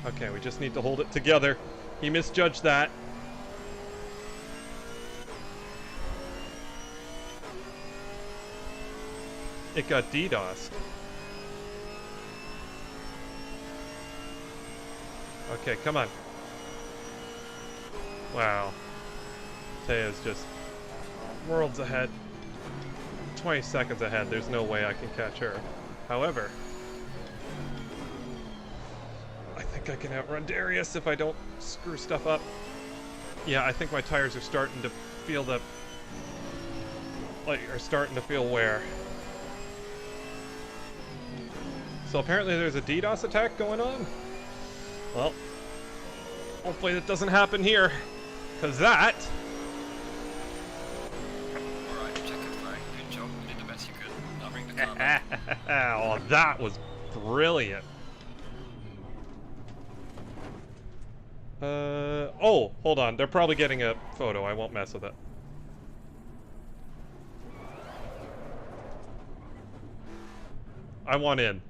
race. Okay, we just need to hold it together. He misjudged that. It got DDoSed. Okay, come on. Wow. Taya's just worlds ahead. 20 seconds ahead. There's no way I can catch her. However, I think I can outrun Darius if I don't screw stuff up. Yeah, I think my tires are starting to feel the... like, are starting to feel wear. So apparently there's a DDoS attack going on. Well, hopefully that doesn't happen here, because that... Alright, check it, fine. Good job. You did the best you could. Now bring the car back. Oh, that was brilliant. Oh, hold on. They're probably getting a photo. I won't mess with it. I want in.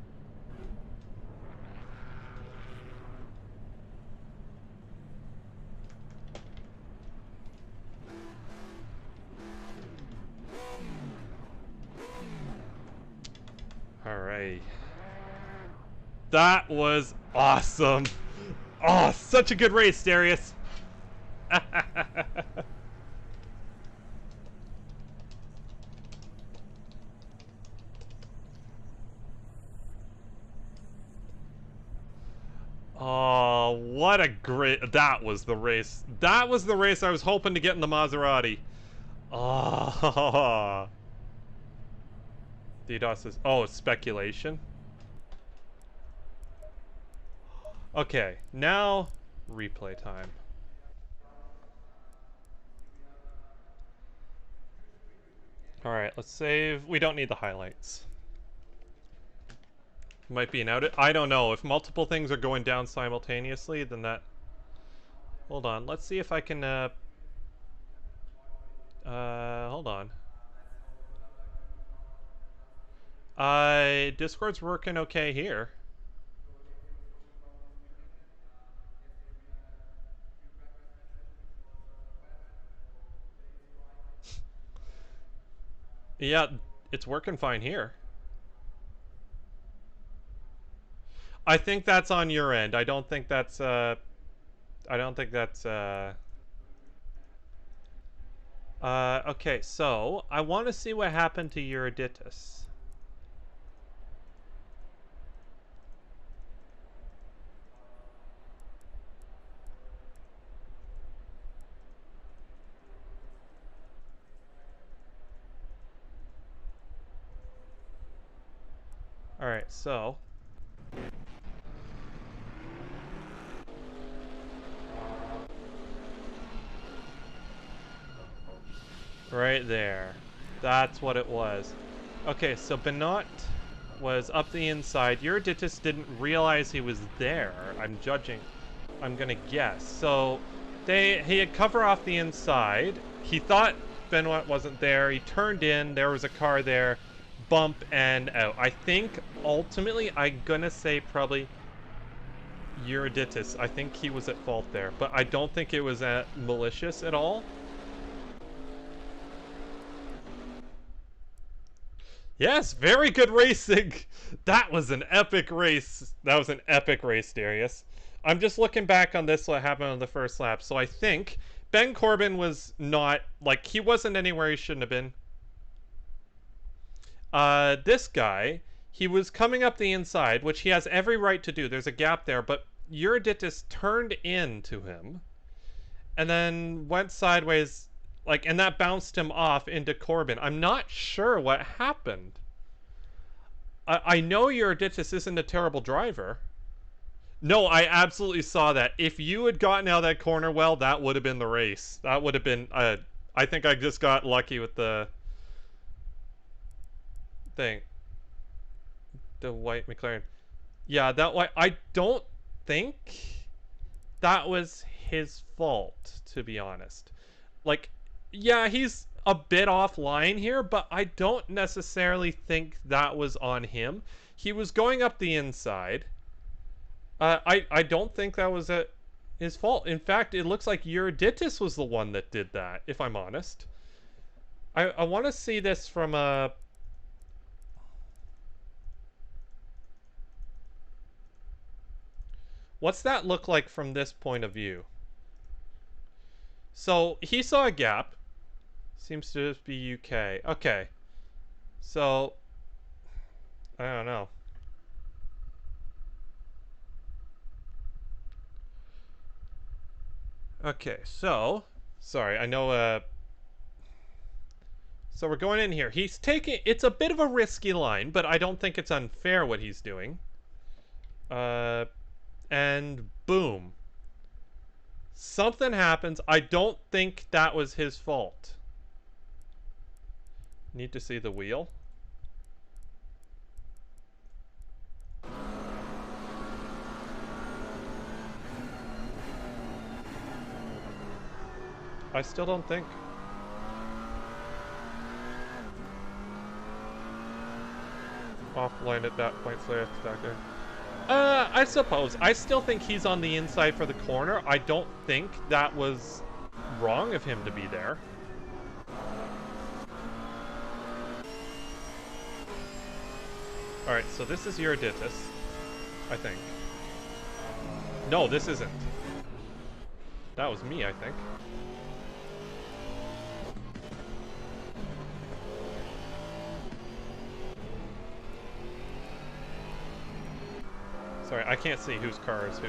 Alright. That was awesome. Oh, such a good race, Darius. Oh, what a great... That was the race. That was the race I was hoping to get in the Maserati. Oh. DDoS is... Oh, it's speculation. Okay, now replay time. Alright, let's save. We don't need the highlights. Might be an outage. I don't know. If multiple things are going down simultaneously, then that... Hold on. Let's see if I can... hold on. Discord's working okay here. Yeah, it's working fine here. I think that's on your end. I don't think that's, I don't think that's, okay, so, I want to see what happened to Euryditus. Alright, so... Right there. That's what it was. Okay, so Benot was up the inside. Euryditus didn't realize he was there. I'm judging. I'm gonna guess. So, he had cover off the inside. He thought Benoit wasn't there. He turned in. There was a car there. Bump and out. I think ultimately I'm gonna say probably Euryditus. I think he was at fault there, but I don't think it was malicious at all. Yes, very good racing. That was an epic race. That was an epic race, Darius. I'm just looking back on this, what happened on the first lap. So I think Ben Corbin was not, like, he wasn't anywhere he shouldn't have been. this guy, he was coming up the inside, which he has every right to do. There's a gap there, but Euryditus turned into him and then went sideways, like, and that bounced him off into Corbin. I'm not sure what happened. I know Euryditus isn't a terrible driver. No, I absolutely saw that. If you had gotten out of that corner well, that would have been the race. That would have been, I think I just got lucky with the thing. The white McLaren. Yeah, that white, I don't think that was his fault, to be honest. Like, yeah, he's a bit offline here, but I don't necessarily think that was on him. He was going up the inside. I don't think that was his fault. In fact, it looks like Euryditus was the one that did that, if I'm honest. I want to see this from a... What's that look like from this point of view? So, he saw a gap. Seems to just be UK. Okay. So, I don't know. Okay, so... Sorry, I know, So we're going in here. He's taking... It's a bit of a risky line, but I don't think it's unfair what he's doing. And boom. Something happens. I don't think that was his fault. Need to see the wheel. I still don't think. Offline at that point, so I have to back there. I suppose. I still think he's on the inside for the corner. I don't think that was wrong of him to be there. Alright, so this is Euryditus, I think. No, this isn't. That was me, I think. Sorry, I can't see whose car is whose.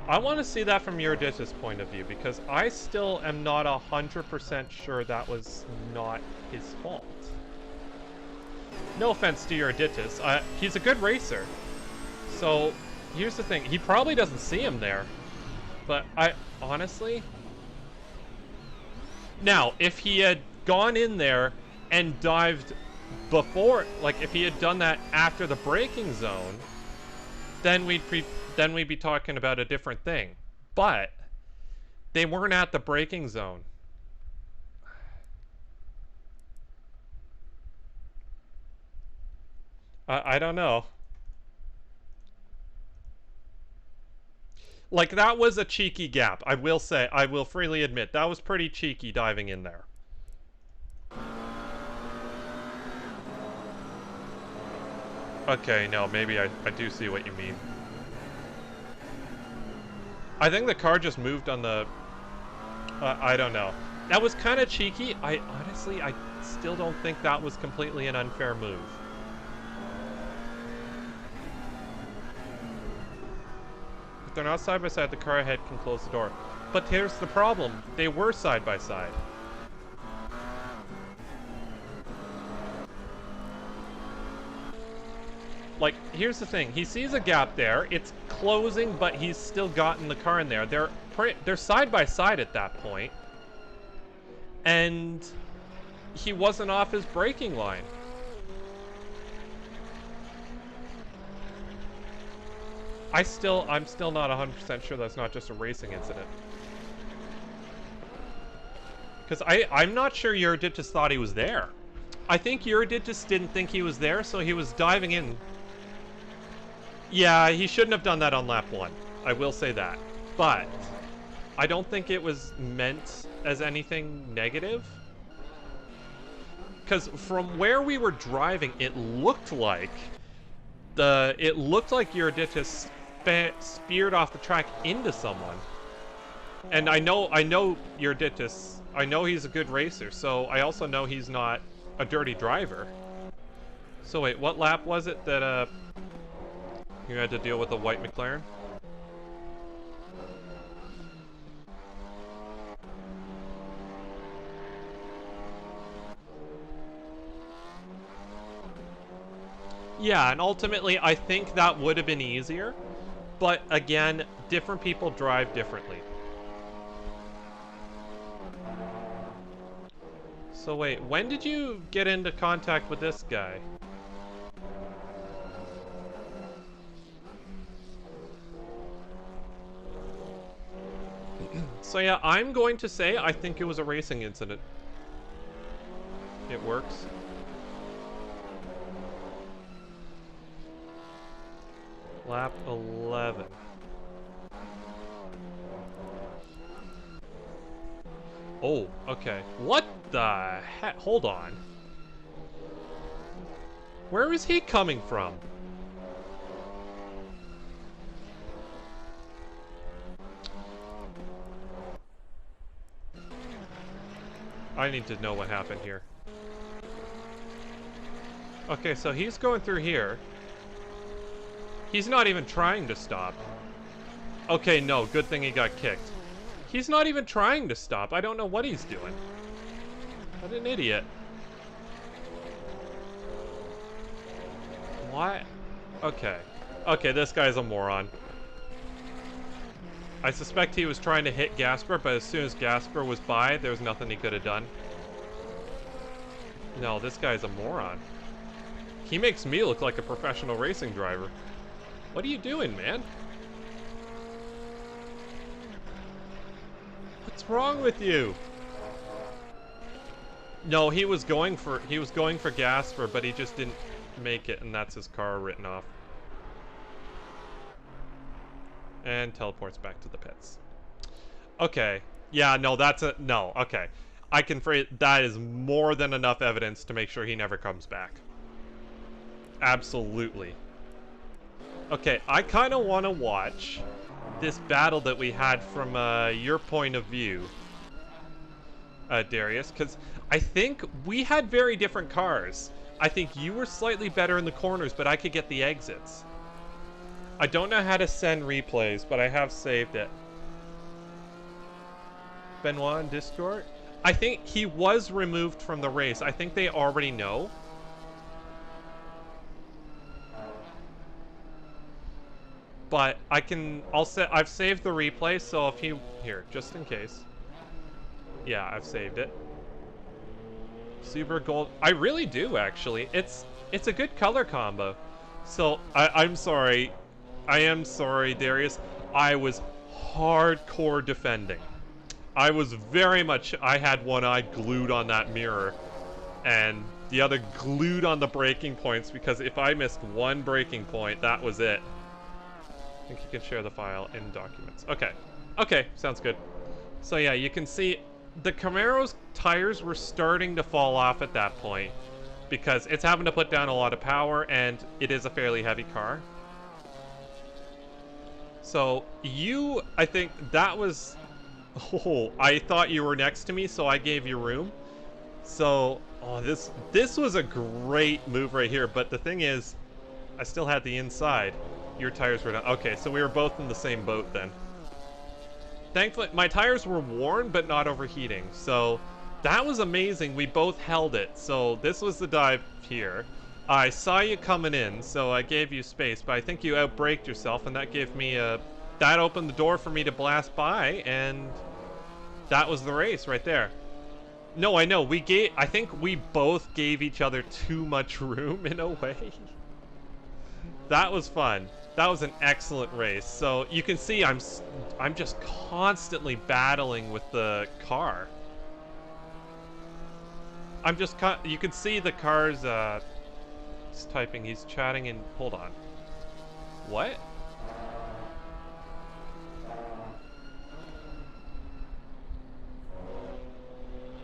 I want to see that from Euryditus' point of view, because I still am not 100% sure that was not his fault. No offense to Euryditus, he's a good racer. So, here's the thing, he probably doesn't see him there. But honestly... Now, if he had gone in there and dived before, like if he had done that after the braking zone, then we'd be talking about a different thing. But they weren't at the braking zone. I don't know. Like, that was a cheeky gap, I will say. I will freely admit. That was pretty cheeky diving in there. Okay, no, maybe I do see what you mean. I think the car just moved on the... I don't know. That was kind of cheeky. Honestly, I still don't think that was completely an unfair move. If they're not side by side, the car ahead can close the door. But here's the problem. They were side by side. Like, here's the thing. He sees a gap there. It's closing, but he's still gotten the car in there. They're side by side at that point. And he wasn't off his braking line. I'm still not 100% sure that's not just a racing incident. Because I'm not sure Euryditus thought he was there. I think Euryditus didn't think he was there, so he was diving in. Yeah, he shouldn't have done that on lap 1. I will say that. But I don't think it was meant as anything negative. Because from where we were driving, it looked like Euryditus speared off the track into someone. And I know Euryditus. I know he's a good racer, so I also know he's not a dirty driver. So wait, what lap was it that you had to deal with a white McLaren? Yeah, and ultimately I think that would have been easier. But again, different people drive differently. So wait, when did you get into contact with this guy? So yeah, I'm going to say I think it was a racing incident. It works. Lap 11. Oh, okay. What the heck? Hold on. Where is he coming from? I need to know what happened here. Okay, so he's going through here. He's not even trying to stop. Okay, no, good thing he got kicked. He's not even trying to stop. I don't know what he's doing. What an idiot. What? Okay. Okay, this guy's a moron. I suspect he was trying to hit Gasper, but as soon as Gasper was by, there was nothing he could have done. No, this guy's a moron. He makes me look like a professional racing driver. What are you doing, man? What's wrong with you? No, he was going for Gasper, but he just didn't make it, and that's his car written off. And teleports back to the pits. Okay. Yeah, no, no, okay. I can phrase that is more than enough evidence to make sure he never comes back. Absolutely. Okay, I kind of want to watch this battle that we had from your point of view, Darius, because I think we had very different cars. I think you were slightly better in the corners, but I could get the exits. I don't know how to send replays, but I have saved it. Benoit in Discord? I think he was removed from the race. I think they already know. But I've saved the replay, so if he, here, just in case. Yeah, I've saved it. Super gold. I really do, actually. It's a good color combo. So, I'm sorry. I am sorry, Darius. I was hardcore defending. I was very much, I had one eye glued on that mirror and the other glued on the braking points, because if I missed one braking point, that was it. I think you can share the file in documents. Okay. Okay, sounds good. So yeah, you can see the Camaro's tires were starting to fall off at that point because it's having to put down a lot of power and it is a fairly heavy car. So I think that was, oh, I thought you were next to me, so I gave you room. So, oh, this was a great move right here, but the thing is, I still had the inside. Your tires were down. Okay, so we were both in the same boat then. Thankfully, my tires were worn, but not overheating. So, that was amazing. We both held it. So, this was the dive here. I saw you coming in, so I gave you space, but I think you outbraked yourself, and that gave me a... That opened the door for me to blast by, and that was the race right there. No, I know. I think we both gave each other too much room in a way. That was fun. That was an excellent race. So you can see I'm just constantly battling with the car. You can see the car's he's typing, he's chatting in, hold on. What?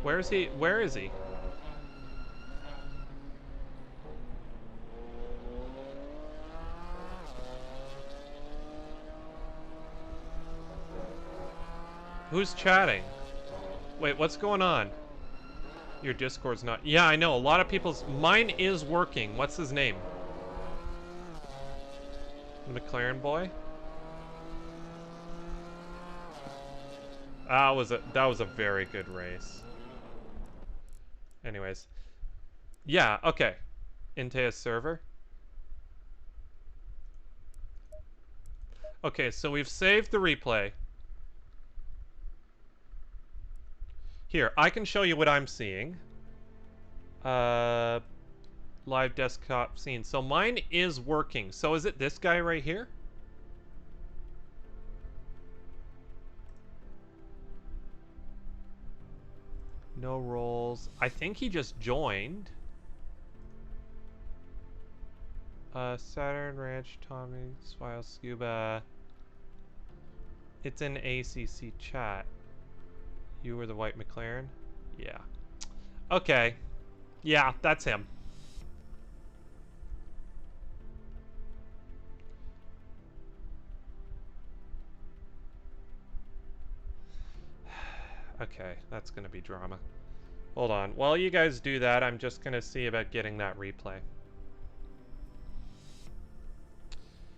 Where is he? Where is he? Who's chatting? Wait, what's going on? Your Discord's not... Yeah, I know. A lot of people's... Mine is working. What's his name? The McLaren boy? That was a very good race. Anyways. Yeah, okay. Intea's server. Okay, so we've saved the replay. Here, I can show you what I'm seeing. Live desktop scene. So mine is working. So is it this guy right here? No roles. I think he just joined. Saturn Ranch, Tommy, Swile, Scuba. It's in ACC chat. You were the white McLaren? Yeah. Okay. Yeah, that's him. Okay, that's gonna be drama. Hold on. While you guys do that, I'm just gonna see about getting that replay.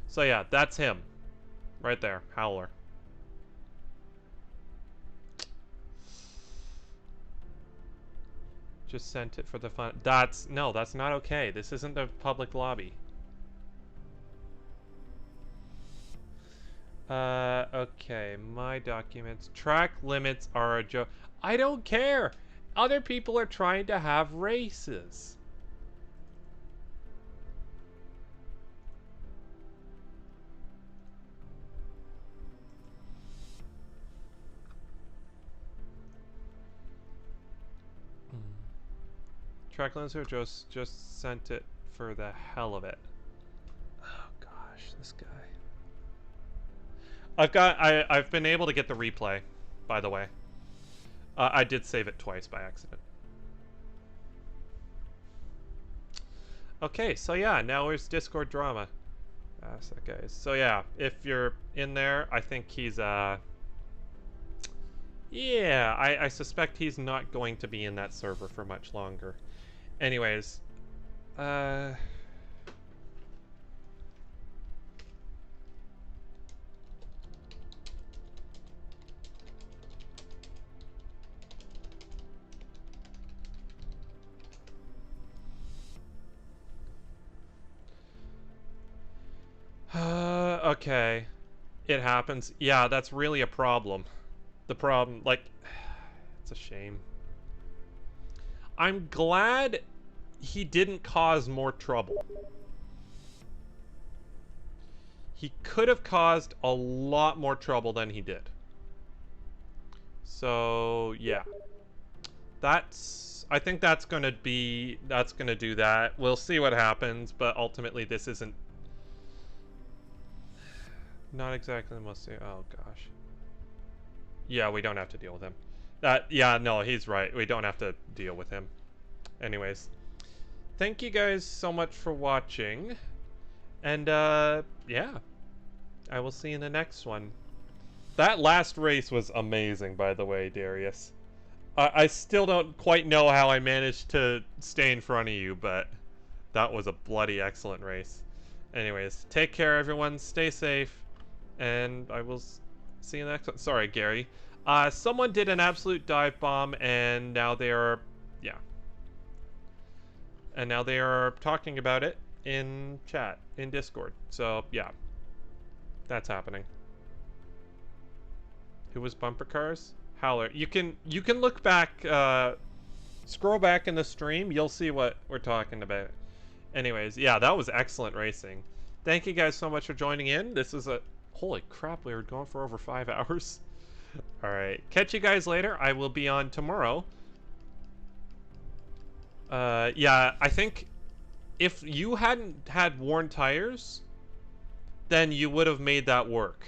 So yeah, that's him. Right there. Howler. Just sent it for the fun. No, that's not okay. This isn't the public lobby. Okay, my documents. Track limits are a joke. I don't care. Other people are trying to have races. Track limits are just sent it for the hell of it. Oh gosh, this guy. I've been able to get the replay, by the way. I did save it twice by accident. Okay, so yeah, now there's Discord drama. That's that guys. So yeah, if you're in there, I think he's yeah, I suspect he's not going to be in that server for much longer. Anyways, okay. It happens. Yeah, that's really a problem. The problem, like, it's a shame. I'm glad he didn't cause more trouble. He could have caused a lot more trouble than he did. So, yeah. I think that's gonna do that. We'll see what happens, but ultimately this isn't not exactly the most... Oh, gosh. Yeah, we don't have to deal with him. Yeah, no, he's right. We don't have to deal with him. Anyways. Thank you guys so much for watching. And, yeah. I will see you in the next one. That last race was amazing, by the way, Darius. I still don't quite know how I managed to stay in front of you, but that was a bloody excellent race. Anyways, take care, everyone. Stay safe. And I will see you next one. Sorry, Gary. Someone did an absolute dive bomb, and now they are... Yeah. And now they are talking about it in chat, in Discord. So, yeah. That's happening. Who was bumper cars? Howler. You can look back, scroll back in the stream. You'll see what we're talking about. Anyways, yeah, that was excellent racing. Thank you guys so much for joining in. This is a... Holy crap, we were going for over 5 hours. Alright, catch you guys later. I will be on tomorrow. Yeah, I think if you hadn't had worn tires, then you would have made that work.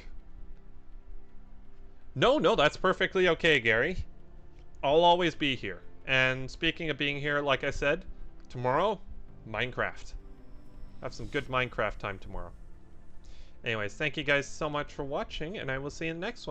No, that's perfectly okay, Gary. I'll always be here. And speaking of being here, like I said, tomorrow, Minecraft. Have some good Minecraft time tomorrow. Anyways, thank you guys so much for watching, and I will see you in the next one.